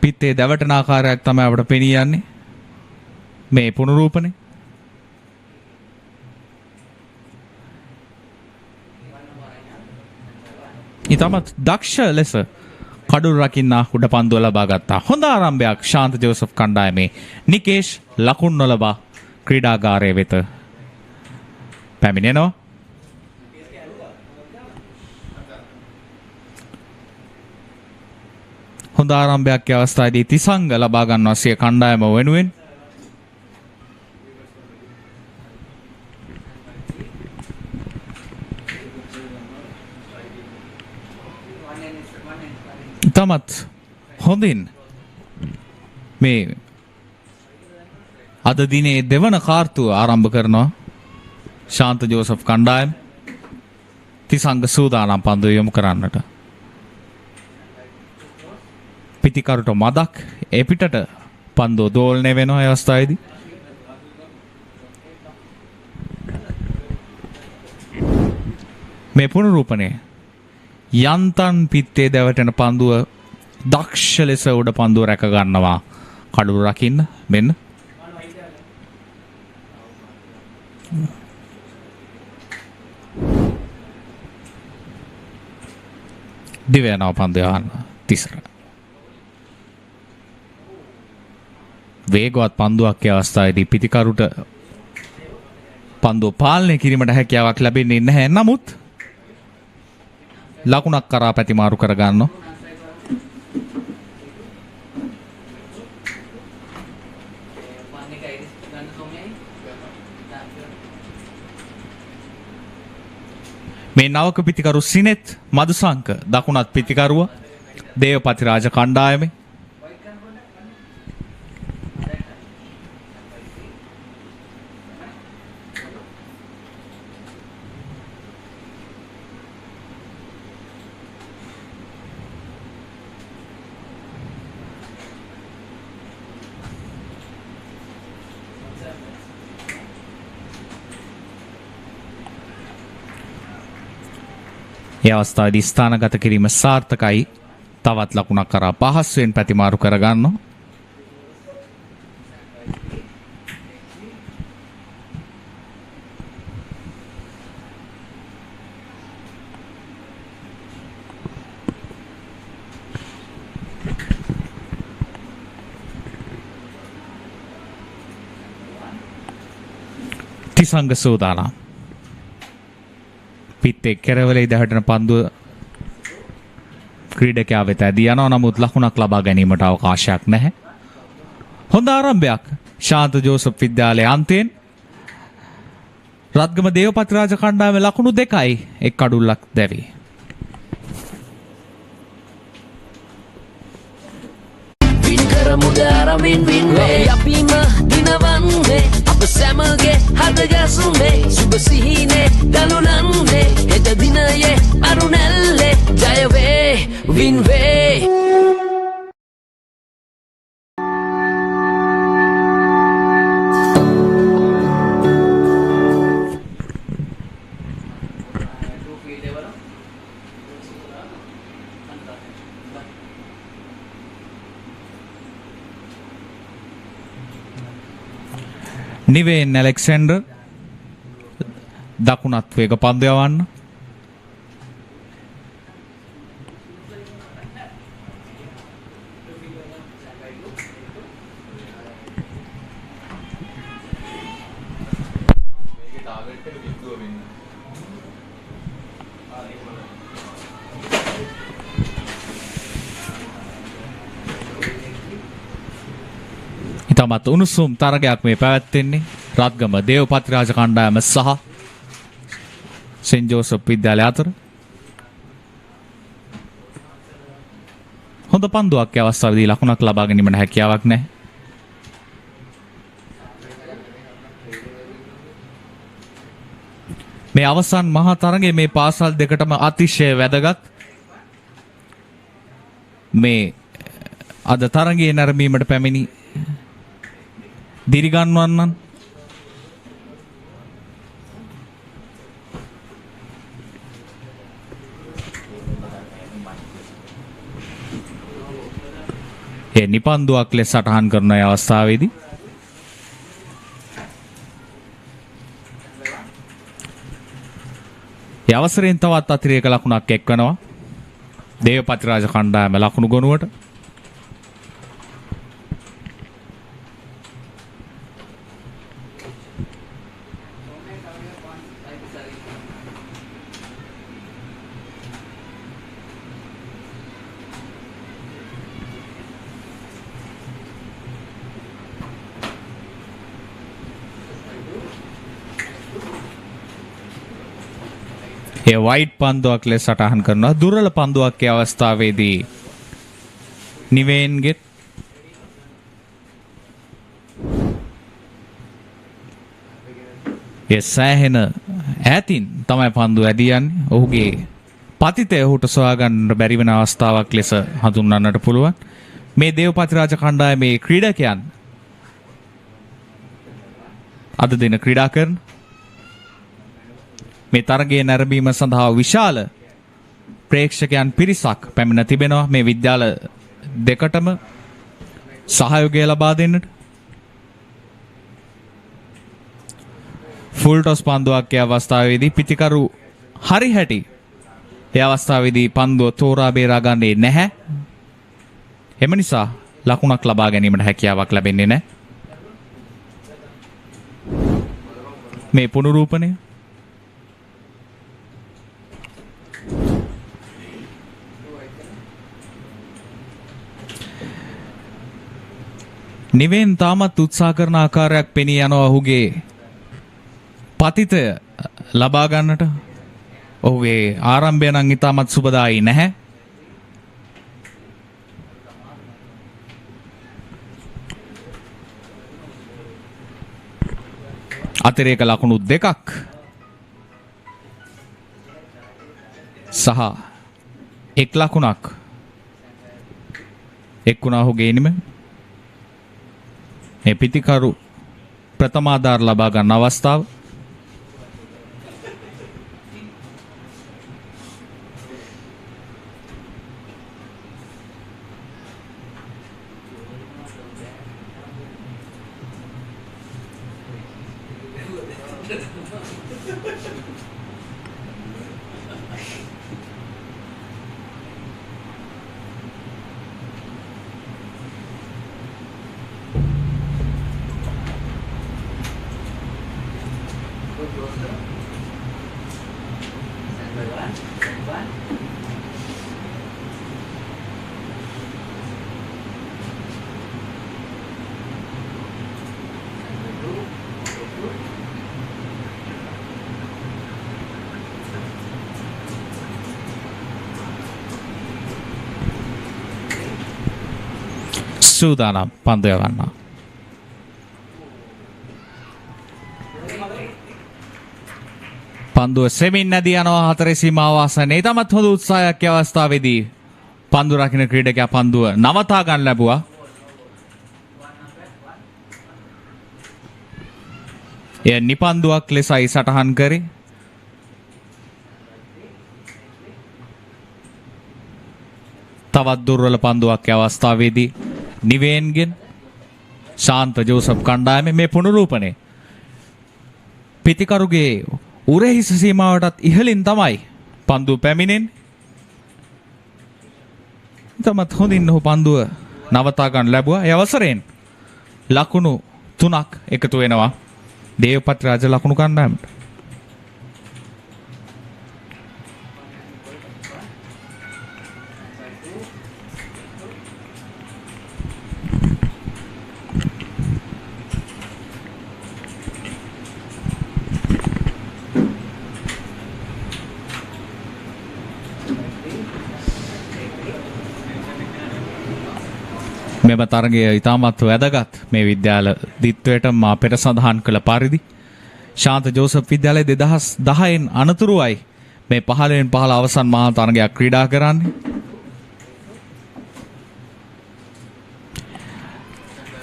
පිත්තේ දැවටන ආකාරයක් තමයි අපට පෙනී යන්නේ මේ පුනරූපණය. ඉතමත් දක්ෂ ලෙස කඩුළු රකින්න උඩ පන්දුව ලබා ගත්තා. හොඳ ආරම්භයක් ශාන්ත ජෝසප් කණ්ඩායමේ. නිකේෂ් ලකුණු නොලබා ක්‍රීඩාගාරය වෙත පැමිණෙනවා. හොඳ ආරම්භයක් අවස්ථාවේදී තිසංග ලබා ගන්නවා සිය කණ්ඩායම වෙනුවෙන්. තමත් හොඳින් මේ අද දිනේ දෙවන කාර්තුව ආරම්භ කරනවා ශාන්ත ජෝසප් කණ්ඩායම. තිසංග සූදානම් පන්දුව යොමු කරන්නට. පිතිකරුට මදක් එපිටට පන්දුව දෝලනය වෙනවා ඒ අවස්ථාවේදී. මේ පුනරූපණය යන්තන් පිත්තේ දැවටෙන පන්දුව දක්ෂ ලෙස උඩ පන්දුව රැක ගන්නවා. කඩුළු රකින්න මෙන්න. දිව යනවා පන්දුව යවන්න තිසර. වේගවත් පන්දුවක් ඒ අවස්ථාවේදී පිතිකරුට පන්දුව පාලනය කිරීමට හැකියාවක් ලැබෙන්නේ නැහැ. නමුත් ලකුණක් කරා පැතිමාරු කරගන්නවා. මේ නවක පිතිකරු සිනෙත් මදුසංක දකුණත් පිතිකරුව දේවපතිරාජ කණ්ඩායමේ. ඒ අවස්ථාවේදී ස්ථානගත කිරීම සාර්ථකයි. තවත් ලකුණක් කරා පහසුවෙන් පැතිමාරු කරගන්නවා. තිසංග සූදානම්. පිත්තේ කෙරවලේ දැහැටෙන පන්දුව ක්‍රීඩකයා වෙත ඇදී යනවා. නමුත් ලකුණක් ලබා ගැනීමට අවකාශයක් නැහැ. හොඳ ආරම්භයක් ශාන්ත ජෝසප් විද්‍යාලයේ අන්තයෙන්. රත්ගම දේවපතිරාජ කණ්ඩායමේ ලකුණු 2යි එක් කඩුල්ලක් දැවි. යපීම දිනවන්නේ අප සැමගේ හදගැසුනේ සුබ සිහිනේ දළුලන්නේ හෙට දිනයේ අරුණැල්ලේ ජයවේ වින්වේ. නිවෙන් ඇලෙක්සැන්ඩර් දකුණත් වේග පන්දු යවන්න. ඉතාමත් උණුසුම් තරගයක් මේ පැවැත්වෙන්නේ රත්ගම දේවපතිරාජ කණ්ඩායම සහ සෙන්ට් ජෝසප් විද්‍යාලය අතර. හොඳ පන්දුවක් ඒ අවස්ථාවේදී ලකුණක් ලබා ගැනීමට හැකියාවක් නැහැ. මේ අවසන් මහා තරගයේ මේ පාසල් දෙකටම අතිශය වැදගත්. මේ අද තරගයේ නැරඹීමට පැමිණි දිරිගන්වන්නන් ඒ නිපන්දුවක් ලෙස සටහන් කරන අවස්ථාවේදී ඒ අවසරයෙන් තවත් අතිරේක ලකුණක් එක්වනවා දේවපතිරාජ කණ්ඩායම ලකුණු ගොනුවට. ඒ වයිට් පන්දුවක් ලෙස සටහන් කරනවා. දුර්වල පන්දුවක් ඒ අවස්ථාවේදී නිවෙන්ගෙත් ඒ සෑහෙන ඈතින් තමයි පන්දුව ඇදී යන්නේ. ඔහුගේ පතිතය ඔහුට සොයාගන්න බැරි වෙන අවස්ථාවක් ලෙස හඳුන්වන්නට පුළුවන්. මේ දේවපතිරාජ කණ්ඩායමේ ක්‍රීඩකයන් අද දින ක්‍රීඩා කරන මේ තරගයේ නැරඹීම සඳහා විශාල ප්‍රේක්ෂකයන් පිරිසක් පැමිණ තිබෙනවා. මේ විද්‍යාල දෙකටම සහයෝගය ලබා දෙන්නට. ෆුල් ටොස් පන්දුවක් ඒ අවස්ථාවේදී පිතිකරු හරි හැටි ඒ අවස්ථාවේදී පන්දුව තෝරා බේරා ගන්නේ නැහැ. එම නිසා ලකුණක් ලබා ගැනීමට හැකියාවක් ලැබෙන්නේ නැහැ. මේ පුනරූපණය නිවෙන් තාමත් උත්සාහ කරන ආකාරයක් පෙනී යනවා ඔහුගේ පතිතය ලබා ගන්නට. ඔහුගේ ආරම්භය නම් ඉතාමත් සුබදායී නැහැ. අතිරේක ලකුණු දෙකක් සහ එක් ලකුණක් එක්ුණා ඔහුගේ නිම. මේ පිතිකරු ප්‍රථමාධාර ලබා ගන්න අවස්ථාව. සූදානම් පන්දු යවන්න. පන්දුව සෙමින් නැදී යනවා හතරේ සීමාව ආසන්නයේ. ඊටමත් හොඳ උත්සාහයක් ඒ අවස්ථාවේදී පන්දු රකින්න ක්‍රීඩකයා පන්දුව නවතා ගන්න ලැබුවා. එය නිපන්දුවක් ලෙසයි සටහන් කරේ. තවත් දුර්වල පන්දුවක් ඒ අවස්ථාවේදී නිවෙන්ගෙන් ශාන්ත ජෝසප් කණ්ඩායමේ මේ පුනරූපණය පිතිකරුගේ උරහිස සීමාවටත් ඉහළින් තමයි පන්දුව පැමිණෙන්නේ. තමත් හොඳින් ඔහු පන්දුව නවතා ගන්න ලැබුවා. ඒ අවසරයෙන් ලකුණු 3ක් එකතු වෙනවා දේවපතිරාජ ලකුණු කණ්ඩායමට. මෙම තරගය ඉතාමත් වැදගත් මේ විද්‍යාල දිත්වයට මා පෙර සඳහන් කළ පරිදි ශාන්ත ජෝසප් විද්‍යාලය 2010න් අනතුරුවයි මේ 15න් 15 අවසන් මහා තරගයක් ක්‍රීඩා කරන්නේ.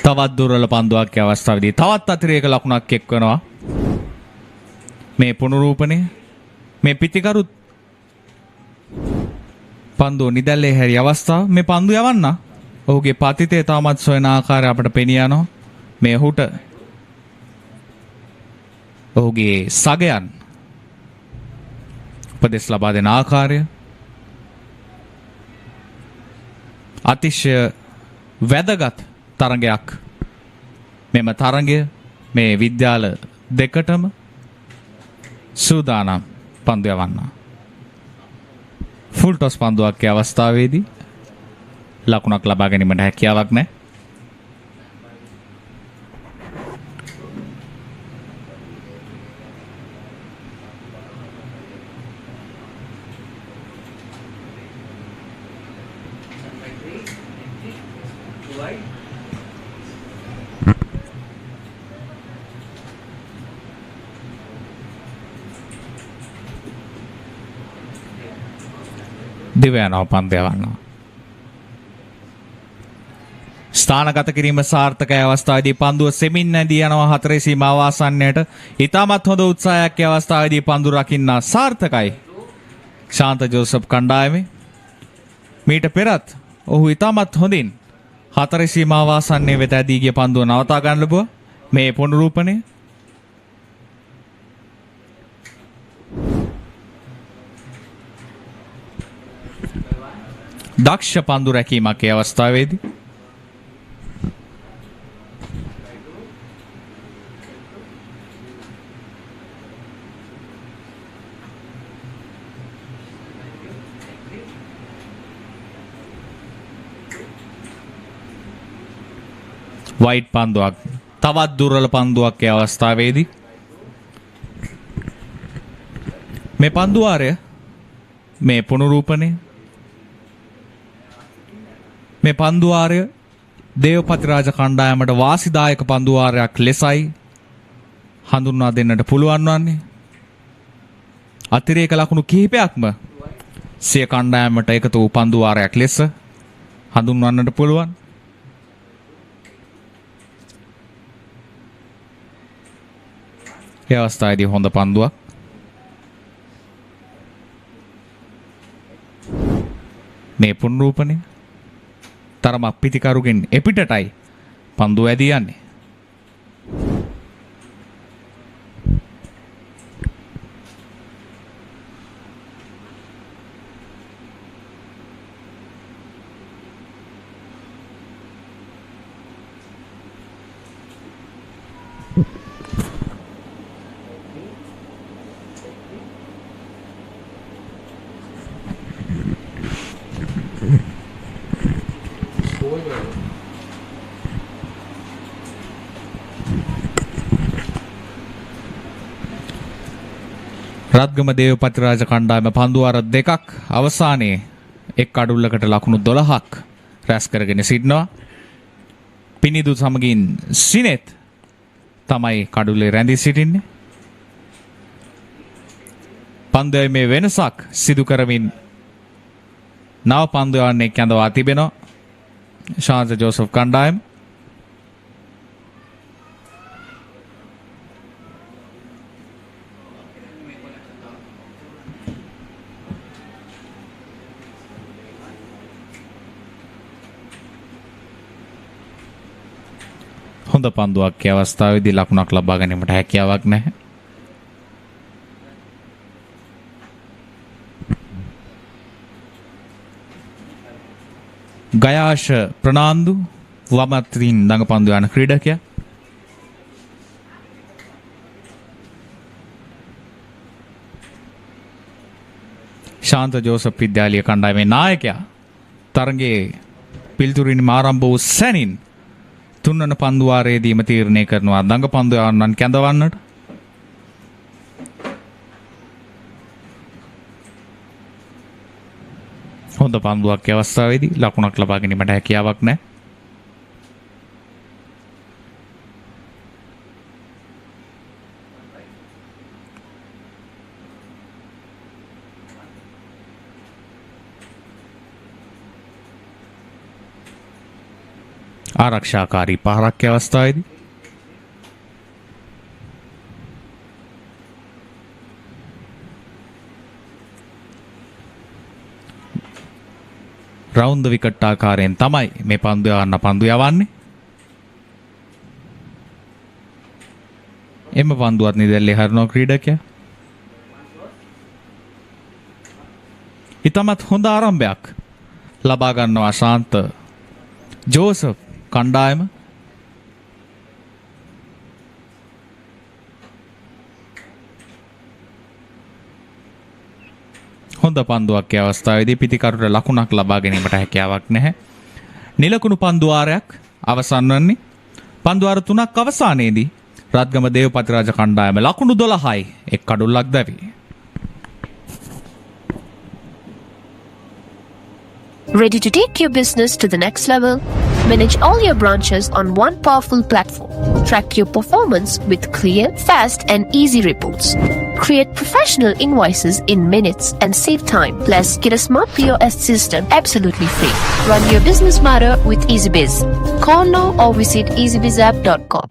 තවත් දුර්වල පන්දුවක් අවස්ථාවේදී තවත් අතිරේක ලකුණක් එක්වනවා. මේ පුනරූපණය මේ පිටිකරු පන්දුව නිදැල්ලේ හැරි අවස්ථාව මේ පන්දු යවන්න ඔහුගේ පතිතේ තාමත් සොයන ආකාරය අපට පෙනී යනවා. මේ ඔහුට ඔහුගේ සගයන් උපදෙස් ලබා දෙන ආකාරය අතිශය වැදගත් තරගයක්. මෙම තරගය මේ විද්‍යාල දෙකටම සූදානම් පන්දු යවන්න. ෆුල් ටොස් පන්දුවක් අවස්ථාවේදී ලකුණක් ලබා ගැනීමට හැකියාවක් නැහැ. දිව යනවා පන්දු යවනවා. ස්ථානගත කිරීම සාර්ථකයි. අවස්ථාවේදී පන්දුව සෙමින් නැදී යනවා හතරේ සීමාව ආසන්නයට. ඉතාමත් හොඳ උත්සාහයක් අවස්ථාවේදී පන්දු රකින්න සාර්ථකයි. ශාන්ත ජෝසප් කණ්ඩායමේ මීට පෙරත් ඔහු ඉතාමත් හොඳින් හතරේ සීමාව ආසන්නයේ වෙත ඇදී ගිය පන්දුව නවතා ගන්න ලැබුවා. මේ පුනරූපණය දක්ෂ පන්දු රැකීමක් ඒ අවස්ථාවේදී වයිට් පන්දුවක් තවත් දුර්වල පන්දුවක් ඒ අවස්ථාවේදී මේ පන්දුවාරය මේ පුනරූපණය මේ පන්දුවාරය දේවපතිරාජ කණ්ඩායමට වාසිදායක පන්දුවාරයක් ලෙසයි හඳුන්වා දෙන්නට පුළුවන් වන්නේ. අතිරේක ලකුණු කිහිපයක්ම සිය කණ්ඩායමට එකතු වූ පන්දුවාරයක් ලෙස හඳුන්වන්නට පුළුවන්. ඒ අවස්ථාවේදී හොඳ පන්දුවක්. මේ පුනරූපණය තරමක් පිටිකරුගෙන් එපිටටයි පන්දුව ඇදී යන්නේ. රත්ගම දේවපතිරාජ කණ්ඩායම පන්දුවාර දෙකක් අවසානයේ එක් අඩුල්ලකට ලකුණු 12ක් රැස් කරගෙන සිටිනවා. පිනිදු සමගින් සිනෙත් තමයි කඩුල්ලේ රැඳී සිටින්නේ. පන්දුවේ මේ වෙනසක් සිදු කරමින් නව පන්දු යවන්නේ කැඳවා තිබෙනවා ශාන්ත ජෝසප් කණ්ඩායම. හොඳ පන්දුවක් අවස්ථාවේදී ලකුණක් ලබා ගැනීමට හැකියාවක් නැහැ. ගයාශ ප්‍රනාන්දු වමත්‍රින් දඟ පන්දු යන ක්‍රීඩකයා. ශාන්ත ජෝසප් විද්‍යාලීය කණ්ඩායමේ නායකයා තරගයේ පිල්තුරින් ආරම්භ වූ සැනින් තුන්වන පන්දුවාරයේදීම තීරණය කරනවා දඟ පන්දු යවන්නන් කැඳවන්නට. හොඳ පන්දුවක් අවස්ථාවේදී ලකුණක් ලබා ගැනීමට හැකියාවක් නැහැ. ආරක්ෂාකාරී පහරක් අවස්ථාවේදී රවුන්ඩ් විකට් ආකාරයෙන් තමයි මේ පන්දු යවන්නේ. එම පන්දුවත් නිදැල්ලේ හරිනවා ක්‍රීඩකයා. ඉතාමත් හොඳ ආරම්භයක් ලබා ගන්නවා ශාන්ත ජෝසප් කණ්ඩායම. හොඳ පන්දුවක් ඒ අවස්ථාවේදී පිටිකරුට ලකුණක් ලබා ගැනීමට හැකියාවක් නැහැ. නිලකුණු පන්දුවාරයක් අවසන් වන්නේ. පන්දුවාර 3ක් අවසානයේදී රත්ගම දේවපතිරාජ කණ්ඩායම ලකුණු 12යි එක් කඩුල්ලක් දැවි. Ready to take your business to the next level? Manage all your branches on one powerful platform. Track your performance with clear, fast, and easy reports. Create professional invoices in minutes and save time. Plus, get a smart POS system absolutely free. Run your business matter with EasyBiz. Call now or visit easybizapp.com.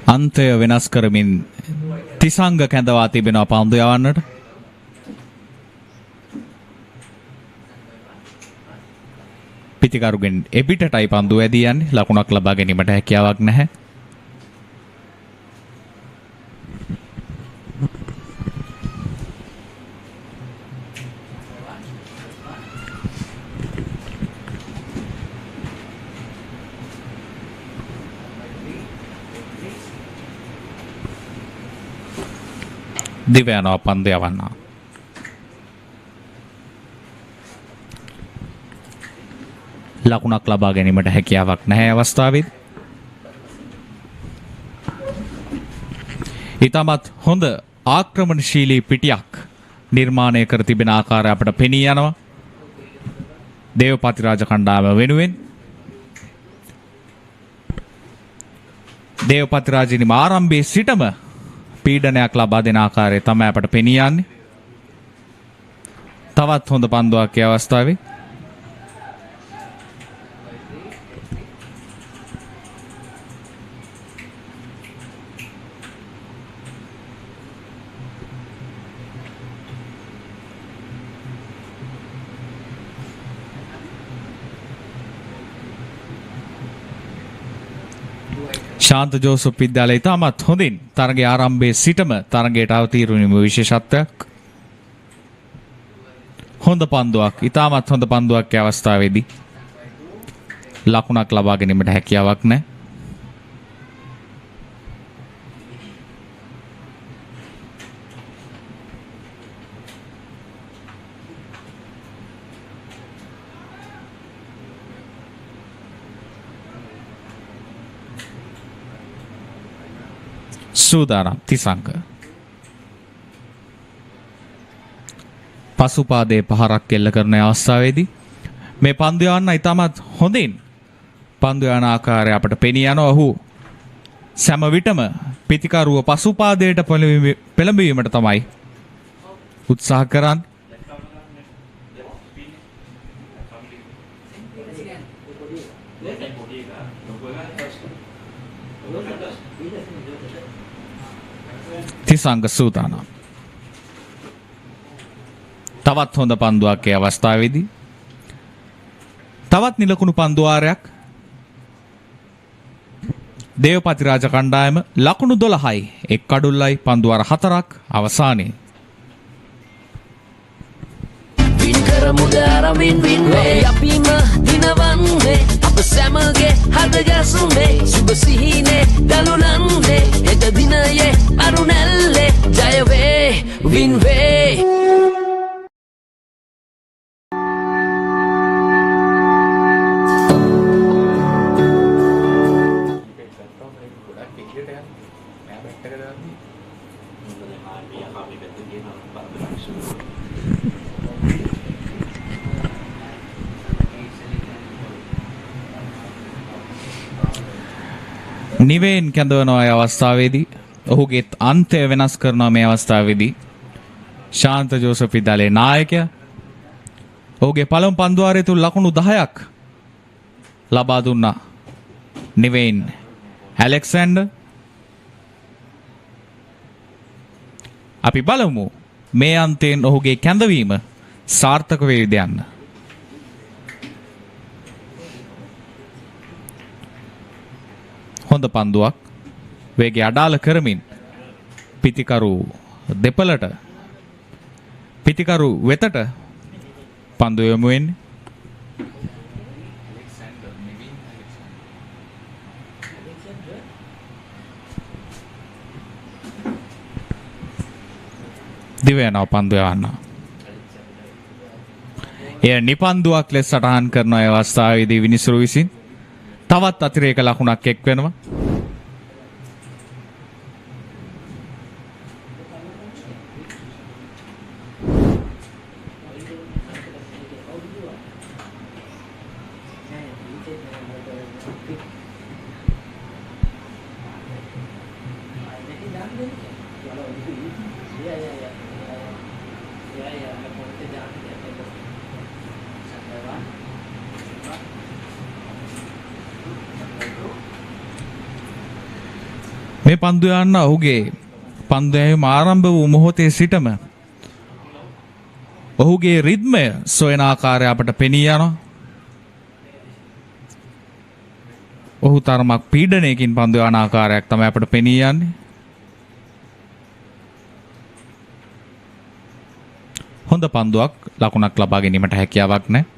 අන්තය වෙනස් කරමින් තිසංග කැඳවා තිබෙනවා පන්දු යවන්නට. පිටිකරුගෙන් එපිටටයි පන්දු ඇදී යන්නේ. ලකුණක් ලබා ගැනීමට හැකියාවක් නැහැ. දිව යනවා පන්දු යවන්න. ලකුණක් ලබා ගැනීමට හැකියාවක් නැහැ අවස්ථාවේදී. ඊටමත් හොඳ ආක්‍රමණශීලී පිටියක් නිර්මාණය කර තිබෙන ආකාරය අපට පෙනී යනවා. දේවපතිරාජ කණ්ඩායම වෙනුවෙන් දේවපතිරාජිනි ආරම්භයේ සිටම පීඩනයක් ලබා දෙන ආකාරය තමයි අපට පෙනී යන්නේ. තවත් හොඳ පන්දුවක් ඒ අවස්ථාවේ. ශාන්ත ජෝසප් විද්‍යාලය ඉතාමත් හොඳින් තරගයේ ආරම්භයේ සිටම තරගයට අවතීර්ණ වීම විශේෂත්වයක්. හොඳ පන්දුවක්, ඉතාමත් හොඳ පන්දුවක් ඒ අවස්ථාවේදී ලකුණක් ලබා ගැනීමට හැකියාවක් නැහැ. සූදානම් තිසංග. පසුපාදයේ පහරක් එල්ල කරන අවස්ථාවේදී මේ පන්දු යවන්න ඉතාමත් හොඳින් පන්දු යන ආකාරය අපට පෙනී යනවා. ඔහු සෑම විටම පිටිකරුව පසුපාදයට පෙළඹවීමට තමයි උත්සාහ කරන්නේ. තිසංග සූදානම්. තවත් හොඳ පන්දුවක් ඒ අවස්ථාවේදී. තවත් නිලකුණු පන්දුවාරයක්. දේවපතිරාජ කණ්ඩායම ලකුණු 12යි එක් කඩුල්ලයි පන්දුවාර 4ක් අවසානයේ. කරමුද අරමින් වින්නේ අපිම දිනවන්නේ අප සැමගේ හද ගැසුනේ සුබ සිහිනේ දලුලන්නේ හෙට දිනයේ අරුණැල්ලේ ජය වේ වින් වේ. නිවෙන් කැඳවනවා ඒ අවස්ථාවේදී ඔහුගේ අන්තය වෙනස් කරනවා මේ අවස්ථාවේදී ශාන්ත ජෝසප් විද්‍යාලයේ නායකයා ඔහුගේ පළමු පන්දුවාරය තුල ලකුණු 10ක් ලබා දුන්නා නිවෙන් ඇලෙක්සැන්ඩර්. අපි බලමු මේ අන්තයෙන් ඔහුගේ කැඳවීම සාර්ථක වේවිද යන්න. හොඳ පන්දුවක් වේගය අඩාල කරමින් පිතිකරු දෙපළට පිතිකරු වෙතට පන්දු යොමු වෙන්නේ. දිව යනවා පන්දු යවන්න. එය නිපන්දුවක් ලෙස සටහන් කරන ඒ අවස්ථාවේදී විනිසුරු විසින් තවත් අතිරේක ලකුණක් එක් වෙනවා. මේ පන්දු යන්න ඔහුගේ පන්දු යැවීම ආරම්භ වූ මොහොතේ සිටම ඔහුගේ රිද්මය සොයන ආකාරය අපට පෙනී යනවා. ඔහු තරමක් පීඩනයකින් පන්දු යන ආකාරයක් තමයි අපට පෙනී යන්නේ. හොඳ පන්දුවක් ලකුණක් ලබා ගැනීමට හැකියාවක් නැහැ.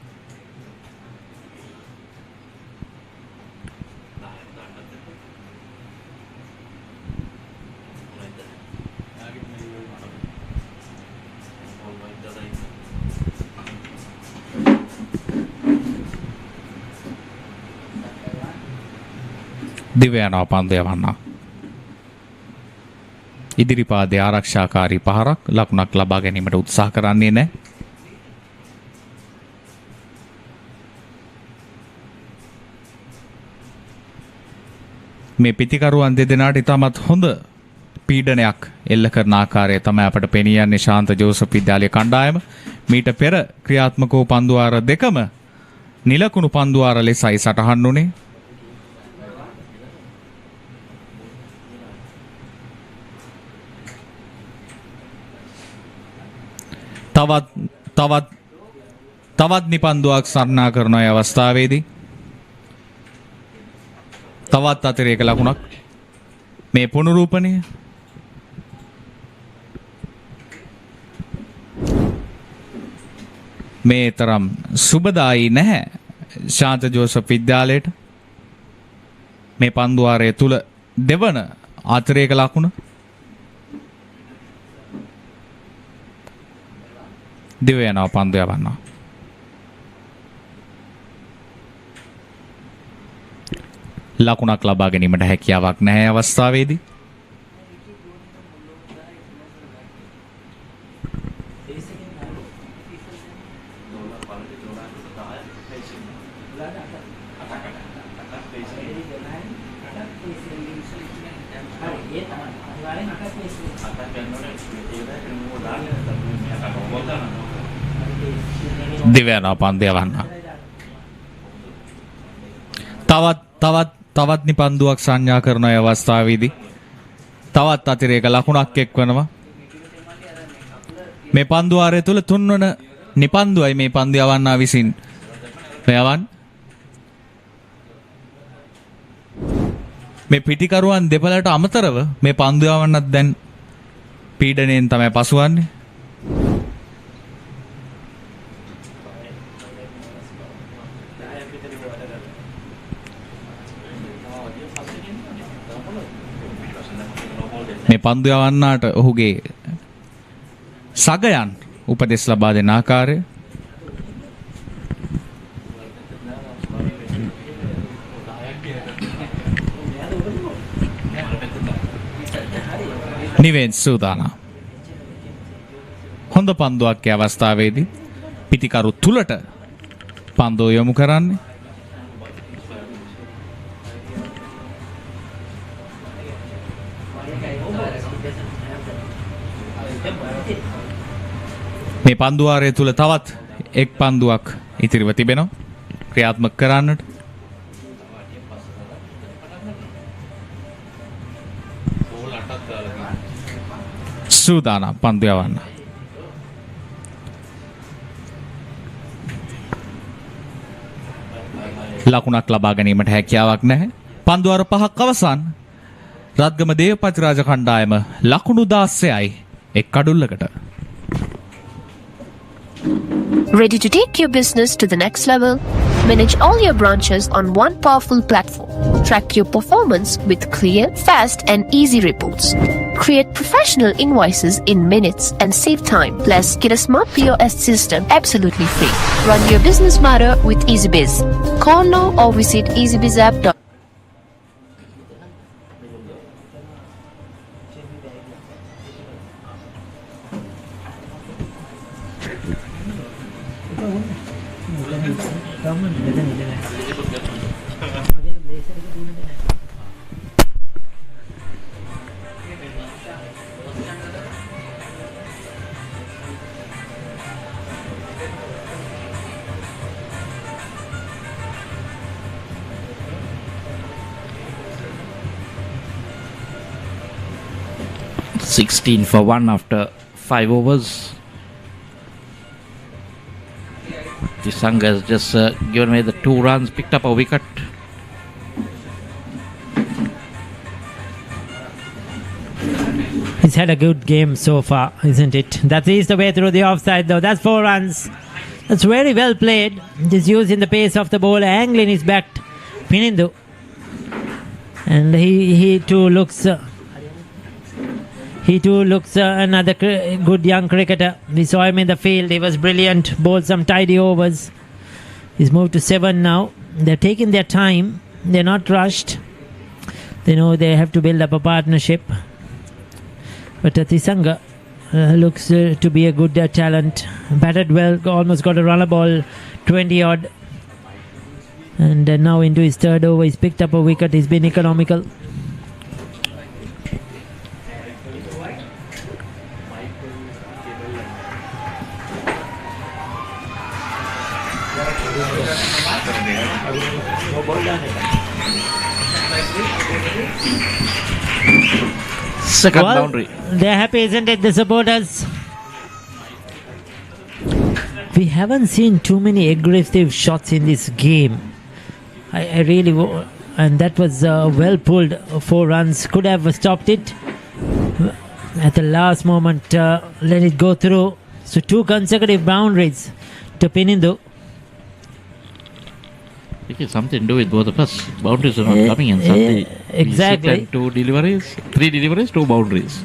දිව යනවා පන්දු යවන්න. ඉදිරිපාදයේ ආරක්ෂාකාරී පහරක් ලකුණක් ලබා ගැනීමට උත්සාහ කරන්නේ නැහැ. මේ පිටිකරුවන් දෙදෙනාට ඉතාමත් හොඳ පීඩනයක් එල්ල කරන ආකාරය තමයි අපට පෙනී යන්නේ ශාන්ත ජෝසප් විද්‍යාලයේ කණ්ඩායම. මීට පෙර ක්‍රියාත්මක වූ පන්දුවාර දෙකම නිලකුණු පන්දුවාර ලෙසයි සටහන් වුණේ. තවත් නිපන්දුවක් සරණා කරන අවස්ථාවේදී තවත් අතිරේක ලකුණක් මේ පුනරූපණය මේ තරම් සුබදායි නැහැ ශාන්ත ජෝසප් විද්‍යාලයට. මේ පන්දුවාරය තුල දෙවන අතිරේක ලකුණ දිව යනවා පන්දු යවන්න. ලකුණක් ලබා ගැනීමට හැකියාවක් නැහැ අවස්ථාවේදී. දිව යනවා පන්දු යවන්න. තවත් නිපන්දුවක් සංඥා කරන අවස්ථාවේදී තවත් අතිරේක ලකුණක් එක්වනවා. මේ පන්දුවාරය තුල තුන්වන නිපන්දුවයි මේ පන්දු යවන්නා විසින් යවන්නේ. මේ පිටිකරුවන් දෙපළට අමතරව මේ පන්දු යවන්නත් දැන් පීඩණයෙන් තමයි පසුවන්නේ. මේ පන්දු යවන්නාට ඔහුගේ සගයන් උපදෙස් ලබා දෙන ආකාරය නිවෙන් සූදානම්. හොඳ පන්දුවක් අවස්ථාවේදී පිතිකරු තුලට පන්දුව යොමු කරන්නේ. මේ පන්දුවාරය තුල තවත් එක් පන්දුවක් ඉතිරිව තිබෙනවා ක්‍රියාත්මක කරන්නට. සූදානම් පන්දු යවන්න. ලකුණක් ලබා ගැනීමට හැකියාවක් නැහැ. පන්දුවාර 5ක් අවසන්. රත්ගම දේවපතිරාජ කණ්ඩායම ලකුණු 16යි එක් කඩුල්ලකට. Ready to take your business to the next level? Manage all your branches on one powerful platform. Track your performance with clear, fast and easy reports. Create professional invoices in minutes and save time. Plus, get a smart POS system absolutely free. Run your business matter with EasyBiz. Call now or visit easybizapp.com. $16 for 1 after 5 overs. The Sangha has just given away the 2 runs, picked up a wicket. He's had a good game so far, isn't it? That is the way through the offside though. That's 4 runs. That's very well played. Just using the pace of the ball, angling his bat, Pinindu. And he too looks... another good young cricketer. We saw him in the field. He was brilliant. Bowled some tidy overs. He's moved to 7 now. They're taking their time. They're not rushed. They know they have to build up a partnership. But Tisanga looks to be a good talent. Batted well. Almost got a runner ball. 20 odd. And now into his third over. He's picked up a wicket. He's been economical. Second boundary. They're happy, isn't it, the supporters? We haven't seen too many aggressive shots in this game. I really... And that was well pulled. 4 runs. Could have stopped it. At the last moment, let it go through. So 2 consecutive boundaries to Pinindu. It is something to do with both of us. Boundaries are not coming in. Suddenly exactly. 2 deliveries, 3 deliveries, 2 boundaries.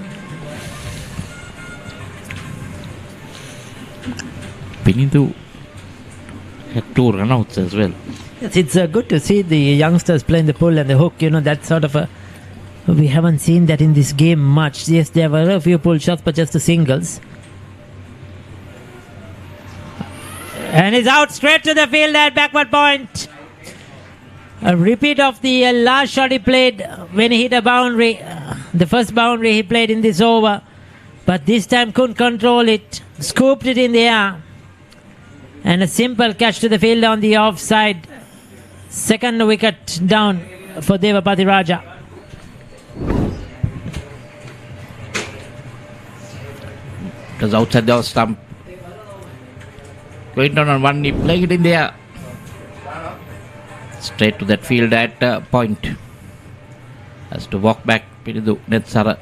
Pinindu had 2 runouts as well. Yes, it's good to see the youngsters playing the pull and the hook. You know, that sort of a... We haven't seen that in this game much. Yes, there were a few pull shots, but just the singles. And he's out straight to the field at backward point. A repeat of the last shot he played when he hit a boundary. The first boundary he played in this over. But this time couldn't control it. Scooped it in the air. And a simple catch to the field on the offside. Second wicket down for Devapathiraja. It was outside the stump. Going down on one knee, playing it in the air. Straight to that field at point. Has to walk back. Pinindu Netsara.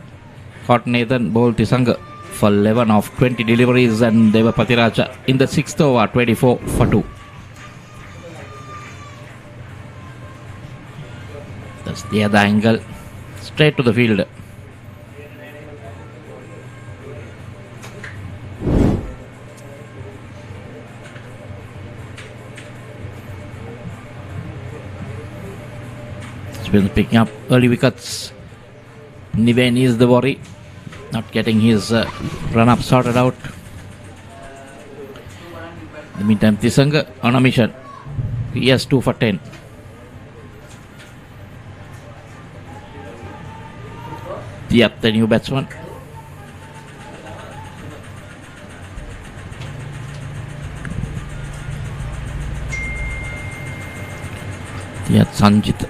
Caught Nathan bowled Tisanga for 11 of 20 deliveries and Devapathiraja in the 6th over 24 for 2. That's the other angle. Straight to the field. Been picking up early wickets. Niven is the worry. not getting his run-up sorted out. In the meantime, Tisanga on a mission. He has 2 for 10. Yep, the new batsman. Yep, Sanjit.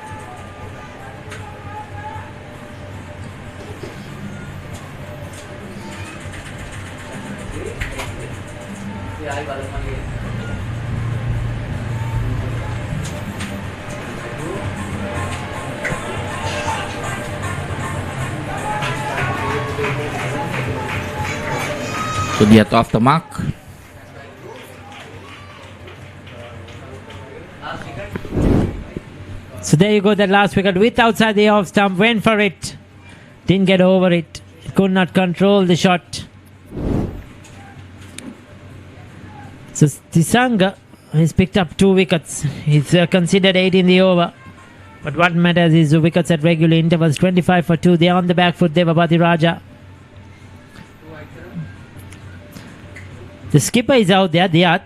So they are off the mark. So there you go, that last wicket with outside the off stump, went for it, didn't get over it, could not control the shot. So Tisanga has picked up 2 wickets. He's considered 8 in the over. But what matters is the wickets at regular intervals, 25 for 2. They're on the back foot, Devapathiraja. The skipper is out there, Diyat.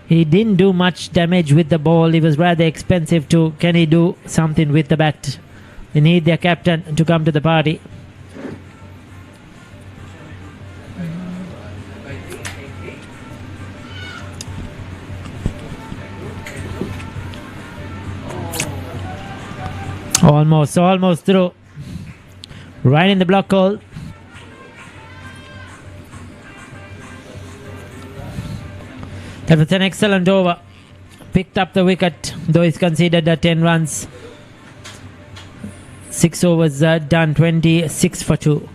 He didn't do much damage with the ball. He was rather expensive too. Can he do something with the bat? They need their captain to come to the party. Almost through. Right in the block hole. That was an excellent over. Picked up the wicket, though he's conceded 10 runs. 6 overs done, 26 for 2.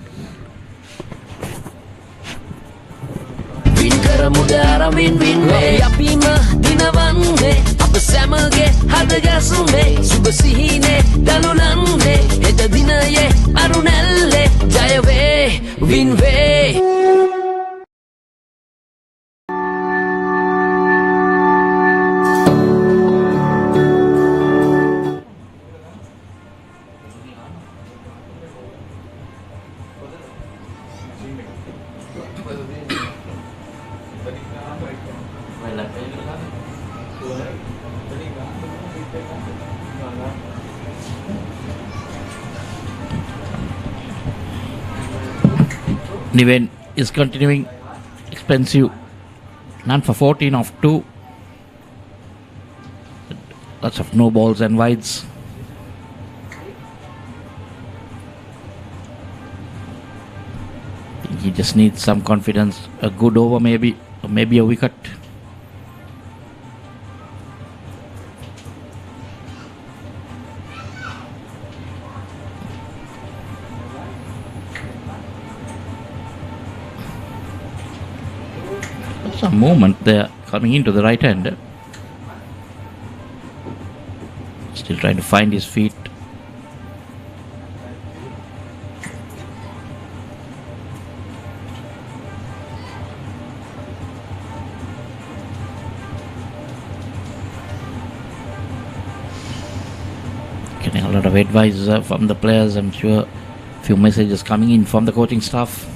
Niven is continuing expensive. None for 14 of 2. Lots of no balls and wides. He just needs some confidence. A good over maybe, or maybe a wicket. Some movement there coming into the right hand. Still trying to find his feet. Getting a lot of advice from the players. I'm sure a few messages coming in from the coaching staff.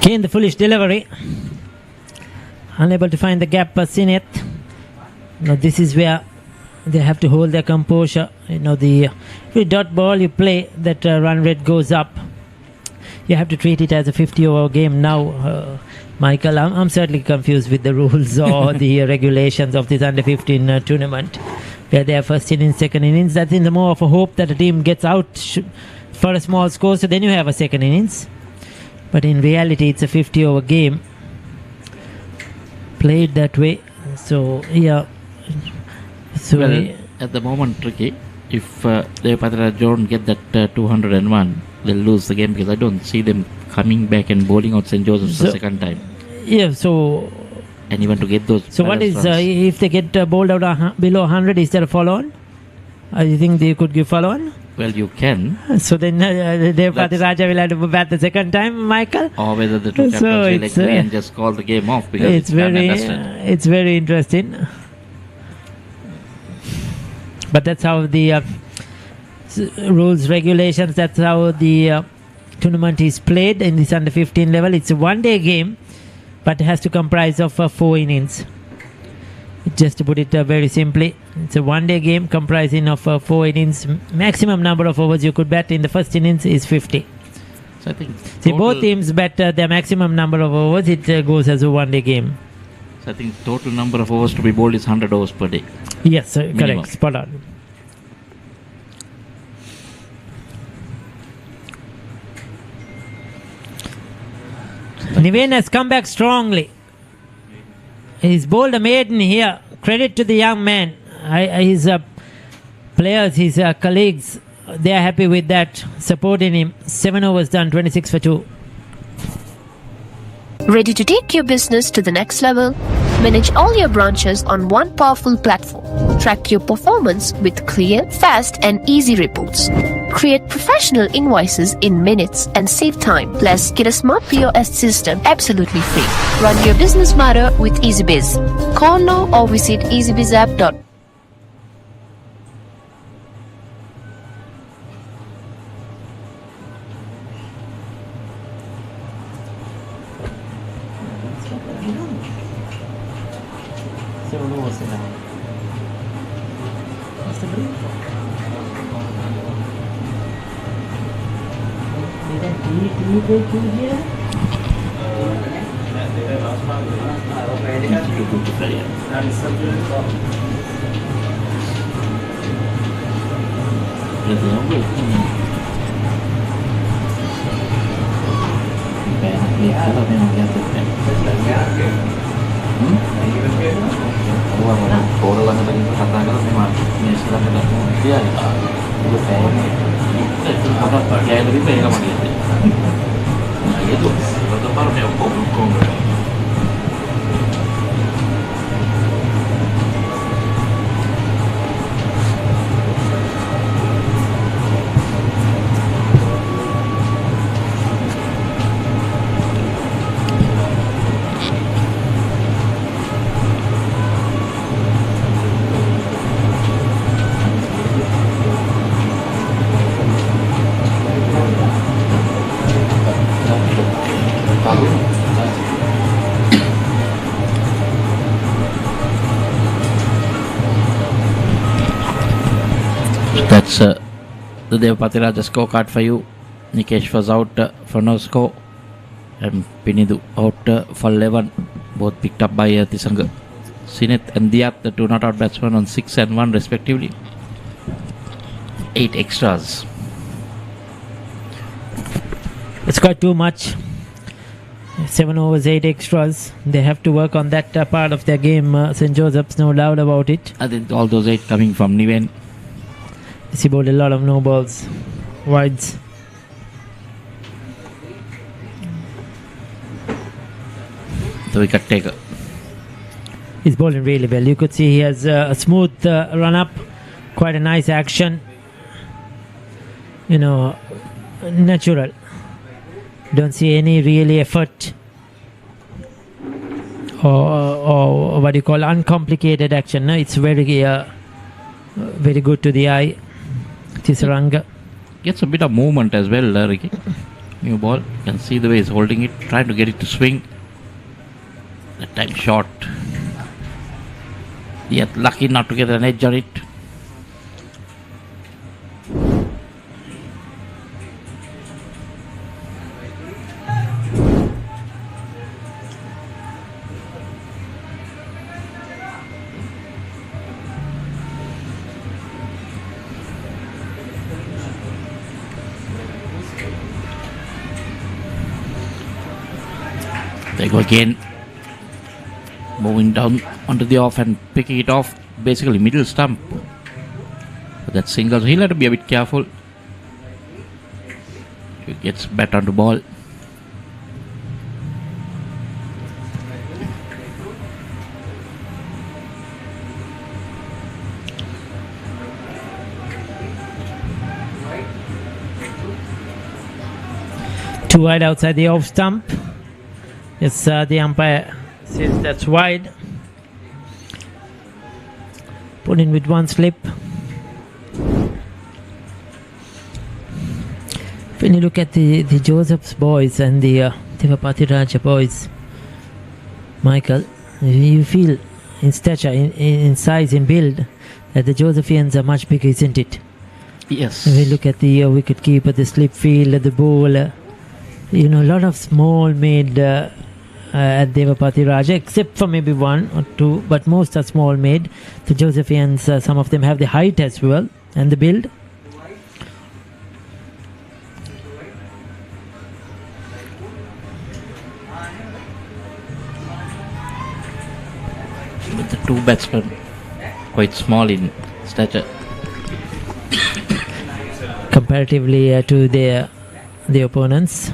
Again, the foolish delivery. Unable to find the gap, Sineth. Now this is where they have to hold their composure. Every dot ball you play, that run rate goes up. You have to treat it as a 50-over game now, Michael. I'm certainly confused with the rules or the regulations of this under-15 tournament, where they have first innings, second innings. That's in the more of a hope that a team gets out for a small score, so then you have a second innings. But in reality, it's a 50-over game played that way. So, yeah. So well, at the moment, Ricky, if Devapathiraja don't get that 201, they'll lose the game, because I don't see them coming back and bowling out St. Joseph's the second time. Yeah, so... And even to get those... So what is... if they get bowled out below 100, is there a follow-on? You think they could give follow-on? Well, you can. So then Devapathiraja will have to bat the second time, Michael? Or whether the two captains will agree and just call the game off, because it's very interesting. But that's how the rules, regulations, that's how the tournament is played in this under 15 level. It's a one-day game, but it has to comprise of 4 innings. Just to put it very simply, it's a one-day game comprising of 4 innings. Maximum number of overs you could bat in the first innings is 50. So I think See, both teams bat their maximum number of overs. It goes as a one-day game. So I think total number of overs to be bowled is 100 overs per day. Yes, Minimum. correct. Spot on. Niven has come back strongly. He's bowled a maiden here. Credit to the young man. His players, his colleagues, they are happy with that, supporting him. 7 overs done, 26 for 2. Ready to take your business to the next level? Manage all your branches on one powerful platform. Track your performance with clear, fast, and easy reports. Create professional invoices in minutes and save time. Plus, get a smart POS system absolutely free. Run your business smarter with EasyBiz. Call now or visit easybizapp.com. That's the Devapathiraja scorecard for you. Nikesh was out for no score, and Pinidu out for 11. Both picked up by Tisanga Sineth and Diat, the 2 not out batsmen, on 6 and 1 respectively. 8 extras. It's quite too much. 7 overs, 8 extras. They have to work on that part of their game. St. Joseph's, no doubt about it. I think all those 8 coming from Niven. He bowled a lot of no balls, wides. The wicket taker. He's bowling really well. You could see he has a smooth run up, quite a nice action. You know, natural. Don't see any really effort or what you call uncomplicated action. No, it's very good to the eye. Tisaranga gets a bit of movement as well, Ricky. New ball. You can see the way he's holding it, trying to get it to swing. That time short. Yet lucky not to get an edge on it. They go again, moving down onto the off and picking it off, basically middle stump. But that single, he'll have to be a bit careful. He gets bat onto ball. Too wide outside the off stump. Yes, the umpire says that's wide. Put in with one slip. look at the Joseph's boys and the Devapathiraja boys, Michael, you feel in stature, in size, in build, that the Josephians are much bigger, isn't it? Yes. We look at the wicket keeper, the slip fielder, the bowler. A lot of small made at Devapathiraja, except for maybe one or two, but most are small made. The Josephians, some of them have the height as well and the build. With the two batsmen quite small in stature. Comparatively to the opponents.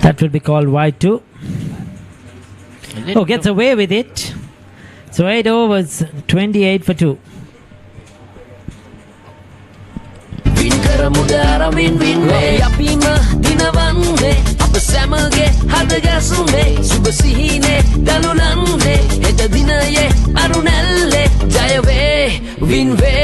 That will be called wide too. Oh, gets away with it. So 8 overs, 28 for 2. යපීම දිනවන්නේ අප සැමගේ හදගැසුනේ සුබ සිහිනේ දළුලන්නේ හෙට දිනයේ අරුණැල්ලේ ජයවේ වින්වේ.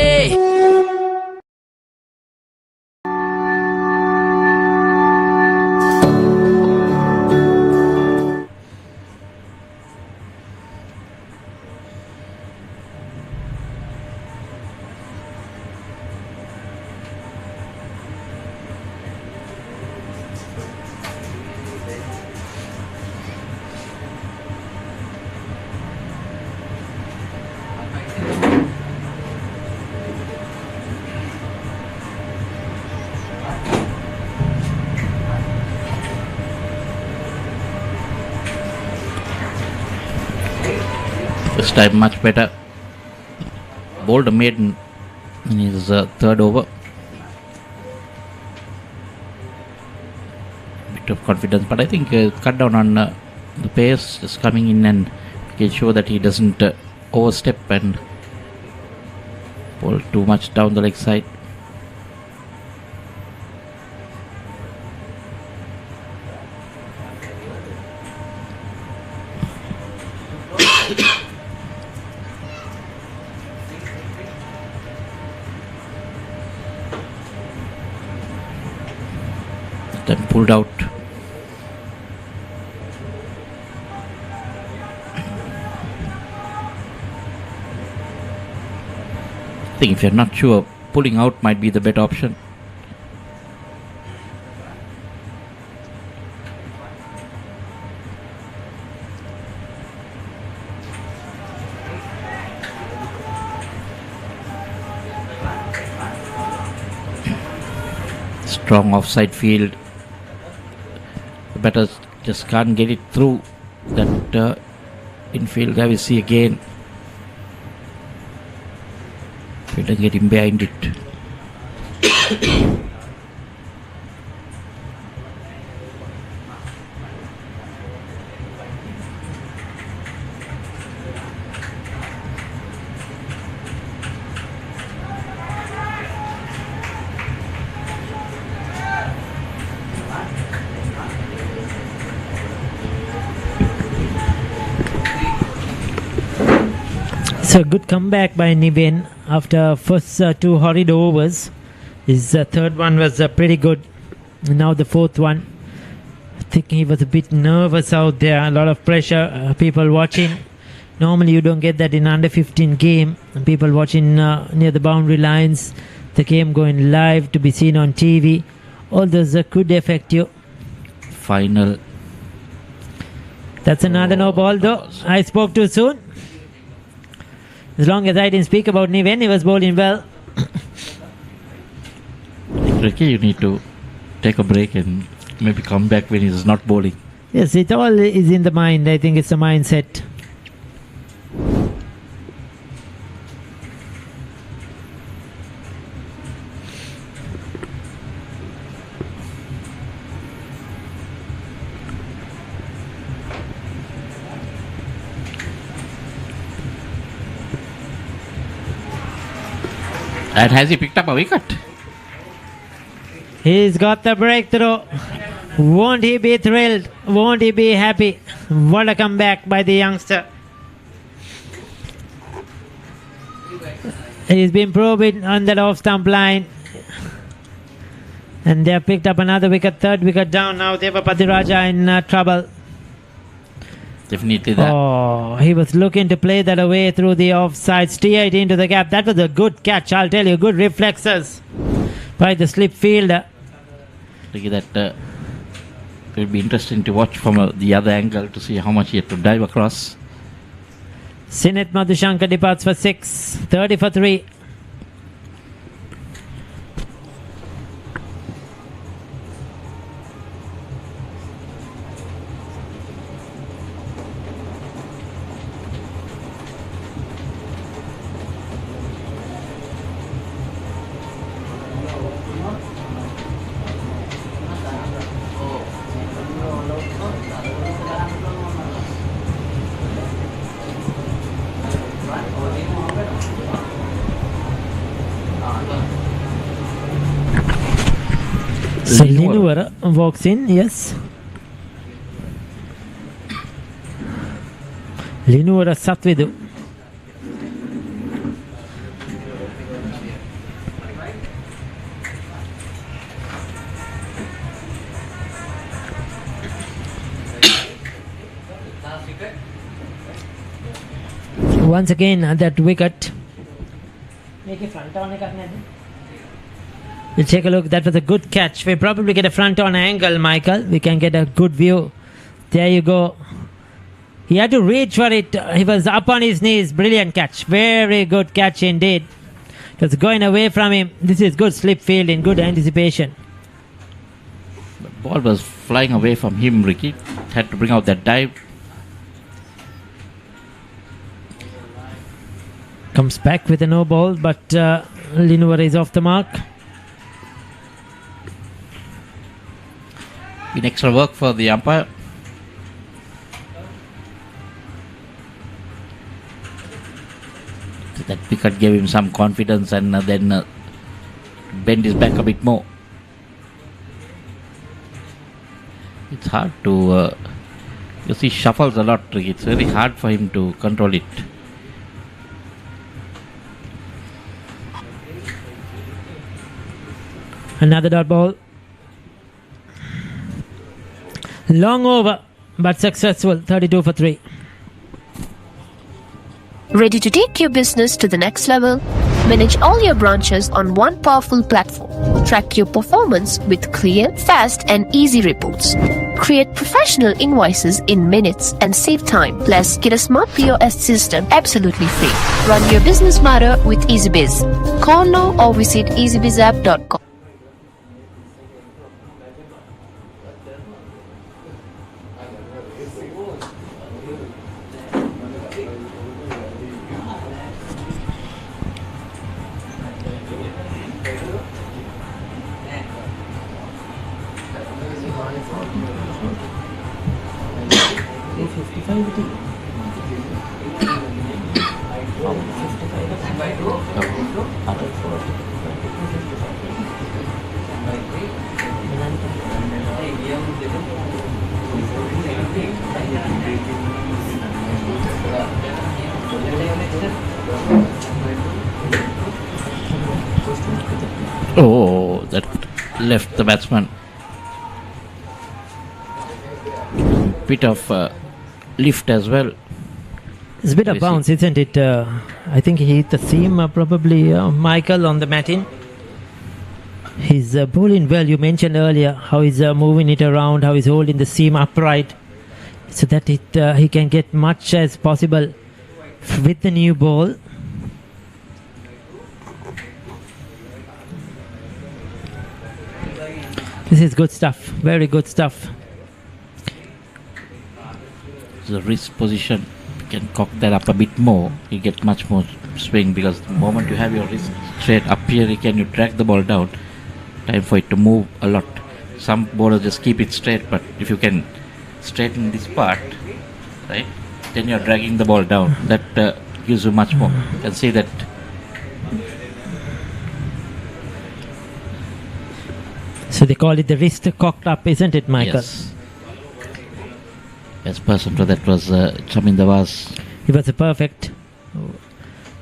This time much better. Bowled a maiden in his third over. Bit of confidence, but I think cut down on the pace, just coming in and making sure that he doesn't overstep and bowl too much down the leg side. Then pulled out. I think if you're not sure, pulling out might be the better option. Strong offside field. The batters just can't get it through that infield. There we see again. Fielder getting behind it. So good comeback by Niven after first two horrid overs. His third one was pretty good. Now the fourth one. I think he was a bit nervous out there. A lot of pressure. People watching. Normally you don't get that in under 15 game. People watching near the boundary lines. The game going live to be seen on TV. All those could affect you. Final. That's another no ball though. I spoke too soon. As long as I didn't speak about Niven, he was bowling well. Ricky, you need to take a break and maybe come back when he's not bowling. Yes, it all is in the mind. I think it's a mindset. And has he picked up a wicket? He's got the breakthrough. Won't he be thrilled? Won't he be happy? What a comeback by the youngster. He's been probing on that off stump line. And they have picked up another wicket, third wicket down now. Devapathiraja in trouble. Definitely that. Oh, he was looking to play that away through the offside, steered into the gap. That was a good catch, I'll tell you. Good reflexes by the slip fielder. Look at that. It will be interesting to watch from the other angle to see how much he had to dive across. Sineth Madhushankar departs for 6, 30 for 3. So Linuvara walks in, yes. Linuvara Satvidu. Once again, that wicket. We'll take a look. That was a good catch. We probably get a front on angle, Michael. We can get a good view. There you go. He had to reach for it. He was up on his knees. Brilliant catch. Very good catch indeed. It was going away from him. This is good slip fielding, good anticipation. The ball was flying away from him, Ricky. Had to bring out that dive. Comes back with a no ball, but Linuvara is off the mark. Been extra work for the umpire. That wicket gave him some confidence and then bend his back a bit more. It's hard to you see, shuffles a lot. It's very hard for him to control it. Another dot ball. Long over, but successful. 32 for 3. Ready to take your business to the next level? Manage all your branches on one powerful platform. Track your performance with clear, fast, and easy reports. Create professional invoices in minutes and save time. Plus, get a smart POS system absolutely free. Run your business smarter with EasyBiz. Call now or visit easybizapp.com. Oh, that left the batsman. Bit of lift as well. It's a bit of bounce, isn't it? I think he hit the seam, probably Michael on the matting. He's bowling well. You mentioned earlier how he's moving it around, how he's holding the seam upright so that he can get much as possible with the new ball. This is good stuff. Very good stuff. The wrist position, you can cock that up a bit more. You get much more swing because the moment you have your wrist straight up here, you drag the ball down. Time for it to move a lot. Some bowlers just keep it straight, but if you can straighten this part, right, then you're dragging the ball down. That gives you much more. You can see that. So So they call it the wrist cocked up, isn't it, Michael? Yes. Best person for that was Chamindavas. It was a perfect.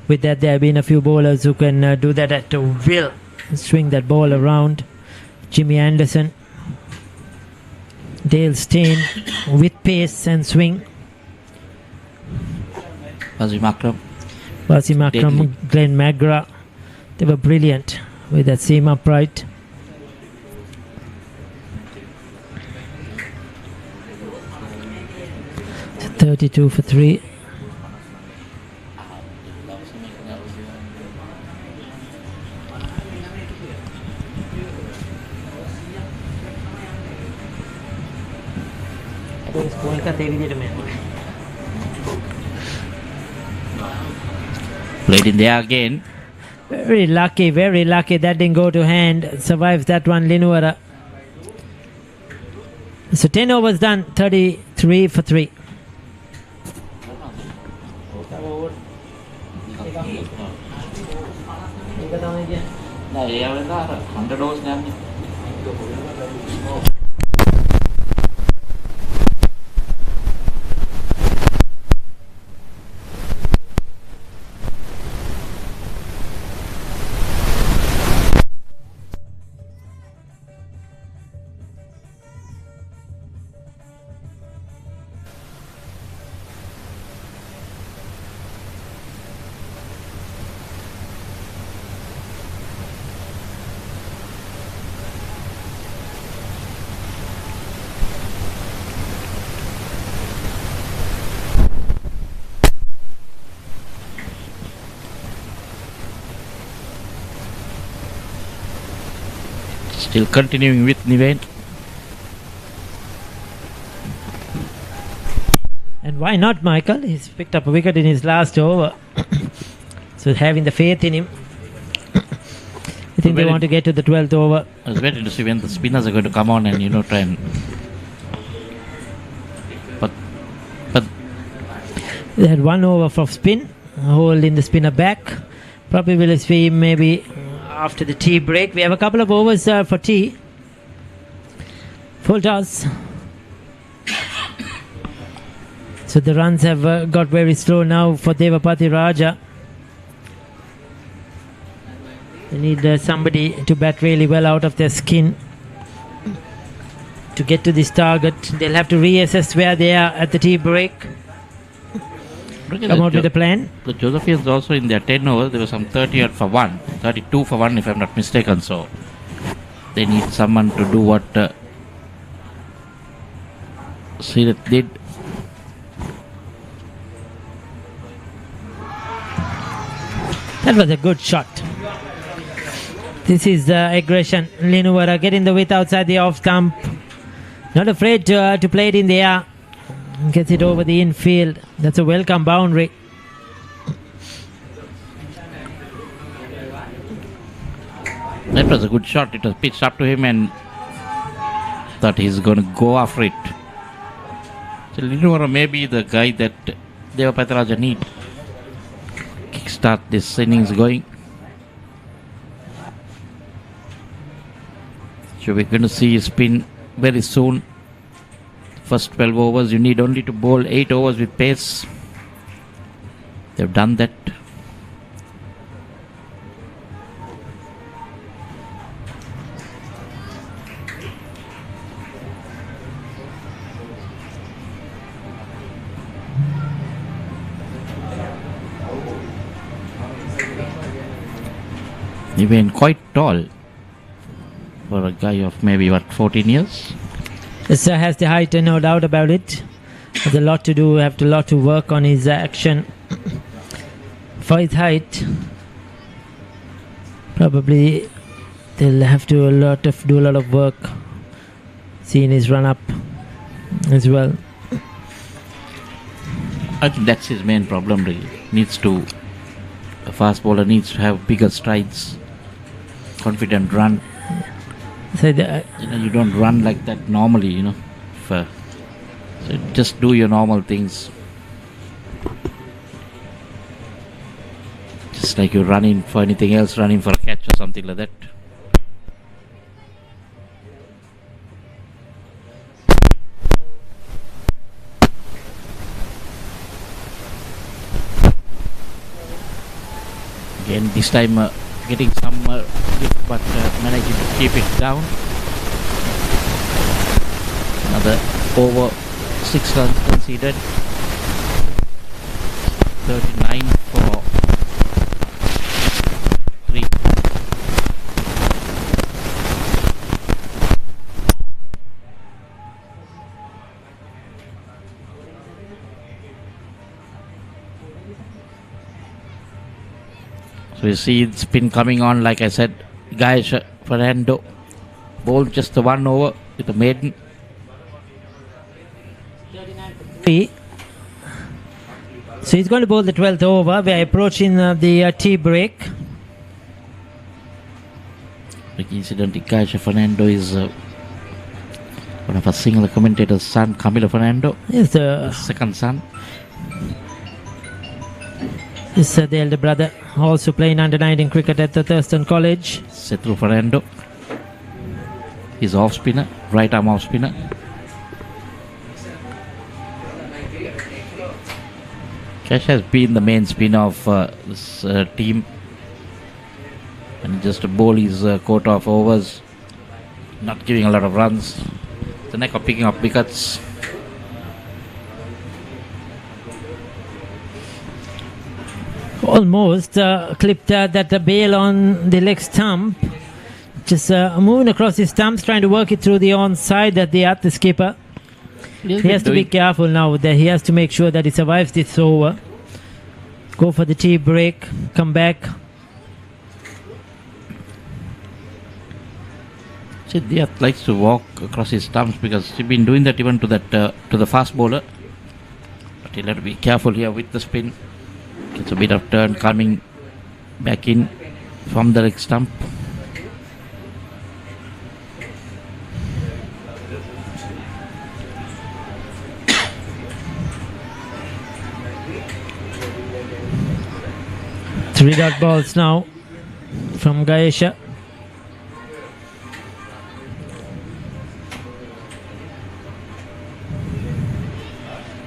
With that, there have been a few bowlers who can do that at will. Swing that ball around. Jimmy Anderson, Dale Steyn with pace and swing. Wasim Akram. Wasim Akram, Deadly. Glenn Magra. They were brilliant with that seam upright. So 32 for 3. Played in there again. Very lucky that didn't go to hand. Survives that one, Linuara. So 10 overs done, 33 for 3. Still continuing with Niven. And why not, Michael? He's picked up a wicket in his last over. So having the faith in him. I think they want to get to the 12th over. I was waiting to see when the spinners are going to come on and try and. But They had 1 over for spin, holding the spinner back. Probably will see maybe after the tea break. We have a couple of overs for tea. Full toss. So the runs have got very slow now for Devapathiraja. They need somebody to bat really well out of their skin to get to this target. They'll have to reassess where they are at the tea break. Come out with a plan. The Josephians also in their 10 overs, there was some 30 for 1, 32 for 1 if I'm not mistaken. So they need someone to do what Sirat did. That was a good shot. This is aggression. Linuara getting the width outside the off stump. Not afraid to play it in the air. Gets it over the infield. That's a welcome boundary. That was a good shot. It was pitched up to him and thought he's going to go after it. So Linuara may be the guy that Devapathiraja need. Kickstart this innings going. So we're going to see a spin very soon. First 12 overs, you need only to bowl 8 overs with pace. They've done that. Even quite tall for a guy of maybe 14 years. Sir has the height, no doubt about it. Has a lot to do, have a lot to work on his action. For his height, probably they'll have to do a lot of work. Seeing his run up as well. I think that's his main problem really. A fast bowler needs to have bigger strides, confident run. So you don't run like that normally, So just do your normal things. Just like you're running for anything else, running for a catch or something like that. Again, this time getting some lift, but managing to keep it down. Another over 6 runs conceded. 39 for 3. So you see the spin coming on, like I said, guys, Fernando bowled just the 1 over with a maiden. So he's going to bowl the 12th over. We are approaching the tea break. Incidentally, Gaisha Fernando is one of our single commentator's son, Camilo Fernando. Yes, the second son. Is the elder brother, also playing under 19 cricket at the Thurston College. Sethu Fernando. He's off spinner, right arm off spinner. Cash has been the main spinner of this team, and just to bowl his quota of overs, not giving a lot of runs. The neck of picking up wickets. Almost clipped that bail on the leg stump. Just moving across his stumps, trying to work it through the onside at the skipper. He has to be careful now. That he has to make sure that he survives this over. Go for the tea break. Come back. See, Diath likes to walk across his stumps because he's been doing that even to the fast bowler. But he'll have to be careful here with the spin. Gets a bit of turn coming back in from the leg stump. Three dot balls now from Gaesha.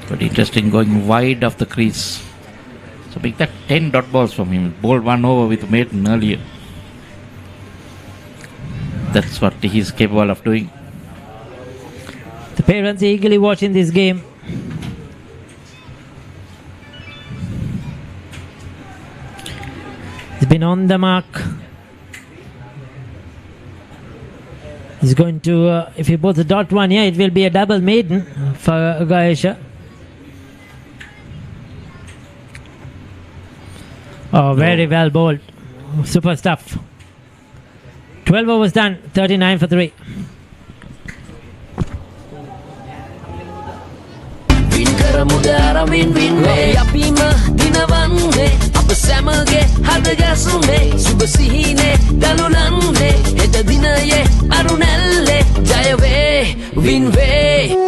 But interesting, going wide of the crease. So make that 10 dot balls from him. Bowled 1 over with maiden earlier. That's what he's capable of doing. The parents eagerly watching this game. He's been on the mark. He's going to, if he bowls a dot one here, it will be a double maiden for Gaesha. Oh, very well bowled. Super stuff. 12 overs done. 39 for 3. සැමගේ හදගැසුනේ සුබ සිහිනේ දලුලන්නේ හෙට දිනයේ අරුණැල්ලේ ජයවේ වින්වේ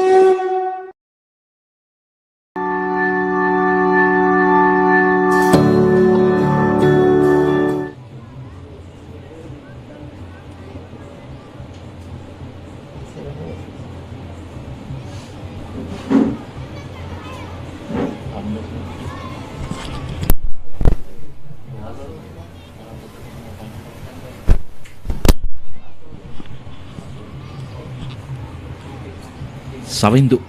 Savindu,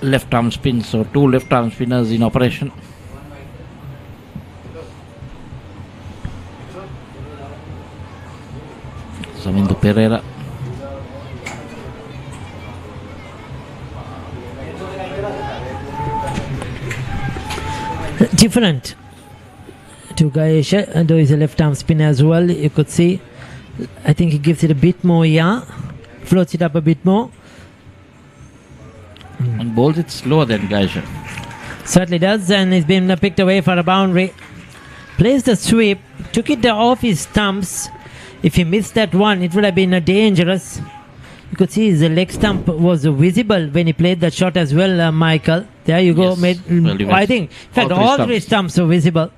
left arm spin, so 2 left arm spinners in operation. Savindu Pereira. Different to Gaesha, though he's a left arm spinner as well. You could see, I think he gives it a bit more floats it up a bit more. And bowls it slower than Gaesha. Certainly does, and he's been picked away for a boundary. Plays the sweep, took it off his stumps. If he missed that one, it would have been dangerous. You could see his leg stump was visible when he played that shot as well, Michael. There you go. Yes. I think, in fact, all three stumps were visible.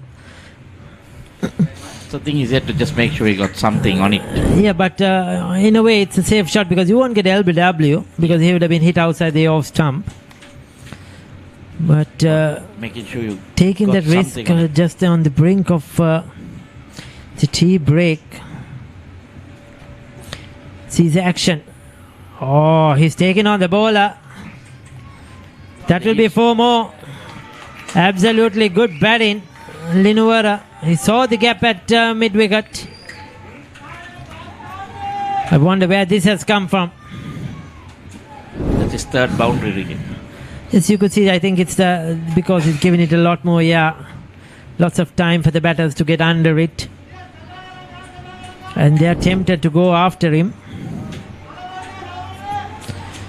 So the thing is, he had to just make sure he got something on it. Yeah, but in a way, it's a safe shot because you won't get LBW because he would have been hit outside the off stump. But making sure you taking that risk just on the brink of It's a tea break. Sees action. Oh, he's taking on the bowler. That will be 4 more. Absolutely good batting. Linuvara. He saw the gap at mid-wicket. I wonder where this has come from. That is third boundary, Ricky. Yes, you could see, I think it's because he's giving it a lot more, lots of time for the batters to get under it. And they're tempted to go after him.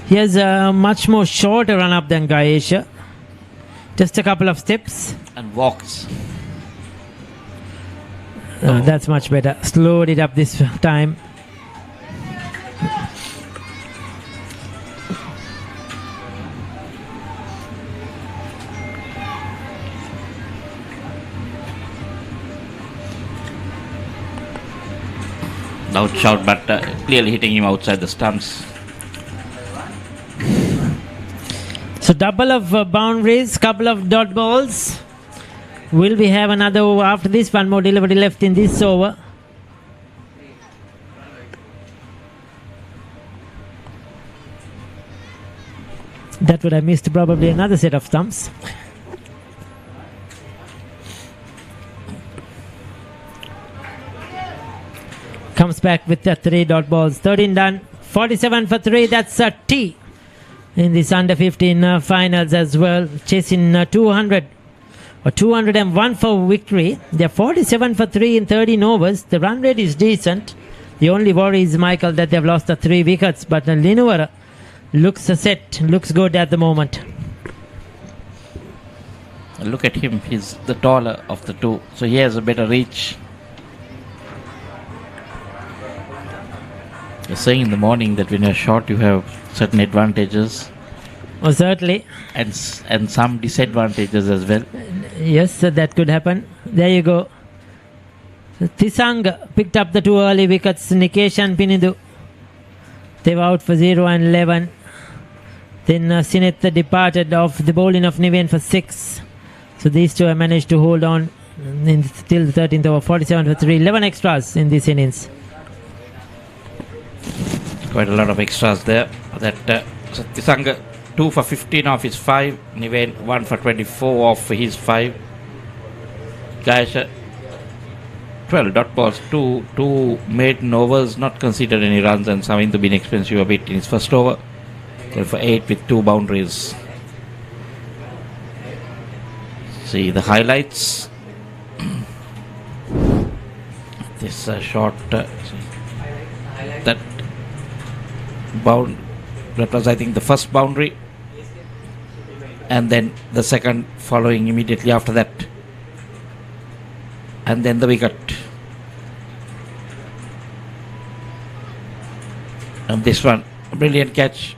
He has a much more shorter run-up than Gaesha. Just a couple of steps. And walks. That's much better. Slowed it up this time. Out shot, but clearly hitting him outside the stumps. So double of boundaries, couple of dot balls. Will we have another over after this? One more delivery left in this over. That would have missed probably another set of stumps. Comes back with the 3 dot balls. 13 done. 47 for 3. That's a T in this under 15 finals as well. Chasing 200 or 201 for victory. They're 47 for 3 in 13 overs. The run rate is decent. The only worry is, Michael, that they've lost the 3 wickets. But Linuvara looks set, looks good at the moment. Look at him. He's the taller of the two, so he has a better reach. You're saying in the morning that when you're short, you have certain advantages. Oh, certainly. And some disadvantages as well. Yes, that could happen. There you go. Tisang picked up the 2 early wickets. Nikesh and Pinidu, they were out for 0 and 11. Then Sineth departed off the bowling of Niven for 6. So these two have managed to hold on till the 13th over. 47 for 3. 11 extras in this innings. Quite a lot of extras there. That so Tisanga 2 for 15 off his 5. Niven 1 for 24 off his 5. Gaesha 12 dot balls, 2 maiden overs, not considered any runs, and Savindu been expensive a bit in his first over. 12 for 8 with 2 boundaries. See the highlights. This shot, that was, I think, the first boundary, and then the second following immediately after that, and then the wicket. And this one, a brilliant catch,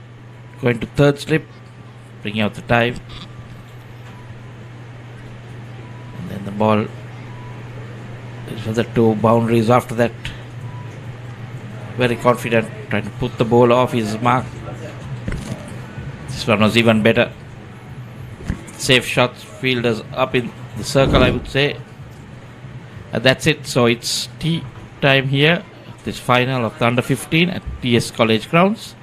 going to third slip, bringing out the time. And then the ball, these were the 2 boundaries after that. Very confident, trying to put the ball off his mark. This one was even better. Safe shots, fielders up in the circle, I would say. And that's it. So it's tea time here. This final of the under 15 at TS College grounds.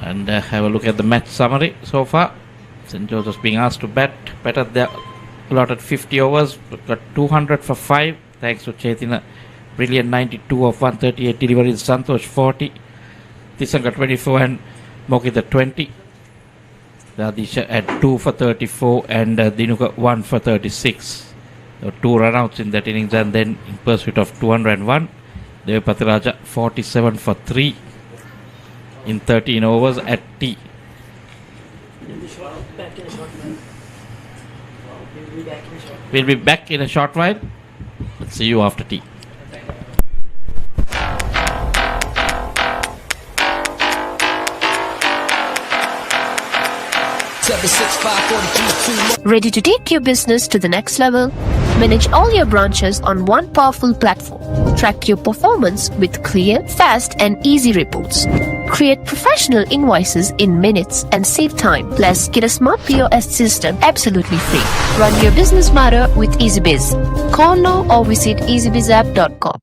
And have a look at the match summary so far. St. Joseph's being asked to bat better. They're allotted 50 overs, got 200 for 5 thanks to Chetina. Brilliant 92 of 138 deliveries. Santosh 40. Tisanga 24 and Mokita 20. Radisha at 2 for 34 and Dinuka 1 for 36. There were 2 runouts in that innings, and then in pursuit of 201, Devapathiraja 47 for 3 in 13 overs at T. We'll be back in a short while. Let's see you after tea. Ready to take your business to the next level? Manage all your branches on one powerful platform. Track your performance with clear, fast, and easy reports. Create professional invoices in minutes and save time. Plus, get a smart POS system absolutely free. Run your business smarter with EasyBiz. Call now or visit easybizapp.com.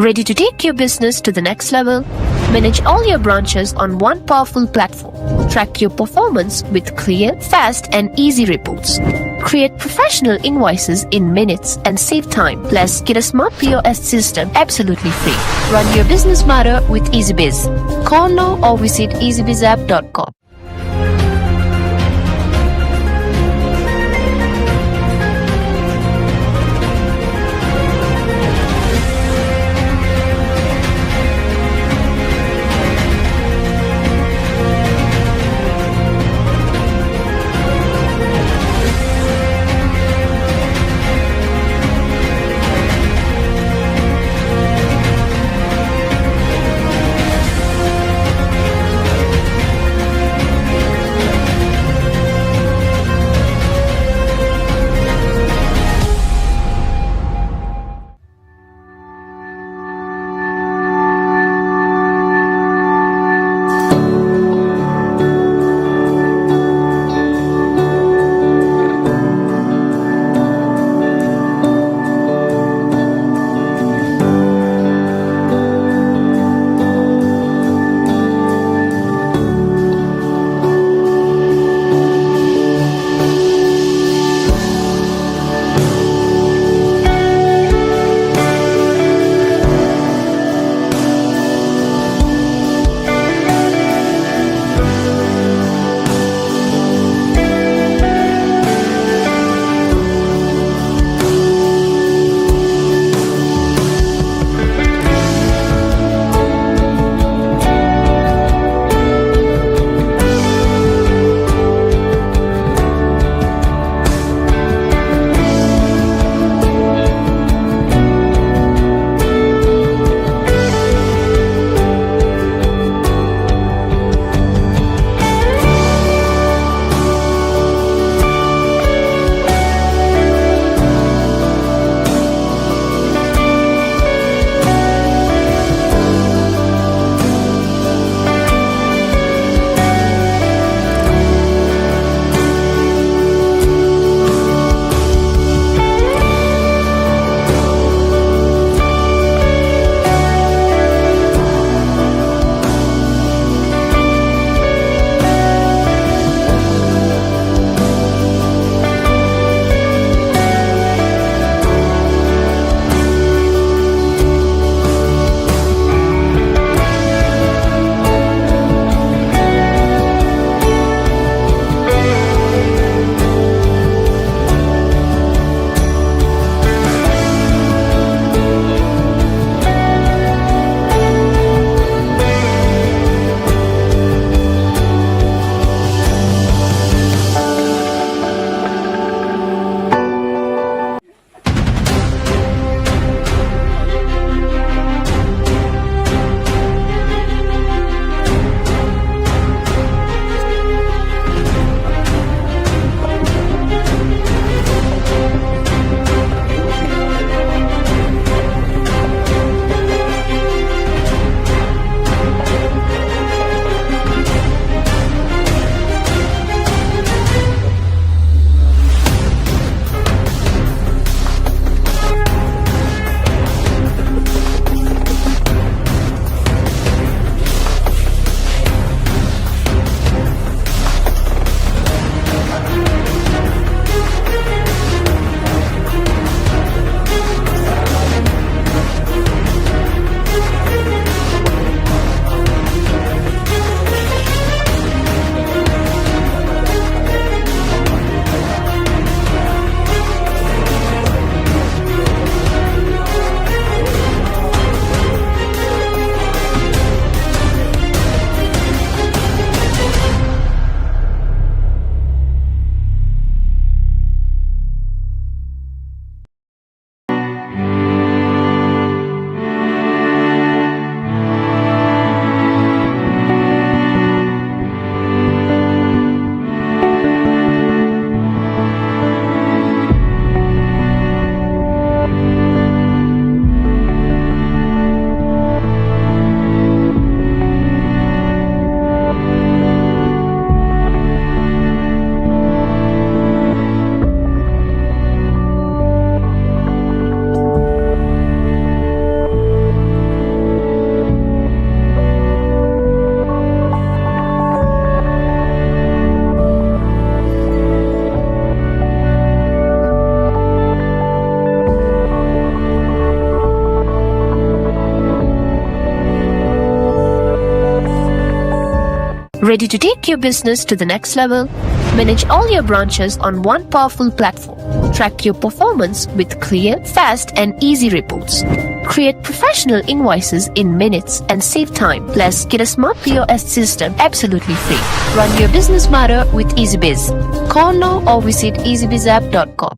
Ready to take your business to the next level? Manage all your branches on one powerful platform. Track your performance with clear, fast, and easy reports. Create professional invoices in minutes and save time. Plus, get a smart POS system absolutely free. Run your business smarter with EasyBiz. Call now or visit easybizapp.com. Ready to take your business to the next level? Manage all your branches on one powerful platform. Track your performance with clear, fast, and easy reports. Create professional invoices in minutes and save time. Plus, get a smart POS system absolutely free. Run your business smarter with EasyBiz. Call now or visit easybizapp.com.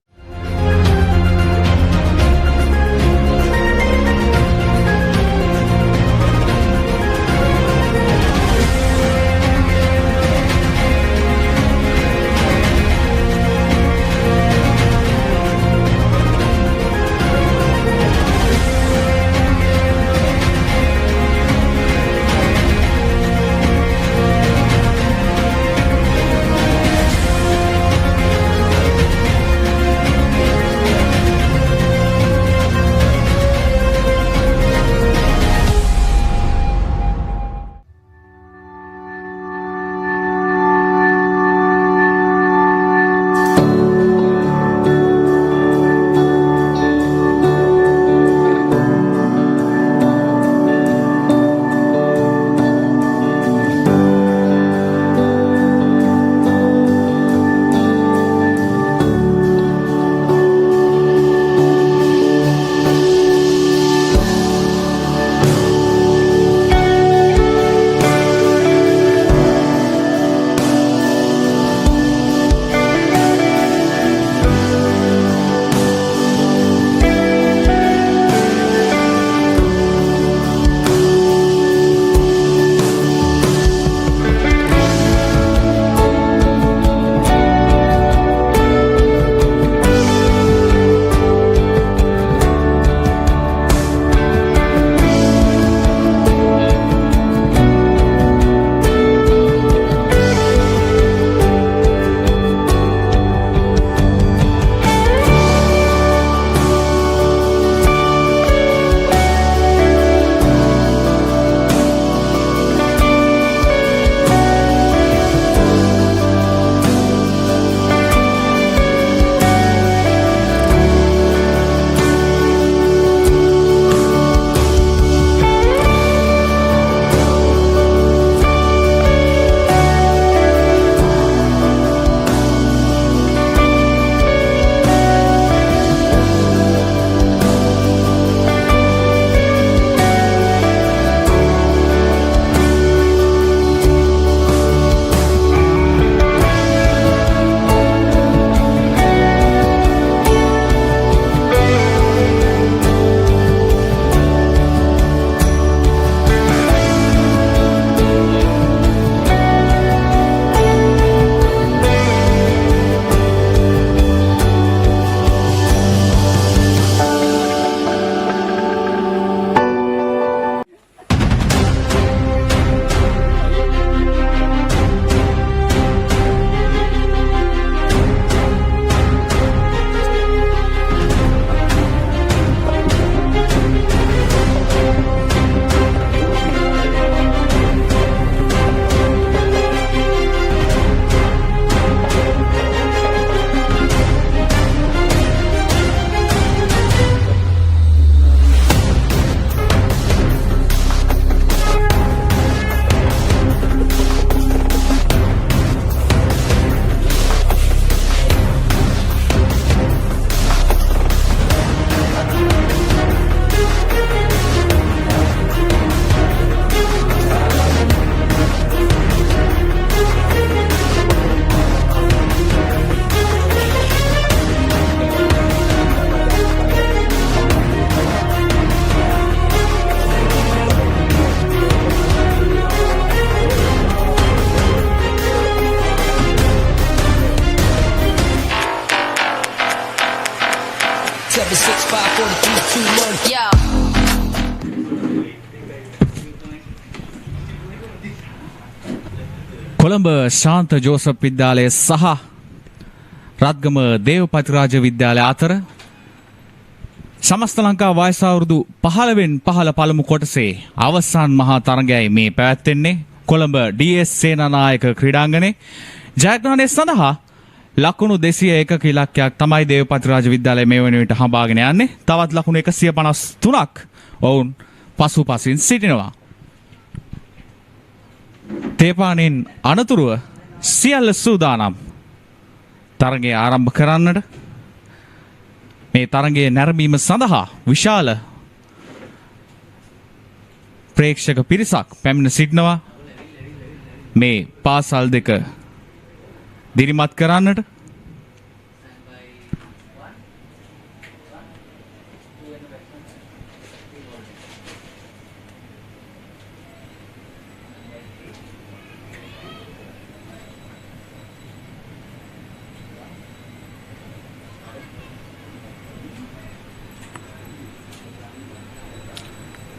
Colombo ශාන්ත Joseph විද්‍යාලය සහ රත්ගම දේවපතිරාජ විද්‍යාලය අතර සමස්ත ලංකා වයස අවුරුදු 15න් 15 පළමු කොටසේ අවසන් මහා තරගයයි මේ පැවැත්වෙන්නේ කොළඹ DS සේනානායක ක්‍රීඩාංගණයේ. ජයග්‍රහණය සඳහා ලකුණු 201ක ඉලක්කයක් තමයි දේවපතිරාජ විද්‍යාලය මේ වන විට හඹාගෙන යන්නේ. තවත් ලකුණු 153ක් ඔවුන් පසුපසින් සිටිනවා. තේපානෙන් අනතුරුව සියල්ල සූදානම් තරගය ආරම්භ කරන්නට. මේ තරගයේ නැරඹීම සඳහා විශාල ප්‍රේක්ෂක පිරිසක් පැමිණ සිටිනවා. මේ පාසල් දෙක දිරිමත් කරන්නට.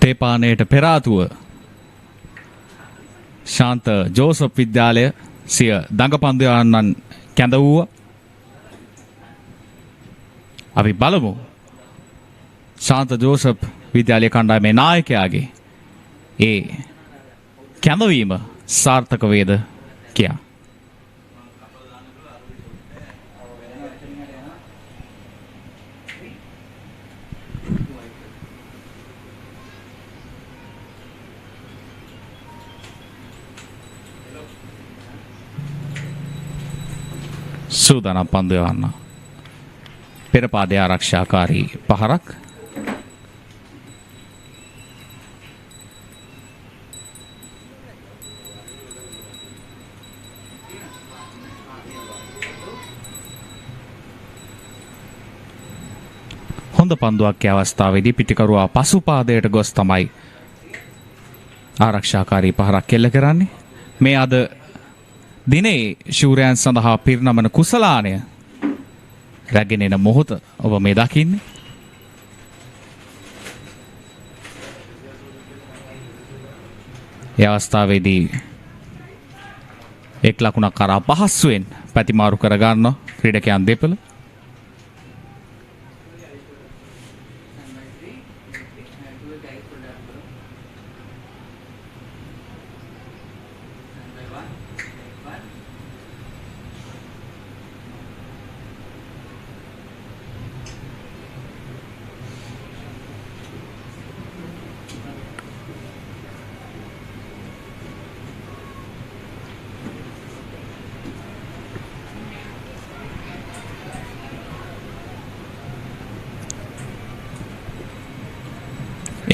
තේපානයට පෙර ආතුව ශාන්ත ජෝසප් විද්‍යාලය සිය දඟපන්දු යන්නන් කැඳ වූ. අපි බලමු ශාන්ත ජෝසප් විද්‍යාලය කණ්ඩායමේ නායකයාගේ ඒ කැඳවීම සාර්ථක වේද කියා. සූදානම් පන්දු යවන්න. පෙර පාදයේ ආරක්ෂාකාරී පහරක්. හොඳ පන්දුවක් ඒ අවස්ථාවේදී පිටිකරුවා පසු පාදයට ගොස් තමයි ආරක්ෂාකාරී පහරක් එල්ල කරන්නේ. මේ අද දිනේ ශූරයන් සඳහා පිරිනමන කුසලානය රැගෙන එන මොහොත ඔබ මේ දකින්නේ. ඒ අවස්ථාවේදී එක් ලකුණක් කරා පහසුවෙන් පැතිමාරු කරගන්න ක්‍රීඩකයන් දෙපළ.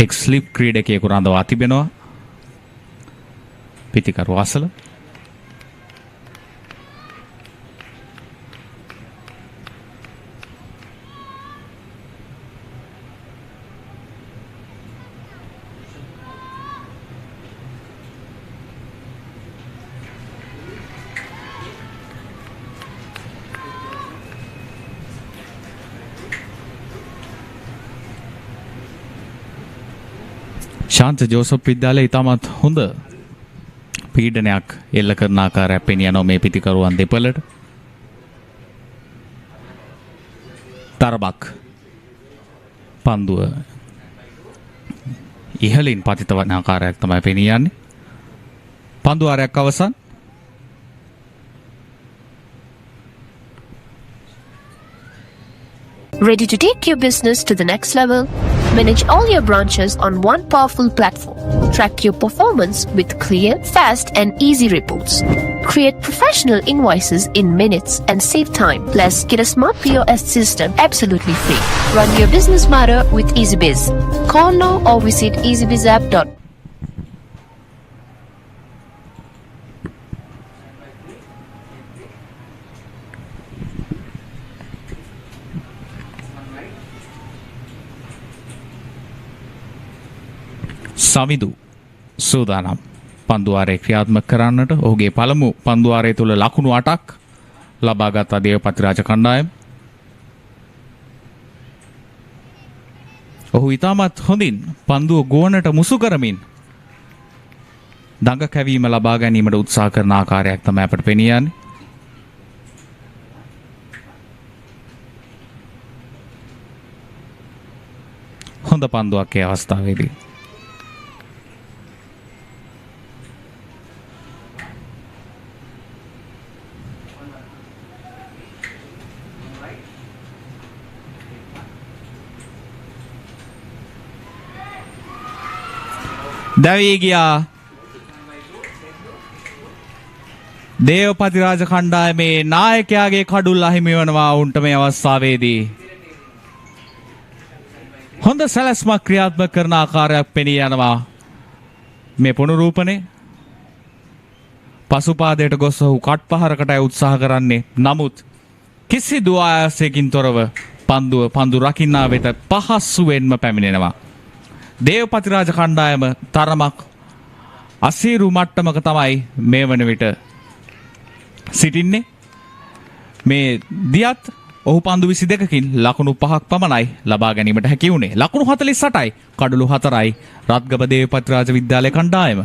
එක් ස්ලිප් ක්‍රීඩකයෙකු රඳවා තිබෙනවා පිතිකරු අසල. ශාන්ත ජෝසප් විද්‍යාලය ඉතාමත් හොඳ පීඩනයක් එල්ල කරන ආකාරයක් පෙනී යනවා මේ පිටිකරුවන් දෙපළට. තරබක් පන්දුව ඉහළින් පතිත වන ආකාරයක් තමයි පෙනී යන්නේ. පන්දු ආරයක් අවසන්. Ready to take your business to the next level? Manage all your branches on one powerful platform. Track your performance with clear, fast and easy reports. Create professional invoices in minutes and save time. Plus, get a smart POS system absolutely free. Run your business matter with EasyBiz. Call now or visit easybizapp.com. සවිදු සූදානම් පන්දුවාරය ක්‍රියාත්මක කරන්නට. ඔහුගේ පළමු පන්දුවාරය තුළ ලකුණු 8ක් ලබාගත් දේවපතිරාජ කණ්ඩායම. ඔහු ඉතාමත් හොඳින් පන්දුව ගෝනට මුසු කරමින් දඟ කැවීම ලබා ගැනීමට උත්සාහ කරන ආකාරයක් තමයි අපට පෙනී යන්නේ. හොඳ පන්දුවක් ඒ අවස්ථාවේදී. දැවී ගියා දේවපතිරාජ කණ්ඩායමේ නායකයාගේ කඩුල්ල අහිමි වෙනවා උන්ට මේ අවස්ථාවේදී. හොඳ සැලැස්මක් ක්‍රියාත්මක කරන ආකාරයක් පෙනී යනවා මේ පුනරූපණය. පසුපාදයට ගොස් ඔහු කට් පහරකටයි උත්සාහ කරන්නේ. නමුත් කිසිදු ආයාසයකින් තොරව පන්දු රකින්නා වෙත පහසුවෙන්ම පැමිණෙනවා. දේවපතිරාජ කණ්ඩායම තරමක් අසීරු මට්ටමක තමයි මේ වන විට සිටින්නේ. මේ දියත් ඔහු පන්දු 22කින් ලකුණු 5ක් පමණයි ලබා ගැනීමට හැකි වුණේ. ලකුණු 48යි කඩලු 4යි රත්ගම දේවපතිරාජ විද්‍යාලය කණ්ඩායම.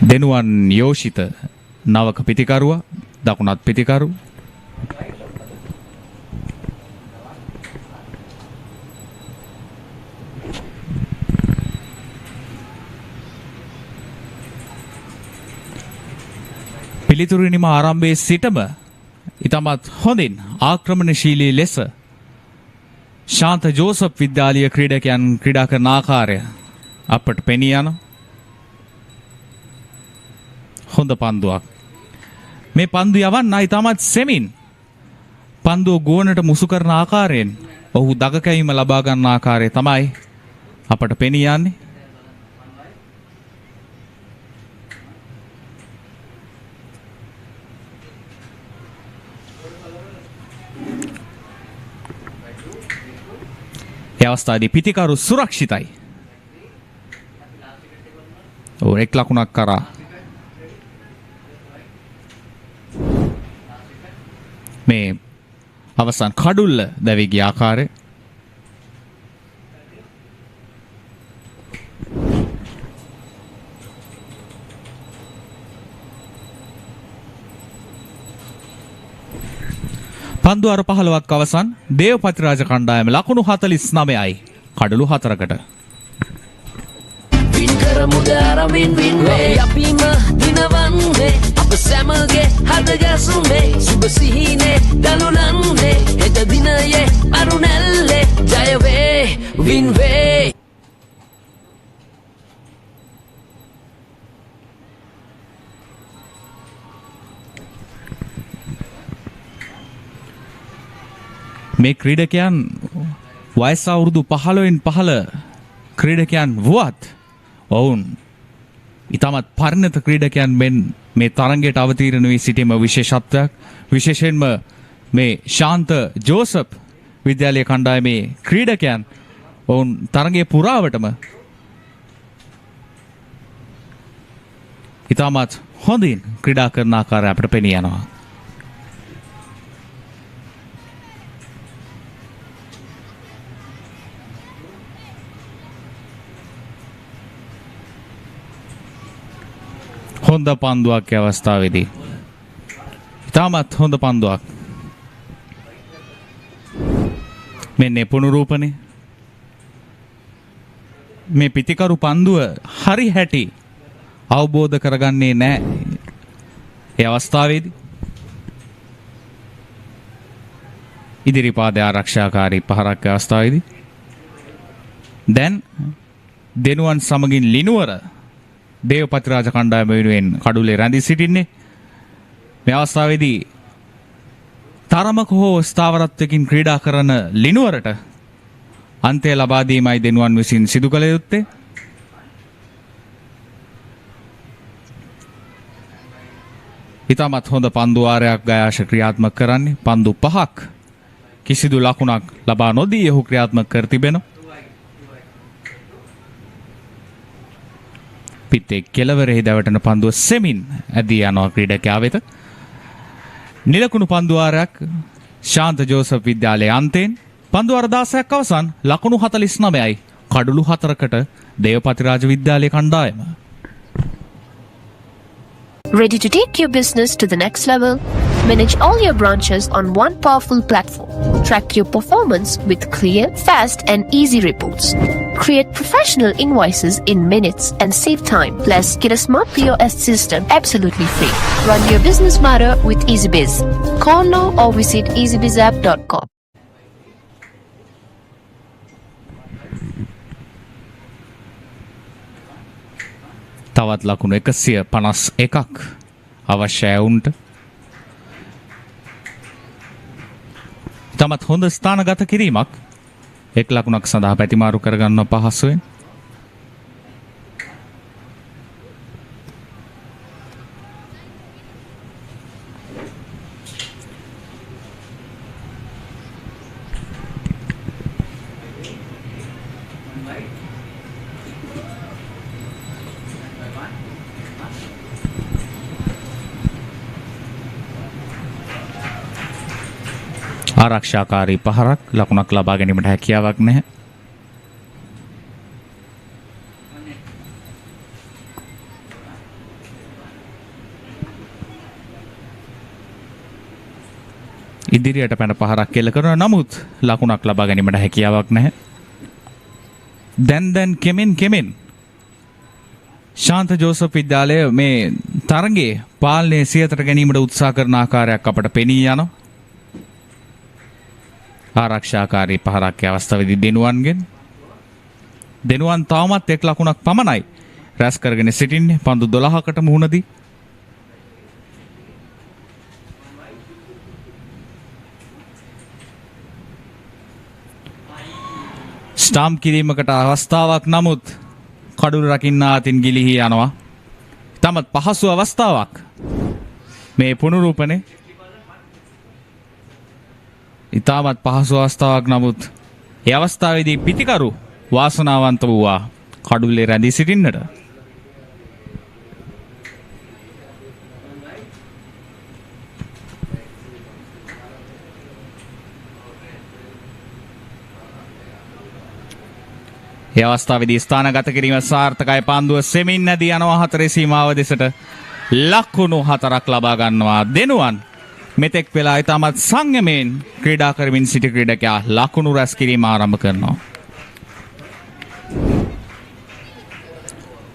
දෙනුවන් යෝෂිත නවක පිතිකරුවා දකුණත් පිතිකරු පිළිතුරුනිම ආරම්භයේ සිටම ඉතාමත් හොඳින් ආක්‍රමණශීලී ලෙස ශාන්ත ජෝසප් විද්‍යාලීය ක්‍රීඩකයන් ක්‍රීඩා කරන ආකාරය අපට පෙනී යනවා. හොඳ පන්දුවක්. මේ පන්දු යවන්න ඉතාමත් සෙමින් පන්දුව ගෝනට මුසු කරන ආකාරයෙන් ඔහු දගකැවීම ලබා ගන්න ආකාරය තමයි අපට පෙනී යන්නේ. ඒ අවස්ථාවේදී පිතිකරු සුරක්ෂිතයි. එක් ලකුණක් කරා මේ අවසන් කඩුල්ල දැවී ගිය ආකාරය පන්දු අර 15ක් අවසන් දේවපතිරාජ කණ්ඩායම ලකුණු 49යි කඩලු 4කට. අපිම දිනවන්නේ අප සැමගේ හදගැසුනේ සුබ සිහිනේ දලුලන්නේ හෙට දිනයේ අරුණැල්ලේ ජයවේ වින්වේ. මේ ක්‍රීඩකයන් වයස අවුරුදු 15න් පහළ ක්‍රීඩකයන් වුවත් ඔවුන් ඉතාමත් පරිණත ක්‍රීඩකයන් මෙන් මේ තරගයට අවතීර්ණ වී සිටීම විශේෂත්වයක්. විශේෂයෙන්ම මේ ශාන්ත ජෝසප් විද්‍යාලය කණ්ඩායමේ ක්‍රීඩකයන් ඔවුන් තරගයේ පුරාවටම ඉතාමත් හොඳින් ක්‍රීඩා කරන ආකාරය අපට පෙනී යනවා. හොඳ පන්දුවක් අවස්ථාවේදී ඉතාමත් හොඳ පන්දුවක්. මෙන්න පුනරූපණය. මේ පිතිකරු පන්දුව හරි හැටි අවබෝධ කරගන්නේ නැහැ. ඒ අවස්ථාවේදී ඉදිරිපාද ආරක්ෂාකාරී පහරක් අවස්ථාවේදී දැන් දෙනුවන් සමගින් ලිනුවර දේවපතිරාජ කණ්ඩායම වෙනුවෙන් කඩුලේ රැඳී සිටින්නේ. මේ අවස්ථාවේදී තරමක හෝ ස්ථාවරත්වයකින් ක්‍රීඩා කරන ලිනුවරට අන්තය ලබා දීමයි දෙනුවන් විසින් සිදු කළ යුත්තේ. ඉතාමත් හොඳ පන්දු වාරයක් ගයාශ ක්‍රියාත්මක කරන්නේ. පන්දු 5ක් කිසිදු ලකුණක් ලබා නොදී ඔහු ක්‍රියාත්මක කර තිබෙනවා. පිටේ කෙළවරෙහි දැවටෙන පන්දුව සෙමින් ඇදී යනවා ක්‍රීඩකයා වෙත. නිලකුණු පන්දු වාරයක් ශාන්ත ජෝසප් විද්‍යාලයේ අන්තයෙන් පන්දු වාර 16ක් අවසන් ලකුණු 49යි කඩලු 4කට දේවපතිරාජ විද්‍යාලයේ කණ්ඩායම. Ready to take your business to the next level? Manage all your branches on one powerful platform. Track your performance with clear, fast, and easy reports. Create professional invoices in minutes and save time. Plus, get a smart POS system absolutely free. Run your business matter with EasyBiz. Call now or visit easybizapp.com. තවත් ලකුණු 151ක් අවශ්‍යයි වුන්ට. තමත් හොඳ ස්ථානගත කිරීමක් එක් ලකුණක් සඳහා පැතිමාරු කරගන්න පහසුවෙන්. ආරක්ෂාකාරී පහරක් ලකුණක් ලබා ගැනීමට හැකියාවක් නැහැ. ඉදිරියට පැන පහරක් කෙල කරන නමුත් ලකුණක් ලබා ගැනීමට හැකියාවක් නැහැ. දැන් කෙමෙන් ශාන්ත ජෝසප් විද්‍යාලය මේ තරගයේ පාලනය සියතට ගැනීමට උත්සාහ කරන ආකාරයක් අපට පෙනී යනවා. ආරක්ෂාකාරී පහරක් අවස්ථාවේදී දෙනුවන් තවමත් එක් ලකුණක් පමණයි රැස් කරගෙන සිටින්නේ පන්දු 12කට මුහුණ දී. ස්ටම්ප් කිරීමකට අවස්ථාවක් නමුත් කඩුළු රකින්නා අතින් ගිලිහී යනවා. තමත් පහසු අවස්ථාවක් මේ පුනරූපණය. ඉතාමත් පහසු අවස්ථාවක් නමුත් ඒ අවස්ථාවේදී පිතිකරු වාසනාවන්ත වූවා කඩුල්ලේ රැඳී සිටින්නට. ඒ අවස්ථාවේදී ස්ථානගත කිරීම සාර්ථකයි. පන්දුව සෙමින් නැදී යනවා හතරේ සීමාව දෙසට. ලකුණු 4ක් ලබා ගන්නවා දෙනුවන්. මෙතෙක් වෙලා ඉතාමත් සංයමයෙන් ක්‍රීඩා කරමින් සිටි ක්‍රීඩකයා ලකුණු රැස් කිරීම ආරම්භ කරනවා.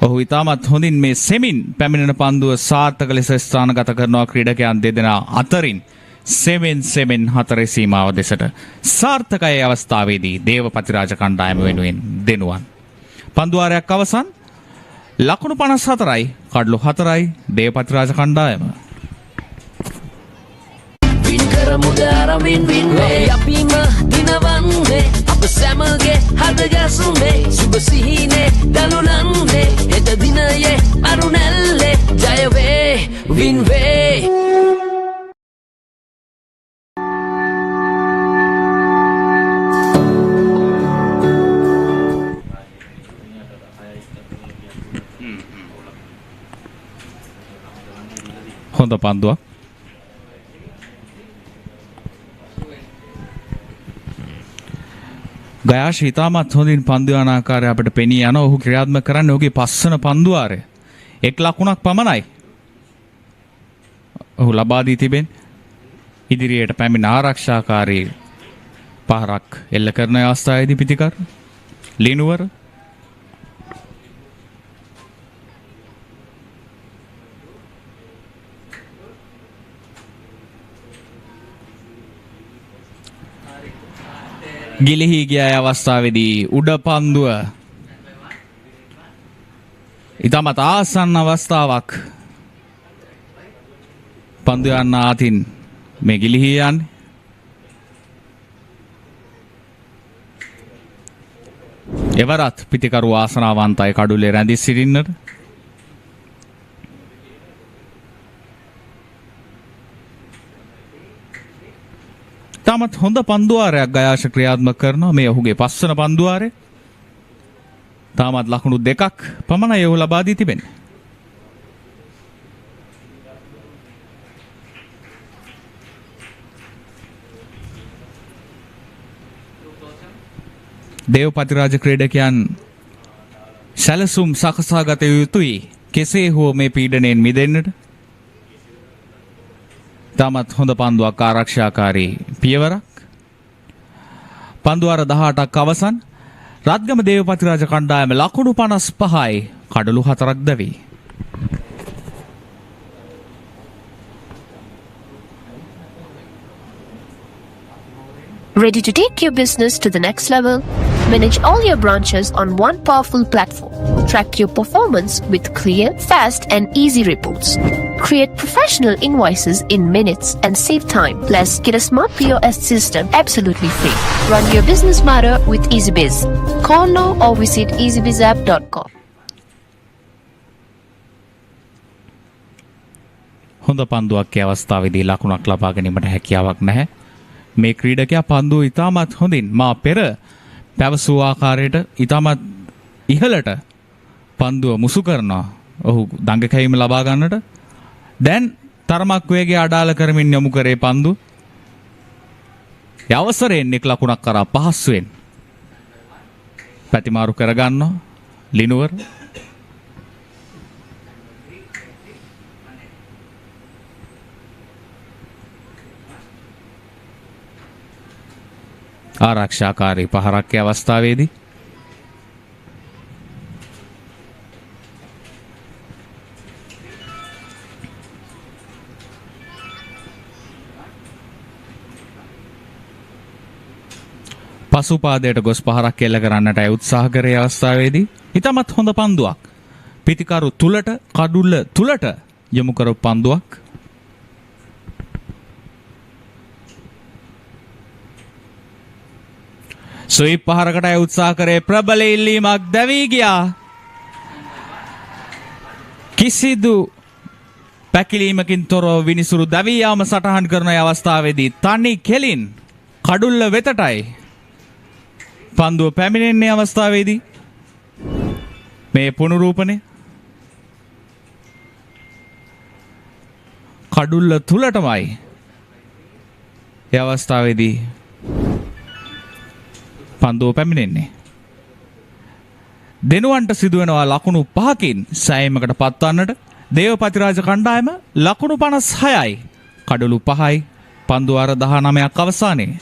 ඔහු ඉතාමත් හොඳින් මේ සෙමින් පැමිණෙන පන්දුව සාර්ථක ලෙස ස්ථානගත කරනවා ක්‍රීඩකයන් දෙදෙනා අතරින්. සෙමෙන් හතරේ සීමාව දෙසට සාර්ථකයි අවස්ථාවේදී දේවපතිරාජ කණ්ඩායම වෙනුවෙන් දෙනුවන්. පන්දුවාරයක් අවසන්. ලකුණු 54යි කඩලු 4යි දේවපතිරාජ කණ්ඩායම. අපිම දිනවන්නේ අප සැමගේ හදගැසුනේ සුබ සිහිනේ දනුලන්නේ හෙට දිනයේ අරුණැල්ලේ ජයවේ වින්වේ. හොඳ පන්දුවක්. ගයාශ ඉතාමත් හොඳින් පන්දු යන ආකාරය අපට පෙනී යනවා. ඔහු ක්‍රියාත්මක කරන්නේ ඔහුගේ පස්වන පන්දුවාරය. එක් ලකුණක් පමණයි ඔහු ලබා දී තිබෙන්නේ. ඉදිරියට පැමිණ ආරක්ෂාකාරී පහරක් එල්ල කරන අවස්ථාවේදී පිතිකර ලිනුවර ගිලිහි ගිය අවස්ථාවේදී උඩ පන්දුව ඉතාමත් ආසන්න අවස්ථාවක්. පන්දු යන්න අතින් මේ ගිලිහි යන්නේ. එවරත් පිතිකරු ආසනාවන්තයි කඩුල්ලේ රැඳී සිටින්නට. තාමත් හොඳ පන්දුවාරයක් ගයාශ ක්‍රියාත්මක කරනවා. මේ ඔහුගේ පස්වන පන්දුවාරය. තාමත් ලකුණු 2ක් පමණයි ඔහු ලබා දී තිබෙන්නේ. දේවපතිරාජ ක්‍රීඩකයන් සැලසුම් සකසා ගත යුතුයි. කෙසේ හෝ මේ පීඩනයෙන් මිදෙන්නට. තාමත් හොඳ පන්දුවක් ආරක්ෂාකාරී පියවරක්. පන්දු අර 18ක් අවසන්. රත්ගම දේවපතිරාජ කණ්ඩායම ලකුණු 55යි කඩලු 4ක් දැවි. Ready to take your business to the next level? Manage all your branches on one powerful platform. Track your performance with clear, fast and easy reports. Create professional invoices in minutes and save time. Plus, get a smart POS system absolutely free. Run your business matter with EasyBiz. Call now or visit easybizapp.com. හොඳ පන්දුවක් ඒ අවස්ථාවේදී ලකුණක් ලබා ගැනීමට හැකියාවක් නැහැ. මේ ක්‍රීඩකයා පන්දුව ඉතාමත් හොඳින් මා පෙර පැවසූ ආකාරයට ඉතාමත් ඉහළට පන්දුව මුසු කරනවා. ඔහු දඟකැවීම ලබා ගන්නට දැන් තරමක් වේගය අඩාල කරමින් යොමු කරේ පන්දු. අවසරයෙන් එක් ලකුණක් කරා පහසුවෙන් පැතිමාරු කරගන්නවා ලිනුවර. ආරක්ෂාකාරී පහරක් අවස්ථාවේදී පසුපාදයට ගොස් පහරක් එල්ල කරන්නට උත්සාහ කරේ අවස්ථාවේදී ඉතාමත් හොඳ පන්දුවක් පිටිකරු තුලට කඩුල්ල තුලට යොමු කරපු පන්දුවක්. ස්වීප් පහරකට උත්සාහ කරේ ප්‍රබල ඉල්ලීමක් දැවී ගියා. කිසිදු පැකිලීමකින් තොරව විනිසුරු දැවී යාම සටහන් කරන අවස්ථාවේදී තනි කෙලින් කඩුල්ල වෙතටයි පන්දුව පැමිණෙන්නේ. අවස්ථාවේදී මේ පුනරූපණය කඩුල්ල තුලටමයි ඒ අවස්ථාවේදී පන්දුව පැමිණෙන්නේ. දෙනුවන්ට සිදුවෙනවා ලකුණු 5කින් සෑයීමකට පත්වන්නට. දේවපතිරාජ කණ්ඩායම ලකුණු 56යි කඩලු 5යි පන්දු අර 19ක් අවසානයේ.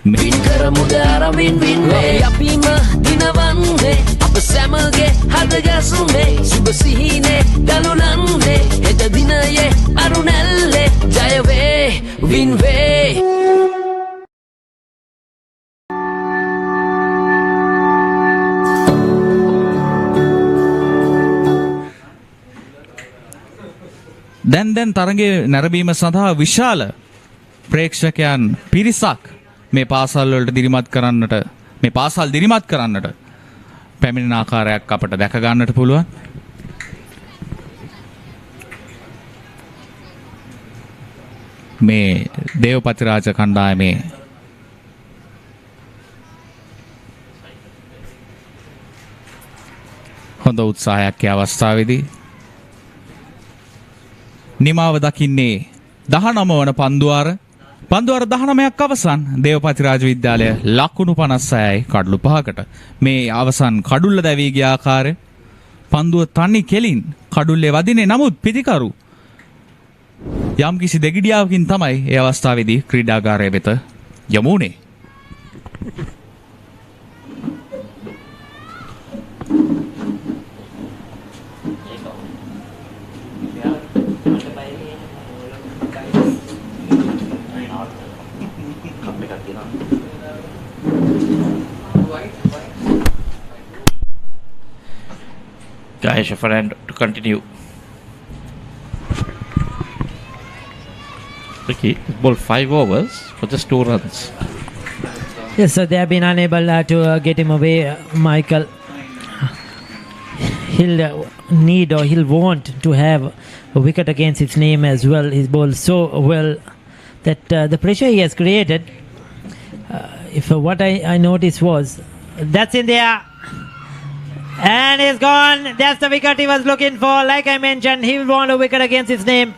වින් කරමු දාරමින් වින්නේ අපිම දිනවන්නේ අප සැමගේ හදගැසුනේ සුබ සිහිනේ දලුලන්නේ හෙට දිනයේ අරුණැල්ලේ ජය වේ වින් වේ. දැන් තරගයේ නැරඹීම සඳහා විශාල ප්‍රේක්ෂකයන් පිරිසක් මේ පාසල් වලට දිරිමත් කරන්නට මේ පාසල් දිරිමත් කරන්නට පැමිණෙන ආකාරයක් අපට දැක ගන්නට පුළුවන්. මේ දේවපතිරාජ කණ්ඩායමේ හොඳ උත්සාහයක් ඒ අවස්ථාවේදී නිමාව දකින්නේ 19 වන පන්දුවාර 19ක් අවසන් දේවපතිරාජ විද්‍යාලය ලකුණු 56යි කඩලු 5කට. මේ අවසන් කඩුල්ල දැවී ගිය ආකාරය පන්දුව තනි කෙලින් කඩුල්ලේ වදිනේ. නමුත් පිටිකරු යම්කිසි දෙගිඩියාවකින් තමයි ඒ අවස්ථාවේදී ක්‍රීඩාගාරය වෙත යමු වුණේ. Gaisha Ferrand to continue. Ricky, ball 5 overs for just 2 runs. Yes, so they have been unable to get him away, Michael. He'll need or he'll want to have a wicket against his name as well. He's bowled so well that the pressure he has created, if what I noticed was, that's in there. And he's gone. That's the wicket he was looking for. Like I mentioned, he will want a wicket against his name.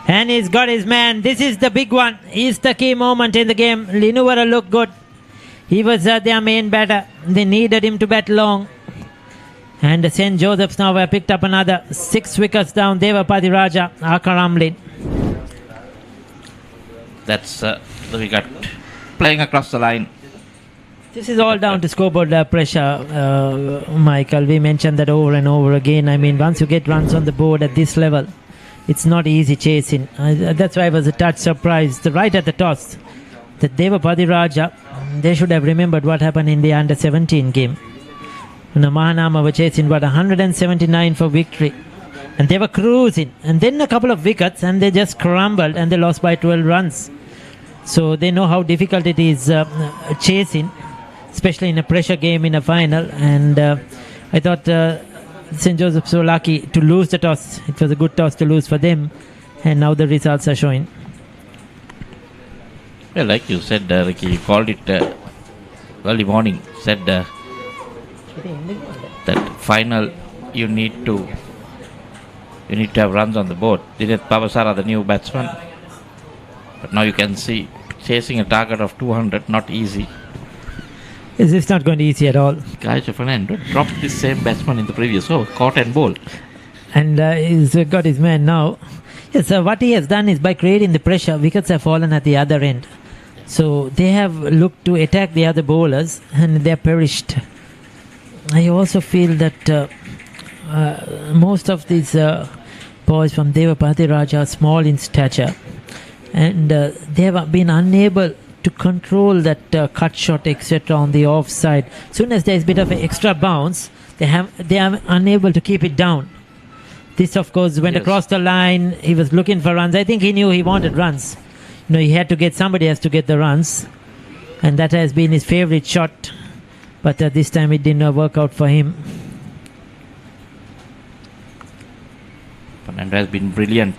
And he's got his man. This is the big one. He's the key moment in the game. Linuvara looked good. He was their main batter. They needed him to bat long. And St. Joseph's now have picked up another 6 wickets down. Devapathiraja, Akaramlin. That's the wicket playing across the line. This is all down to scoreboard pressure, Michael. We mentioned that over and over again. I mean, once you get runs on the board at this level, it's not easy chasing. That's why I was a touch surprised right at the toss that Devapathiraja, they should have remembered what happened in the under 17 game. Mahanama were chasing 179 for victory, and they were cruising, and then a couple of wickets and they just crumbled and they lost by 12 runs. So they know how difficult it is chasing, especially in a pressure game in a final. And I thought St. Joseph's were lucky to lose the toss. It was a good toss to lose for them, and now the results are showing. Well, like you said, Ricky, you called it early morning. Said that final you need to have runs on the board. Dinesh Pavasara, the new batsman, but now you can see chasing a target of 200 not easy. It's not going to be easy at all. Kaiser Fernando dropped the same batsman in the previous over, caught and bowled. And he's got his man now. Yes, what he has done is by creating the pressure, wickets have fallen at the other end. So they have looked to attack the other bowlers and they are perished. I also feel that most of these boys from Devapathiraja are small in stature, and they have been unable to control that cut shot, etc. on the offside. Soon as there is a bit of an extra bounce, they are unable to keep it down. This, of course, went across the line. He was looking for runs. I think he knew he wanted runs. He had to get, somebody has to get the runs, and that has been his favorite shot. But this time it didn't work out for him. Fernando has been brilliant.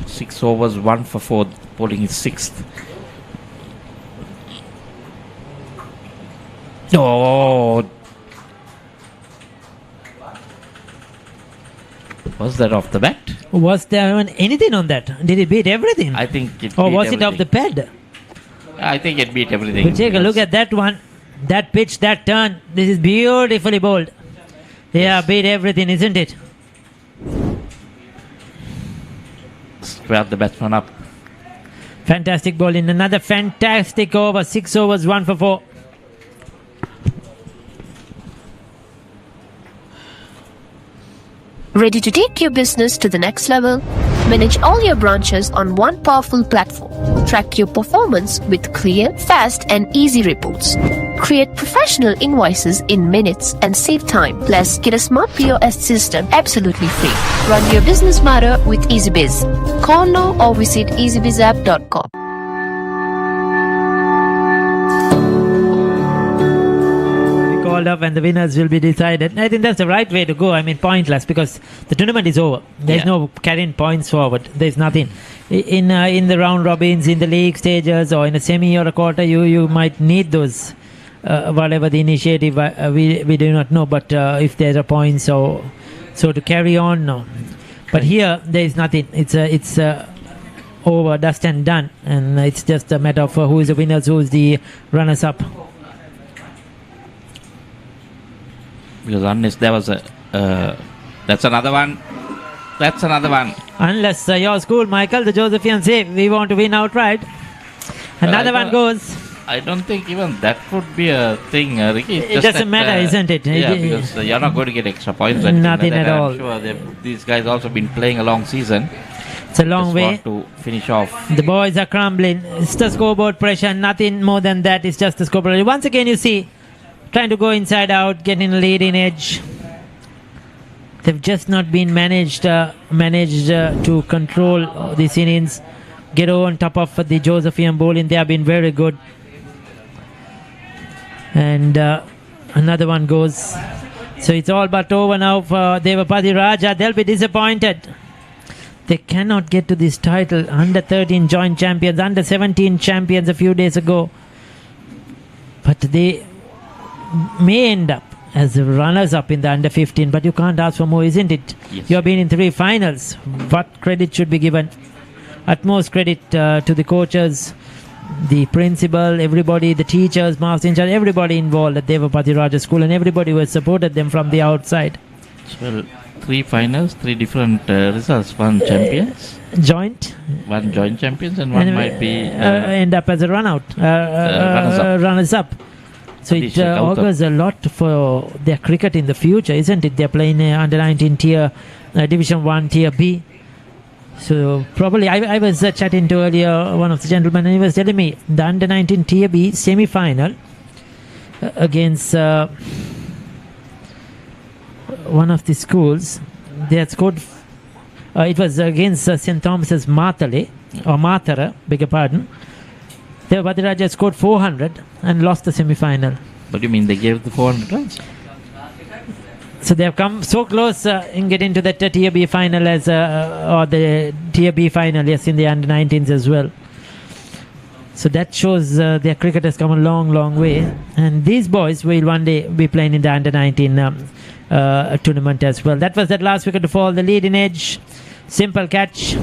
6 overs, 1 for 4, bowling his 6th. Oh! Was that off the bat? Was there anything on that? Did it beat everything? I think it Or beat was everything. it off the pad? I think it beat everything. We'll take a look at that one. That pitch, that turn. This is beautifully bowled. Yeah, beat everything, isn't it? Squared the batsman up. Fantastic bowling. Another fantastic over. 6 overs, 1 for 4. Ready to take your business to the next level? Manage all your branches on one powerful platform. Track your performance with clear, fast and easy reports. Create professional invoices in minutes and save time. Plus, get a smart POS system absolutely free. Run your business smarter with EasyBiz. Call now or visit easybizapp.com. Called up and the winners will be decided. I think that's the right way to go. I mean, pointless, because the tournament is over. There's no carrying points forward. There's nothing. In the round robins, in the league stages, or in a semi or a quarter, you might need those. Whatever the initiative, we do not know. But if there are points, so to carry on, no. But here there is nothing. It's over, dust and done, and it's just a matter of who is the winners, who is the runners up. Because unless there was a... that's another one. That's another one. Unless your school, Michael, the Josephians say, we want to win outright. Another one goes. I don't think even that would be a thing, Ricky. It doesn't matter, isn't it? Yeah, because you're not going to get extra points. Nothing at all. I'm sure these guys also been playing a long season. It's a long way to finish off. The boys are crumbling. It's the scoreboard pressure. Nothing more than that. It's just the scoreboard. Once again, you see, trying to go inside out, getting a leading edge. They've just not been managed to control these innings. Get on top of the Josephian bowling. They have been very good. And another one goes. So it's all but over now for Devapathiraja. They'll be disappointed. They cannot get to this title. Under 13 joint champions, under 17 champions a few days ago. But they may end up as runners up in the under 15, but you can't ask for more, isn't it? Yes. You have been in 3 finals. What credit should be given? Utmost credit to the coaches, The principal, everybody, the teachers, master in charge, everybody involved at Devapathiraja School, and everybody who has supported them from the outside. Well, 3 finals, 3 different results. One champions, Joint. one joint champions, and one might be end up as a runout, runners up. So it Adisha Gautam. augurs a lot for their cricket in the future, isn't it? They're playing under 19 tier, Division 1 tier B. So probably I was chatting to earlier one of the gentlemen, and he was telling me the under 19 tier B semi-final against one of the schools. They had scored. It was against St. Thomas's Marthale or Marthara, beg your pardon. Devapathiraja scored 400 and lost the semi-final. what do you mean they gave the 400 runs? So they have come so close in getting to the Tier B final as or the Tier B final, yes, in the under 19s as well. So that shows their cricket has come a long, long way. And these boys will one day be playing in the under 19 tournament as well. That was that last wicket to fall. The leading edge, simple catch.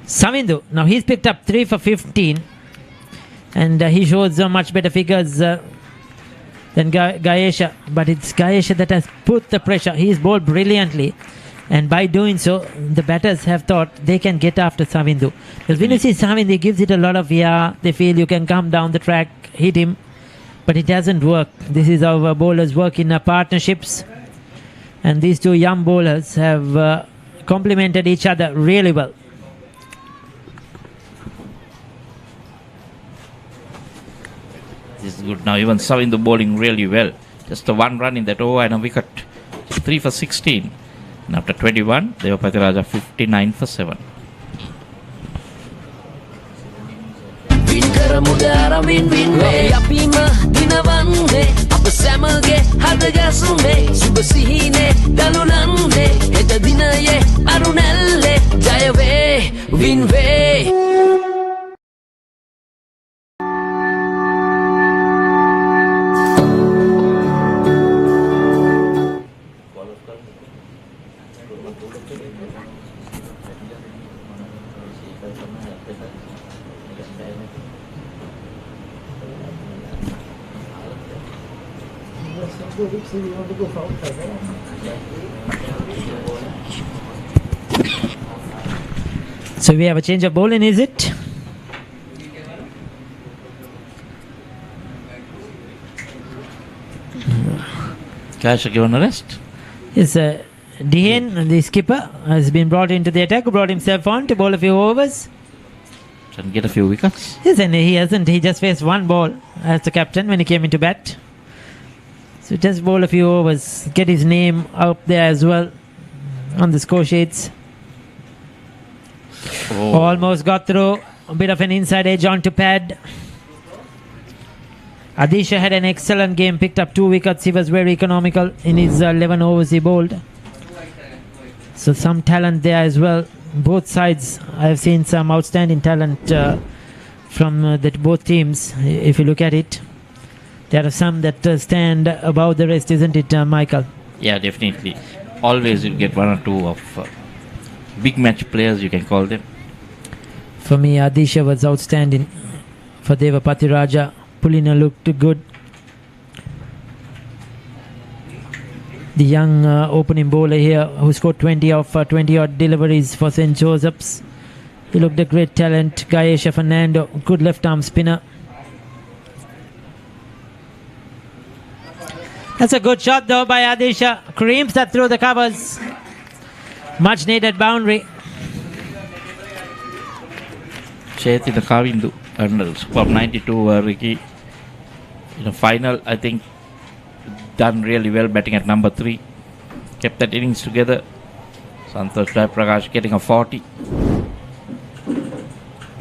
Samindu, now he's picked up 3 for 15, and he shows much better figures than Gaesha, but it's Gaesha that has put the pressure. He's bowled brilliantly, and by doing so, the batters have thought they can get after Samindu. Because when you see Samindu, he gives it a lot of they feel you can come down the track, hit him, but it doesn't work. This is how bowlers work in partnerships, and these two young bowlers have complemented each other really well. This is good. Now even Savindu bowling really well. Just a 1 run in that over and a wicket. 3 for 16. And after 21, Devapathiraja 59 for 7. So we have a change of bowling, is it? Gaesha given a rest. Yes, Dehen, the skipper, has been brought into the attack, brought himself on to bowl a few overs. And get a few wickets. Yes, and he hasn't. He just faced 1 ball as the captain when he came into bat. So just bowl a few overs, get his name up there as well on the score sheets. Oh. Almost got through. A bit of an inside edge onto pad. Adisha had an excellent game, picked up 2 wickets. He was very economical in his 11 overs he bowled. So some talent there as well. Both sides, I have seen some outstanding talent from both teams. If you look at it, there are some that stand above the rest, isn't it, Michael? Yeah, definitely. Always you get 1 or 2 of big match players, you can call them. For me, Adisha was outstanding. For Devapathiraja, Pulina looked good. The young opening bowler here who scored 20 of 20 odd deliveries for St. Joseph's. He looked a great talent. Gaesha Fernando, good left arm spinner. That's a good shot though by Adisha. Creams that through the covers. Much needed boundary. Chethi the Kavindu and Super 92 Ricky in the final, I think done really well batting at number 3. Kept that innings together. Santosh Jayaprakash getting a 40.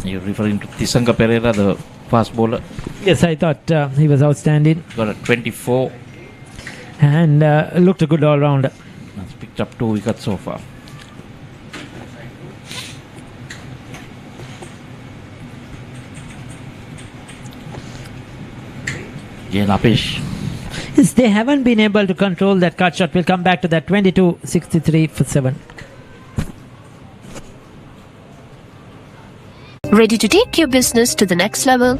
You're referring to Tisanga Pereira, the fast bowler. Yes, I thought he was outstanding. Got a 24. And looked a good all-rounder. Has picked up 2 wickets so far. Again, Apish. Yes, they haven't been able to control that cut shot. We'll come back to that. 22-63 for 7. Ready to take your business to the next level?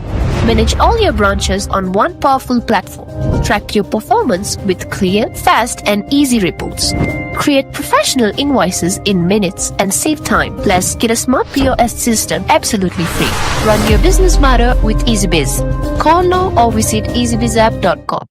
Manage all your branches on one powerful platform. Track your performance with clear, fast, and easy reports. Create professional invoices in minutes and save time. Plus, get a smart POS system absolutely free. Run your business smarter with EasyBiz. Call now or visit easybizapp.com.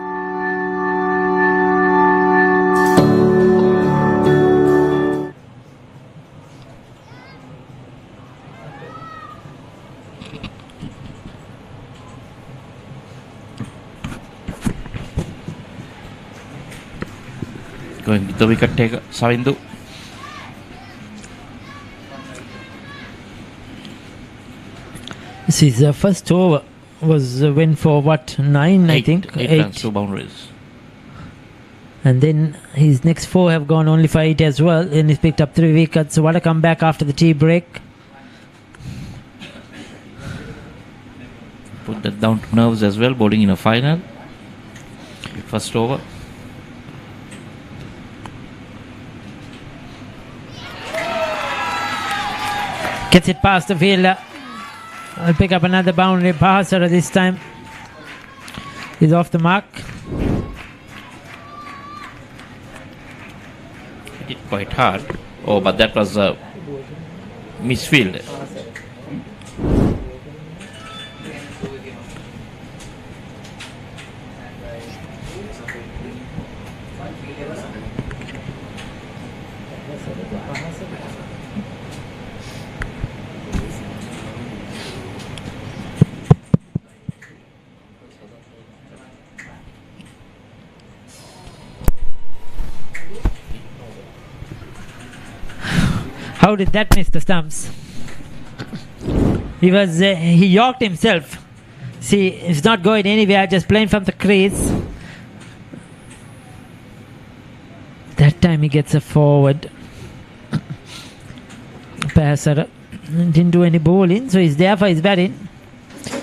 Going with the wicket taker, Savindu. This is first over was went for what, 9 I think? 8 runs, 2 boundaries. And then his next 4 have gone only for 8 as well, and he's picked up 3 wickets. So what a comeback after the tea break. Put that down to nerves as well, bowling in a final. First over. Gets it past the fielder. I'll pick up another boundary. Bahasara this time is off the mark. Hit it quite hard. Oh, but that was a misfield. How did that miss the stumps? He yorked himself. See, it's not going anywhere, just playing from the crease. That time he gets a forward. Passer didn't do any bowling, so he's there for his batting.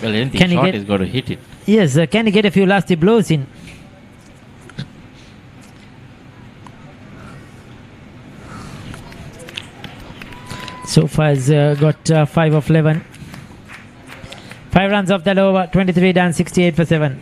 Well, anything short is going to hit it. Yes, can he get a few lasty blows in? So far has got 5 of 11. 5 runs off that over, 23 done, 68 for 7.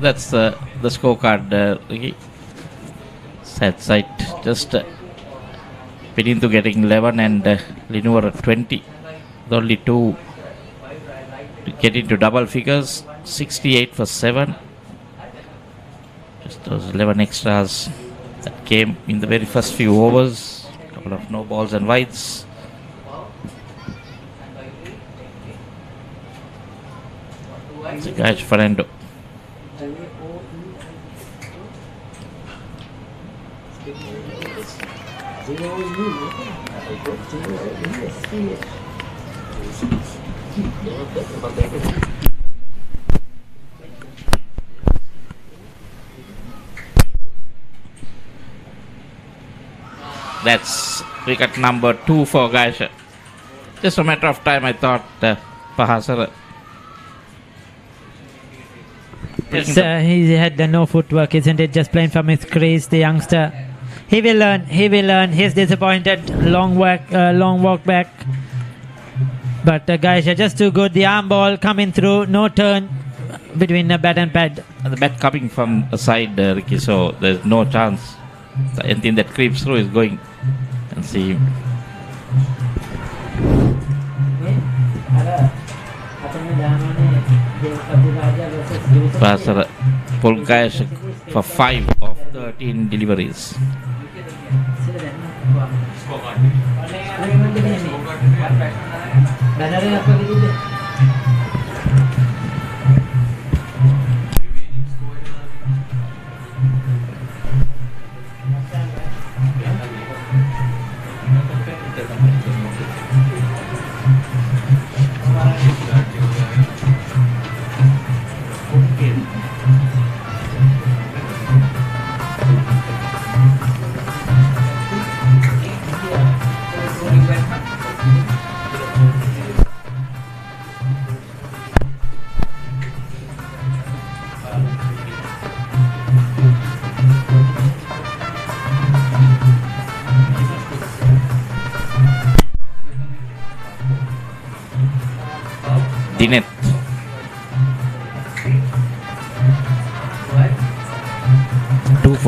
That's the scorecard, Ricky. Sad sight. Just Pininthu getting 11 and Linuar 20. With only 2 to get into double figures. 68 for 7. Just those 11 extras that came in the very first few overs. Couple of no balls and wides. It's a catch, Fernando. That's wicket number 2 for Gaisha. Just a matter of time, I thought Bahasara. Yes, he had no footwork, isn't it? Just playing from his crease, the youngster. He will learn. He's disappointed. Long walk back. But guys are just too good. The arm ball coming through. No turn between the bat and pad. The bat coming from the side, Ricky, so there's no chance. Anything that creeps through is going. And see him. Bahasara pulled Gaisha for 5 of 13 deliveries.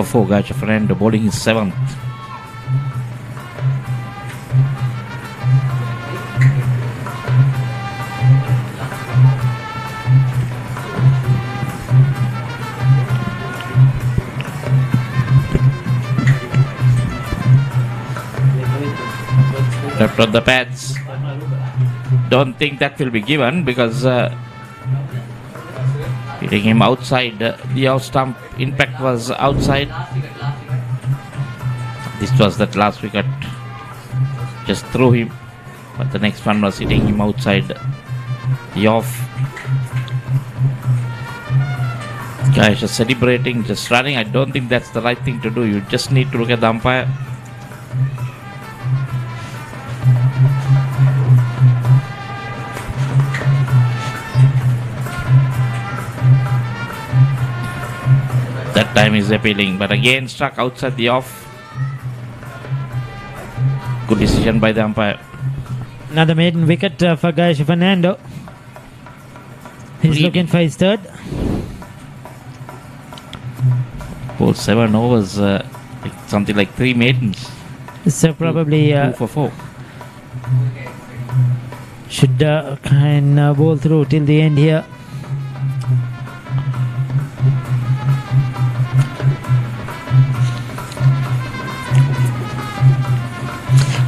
for Gacha Fernando, bowling his 7th. Left on the pads. Don't think that will be given because hitting him outside the off stump. Impact was outside. This was that last wicket. Just threw him, but the next one was hitting him outside the off. Guys are celebrating, just running. I don't think that's the right thing to do. You just need to look at the umpire. That time is appealing, but again struck outside the off. Good decision by the umpire. Another maiden wicket for Gaisha Fernando. He's looking for his third. Bowled 7 overs, something like 3 maidens. So probably 2 for 4. Should can bowl through till the end here.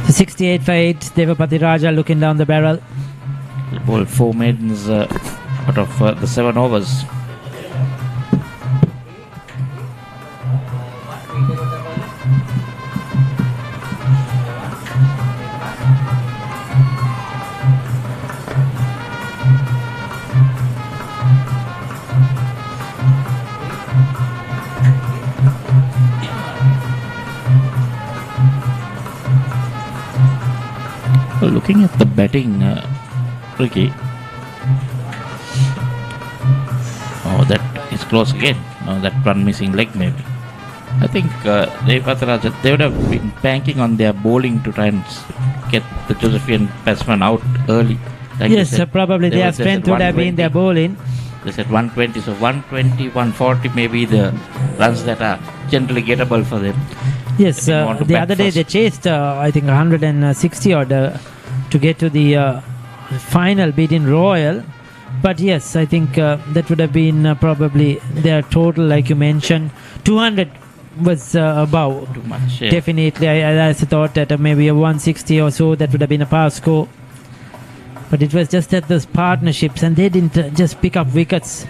So 68 for 8. Devapathiraja looking down the barrel. Bowled 4 maidens out of the 7 overs. Looking at the batting, Ricky. Oh, that is close again. Oh, that one missing leg maybe. I think Devapathiraja, they would have been banking on their bowling to try and get the Josephian batsman out early. Like Yes, said, probably their strength would have been their bowling. They said 120, so 120, 140 maybe the runs that are generally gettable for them. Yes, They want to the bat other day first. they chased, I think, 160 odd to get to the final beat in Royal. But yes, I think that would have been probably their total, like you mentioned. 200 was above. Too much. Yeah. Definitely, I thought that maybe a 160 or so, that would have been a pass score. But it was just that those partnerships, and they didn't just pick up wickets.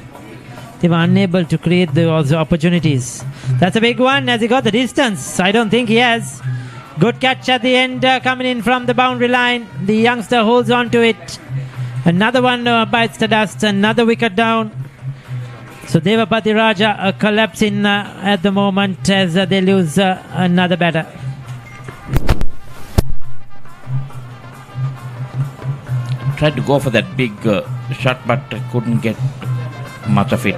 They were unable to create those opportunities. That's a big one. Has he got the distance? I don't think he has. Good catch at the end, coming in from the boundary line. The youngster holds on to it. Another one bites the dust. Another wicket down. So Devapathiraja collapsing at the moment as they lose another batter. Tried to go for that big shot, but couldn't get much of it.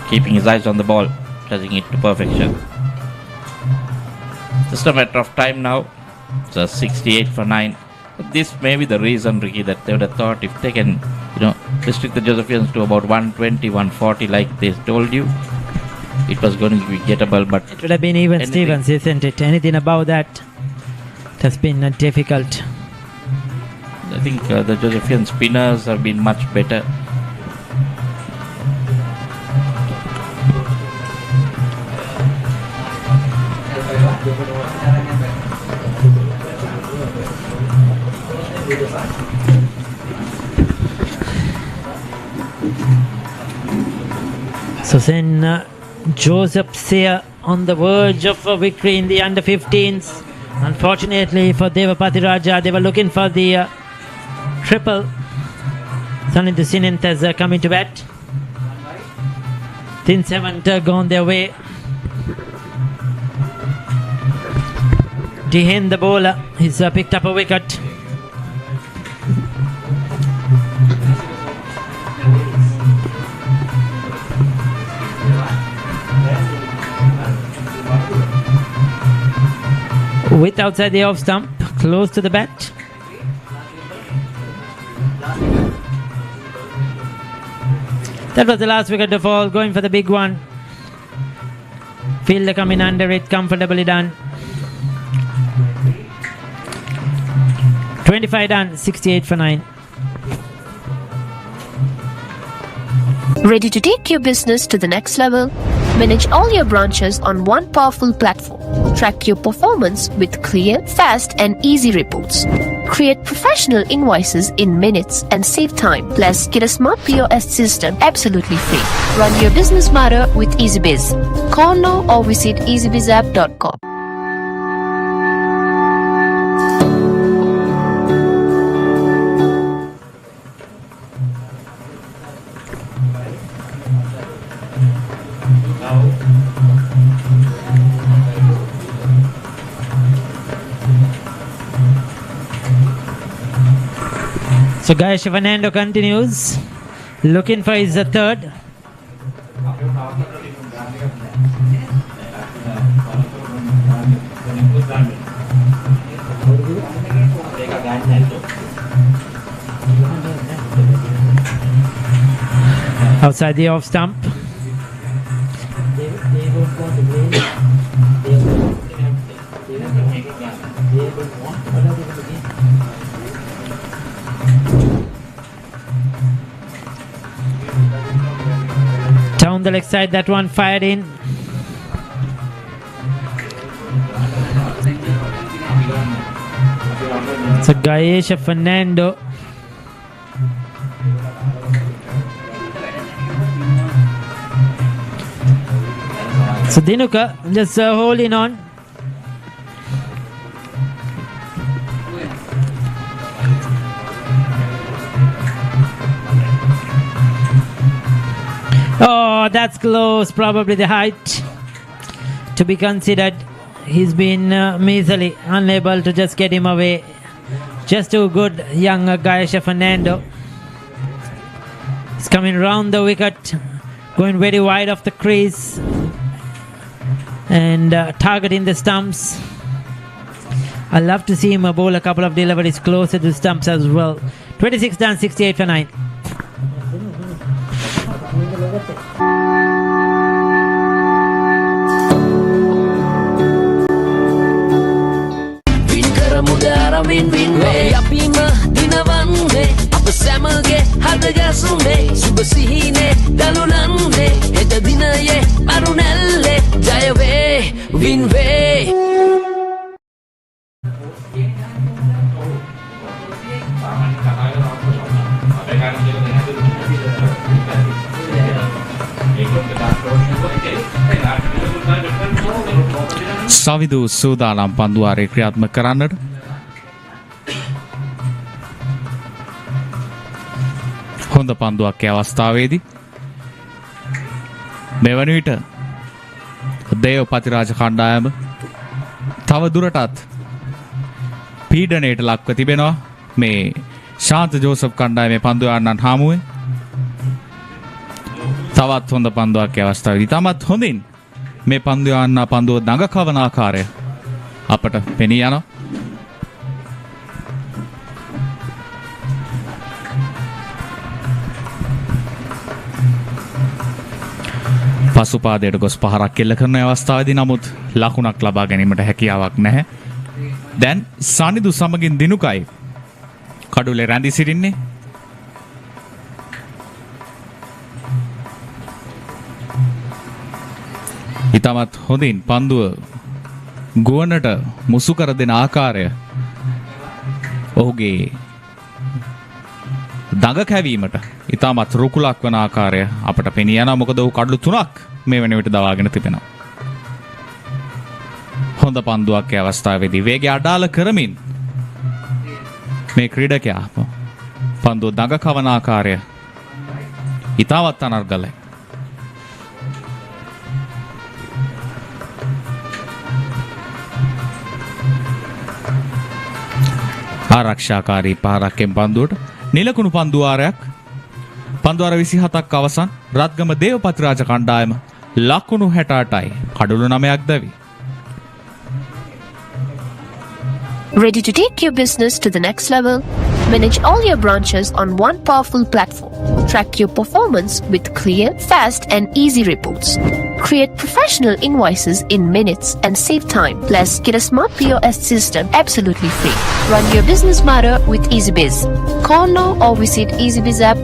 Keeping his eyes on the ball, touching it to perfection. Just a matter of time now. It's 68 for 9. This may be the reason, Ricky, that they would have thought if they can, restrict the Josephians to about 120, 140 like they told you, it was going to be gettable, but It would have been even anything- Stevens, isn't it? Anything above that, it has been difficult. I think the Josephian spinners have been much better. So then Joseph Sear on the verge of a victory in the under 15s. Unfortunately for Devapathiraja, they were looking for the triple. Sunil Sinent has come into bat. Things haven't gone their way. Dehan, the bowler, he's picked up a wicket. With outside the off stump, close to the bat. That was the last wicket to fall, going for the big one. Fielder coming under it, comfortably done. 25 done, 68 for 9. Ready to take your business to the next level? Manage all your branches on one powerful platform. Track your performance with clear, fast and easy reports. Create professional invoices in minutes and save time. Plus, get a smart POS system absolutely free. Run your business smarter with EasyBiz. Call now or visit easybizapp.com. So Ganesh Fernando continues, looking for his third. Outside the off stump. Down the leg side, that one fired in. So Ganesh Fernando. So Dinuka just holding on. Oh, that's close. Probably the height to be considered. He's been measly unable to just get him away. Just too good, young Ganesh Fernando. He's coming round the wicket, going very wide of the crease and targeting the stumps. I love to see him bowl a couple of deliveries closer to the stumps as well. 26 done, 68 for 9. Win win way අපිම දිනවන්නේ අප සැමගේ හදගසුනේ සුබ සිහිනේ දලුලන්නේ හෙට දිනයේ අරුණැල්ලේ ජය වේ win way සවිදු සූදානම් පන්දුවාරේ ක්‍රියාත්මක කරන්නට හොඳ පන්දුවක් අවස්ථාවේදී මෙවැනි විට දේවපතිරාජ කණ්ඩායම තව දුරටත් පීඩනයට ලක්ව තිබෙනවා මේ ශාන්ත ජෝසප් කණ්ඩායමේ පන්දු යන්නන් හමුවේ තවත් හොඳ පන්දුවක් අවස්ථාවේදී තමත් හොඳින් මේ පන්දු යන්න පන්දුව දඟ කවන ආකාරය අපට පෙනී යනවා පසුපාදයට ගොස් පහරක් කෙල්ල කරන අවස්ථාවේදී නමුත් ලකුණක් ලබා ගැනීමට හැකියාවක් නැහැ. දැන් සනිදු සමගින් දිනුකයි කඩුලේ රැඳී සිටින්නේ. ඊටමත් හොඳින් පන්දුව ගුවනට මුසු කර දෙන ආකාරය ඔහුගේ දඟ කැවීමට ඊටමත් රුකුලක් වන ආකාරය අපට පෙනී යනවා. මොකද ඔහු කඩලු 3ක් මේ වෙන විට දවාගෙන තිබෙනවා. හොඳ පන්දුවක් ඒ අවස්ථාවේදී වේගය අඩාල කරමින් මේ ක්‍රීඩකයා පන්දුව දඟ කවන ආකාරය ඊටවත් අනර්ගලයි. ආරක්ෂාකාරී පාරක්ෙන් පන්දුවට නිලකුණු පන්දුවාරයක් පන්දුවාර 27ක් අවසන් රත්ගම දේවපතිරාජ කණ්ඩායම ලකුණු 68යි කඩුළු 9ක් දැවි. Ready to take your business to the next level? Manage all your branches on one powerful platform. Track your performance with clear, fast and easy reports. Create professional invoices in minutes and save time. Plus, get a smart POS system absolutely free. Run your business smarter with EasyBiz. Call now or visit EasyBiz app.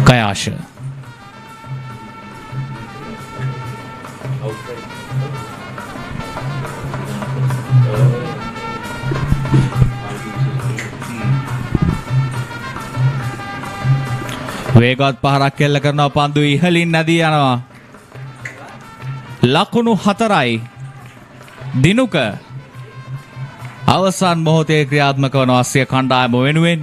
Kayasha. වේගවත් පහරක් කෙල්ල කරනවා පන්දු ඉහලින් නැදී යනවා. ලකුණු 4යි. දිනුක අවසන් මොහොතේ ක්‍රියාත්මක වන ආසිය කණ්ඩායම වෙනුවෙන්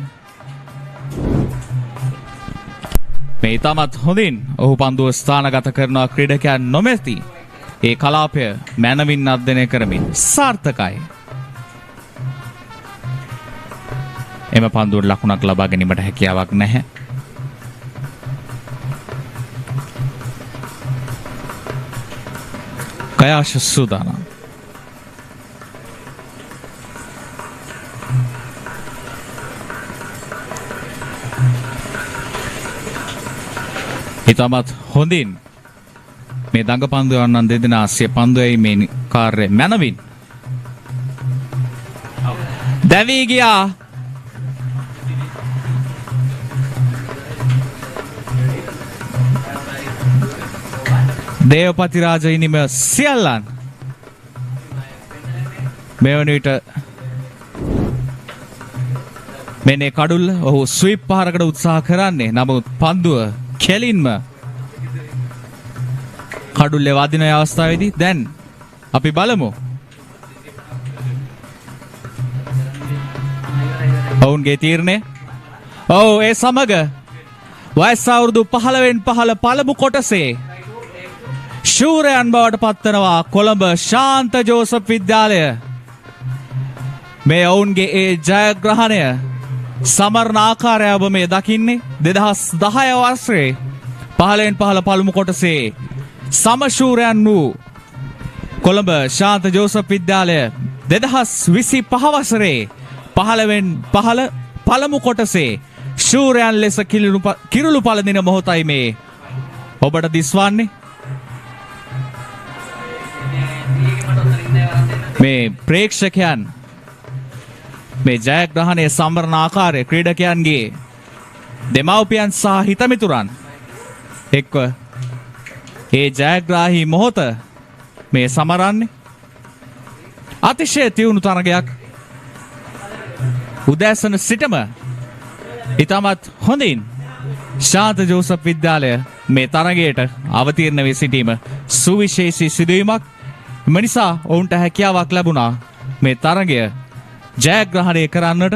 මේ ඉතාමත් හොඳින් ඔහු පන්දුව ස්ථානගත කරනවා ක්‍රීඩකයන් නොමැති ඒ කලාපය මැනවින් අධ්‍යයනය කරමින් සාර්ථකයි. එම පන්දුවට ලකුණක් ලබා ගැනීමට හැකියාවක් නැහැ. කයාශ සූදානම්. ඉතාමත් හොඳින් මේ දඟ පන්දුවන්නන් දෙදෙනා සිය පන්දුවයි මේ කාර්ය මැනවින් දැවී ගියා. දේවපතිරාජ ඉනිම සියල්ලන් මෙවන විට මෙනේ කඩුල්ල ඔහු ස්වීප් පහරකට උත්සාහ කරන්නේ. නමුත් පන්දුව කෙලින්ම කඩුල්ලේ වදින අවස්ථාවේදී දැන් අපි බලමු ඔවුන්ගේ තීරණය. ඔව් ඒ සමග වයස අවුරුදු 15න් 15 පළමු කොටසේ ශූරයන් බවට පත්වනවා කොළඹ ශාන්ත ජෝසප් විද්‍යාලය. මේ ඔවුන්ගේ ඒ ජයග්‍රහණය සමරණ ආකාරය ඔබ මේ දකින්නේ 2010 වර්ෂයේ 15න් 15 පළමු කොටසේ සමශූරයන් වූ කොළඹ ශාන්ත ජෝසප් විද්‍යාලය 2025 වසරේ 15න් 15 පළමු කොටසේ ශූරයන් ලෙස කිරුළු පළඳින මොහොතයි මේ ඔබට දිස්වන්නේ. මේ ප්‍රේක්ෂකයන් මේ ජයග්‍රහණය සම්වරණ ආකාරය ක්‍රීඩකයන්ගේ දෙමව්පියන් සහ හිතමිතුරන් එක්ව ඒ ජයග්‍රාහී මොහොත මේ සමරන්නේ අතිශය තියුණු තරගයක්. උදෑසන සිටම ඉතාමත් හොඳින් ශාන්ත ජෝසප් විද්‍යාලය මේ තරගයට අවතීර්ණ වී සිටීම සුවිශේෂී සිදුවීමක්. එම නිසා ඔවුන්ට හැකියාවක් ලැබුණා මේ තරගය ජයග්‍රහණය කරන්නට.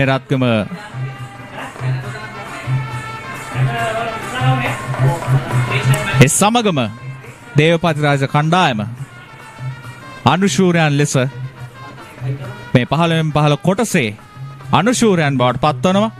රත්ගම ඒ සමගම දේවපතිරාජ කණ්ඩායම අනුශූරයන් ලෙස මේ 15න් 15 කොටසේ අනුශූරයන් බවට පත්වනවා.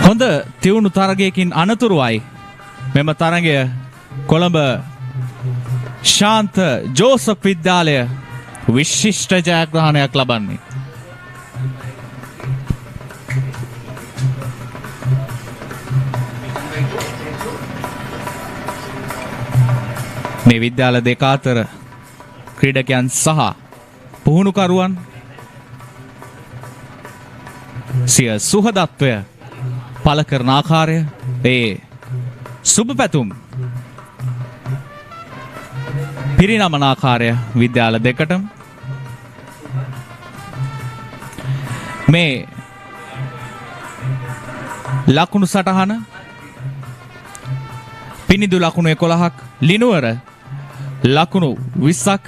හොඳ තියුණු තරගයකින් අනතුරුවයි මෙම තරගය කොළඹ ශාන්ත ජෝසප් විද්‍යාලය විශිෂ්ට ජයග්‍රහණයක් ලබන්නේ. මේ විද්‍යාල දෙක අතර ක්‍රීඩකයන් සහ පුහුණුකරුවන් සිය සුහදත්වය පළ කරන ආකාරය ඒ සුබ පැතුම් පිරිනමන ආකාරය විද්‍යාල දෙකටම මේ ලකුණු සටහන පිනිදු ලකුණු 11ක් ලිනුවර ලකුණු 20ක්.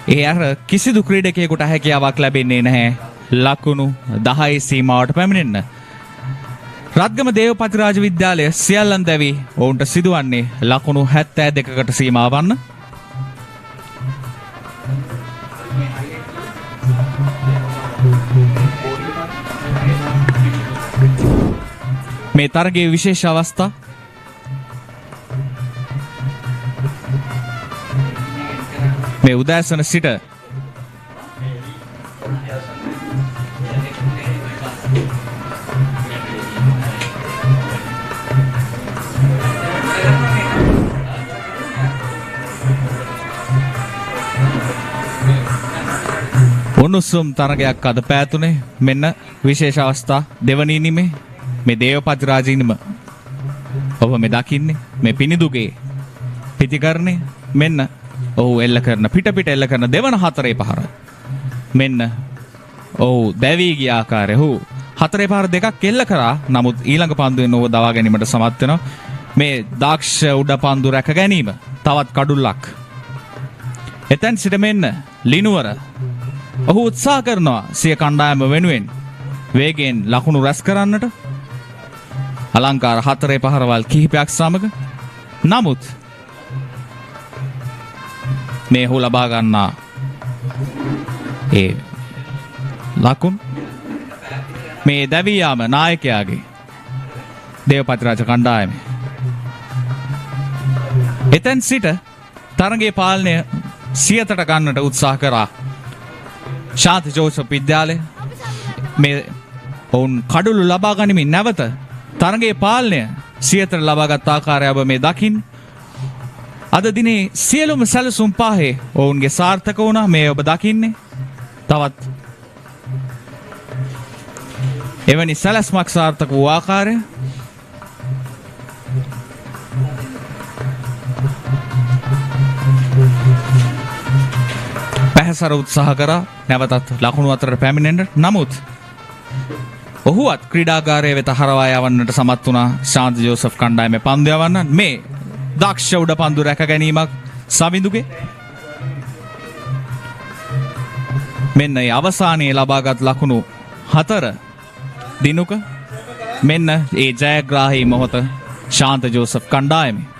ඒ අර කිසිදු ක්‍රීඩකයෙකුට හැකියාවක් ලැබෙන්නේ නැහැ ලකුණු 10 සීමාවට පැමිණෙන්න. රත්ගම දේවපතිරාජ විද්‍යාලය සියල්ලන් දැවි ඔවුන්ට සිදුවන්නේ ලකුණු 72කට සීමා වන්න. මේ තරගයේ විශේෂ අවස්ථා මේ උදෑසන සිට උණුසුම් තරගයක් අද පැතුනේ. මෙන්න විශේෂ අවස්ථා දෙවනි ඉනිමේ මේ දේවපතිරාජ ඉනිම ඔබ මේ දකින්නේ මේ පිනිදුගේ පිටිකරණේ. මෙන්න ඔහු එල්ල කරන පිට එල්ල කරන දෙවන හතරේ පහර. මෙන්න ඔහු දැවී ගිය ආකාරය. ඔහු හතරේ පහර දෙකක් එල්ල කරා. නමුත් ඊළඟ පන්දුවෙන් ඔහු දවා ගැනීමට සමත් වෙනවා. මේ දාක්ෂ උඩ පන්දු රැක ගැනීම තවත් කඩුල්ලක්. එතෙන් සිට මෙන්න ලිනුවර ඔහු උත්සාහ කරනවා සිය කණ්ඩායම වෙනුවෙන් වේගයෙන් ලකුණු රැස් කරන්නට. අලංකාර හතරේ පහරවල් කිහිපයක් සමග. නමුත් මේ ඔහු ලබා ගන්නා ඒ ලකුණු මේ දැවී යාම නායකයාගේ දේවපතිරාජ කණ්ඩායමේ. එතෙන් සිට තරගයේ පාලනය සියතට ගන්නට උත්සාහ කරා ශාන්ති ජෝසප් විද්‍යාලය. මේ ඔවුන් කඩුළු ලබා ගනිමින් නැවත තරගයේ පාලනය සියතට ලබාගත් ආකාරය ඔබ මේ දකින්න. අද දිනේ සියලුම සැලසුම් පහේ ඔවුන්ගේ සාර්ථක වුණා. මේ ඔබ දකින්නේ තවත් එවැනි සැලැස්මක් සාර්ථක වූ ආකාරය. පැහැසර උත්සාහ කරා නැවතත් ලකුණු අතරට පැමිණෙන්නට. නමුත් ඔහුවත් ක්‍රීඩාගාරය වෙත හරවා යවන්නට සමත් වුණා. ශාන්ති ජෝසප් කණ්ඩායමේ පන්දු යවන්න මේ දක්ෂ උඩ පන්දු රැක ගැනීමක් සමිඳුගේ. මෙන්න ඒ අවසානයේ ලබාගත් ලකුණු 4 දිනුක. මෙන්න ඒ ජයග්‍රාහී මොහොත ශාන්ත ජෝසප් කණ්ඩායමේ.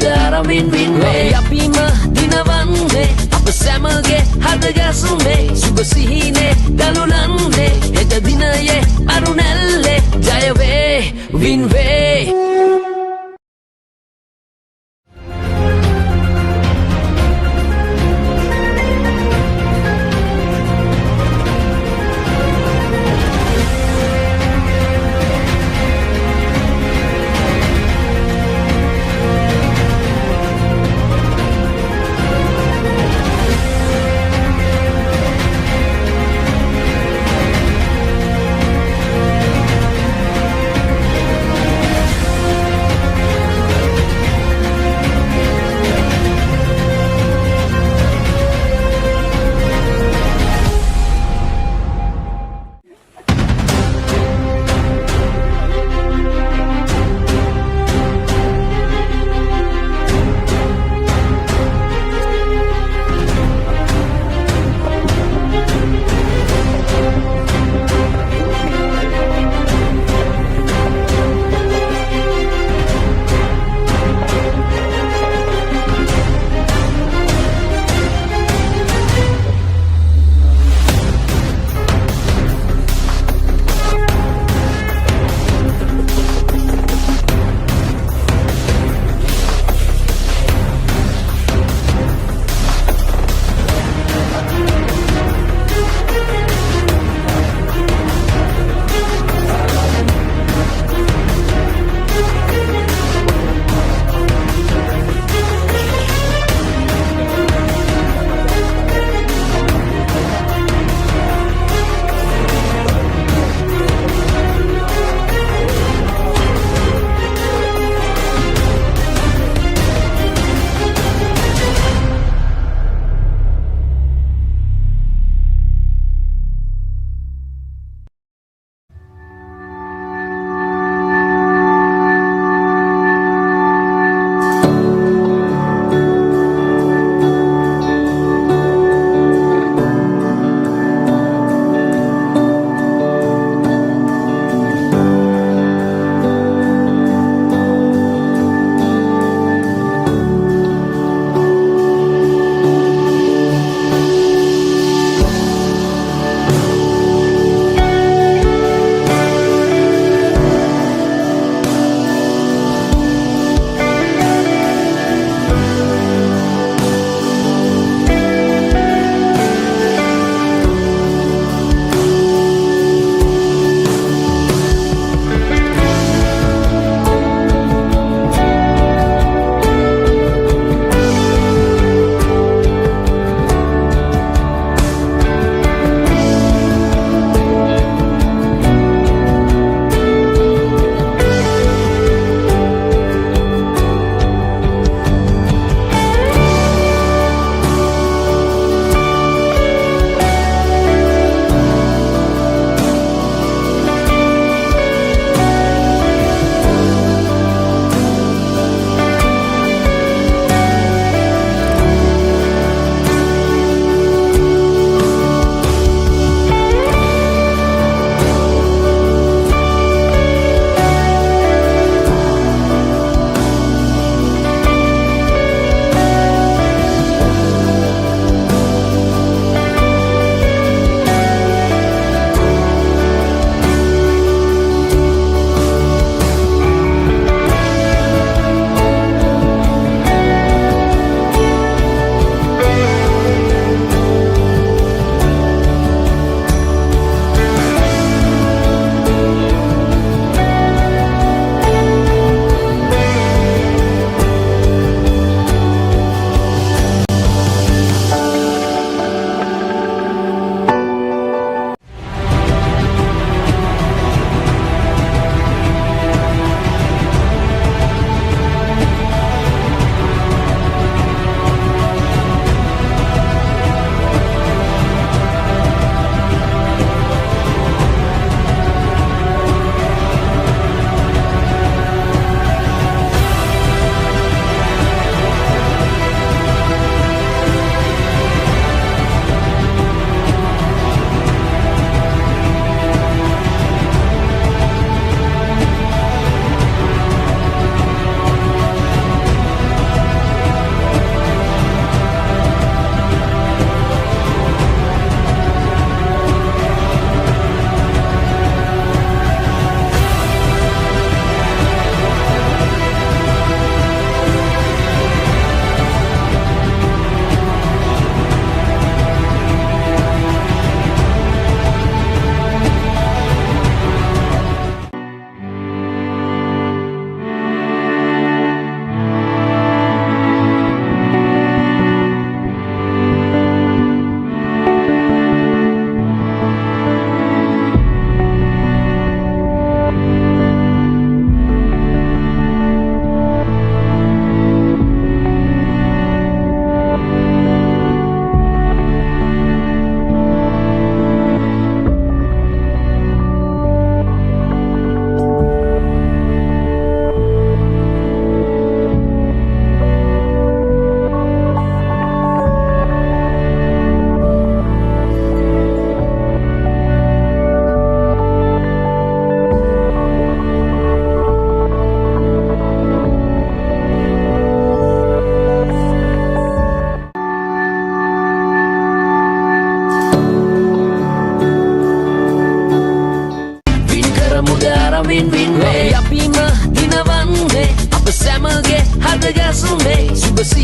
අරමින් වින්නේ අපිම දිනවන්නේ අප සැමගේ හදගැසුනේ සුබ සිහිනේ දලුලන්නේ හෙට දිනයේ අරුණැල්ලේ ජය වේ වින් වේ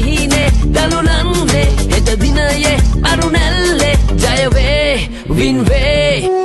සිහිනේ දලුලන්නේ හෙට දිනයේ අරුණැල්ලේ ජය වේ වින් වේ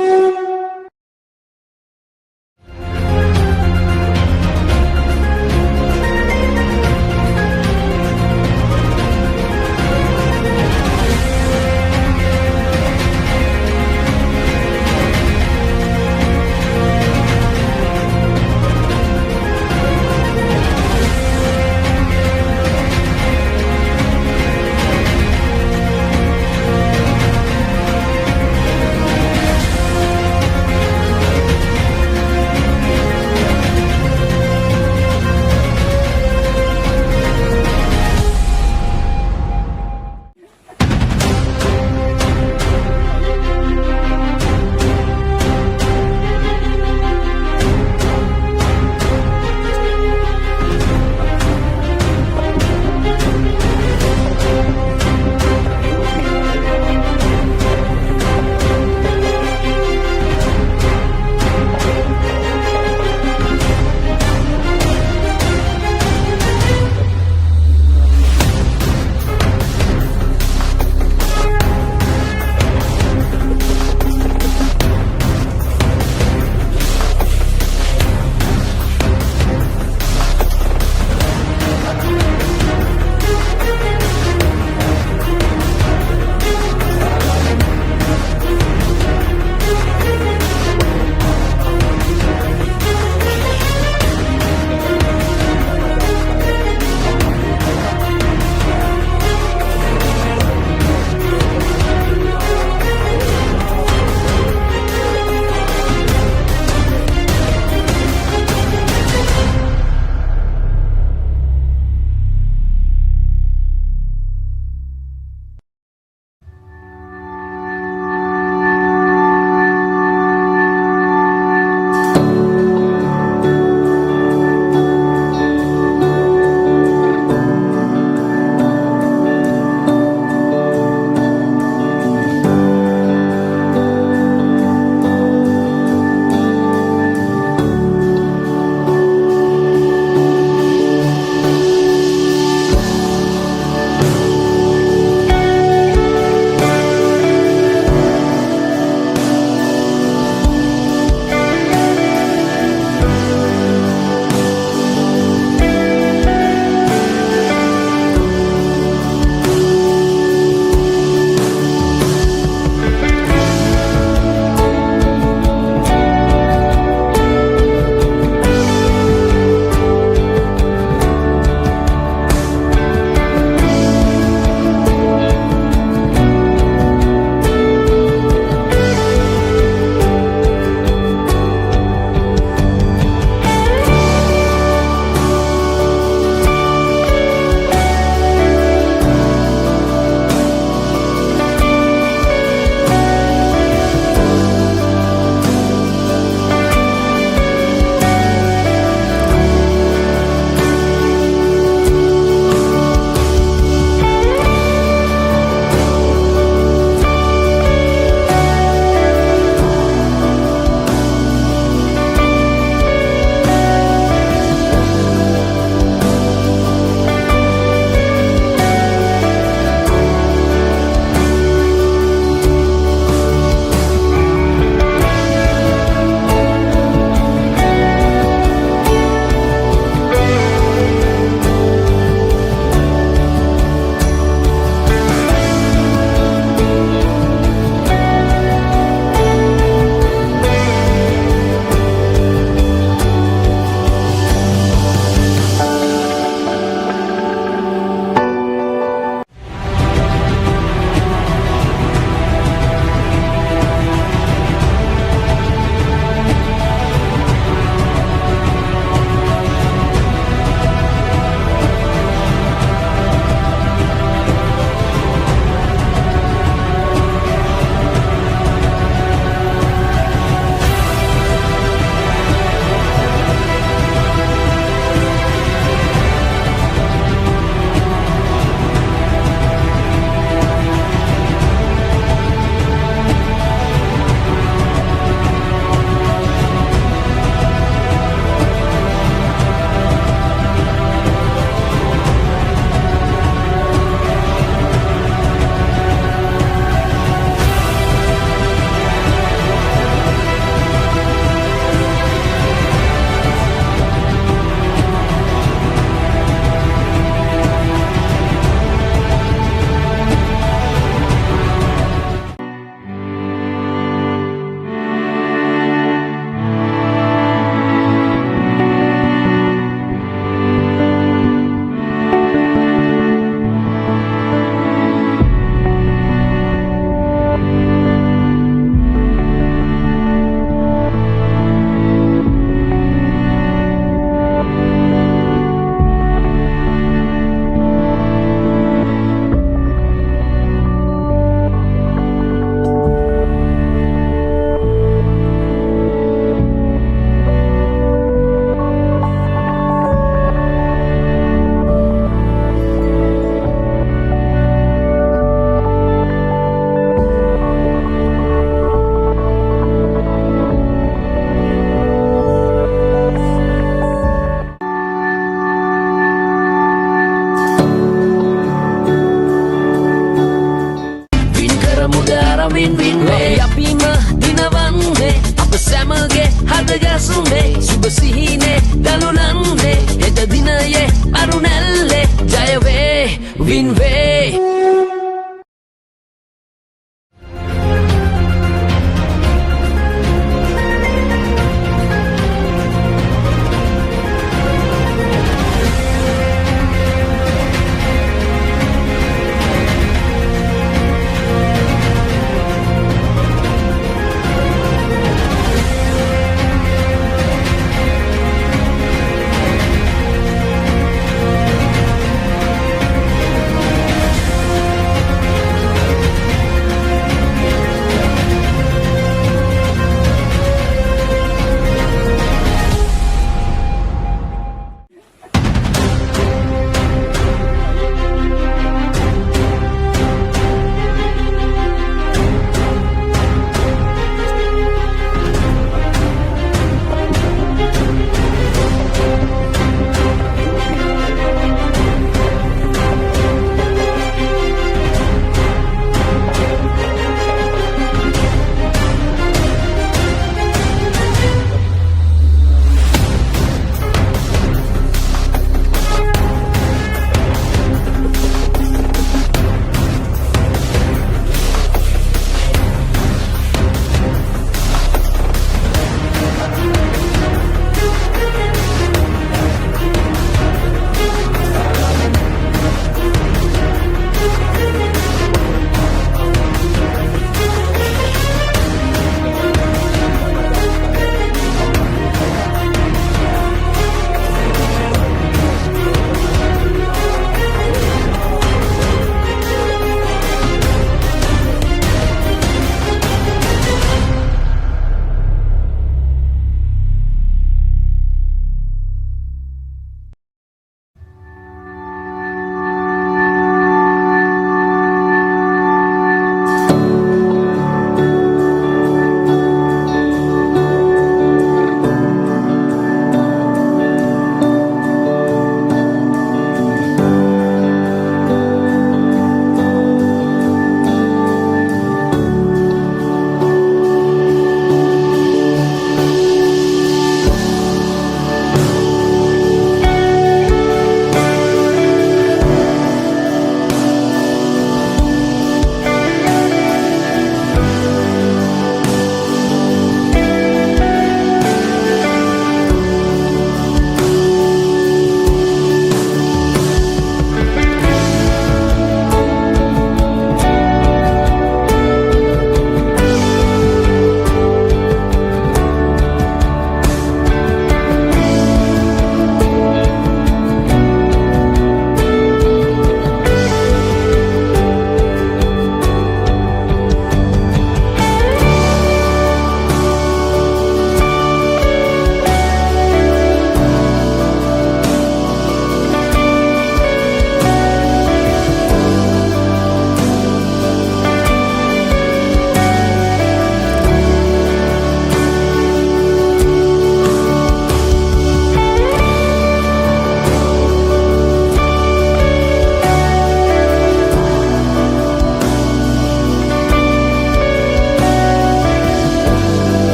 වින් වින් වේ අපිම දිනවන්නේ අප සැමගේ හදගැසුනේ සුබ සිහිනේ දලුලන්නේ හෙට දිනයේ අරුණැල්ලේ ජය වේ වින් වේ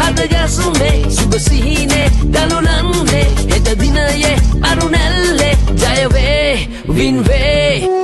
හද ගැසුනේ සුබ සිහිනේ දලුලන්නේ හෙට දිනයේ අරුණැල්ලේ ජය වේ වින් වේ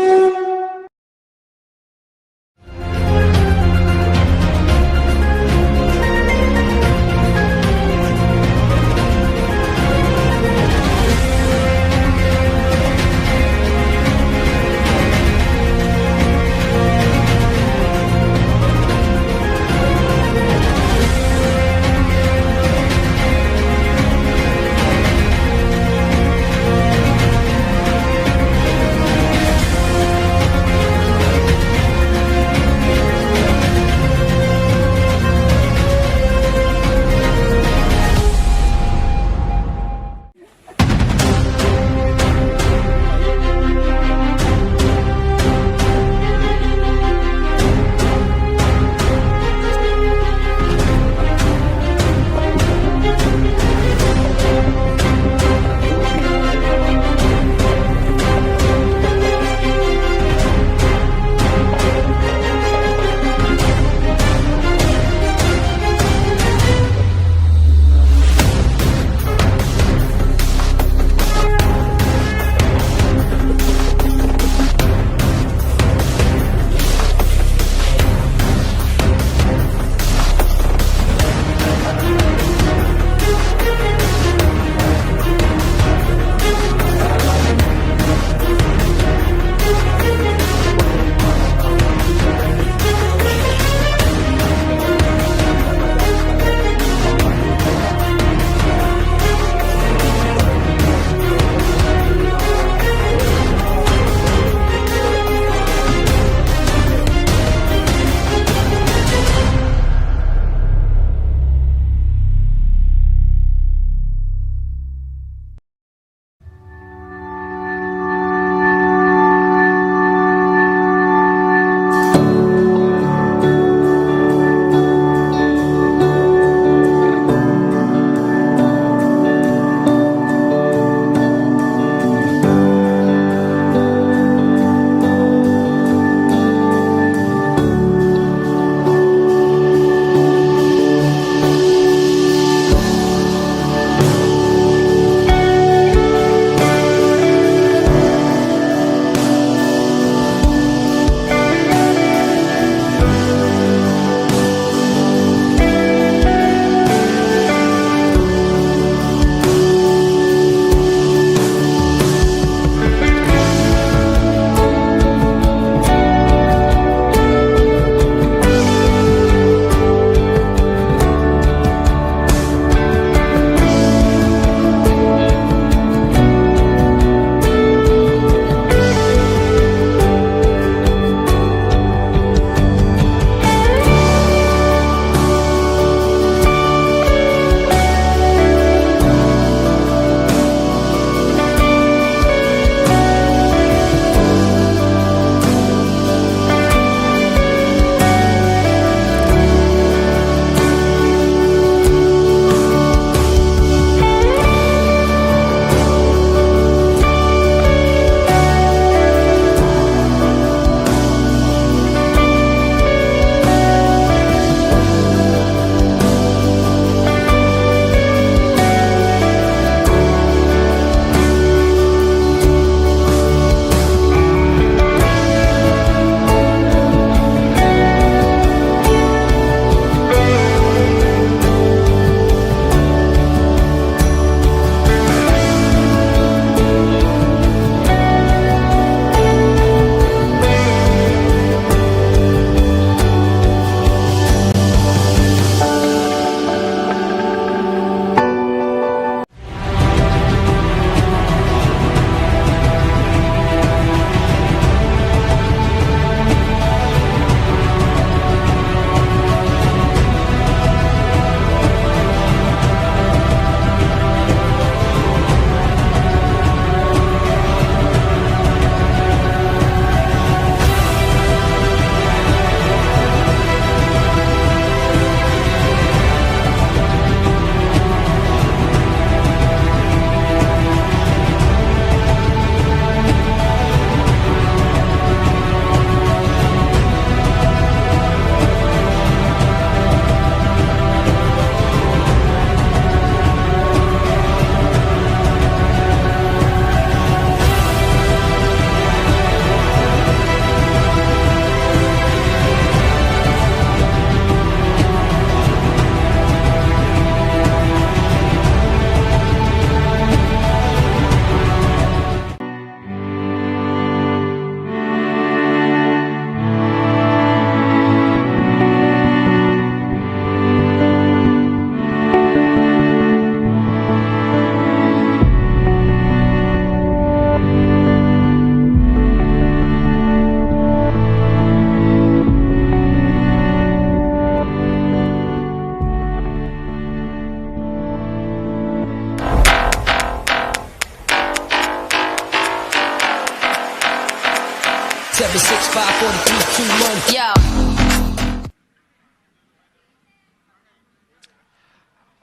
43 2 1 yo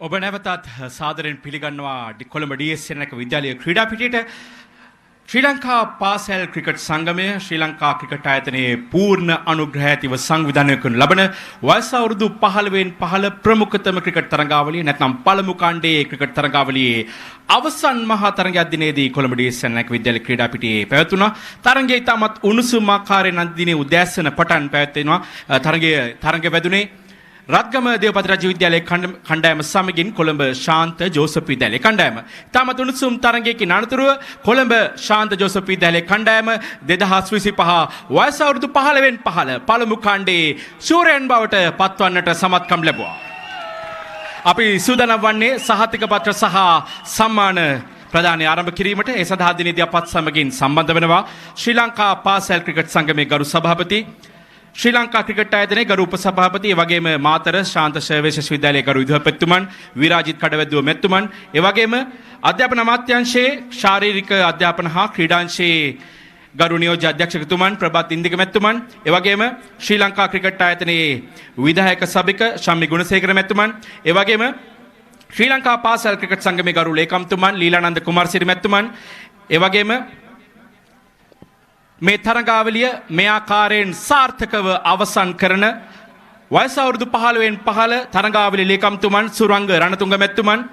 ඔබ නැවතත් සාදරයෙන් පිළිගන්නවා කොළඹ DSN එක විද්‍යාලීය ක්‍රීඩා පිටියට ශ්‍රී ලංකා පාසල් ක්‍රිකට් සංගමය ශ්‍රී ලංකා ක්‍රිකට් ආයතනයේ පූර්ණ අනුග්‍රහය ඇතිව සංවිධානය කරන ලබන වයස අවුරුදු 15න් 15 ප්‍රමුඛතම ක්‍රිකට් තරඟාවලිය නැත්නම් පළමු කාණ්ඩයේ ක්‍රිකට් තරඟාවලියේ අවසන් මහා තරඟයක් දිනේදී කොළඹ DSN එක විද්‍යාලීය ක්‍රීඩා පිටියේ පැවැතුණා. තරඟය ඉතාමත් උණුසුම් ආකාරයෙන් අද දිනේ උදෑසන පටන් පැවැත්වෙනවා. තරඟ වැදුනේ රත්ගම දේවපතිරාජ විද්‍යාලයේ කණ්ඩායම සමගින් කොළඹ ශාන්ත ජෝසප් විද්‍යාලයේ කණ්ඩායම. තාමත් උණුසුම් තරඟයකින් අනතුරුව කොළඹ ශාන්ත ජෝසප් විද්‍යාලයේ කණ්ඩායම 2025 වයස අවුරුදු 15න් 15 පළමු කාණ්ඩයේ ශූරයන් බවට පත්වන්නට සමත්කම් ලැබුවා. අපි සූදානම් වන්නේ සහතික පත්‍ර සහ සම්මාන ප්‍රදානය ආරම්භ කිරීමට. ඒ සඳහා දිනේදී අපත් සමගින් සම්බන්ධ වෙනවා ශ්‍රී ලංකා පාසල් ක්‍රිකට් සංගමේ ගරු සභාපති ශ්‍රී ලංකා ක්‍රිකට් ආයතනයේ ගරු උපසභාපති ඒ වගේම මාතර ශාන්ත සර්වේෂ විශ්වවිද්‍යාලයේ ගරු විදුහල්පතිතුමන් විරාජිත් කඩවැද්දුව මෙතුමන් ඒ වගේම අධ්‍යාපන අමාත්‍යාංශයේ ශාරීරික අධ්‍යාපන හා ක්‍රීඩාංශයේ ගරු නියෝජ්‍ය අධ්‍යක්ෂකතුමන් ප්‍රබත් ඉන්දික මෙතුමන් ඒ වගේම ශ්‍රී ලංකා ක්‍රිකට් ආයතනයේ විධායක සභික ශම්මි ගුණසේකර මෙතුමන් ඒ වගේම ශ්‍රී ලංකා පාසල් ක්‍රිකට් සංගමේ ගරු ලේකම්තුමන් ලීලානන්ද කුමාරසිරි මෙතුමන් ඒ වගේම මේ තරඟාවලිය මේ ආකාරයෙන් සාර්ථකව අවසන් කරන වයස අවුරුදු 15න් 15 තරඟාවලිය ලේකම්තුමන් සුරංග රණතුංග මෙතුමන්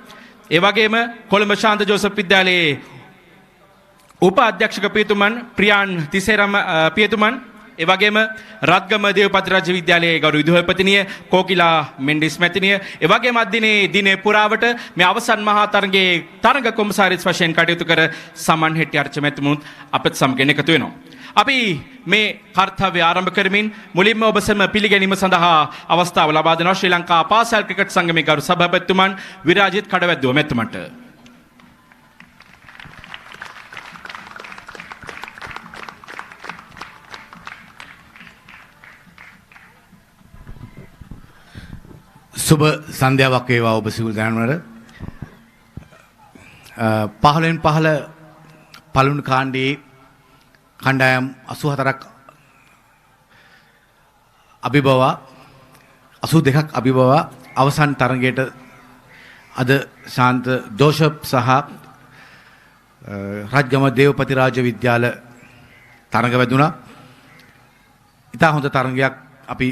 ඒ වගේම කොළඹ ශාන්ත ජෝසප් විද්‍යාලයේ උප අධ්‍යක්ෂක පියතුමන් ප්‍රියාන් තිසේරම පියතුමන් ඒ වගේම රත්ගම දේවපතිරාජ විද්‍යාලයේ ගරු විදුහල්පතිනිය කෝකිලා මෙන්ඩිස් මැතිනිය ඒ වගේම දිනේ පුරාවට මේ අවසන් මහා තරඟයේ තරඟ කොමසාරිස් වශයෙන් කටයුතු කර සමන් හෙට්ටි අර්ච මෙතුමුත් අපත් සමගින් එකතු වෙනවා. අපි මේ කාර්යය ආරම්භ කරමින් මුලින්ම ඔබ සැම පිළිගැනීම සඳහා අවස්ථාව ලබා දෙනවා ශ්‍රී ලංකා පාසල් ක්‍රිකට් සංගමේ ගරු සභාපතිතුමන් විරාජිත් කඩවැද්දුව මෙතුමන්ට. සුබ සන්ධ්‍යාවක් වේවා ඔබ සියලු දෙනාට. 15න් 15 පළමු කාණ්ඩයේ කණ්ඩායම් 84ක් අභිබව 82ක් අභිබව අවසන් තරඟයට අද ශාන්ත ජෝසප් සහ රත්ගම දේවපතිරාජ විද්‍යාල තරඟ වැදුණා. ඉතා හොඳ තරඟයක් අපි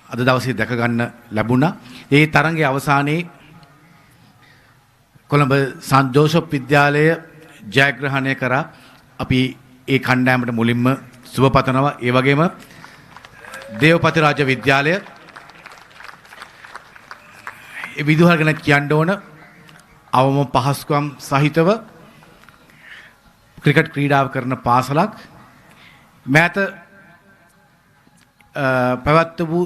අද දවසේ දැක ගන්න ලැබුණා. ඒ තරඟයේ අවසානයේ කොළඹ සන්ත් ජෝසප් විද්‍යාලය ජයග්‍රහණය කරා. අපි ඒ කණ්ඩායමට මුලින්ම සුබ පතනවා. ඒ වගේම දේවපතිරාජ විද්‍යාලය ඒ විදුහල් ගැන කියන්න ඕන අවම පහසුකම් සහිතව ක්‍රිකට් ක්‍රීඩාව කරන පාසලක්. මෑත පැවැත් වූ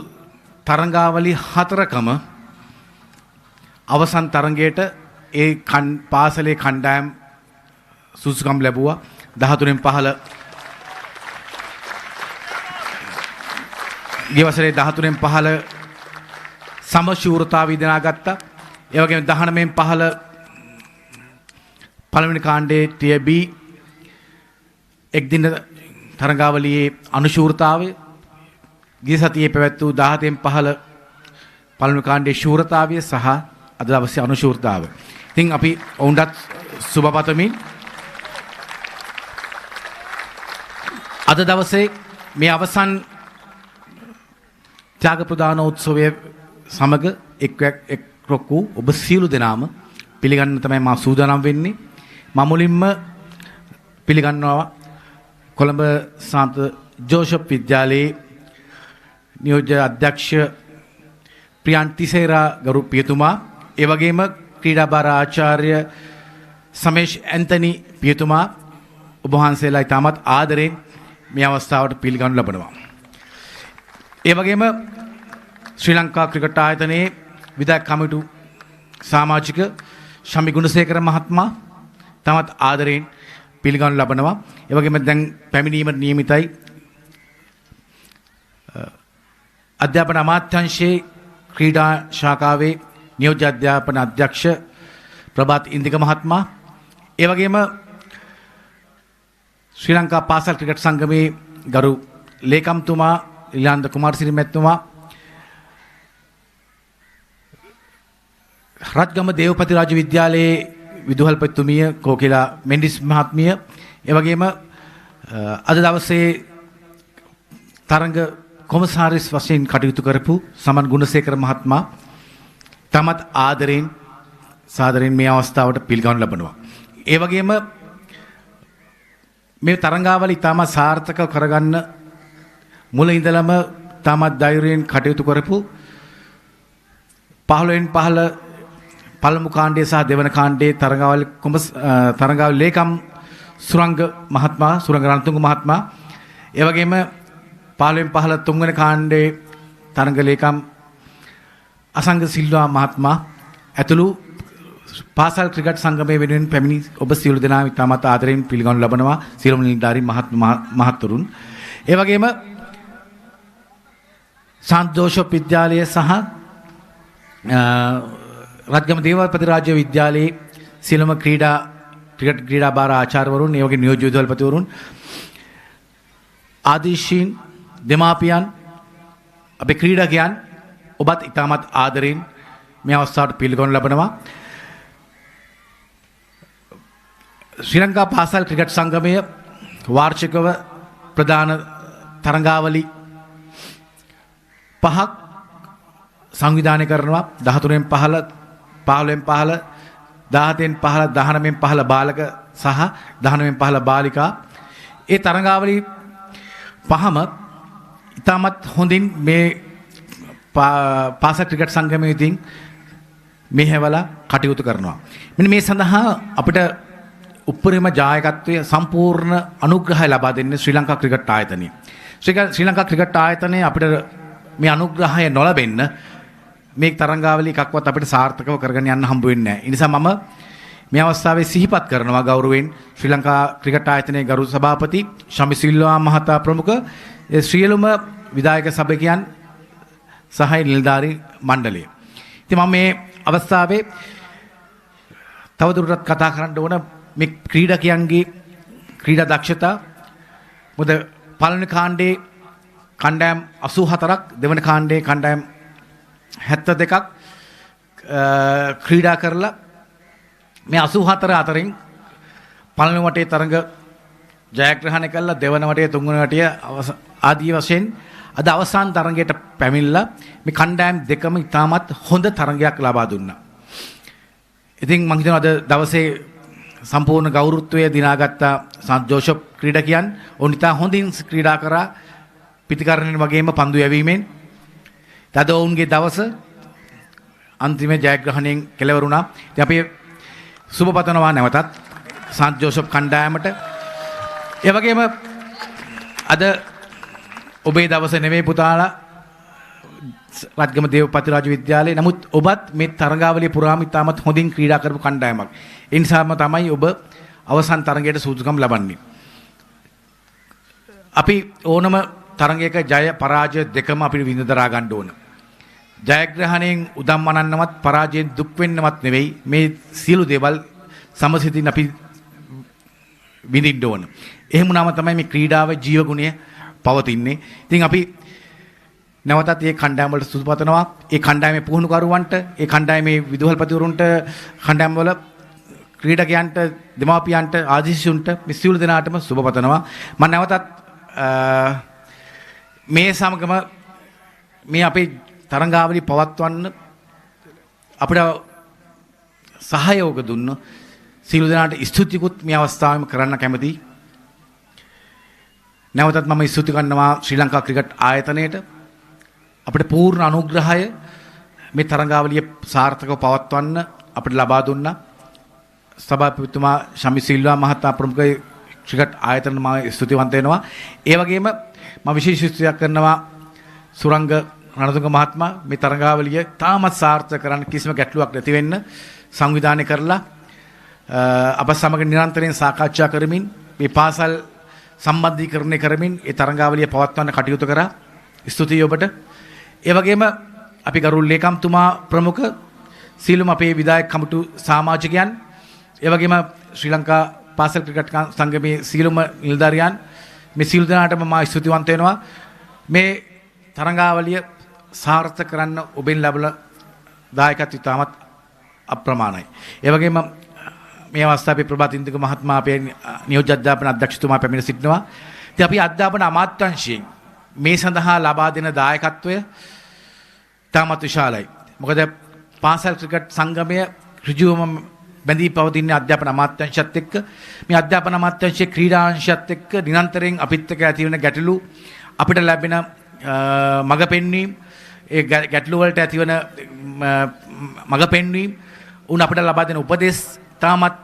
තරඟාවලි 4කම අවසන් තරඟයට ඒ පාසලේ කණ්ඩායම් සුසුකම් ලැබුවා. 13න් 15 ගිය වසරේ 13න් 15 සමශූරතාව ඉදනාගත්තා. ඒ වගේම 19න් 15 පළවෙනි කාණ්ඩයේ ටිය B එක් දින තරඟාවලියේ අනුශූරතාවය ගිය සතියේ පැවැත් වූ 17න් 15 පළවෙනි කාණ්ඩයේ ශූරතාවය සහ අද දවසේ අනුශූරතාවය. ඉතින් අපි ඔවුන්ටත් සුබ පතමින් අද දවසේ මේ අවසන් ත්‍යාග ප්‍රදානෝත්සවය සමග එක් වූ ඔබ සියලු දෙනාම පිළිගන්න තමයි මා සූදානම් වෙන්නේ. මම මුලින්ම පිළිගන්නවා කොළඹ සාන්ත ජෝසප් විද්‍යාලයේ නියෝජ්‍ය අධ්‍යක්ෂ ප්‍රියාන් තිසේරා ගරු පියතුමා, ඒ වගේම ක්‍රීඩා භාර ආචාර්ය සමේෂ් ඇන්තනි පියතුමා, ඔබ වහන්සේලා ඉතාමත් ආදරෙන් මේ අවස්ථාවට පිළිගනු ලබනවා. ඒ වගේම ශ්‍රී ලංකා ක්‍රිකට් ආයතනයේ විධායක කමිටු සමාජික ශම්මි ගුණසේකර මහත්මයා තමත් ආදරෙන් පිළිගනු ලබනවා. ඒ වගේම දැන් පැමිණීමට නියමිතයි අධ්‍යාපන අමාත්‍යාංශයේ ක්‍රීඩා ශාඛාවේ නියෝජ්‍ය අධ්‍යාපන අධ්‍යක්ෂ ප්‍රබත් ඉන්දික මහත්මයා, ඒ වගේම ශ්‍රී ලංකා පාසල් ක්‍රිකට් සංගමේ ගරු ලේකම්තුමා ඉලාන්ද කුමාරසිරි මැතිතුමා රත්ගම දේවපතිරාජ විද්‍යාලයේ විදුහල්පතිතුමිය කෝකිලා මෙන්ඩිස් මහත්මිය ඒ වගේම අද දවසේ තරඟ කොමසාරිස් වශයෙන් කටයුතු කරපු සමන් ගුණසේකර මහත්මයා තමත් ආදරෙන් සාදරෙන් මේ අවස්ථාවට පිළිගනු ලබනවා. ඒ වගේම මේ තරඟාවලි ඉතාමත් සාර්ථක කරගන්න මුල ඉඳලම තාමත් ධෛර්යයෙන් කටයුතු කරපු 15න් 15 පළමු කාණ්ඩයේ සහ දෙවන කාණ්ඩයේ තරඟාවලි ලේකම් සුරංග මහත්මයා සුරංග රණතුංග මහත්මයා ඒ වගේම 15න් 15 තුන්වෙනි කාණ්ඩයේ තරඟ ලේකම් අසංග සිල්වා මහත්මයා ඇතුළු පාසල් ක්‍රිකට් සංගමයේ වෙනුවෙන් පැමිණි ඔබ සියලු දෙනා ඉතාමත් ආදරයෙන් පිළිගනු ලබනවා සියලුම නිලධාරීන් මහත්තුරුන් ඒ වගේම සන්තෝෂ විද්‍යාලය සහ රත්ගම දේවපතිරාජ විද්‍යාලයේ සියලුම ක්‍රීඩා භාර ආචාර්යවරුන් ඒ වගේ නියෝජ්‍ය විදුහල්පතිවරුන් ආදීශීන් දෙමාපියන් අපේ ක්‍රීඩකයන් ඔබත් ඉතාමත් ආදරයෙන් මේ අවස්ථාවට පිළිගනු ලබනවා ශ්‍රී ලංකා පාසල් ක්‍රිකට් සංගමය වාර්ෂිකව ප්‍රධාන තරඟාවලි 5ක් සංවිධානය කරනවා 13න් 15 15න් 15 17න් 15 19න් 15 බාලක සහ 19න් 15 බාලිකා ඒ තරඟාවලි 5ම ඉතාමත් හොඳින් මේ පාසල් ක්‍රිකට් සංගමයේ ඉතින් මෙහෙवला කටයුතු කරනවා මෙන්න මේ සඳහා අපිට උපරිම ජායකත්වය සම්පූර්ණ අනුග්‍රහය ලබා දෙන්නේ ශ්‍රී ලංකා ක්‍රිකට් ආයතනය. ශ්‍රී ලංකා ක්‍රිකට් ආයතනය අපිට මේ අනුග්‍රහය නොලැබෙන්න මේ තරඟාවලි එකක්වත් අපිට සාර්ථකව කරගෙන යන්න හම්බ වෙන්නේ නැහැ. ඒ නිසා මම මේ අවස්ථාවේ සිහිපත් කරනවා ගෞරවයෙන් ශ්‍රී ලංකා ක්‍රිකට් ආයතනයේ ගරු සභාපති ශමි සිල්වා මහතා ප්‍රමුඛ ඒ සියලුම විධායක සභිකයන් සහ නිලධාරී මණ්ඩලය. ඉතින් මම මේ අවස්ථාවේ තවදුරටත් කතා කරන්න ඕන මේ ක්‍රීඩකයන්ගේ ක්‍රීඩා දක්ෂතා මොකද පළවෙනි කාණ්ඩේ කණ්ඩායම් 84ක් දෙවන කාණ්ඩේ කණ්ඩායම් 72ක් ක්‍රීඩා කරලා මේ 84 අතරින් පළවෙනි වටේ තරඟ ජයග්‍රහණය කළා දෙවන වටේ තුන්වෙනි වටේ ආදී වශයෙන් අද අවසාන තරඟයට පැමිණලා මේ කණ්ඩායම් දෙකම ඉතාමත් හොඳ තරඟයක් ලබා දුන්නා. ඉතින් මම හිතනවා අද දවසේ සම්පූර්ණ ගෞරවත්වය දිනාගත්ත සන්ත් ජෝෂප් ක්‍රීඩකයන් ඔවුන් ඉතා හොඳින් ක්‍රීඩා කරා පිටිකරණයෙන් වගේම පන්දු යැවීමෙන්. අද ඔවුන්ගේ දවස අන්තිම ජයග්‍රහණයෙන් කෙලවර වුණා. ඉතින් අපි සුබ පතනවා නැවතත් සන්ත් ජෝෂප් කණ්ඩායමට. ඒ වගේම අද ඔබේ දවස නෙමෙයි පුතාලා රත්ගම දේවපතිරාජ විද්‍යාලයේ. නමුත් ඔබත් මේ තරඟාවලිය පුරාම ඉතාමත් හොඳින් ක්‍රීඩා කරපු කණ්ඩායමක්. ඒ නිසාම තමයි ඔබ අවසන් තරඟයට සූදුකම් ලබන්නේ. අපි ඕනම තරඟයක ජය පරාජය දෙකම අපිට විඳ දරා ගන්න ඕන. ජයග්‍රහණයෙන් උදම් මනන්නවත් පරාජයෙන් දුක් වෙන්නවත් නෙවෙයි මේ සියලු දේවල් සමසිතින් අපි විඳින්න ඕන. එහෙම වුණාම තමයි මේ ක්‍රීඩාවේ ජීවගුණය පවතින්නේ. ඉතින් අපි නැවතත් මේ කණ්ඩායම වලට සුදු පතනවා. ඒ කණ්ඩායමේ පුහුණුකරුවන්ට, ඒ කණ්ඩායමේ විදුහල්පතිවරුන්ට, කණ්ඩායම් වල ක්‍රීඩකයන්ට, දෙමාපියන්ට, ආදිශිෂුන්ට මේ සියලු දෙනාටම සුබ පතනවා. මම නැවතත් මේ සමගම මේ අපේ තරඟාවලි පවත්වන්න අපිට සහයෝග දුන්න සියලු දෙනාට ස්තුතිකුත් මේ අවස්ථාවෙම කරන්න කැමතියි. නැවතත් මම ස්තුති කරනවා ශ්‍රී ලංකා ක්‍රිකට් ආයතනයට. අපිට පූර්ණ අනුග්‍රහය මේ තරඟාවලිය සාර්ථකව පවත්වන්න අපිට ලබා දුන්නා. සභාපතිතුමා ශමි සිල්වා මහතා ප්‍රමුඛ ක්‍රිකට් ආයතන මම ස්තුතිවන්ත වෙනවා. ඒ වගේම මම විශේෂ ස්තුතියක් කරනවා සුරංග රණතුංග මහත්මයා මේ තරඟාවලිය තාමත් සාර්ථක කරන්න කිසිම ගැටලුවක් නැති වෙන්න සංවිධානය කරලා අප සමග නිරන්තරයෙන් සාකච්ඡා කරමින් මේ පාසල් සම්බන්ධීකරණය කරමින් ඒ තරඟාවලිය පවත්වන්න කටයුතු කරා. ස්තුතියි ඔබට. ඒ වගේම අපි ගරු ලේකම්තුමා ප්‍රමුඛ සීලම අපේ විධායක කමිටු සමාජිකයන් ඒ වගේම ශ්‍රී ලංකා පාසල් ක්‍රිකට් සංගමේ සීලම නිලධාරියන් මේ සියලු දෙනාටම මා ස්තුතිවන්ත වෙනවා. මේ තරඟාවලිය සාර්ථක කරන්න ඔබෙන් ලැබල දායකත්වය ඉතාමත් අප්‍රමාණයි. ඒ වගේම මේ අවස්ථාවේ ප්‍රභාත් ඉන්දික මහත්මයා අපේ නියෝජ්‍ය අධ්‍යාපන අධ්‍යක්ෂතුමා පැමිණ සිටිනවා. ඉතින් අපි අධ්‍යාපන අමාත්‍යාංශයෙන් මේ සඳහා ලබා දෙන දායකත්වය ඉතාමත් විශාලයි. මොකද පාසල් ක්‍රිකට් සංගමය ඍජුවම බැඳී පවතින අධ්‍යාපන අමාත්‍යාංශයත් එක්ක මේ අධ්‍යාපන අමාත්‍යාංශයේ ක්‍රීඩා අංශයත් එක්ක නිරන්තරයෙන් අපිත් එක්ක ඇති වෙන ගැටලු අපිට ලැබෙන මඟ පෙන්වීම ඒ ගැටලු වලට ඇතිවන මඟ පෙන්වීම උන් අපිට ලබා දෙන උපදෙස් තාමත්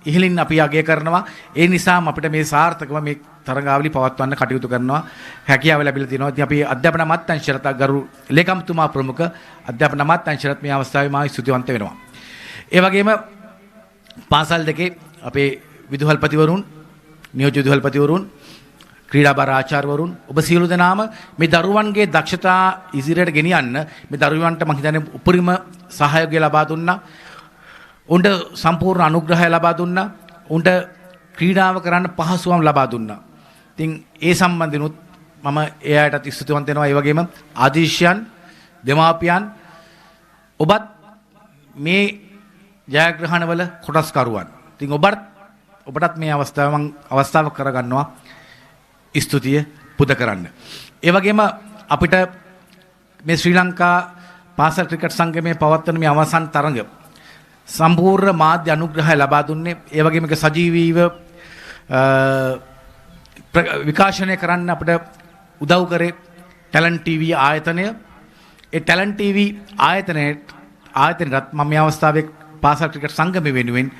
ඉහළින් අපි අගය කරනවා. ඒ නිසාම අපිට මේ සාර්ථකව මේ තරඟාවලි පවත්වන්න කටයුතු කරනවා හැකියාව ලැබිලා තියෙනවා. ඉතින් අපි අධ්‍යාපන අමාත්‍යාංශයට ගරු ලේකම්තුමා ප්‍රමුඛ අධ්‍යාපන අමාත්‍යාංශයට මේ අවස්ථාවේ මා ස්තුතිවන්ත වෙනවා. ඒ වගේම පාසල් දෙකේ අපේ විදුහල්පතිවරුන් නියෝජ්‍ය විදුහල්පතිවරුන් ක්‍රීඩා බාර ආචාර්යවරුන් ඔබ සියලු දෙනාම මේ දරුවන්ගේ දක්ෂතා ඉදිරියට ගෙනියන්න මේ දරුවන්ට මම හිතන්නේ උපරිම සහයෝගය ලබා දුන්නා. උන්ට සම්පූර්ණ අනුග්‍රහය ලබා දුන්නා. උන්ට ක්‍රීඩාව කරන්න පහසුවම් ලබා දුන්නා. ඉතින් ඒ සම්බන්ධිනුත් මම ඒ අයටත් ස්තුතිවන්ත වෙනවා. ඒ වගේම ආදීශයන් දෙමාපියන් ඔබත් මේ ජයග්‍රහණවල කොටස්කරුවන්. ඉතින් ඔබටත් මේ අවස්ථාව කරගන්නවා ස්තුතිය පුද කරන්න. ඒ වගේම අපිට මේ ශ්‍රී ලංකා පාසල් ක්‍රිකට් සංගමයේ පවත්වන මේ අවසන් තරඟ සම්පූර්ණ මාධ්‍ය අනුග්‍රහය ලබා දුන්නේ. ඒ වගේම සජීවීව විකාශනය කරන්න අපිට උදව් කරේ ටැලන්ට් ටීවී ආයතනය. ඒ ටැලන්ට් ටීවී ආයතනයටත් මම මේ අවස්ථාවේ පාසල් ක්‍රිකට් සංගමය වෙනුවෙන්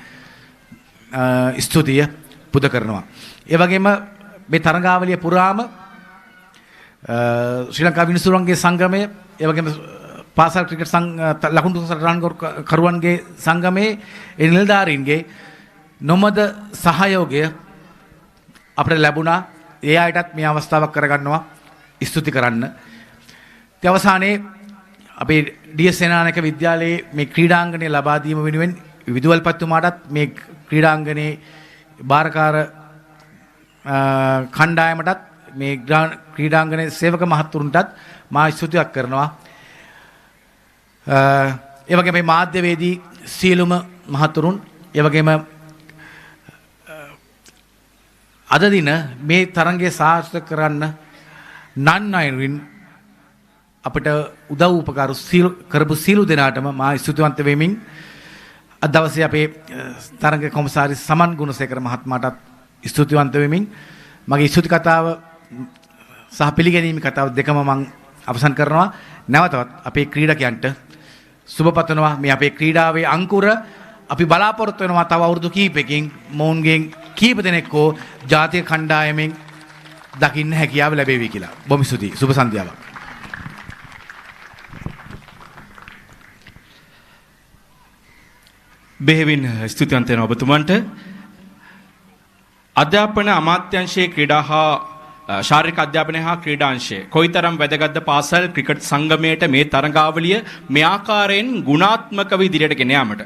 ස්තුතිය පුද කරනවා. ඒ වගේම මේ තරඟාවලිය පුරාම ශ්‍රී ලංකා විනිසුරුවන්ගේ සංගමය, ඒ වගේම පාසල් ක්‍රිකට් ලකුණු කරුවන්ගේ සංගමයේ ඒ නිලධාරීන්ගේ නොමද සහයෝගය අපිට ලැබුණා. ඒ අයටත් මේ අවස්ථාවක් කරගන්නවා ස්තුති කරන්න. ඒ අවසානයේ අපේ ඩී.එස්. සේනානායක විද්‍යාලයේ මේ ක්‍රීඩාංගණය ලබා දීම වෙනුවෙන් විදුහල්පතිතුමාටත් මේ ක්‍රීඩාංගණයේ බාරකාර කණ්ඩායමටත් මේ ක්‍රීඩාංගණයේ සේවක මහත්තුරුන්ටත් මා ස්තුතියක් කරනවා. ඒ වගේම මේ මාධ්‍යවේදී සියලුම මහතුරුන්, ඒ වගේම අද දින මේ තරඟය සාර්ථක කරන්න නන්අයිරින් අපිට උදව් උපකාර කරපු සියලු දෙනාටම මා ස්තුතිවන්ත වෙමින් අද දවසේ අපේ තරඟ කොමසාරි සමන් ගුණසේකර මහත්මයාටත් ස්තුතිවන්ත වෙමින් මගේ ස්තුති කතාව සහ පිළිගැනීමේ කතාව දෙකම මම අවසන් කරනවා. නැවතත් අපේ ක්‍රීඩකයන්ට සුබ පතනවා. මේ අපේ ක්‍රීඩාවේ අංකුර අපි බලාපොරොත්තු වෙනවා තව අවුරුදු කිහිපයකින් මොවුන්ගෙන් කීප දෙනෙක් හෝ ජාතික කණ්ඩායමෙන් දකින්න හැකියාව ලැබෙවි කියලා. බොහොම ස්තුතියි. සුබ සන්ධ්‍යාවක්. බෙහෙවින් ස්තුතිවන්ත වෙනවා ඔබතුමන්ට. අධ්‍යාපන අමාත්‍යාංශයේ ක්‍රීඩා හා ශාරීරික අධ්‍යාපනය හා ක්‍රීඩාංශය කොයිතරම් වැදගත්ද පාසල් ක්‍රිකට් සංගමයට මේ තරඟාවලිය මේ ආකාරයෙන් ගුණාත්මකව ඉදිරියට ගෙන යාමට.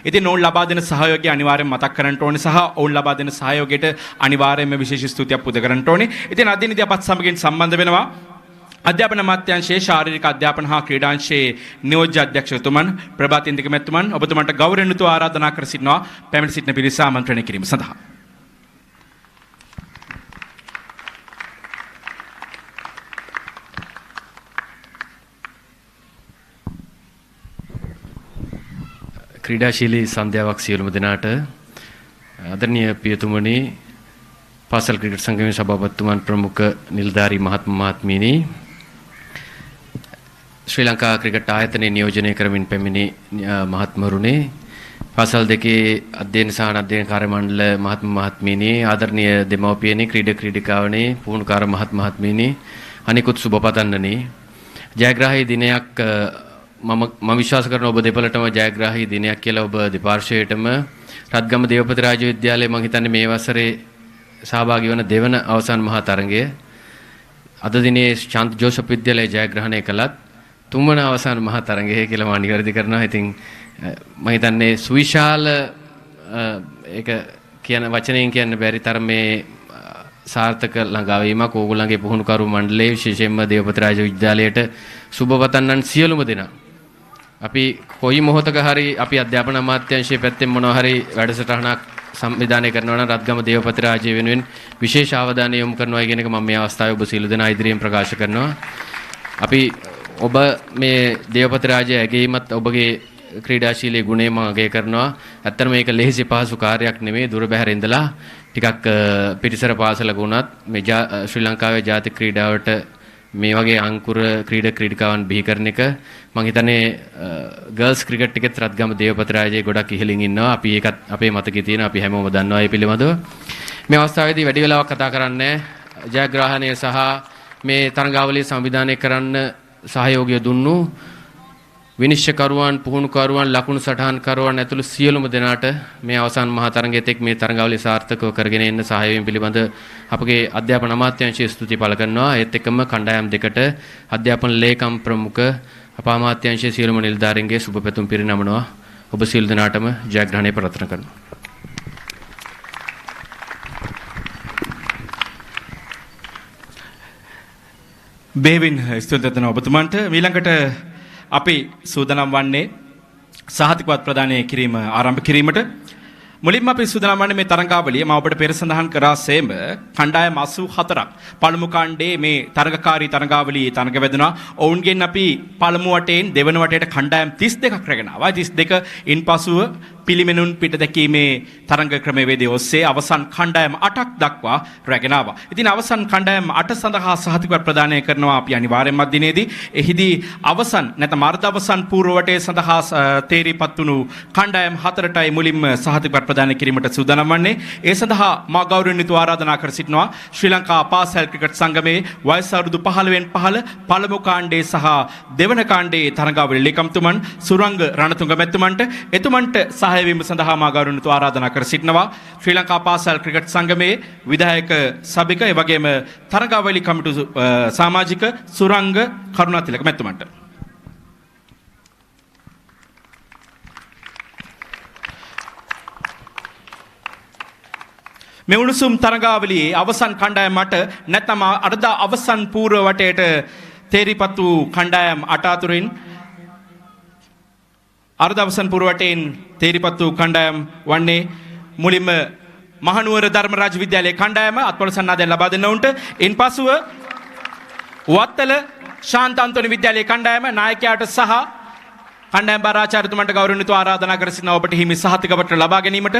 ඉතින් ඔවුන් ලබා දෙන සහයෝගය අනිවාර්යෙන් මතක් කරන්න ඕනේ සහ ඔවුන් ලබා දෙන සහයෝගයට අනිවාර්යයෙන්ම විශේෂ ස්තුතියක් පුද කරන්න ඕනේ. ඉතින් අද දිනදී අපත් සමගින් සම්බන්ධ වෙනවා අධ්‍යාපන අමාත්‍යාංශයේ ශාරීරික අධ්‍යාපන හා ක්‍රීඩාංශයේ නියෝජ්‍ය අධ්‍යක්ෂතුමන් ප්‍රභාත් ඉන්දික මැතිතුමන් ඔබතුමන්ට ගෞරවයෙන් යුතුව ආරාධනා කර සිටිනවා පැමිණ සිටින පිරිස ආමන්ත්‍රණය කිරීම සඳහා. ක්‍රීඩාශීලී සන්ධ්‍යාවක් සියලුම දෙනාට. ආදරණීය පියතුමනි, පාසල් ක්‍රිකට් සංගමයේ සභාපතිතුමන්, ප්‍රමුඛ නිලධාරී මහත්මීනි, ශ්‍රී ලංකා ක්‍රිකට් ආයතනයේ නියෝජනය කරමින් පැමිණි මහත්මරුනේ, පාසල් දෙකේ අධ්‍යයන සහ අධ්‍යයන කාර්ය මණ්ඩල මහත්මීනි, ආදරණීය දෙමව්පියනි, ක්‍රීඩකාවනි, පුහුණුකාර මහත්මීනි, අනිකුත් සුබපතන්නනි, ජයග්‍රාහී දිනයක් මම විශ්වාස කරන ඔබ දෙපළටම ජයග්‍රාහී දිනයක් කියලා ඔබ දෙපාර්ශ්වයටම රත්ගම දේවපතිරාජ විද්‍යාලයේ මම හිතන්නේ මේ වසරේ සහභාගී වන දෙවන අවසන් මහා තරඟය. අද දිනේ ශාන්ත ජෝසප් විද්‍යාලයේ ජයග්‍රහණය කළත් තුන්වන අවසන් මහා තරඟය කියලා මම නිවැරදි කරනවා. ඉතින් මම හිතන්නේ සුවිශාල ඒක කියන වචනයෙන් කියන්න බැරි තරමේ සාර්ථක ළඟාවීමක් ඕගොල්ලන්ගේ පුහුණුකරු මණ්ඩලයේ විශේෂයෙන්ම දේවපතිරාජ විද්‍යාලයට සුබ පතන්නන් සියලුම දෙනා. අපි කොයි මොහොතක හරි අපි අධ්‍යාපන අමාත්‍යාංශයේ පැත්තෙන් මොනවා හරි වැඩසටහනක් සංවිධානය කරනවා නම් රත්ගම දේවපතිරාජය වෙනුවෙන් විශේෂ අවධානය යොමු කරනවා කියන එක මම මේ අවස්ථාවේ ඔබ සියලු දෙනා ඉදිරියෙන් ප්‍රකාශ කරනවා. අපි ඔබ මේ දේවපතිරාජය ඇගීමත් ඔබගේ ක්‍රීඩාශීලී ගුණය මම අගය කරනවා. ඇත්තටම මේක ලෙහෙසි පහසු කාර්යයක් නෙමෙයි. දුර බැහැර ඉඳලා ටිකක් පිටිසර පාසලක වුණත් මේ ශ්‍රී ලංකාවේ ජාතික ක්‍රීඩාවට මේ වගේ අංකුර ක්‍රීඩකාවන් බිහි කරන එක මම හිතන්නේ ගර්ල්ස් ක්‍රිකට් එකෙත් රත්ගම දේවපතිරාජය ගොඩක් ඉහළින් ඉන්නවා. අපි ඒකත් අපේ මතකයේ තියෙන අපි හැමෝම දන්නවා ඒ පිළිබඳව. මේ අවස්ථාවේදී වැඩි වෙලාවක් කතා කරන්නේ ජයග්‍රහණය සහ මේ තරඟාවලිය සංවිධානය කරන්න සහයෝගය දුන්නු විනිශ්චයකරුවන්, පුහුණුකරුවන්, ලකුණු සටහන්කරුවන් ඇතුළු සියලුම දෙනාට මේ අවසන් මහා තරඟයේ තෙක් මේ තරඟාවලිය සාර්ථකව කරගෙන එන්න සහායයෙන් පිළිබඳ අපගේ අධ්‍යාපන අමාත්‍යාංශයේ ස්තුති පළ කරනවා. ඒත් එක්කම කණ්ඩායම් දෙකට අධ්‍යාපන ලේකම් ප්‍රමුඛ අප අමාත්‍යාංශයේ සියලුම නිලධාරීන්ගේ සුබ පැතුම් පිරිනමනවා. ඔබ සියලු දෙනාටම ජයග්‍රහණය ප්‍රාර්ථනා කරනවා. බේවින් ස්තුති කරන ඔබතුමන්ට ඊළඟට අපි සූදානම් වන්නේ සහතිකවත් ප්‍රදානය කිරීම ආරම්භ කිරීමට. මුලින්ම අපි සූදානම් වන්නේ මේ තරඟාවලිය මම ඔබට පෙර සඳහන් කරා සේම කණ්ඩායම් 84ක් පළමු කාණ්ඩයේ මේ තරඟකාරී තරඟාවලියේ තරඟ වැදුනා. ඔවුන්ගෙන් අපි පළමු වටේන් දෙවන වටේට කණ්ඩායම් 32ක් රැගෙන ආවා. 32 ඉන්පසුව පිළිමෙනුන් පිට දැකීමේ තරඟ ක්‍රමවේදයේ ඔස්සේ අවසන් කණ්ඩායම් 8ක් දක්වා රැගෙන ආවා. ඉතින් අවසන් කණ්ඩායම් 8 සඳහා සහතිකවත් ප්‍රදානය කරනවා අපි අනිවාර්යයෙන්ම දිනේදී. එහිදී අවසන් නැත්නම් අර්ධ අවසන් පූර්ව වටේ සඳහා තේරීපත් වුණු කණ්ඩායම් 4ටයි මුලින්ම සහතිකවත් ප්‍රදානය කිරීමට සූදානම් වන්නේ. ඒ සඳහා මා ගෞරවණීයව ආරාධනා කර සිටිනවා ශ්‍රී ලංකා පාසල් ක්‍රිකට් සංගමේ වයස අවුරුදු 15න් පහළ පළමු කාණ්ඩයේ සහ දෙවන කාණ්ඩයේ තරඟාවලියේ ලේකම්තුමන් සුරංග රණතුංග මැතිතුමන්ට එතුමන්ට සහායවීම සඳහා මා ගෞරවණීයව ආරාධනා කර සිටිනවා ශ්‍රී ලංකා පාසල් ක්‍රිකට් සංගමේ විධායක සභික ඒ වගේම තරඟාවලි කමිටු සමාජික සුරංග කරුණාතිලක මැතිතුමන්ට. මේ උණුසුම් තරඟාවලියේ අවසන් කණ්ඩායම් 8 නැත්නම් අර්ධ අවසන් පූර්ව වටේට තේරීපත් වූ කණ්ඩායම් 8 අතුරින් අර්ධ අවසන් පූර්ව වටේන් තේරීපත් වූ කණ්ඩායම් වන්නේ මුලින්ම මහනුවර ධර්මරාජ විද්‍යාලයේ කණ්ඩායම අත්පොළ සන්නාදය ලබා දෙන්න උන්ට. ඉන්පසුව වත්තල ශාන්ත අන්තෝනි විද්‍යාලයේ කණ්ඩායම නායකයාට සහ කණ්ඩායම් බාරාචාර්යතුමන්ට ගෞරවණීයව ආරාධනා කර සිටිනවා ඔබට හිමි සහතිකපත්‍ර ලබා ගැනීමට.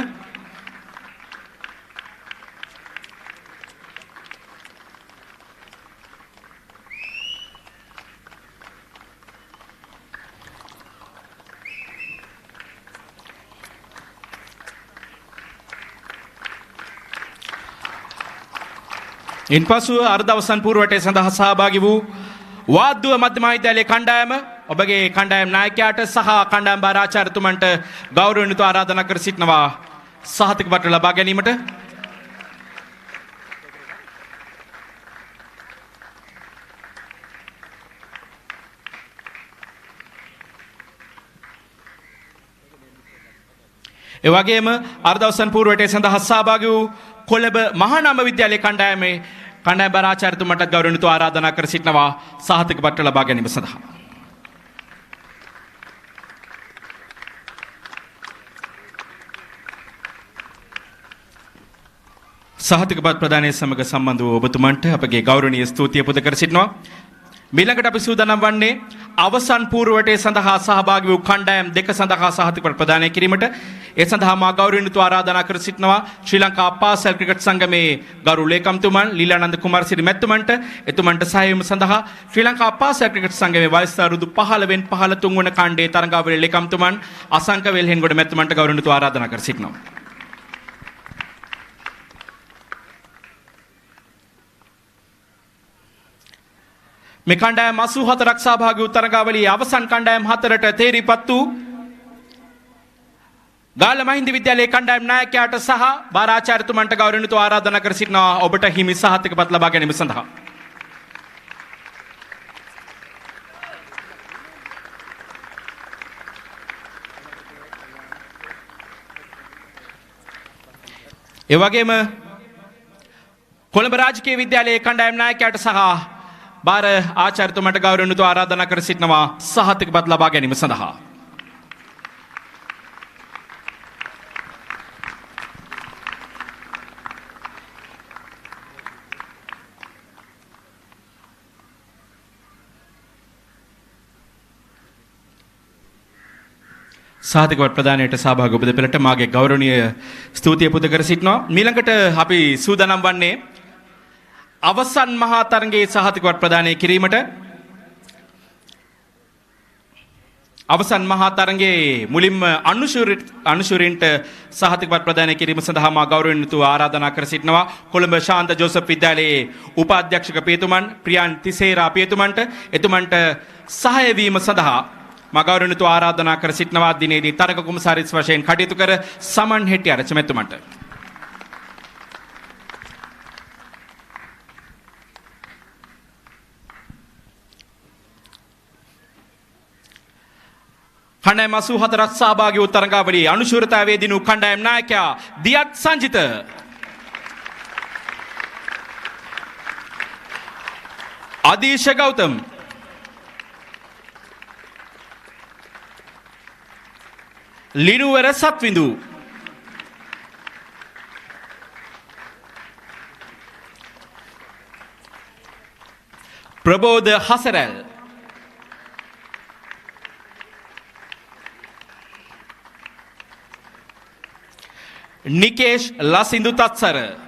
ඉන්පසුව අර්ධ අවසන් පූර්ව වටේ සඳහා සහභාගී වූ වාද්දුව මධ්‍යම විද්‍යාලයේ කණ්ඩායම ඔබගේ කණ්ඩායම් නායකයාට සහ කණ්ඩායම් බාරාචාර්යතුමන්ට ගෞරවණීයව ආරාධනා කර සිටිනවා සහතිකපත්‍ර ලබා ගැනීමට. ඒ වගේම අර්ධ අවසන් පූර්ව වටේ සඳහා සහභාගී වූ කොළඹ මහානාම විද්‍යාලයේ කණ්ඩායමේ කණ්ඩායම් බාරාචාර්යතුමන්ට ගෞරවණීයව ආරාධනා කර සිටිනවා සහතිකපත්‍ර ලබා ගැනීම සඳහා. සහතිකපත් ප්‍රදානයේ සමග සම්බන්ධ වූ ඔබතුමන්ට අපගේ ගෞරවනීය ස්තුතිය පුද කර සිටිනවා. ඊළඟට අපි සූදානම් වන්නේ අවසන් පූර්ව වටේ සඳහා සහභාගී වූ කණ්ඩායම් 2 සඳහා සහතිකපත්‍ර ප්‍රදානය කිරීමට. ඒ සඳහා මා ගෞරවණීයව ආරාධනා කර සිටිනවා ශ්‍රී ලංකා පාසල් ක්‍රිකට් සංගමේ ගරු ලේකම්තුමන් ලීලානන්ද කුමාරසිරි මැතිතුමන්ට. එතුමන්ට සහායම සඳහා ශ්‍රී ලංකා පාසල් ක්‍රිකට් සංගමේ වයස අවුරුදු 15න් පහළ තුන්වන කාණ්ඩයේ තරඟාවලියේ ලේකම්තුමන් අසංක වෙල්හෙන්ගොඩ මැතිතුමන්ට ගෞරවණීයව ආරාධනා කර සිටිනවා. මේ කණ්ඩායම් 84ක් සහභාගී වූ තරඟාවලියේ අවසන් කණ්ඩායම් 4ට තේරීපත් වූ ගාල්ල මහින්ද විද්‍යාලයේ කණ්ඩායම් නායකයාට සහ බාරාචාර්යතුමන්ට ගෞරවණීයව ආරාධනා කර සිටිනවා ඔබට හිමි සහතිකපත් ලබා ගැනීම සඳහා. ඒ වගේම කොළඹ රාජකීය විද්‍යාලයේ කණ්ඩායම් නායකයාට සහ බාර ආචාර්යතුමන්ට ගෞරවණීයව ආරාධනා කර සිටිනවා සහතිකපත් ලබා ගැනීම සඳහා. සාධකවත් ප්‍රදානයට සහභාගී ඔබ දෙපළට මාගේ ගෞරවනීය ස්තුතිය පුද කර සිටිනවා. ඊළඟට අපි සූදානම් වන්නේ අවසන් මහා තරගයේ සහතිකවත් ප්‍රදානය කිරීමට. අවසන් මහා තරගයේ මුලින්ම අනුශූරීන්ට සහතිකවත් ප්‍රදානය කිරීම සඳහා මා ගෞරවණීයව ආරාධනා කර සිටිනවා. කොළඹ ශාන්ත ජෝසප් විද්‍යාලයේ උපාධ්‍යක්ෂක පියතුමන් ප්‍රියන් තිසේරා පියතුමන්ට එතුමන්ට සහාය වීම සඳහා මා ගෞරවණීයව ආරාධනා කර සිටිනවා. දිනේදී තරග කුමසාරිස් වශයෙන් කටයුතු කර සමන් හෙට්ටිආරච්චි මැතිතුමන්ට. කණ්ඩායම 84ක් සහභාගී වූ තරගාවලියේ අනුශූරතාවයේ දිනු කණ්ඩායම් නායකයා දියත් සංජිත අදීශ ගෞතම් ලිනුවර සත්විඳු ප්‍රබෝධ හසරැල් නිකේෂ් ලසිඳු තත්සර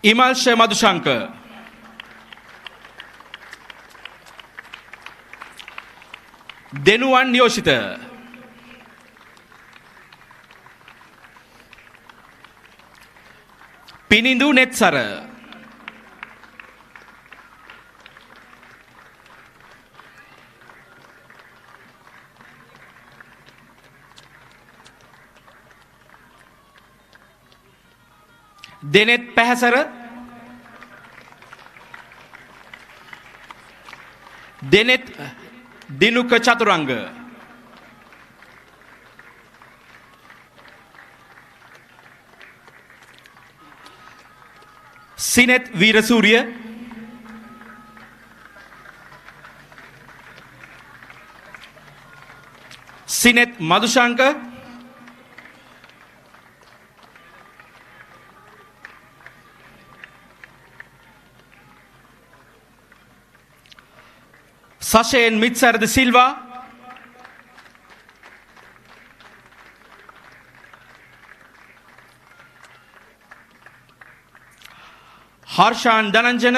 ඉමල්ෂ මදුශංක දෙනුවන් නියෝෂිත පිනිඳු නෙත්සර දෙනෙත් පැහැසර දෙනෙත් දිනුක චතුරංග සිනෙත් වීරසූරිය සිනෙත් මදුශංක සෂයෙන් මිත්සරද සිල්වා හර්ෂාන් දනංජන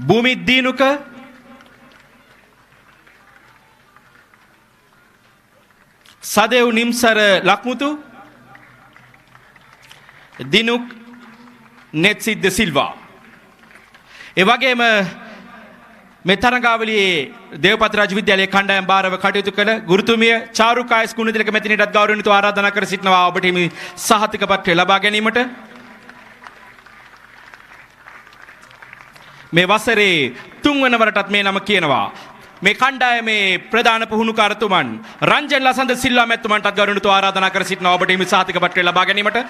භූමිත් දීනුක සදෙව් නිම්සර ලක්මුතු දිනුක් නෙත්සිද්ද සිල්වා. ඒ වගේම මේ තරගාවලියේ දේවපතිරාජ විද්‍යාලයේ කණ්ඩායම් භාරව කටයුතු කළ ගුරුතුමිය චාරුකායස් ගුණතිලක මැතිණියටත් ගෞරවණීයව ආරාධනා කර සිටිනවා ඔබට මේ සහතික පත්‍රය ලබා ගැනීමට. මේ වසරේ 3 වන වරටත් මේ නම කියනවා. මේ කණ්ඩායමේ ප්‍රධාන පුහුණුකාරතුමන් රංජන් ලසන්ද සිල්වා මැතිතුමන්ටත් ගෞරවණීයව ආරාධනා කර සිටිනවා ඔබට මේ සහතික පත්‍රය ලබා ගැනීමට.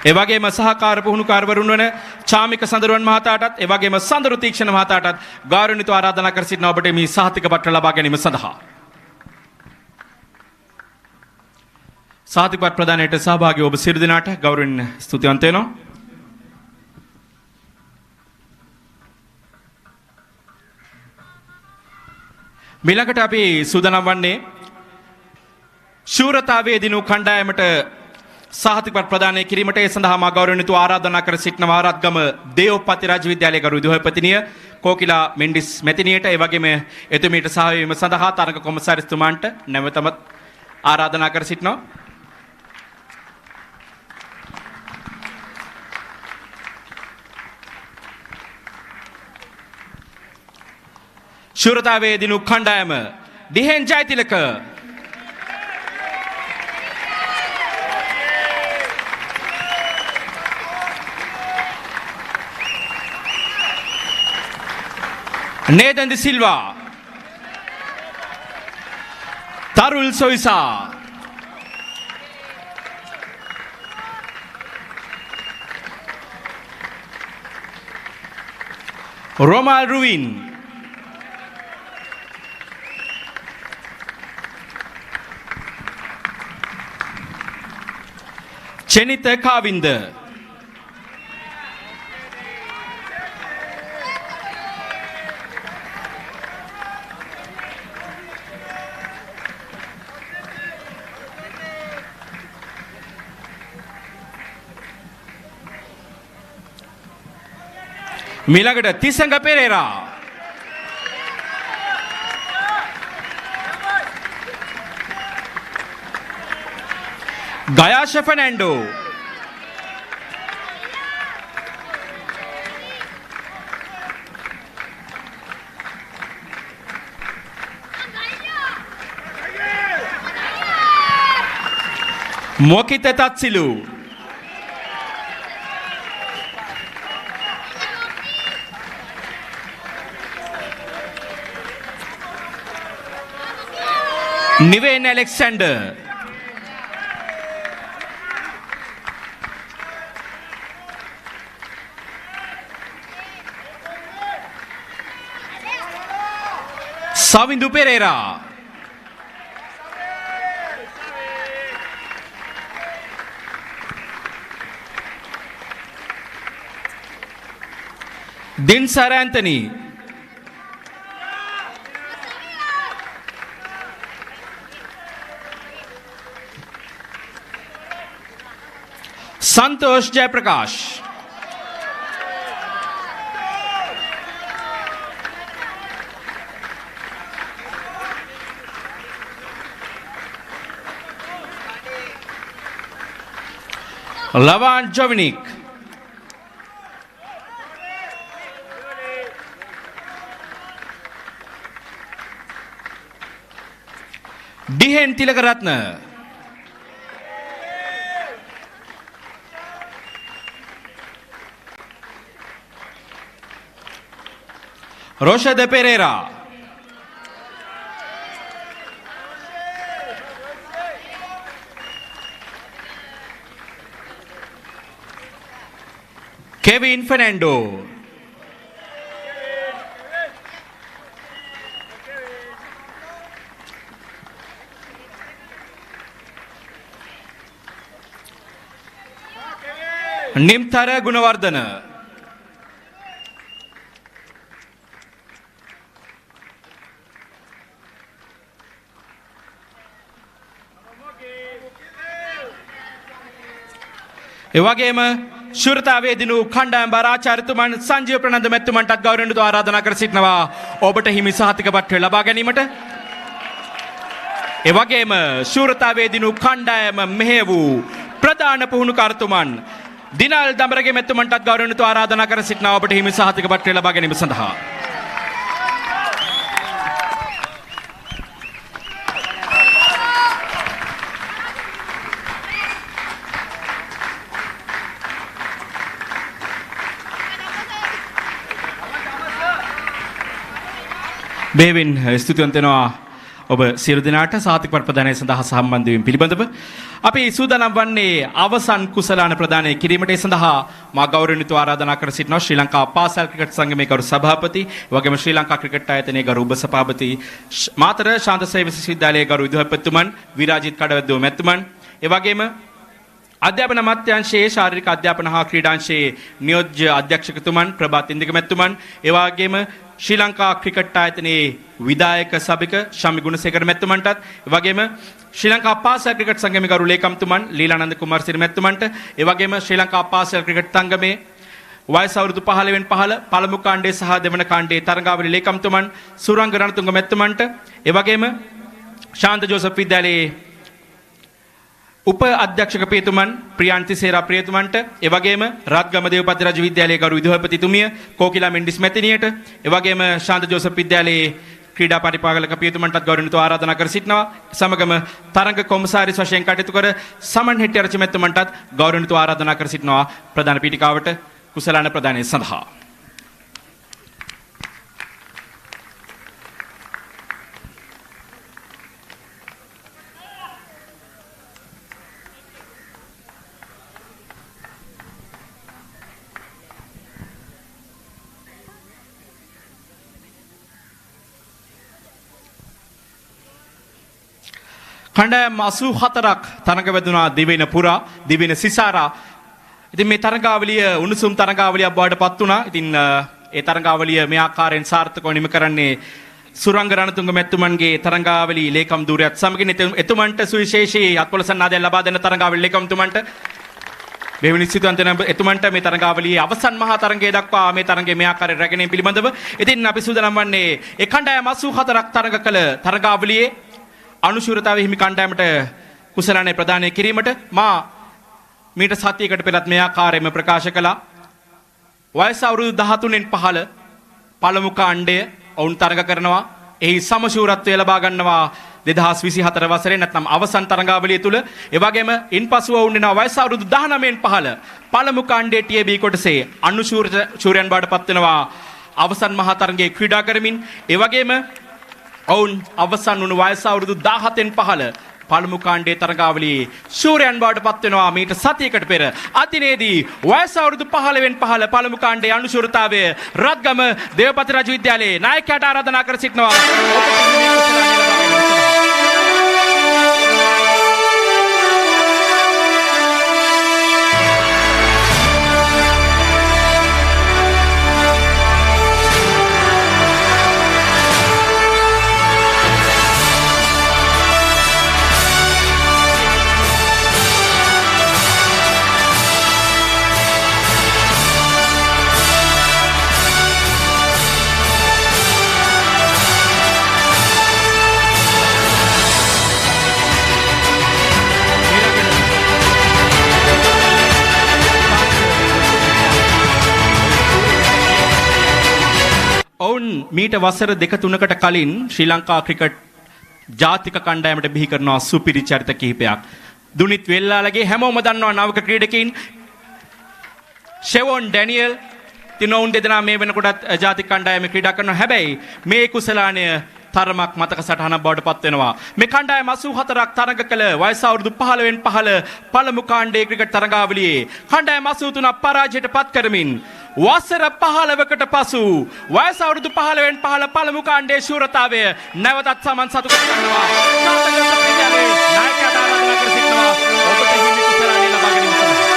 ඒ වගේම සහකාර පුහුණුකාරවරුන් වන චාමික සඳරුවන් මහතාටත් ඒ වගේම සඳරු තීක්ෂණ මහතාටත් ගෞරවණීයව ආරාධනා කර සිටිනවා ඔබට මේ සහතික පත්‍ර ලබා ගැනීම සඳහා. සහතික පත්‍ර ප්‍රදානයට සහභාගී ඔබ සියලු දෙනාට ගෞරවයෙන් ස්තුතිවන්ත වෙනවා. ඊළඟට අපි සූදානම් වන්නේ ශූරතාවයේ දිනු කණ්ඩායමට සහතිකපත් ප්‍රදානය කිරීමට ඒ සඳහා මා ගෞරවණීයව ආරාධනා කර සිටිනවා රත්ගම දේවපතිරාජ විද්‍යාලයේ ගරු විදුහල්පතිනිය කෝකිලා මෙන්ඩිස් මැතිණියට ඒ වගේම එතුමියට සහාය වීම සඳහා තරග කොමසාරිස්තුමාන්ට නැවතම ආරාධනා කර සිටිනවා. ශූරතාවයේ දිනු කණ්ඩායම දිහෙන් Jayathilaka Nathan De Silva Tarul Soisa Romal Ruin Chenita Kavinda මිලඟට තිසඟ Perera ගයාෂ Fernando මොකිත තත්සිලු Niven Alexander Savindu Pereira Dinsar Anthony Santosh Jayaprakash Lavan Jovinic Dihen Tilakaratna Rocha de Pereira Kevin Fernando Nimthara Gunawardana එවැගේම ශූරතාවයේ දිනු කණ්ඩායම් බාර ආචාර්යතුමන් සංජීව ප්‍රනන්ද මැතිතුමන්ටත් ගෞරවයෙන් ආරාධනා කර සිටිනවා ඔබට හිමි සහතිකපත්‍රය ලබා ගැනීමට. එවැගේම ශූරතාවයේ දිනු කණ්ඩායම මෙහෙය වූ ප්‍රධාන පුහුණුකාරතුමන් දිනල් දඹරගේ මැතිතුමන්ටත් ගෞරවයෙන් ආරාධනා කර සිටිනවා ඔබට හිමි සහතිකපත්‍රය ලබා ගැනීම සඳහා. බේවින් ස්තුතිවන්ත වෙනවා ඔබ සියලු දෙනාට සාතිකපත් ප්‍රදානය සඳහා සම්බන්ධ වීම පිළිබඳව අපි සූදානම් වන්නේ අවසන් කුසලාන ප්‍රදානය කිරීමට. ඒ සඳහා මා ගෞරවණීය ආරාධනා කර සිටිනවා ශ්‍රී ලංකා පාසල් ක්‍රිකට් සංගමේ ගරු සභාපති වගේම ශ්‍රී ලංකා ක්‍රිකට් ආයතනයේ ගරු උපසභාපති මාතර ශාන්ත සේවක විශ්වවිද්‍යාලයේ ගරු විදුහල්පතිතුමන් විරාජිත් කඩවැද්දෝ මැතිතුමන් ඒ වගේම අධ්‍යාපන අමාත්‍යාංශයේ ශාරීරික අධ්‍යාපන හා ක්‍රීඩාංශයේ නියෝජ්‍ය අධ්‍යක්ෂකතුමන් ප්‍රභාත් ඉන්දික මැතිතුමන් ඒ වගේම ශ්‍රී ලංකා ක්‍රිකට් ආයතනයේ විධායක සභික ශමි ගුණසේකර මැතිතුමන්ටත් ඒ වගේම ශ්‍රී ලංකා පාසල් ක්‍රිකට් සංගමේ ගරු ලේකම්තුමන් ලීලානන්ද කුමාරසිරි මැතිතුමන්ට ඒ වගේම ශ්‍රී ලංකා පාසල් ක්‍රිකට් සංගමේ වයස අවුරුදු 15 15 පළමු කාණ්ඩයේ සහ දෙවන කාණ්ඩයේ තරඟාවලි ලේකම්තුමන් සුරංග රණතුංග මැතිතුමන්ට ඒ වගේම ශාන්ත ජෝසප් විද්‍යාලයේ උප අධ්‍යක්ෂක පියතුමන් ප්‍රියන්ති සේරා ප්‍රියතුමන්ට ඒ වගේම රත්ගම දේවපතිරාජ විද්‍යාලයේ ගරු විදුහල්පතිතුමිය කෝකිලා මෙන්ඩිස් මැතිණියට ඒ වගේම ශාන්ත ජෝසප් විද්‍යාලයේ ක්‍රීඩා පරිපාලක පියතුමන්ටත් ගෞරවණීයව ආරාධනා කර සිටිනවා. සමගම තරඟ කොමසාරිස් වශයෙන් කටයුතු කර සමන් හෙට්ටිආරච්චි මැතිතුමන්ටත් ගෞරවණීයව ආරාධනා කර සිටිනවා ප්‍රධාන පීඨිකාවට කුසලාන ප්‍රදානය සඳහා. කණ්ඩායම් 84ක් තරඟ වැදුනා දිවෙන පුරා දිවෙන සිසාරා. ඉතින් මේ තරඟාවලිය උණුසුම් තරඟාවලියක් බවට පත් වුණා. ඉතින් ඒ තරඟාවලිය මේ ආකාරයෙන් සාර්ථකව නිම කරන්නේ සුරංග රණතුංග මැතිතුමන්ගේ තරඟාවලි ලේකම් ධූරයත් සමගින් එතුමන්ට සුවිශේෂී අත්පොලසන් ආදය ලබා දෙන තරඟාවලි ලේකම්තුමන්ට මෙවැනි සිතුවන්තන එතුමන්ට මේ තරඟාවලියේ අවසන් මහා තරඟය දක්වා මේ තරඟයේ මේ ආකාරයෙන් රැගෙනීම පිළිබඳව ඉතින් අපි සූදානම් වන්නේ ඒ කණ්ඩායම් 84ක් තරඟ කළ තරඟාවලියේ අනුශූරතාව හිමි කණ්ඩායමට කුසලානේ ප්‍රදානය කිරීමට මා මීට සතියකට පෙරත් මේ ආකාරයෙන්ම ප්‍රකාශ කළා. වයස අවුරුදු 13න් පහළ පළමු කාණ්ඩය ඔවුන් තරඟ කරනවා. එහි සමශූරත්වය ලබා ගන්නවා 2024 වසරේ නැත්නම් අවසන් තරඟාවලිය තුල. ඒ වගේම ඉන්පසුව ඔවුන් වෙනවා වයස අවුරුදු 19න් පහළ පළමු කාණ්ඩයේ TB කොටසේ අනුශූරයන් බවට පත් වෙනවා අවසන් මහා තරඟයේ ක්‍රීඩා කරමින්. ඒ වගේම ඔවුන් අවසන් වුණු වයස අවුරුදු 17න් පහළ පළමු කාණ්ඩයේ තරඟාවලියේ ශූරයන් බවට පත් වෙනවා මීට සතියකට පෙර. අදිනේදී වයස අවුරුදු 15න් පහළ පළමු කාණ්ඩයේ අනුශූරතාවය රත්ගම දේවපතිරාජ විද්‍යාලයේ නායකයාට ආරාධනා කර සිටිනවා. ඔවුන් මීට වසර 2-3කට කලින් ශ්‍රී ලංකා ක්‍රිකට් ජාතික කණ්ඩායමට බිහි කරනවා සුපිරි චරිත කිහිපයක්. දුනිත් වෙල්ලාලගේ හැමෝම දන්නවා නවක ක්‍රීඩකයින් ෂෙවොන් ඩැනියල් තිනෝන් දෙදෙනා මේ වෙනකොටත් ජාතික කණ්ඩායමේ ක්‍රීඩා කරනවා. හැබැයි මේ කුසලානය තරමක් මතක සටහනක් බවට පත් වෙනවා. මේ කණ්ඩායම 84ක් තරඟ කළ වයස අවුරුදු 15න් පහළ පළමු කාණ්ඩයේ ක්‍රිකට් තරඟාවලියේ කණ්ඩායම 83ක් පරාජයට පත් කරමින් වසර 15කට පසු වයස අවුරුදු 15න් පහළ පළමු කාණ්ඩයේ ශූරතාවය නැවතත් සමන් සතු කර ගන්නවා. නායකයාට ආරාධනා කර සිටිනවා ඔබට හිමි කුසලානය ලබා ගැනීම සඳහා.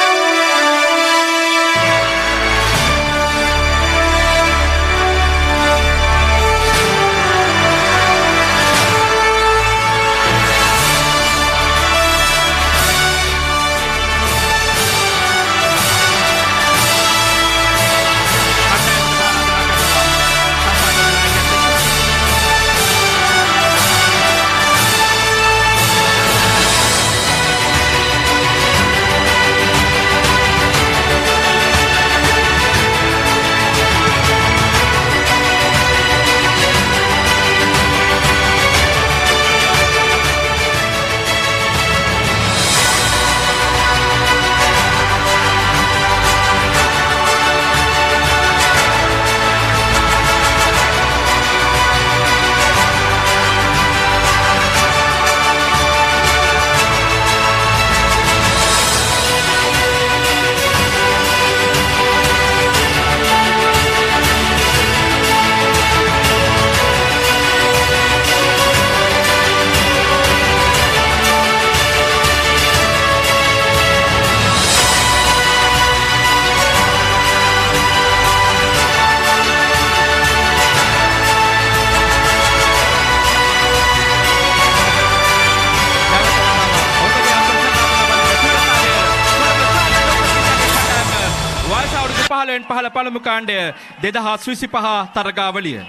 පහළ පළමු කාණ්ඩය 2025 තරගාවලිය.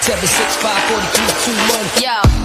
Seven, 6, 5, 4, 3, 2, 1. Yo.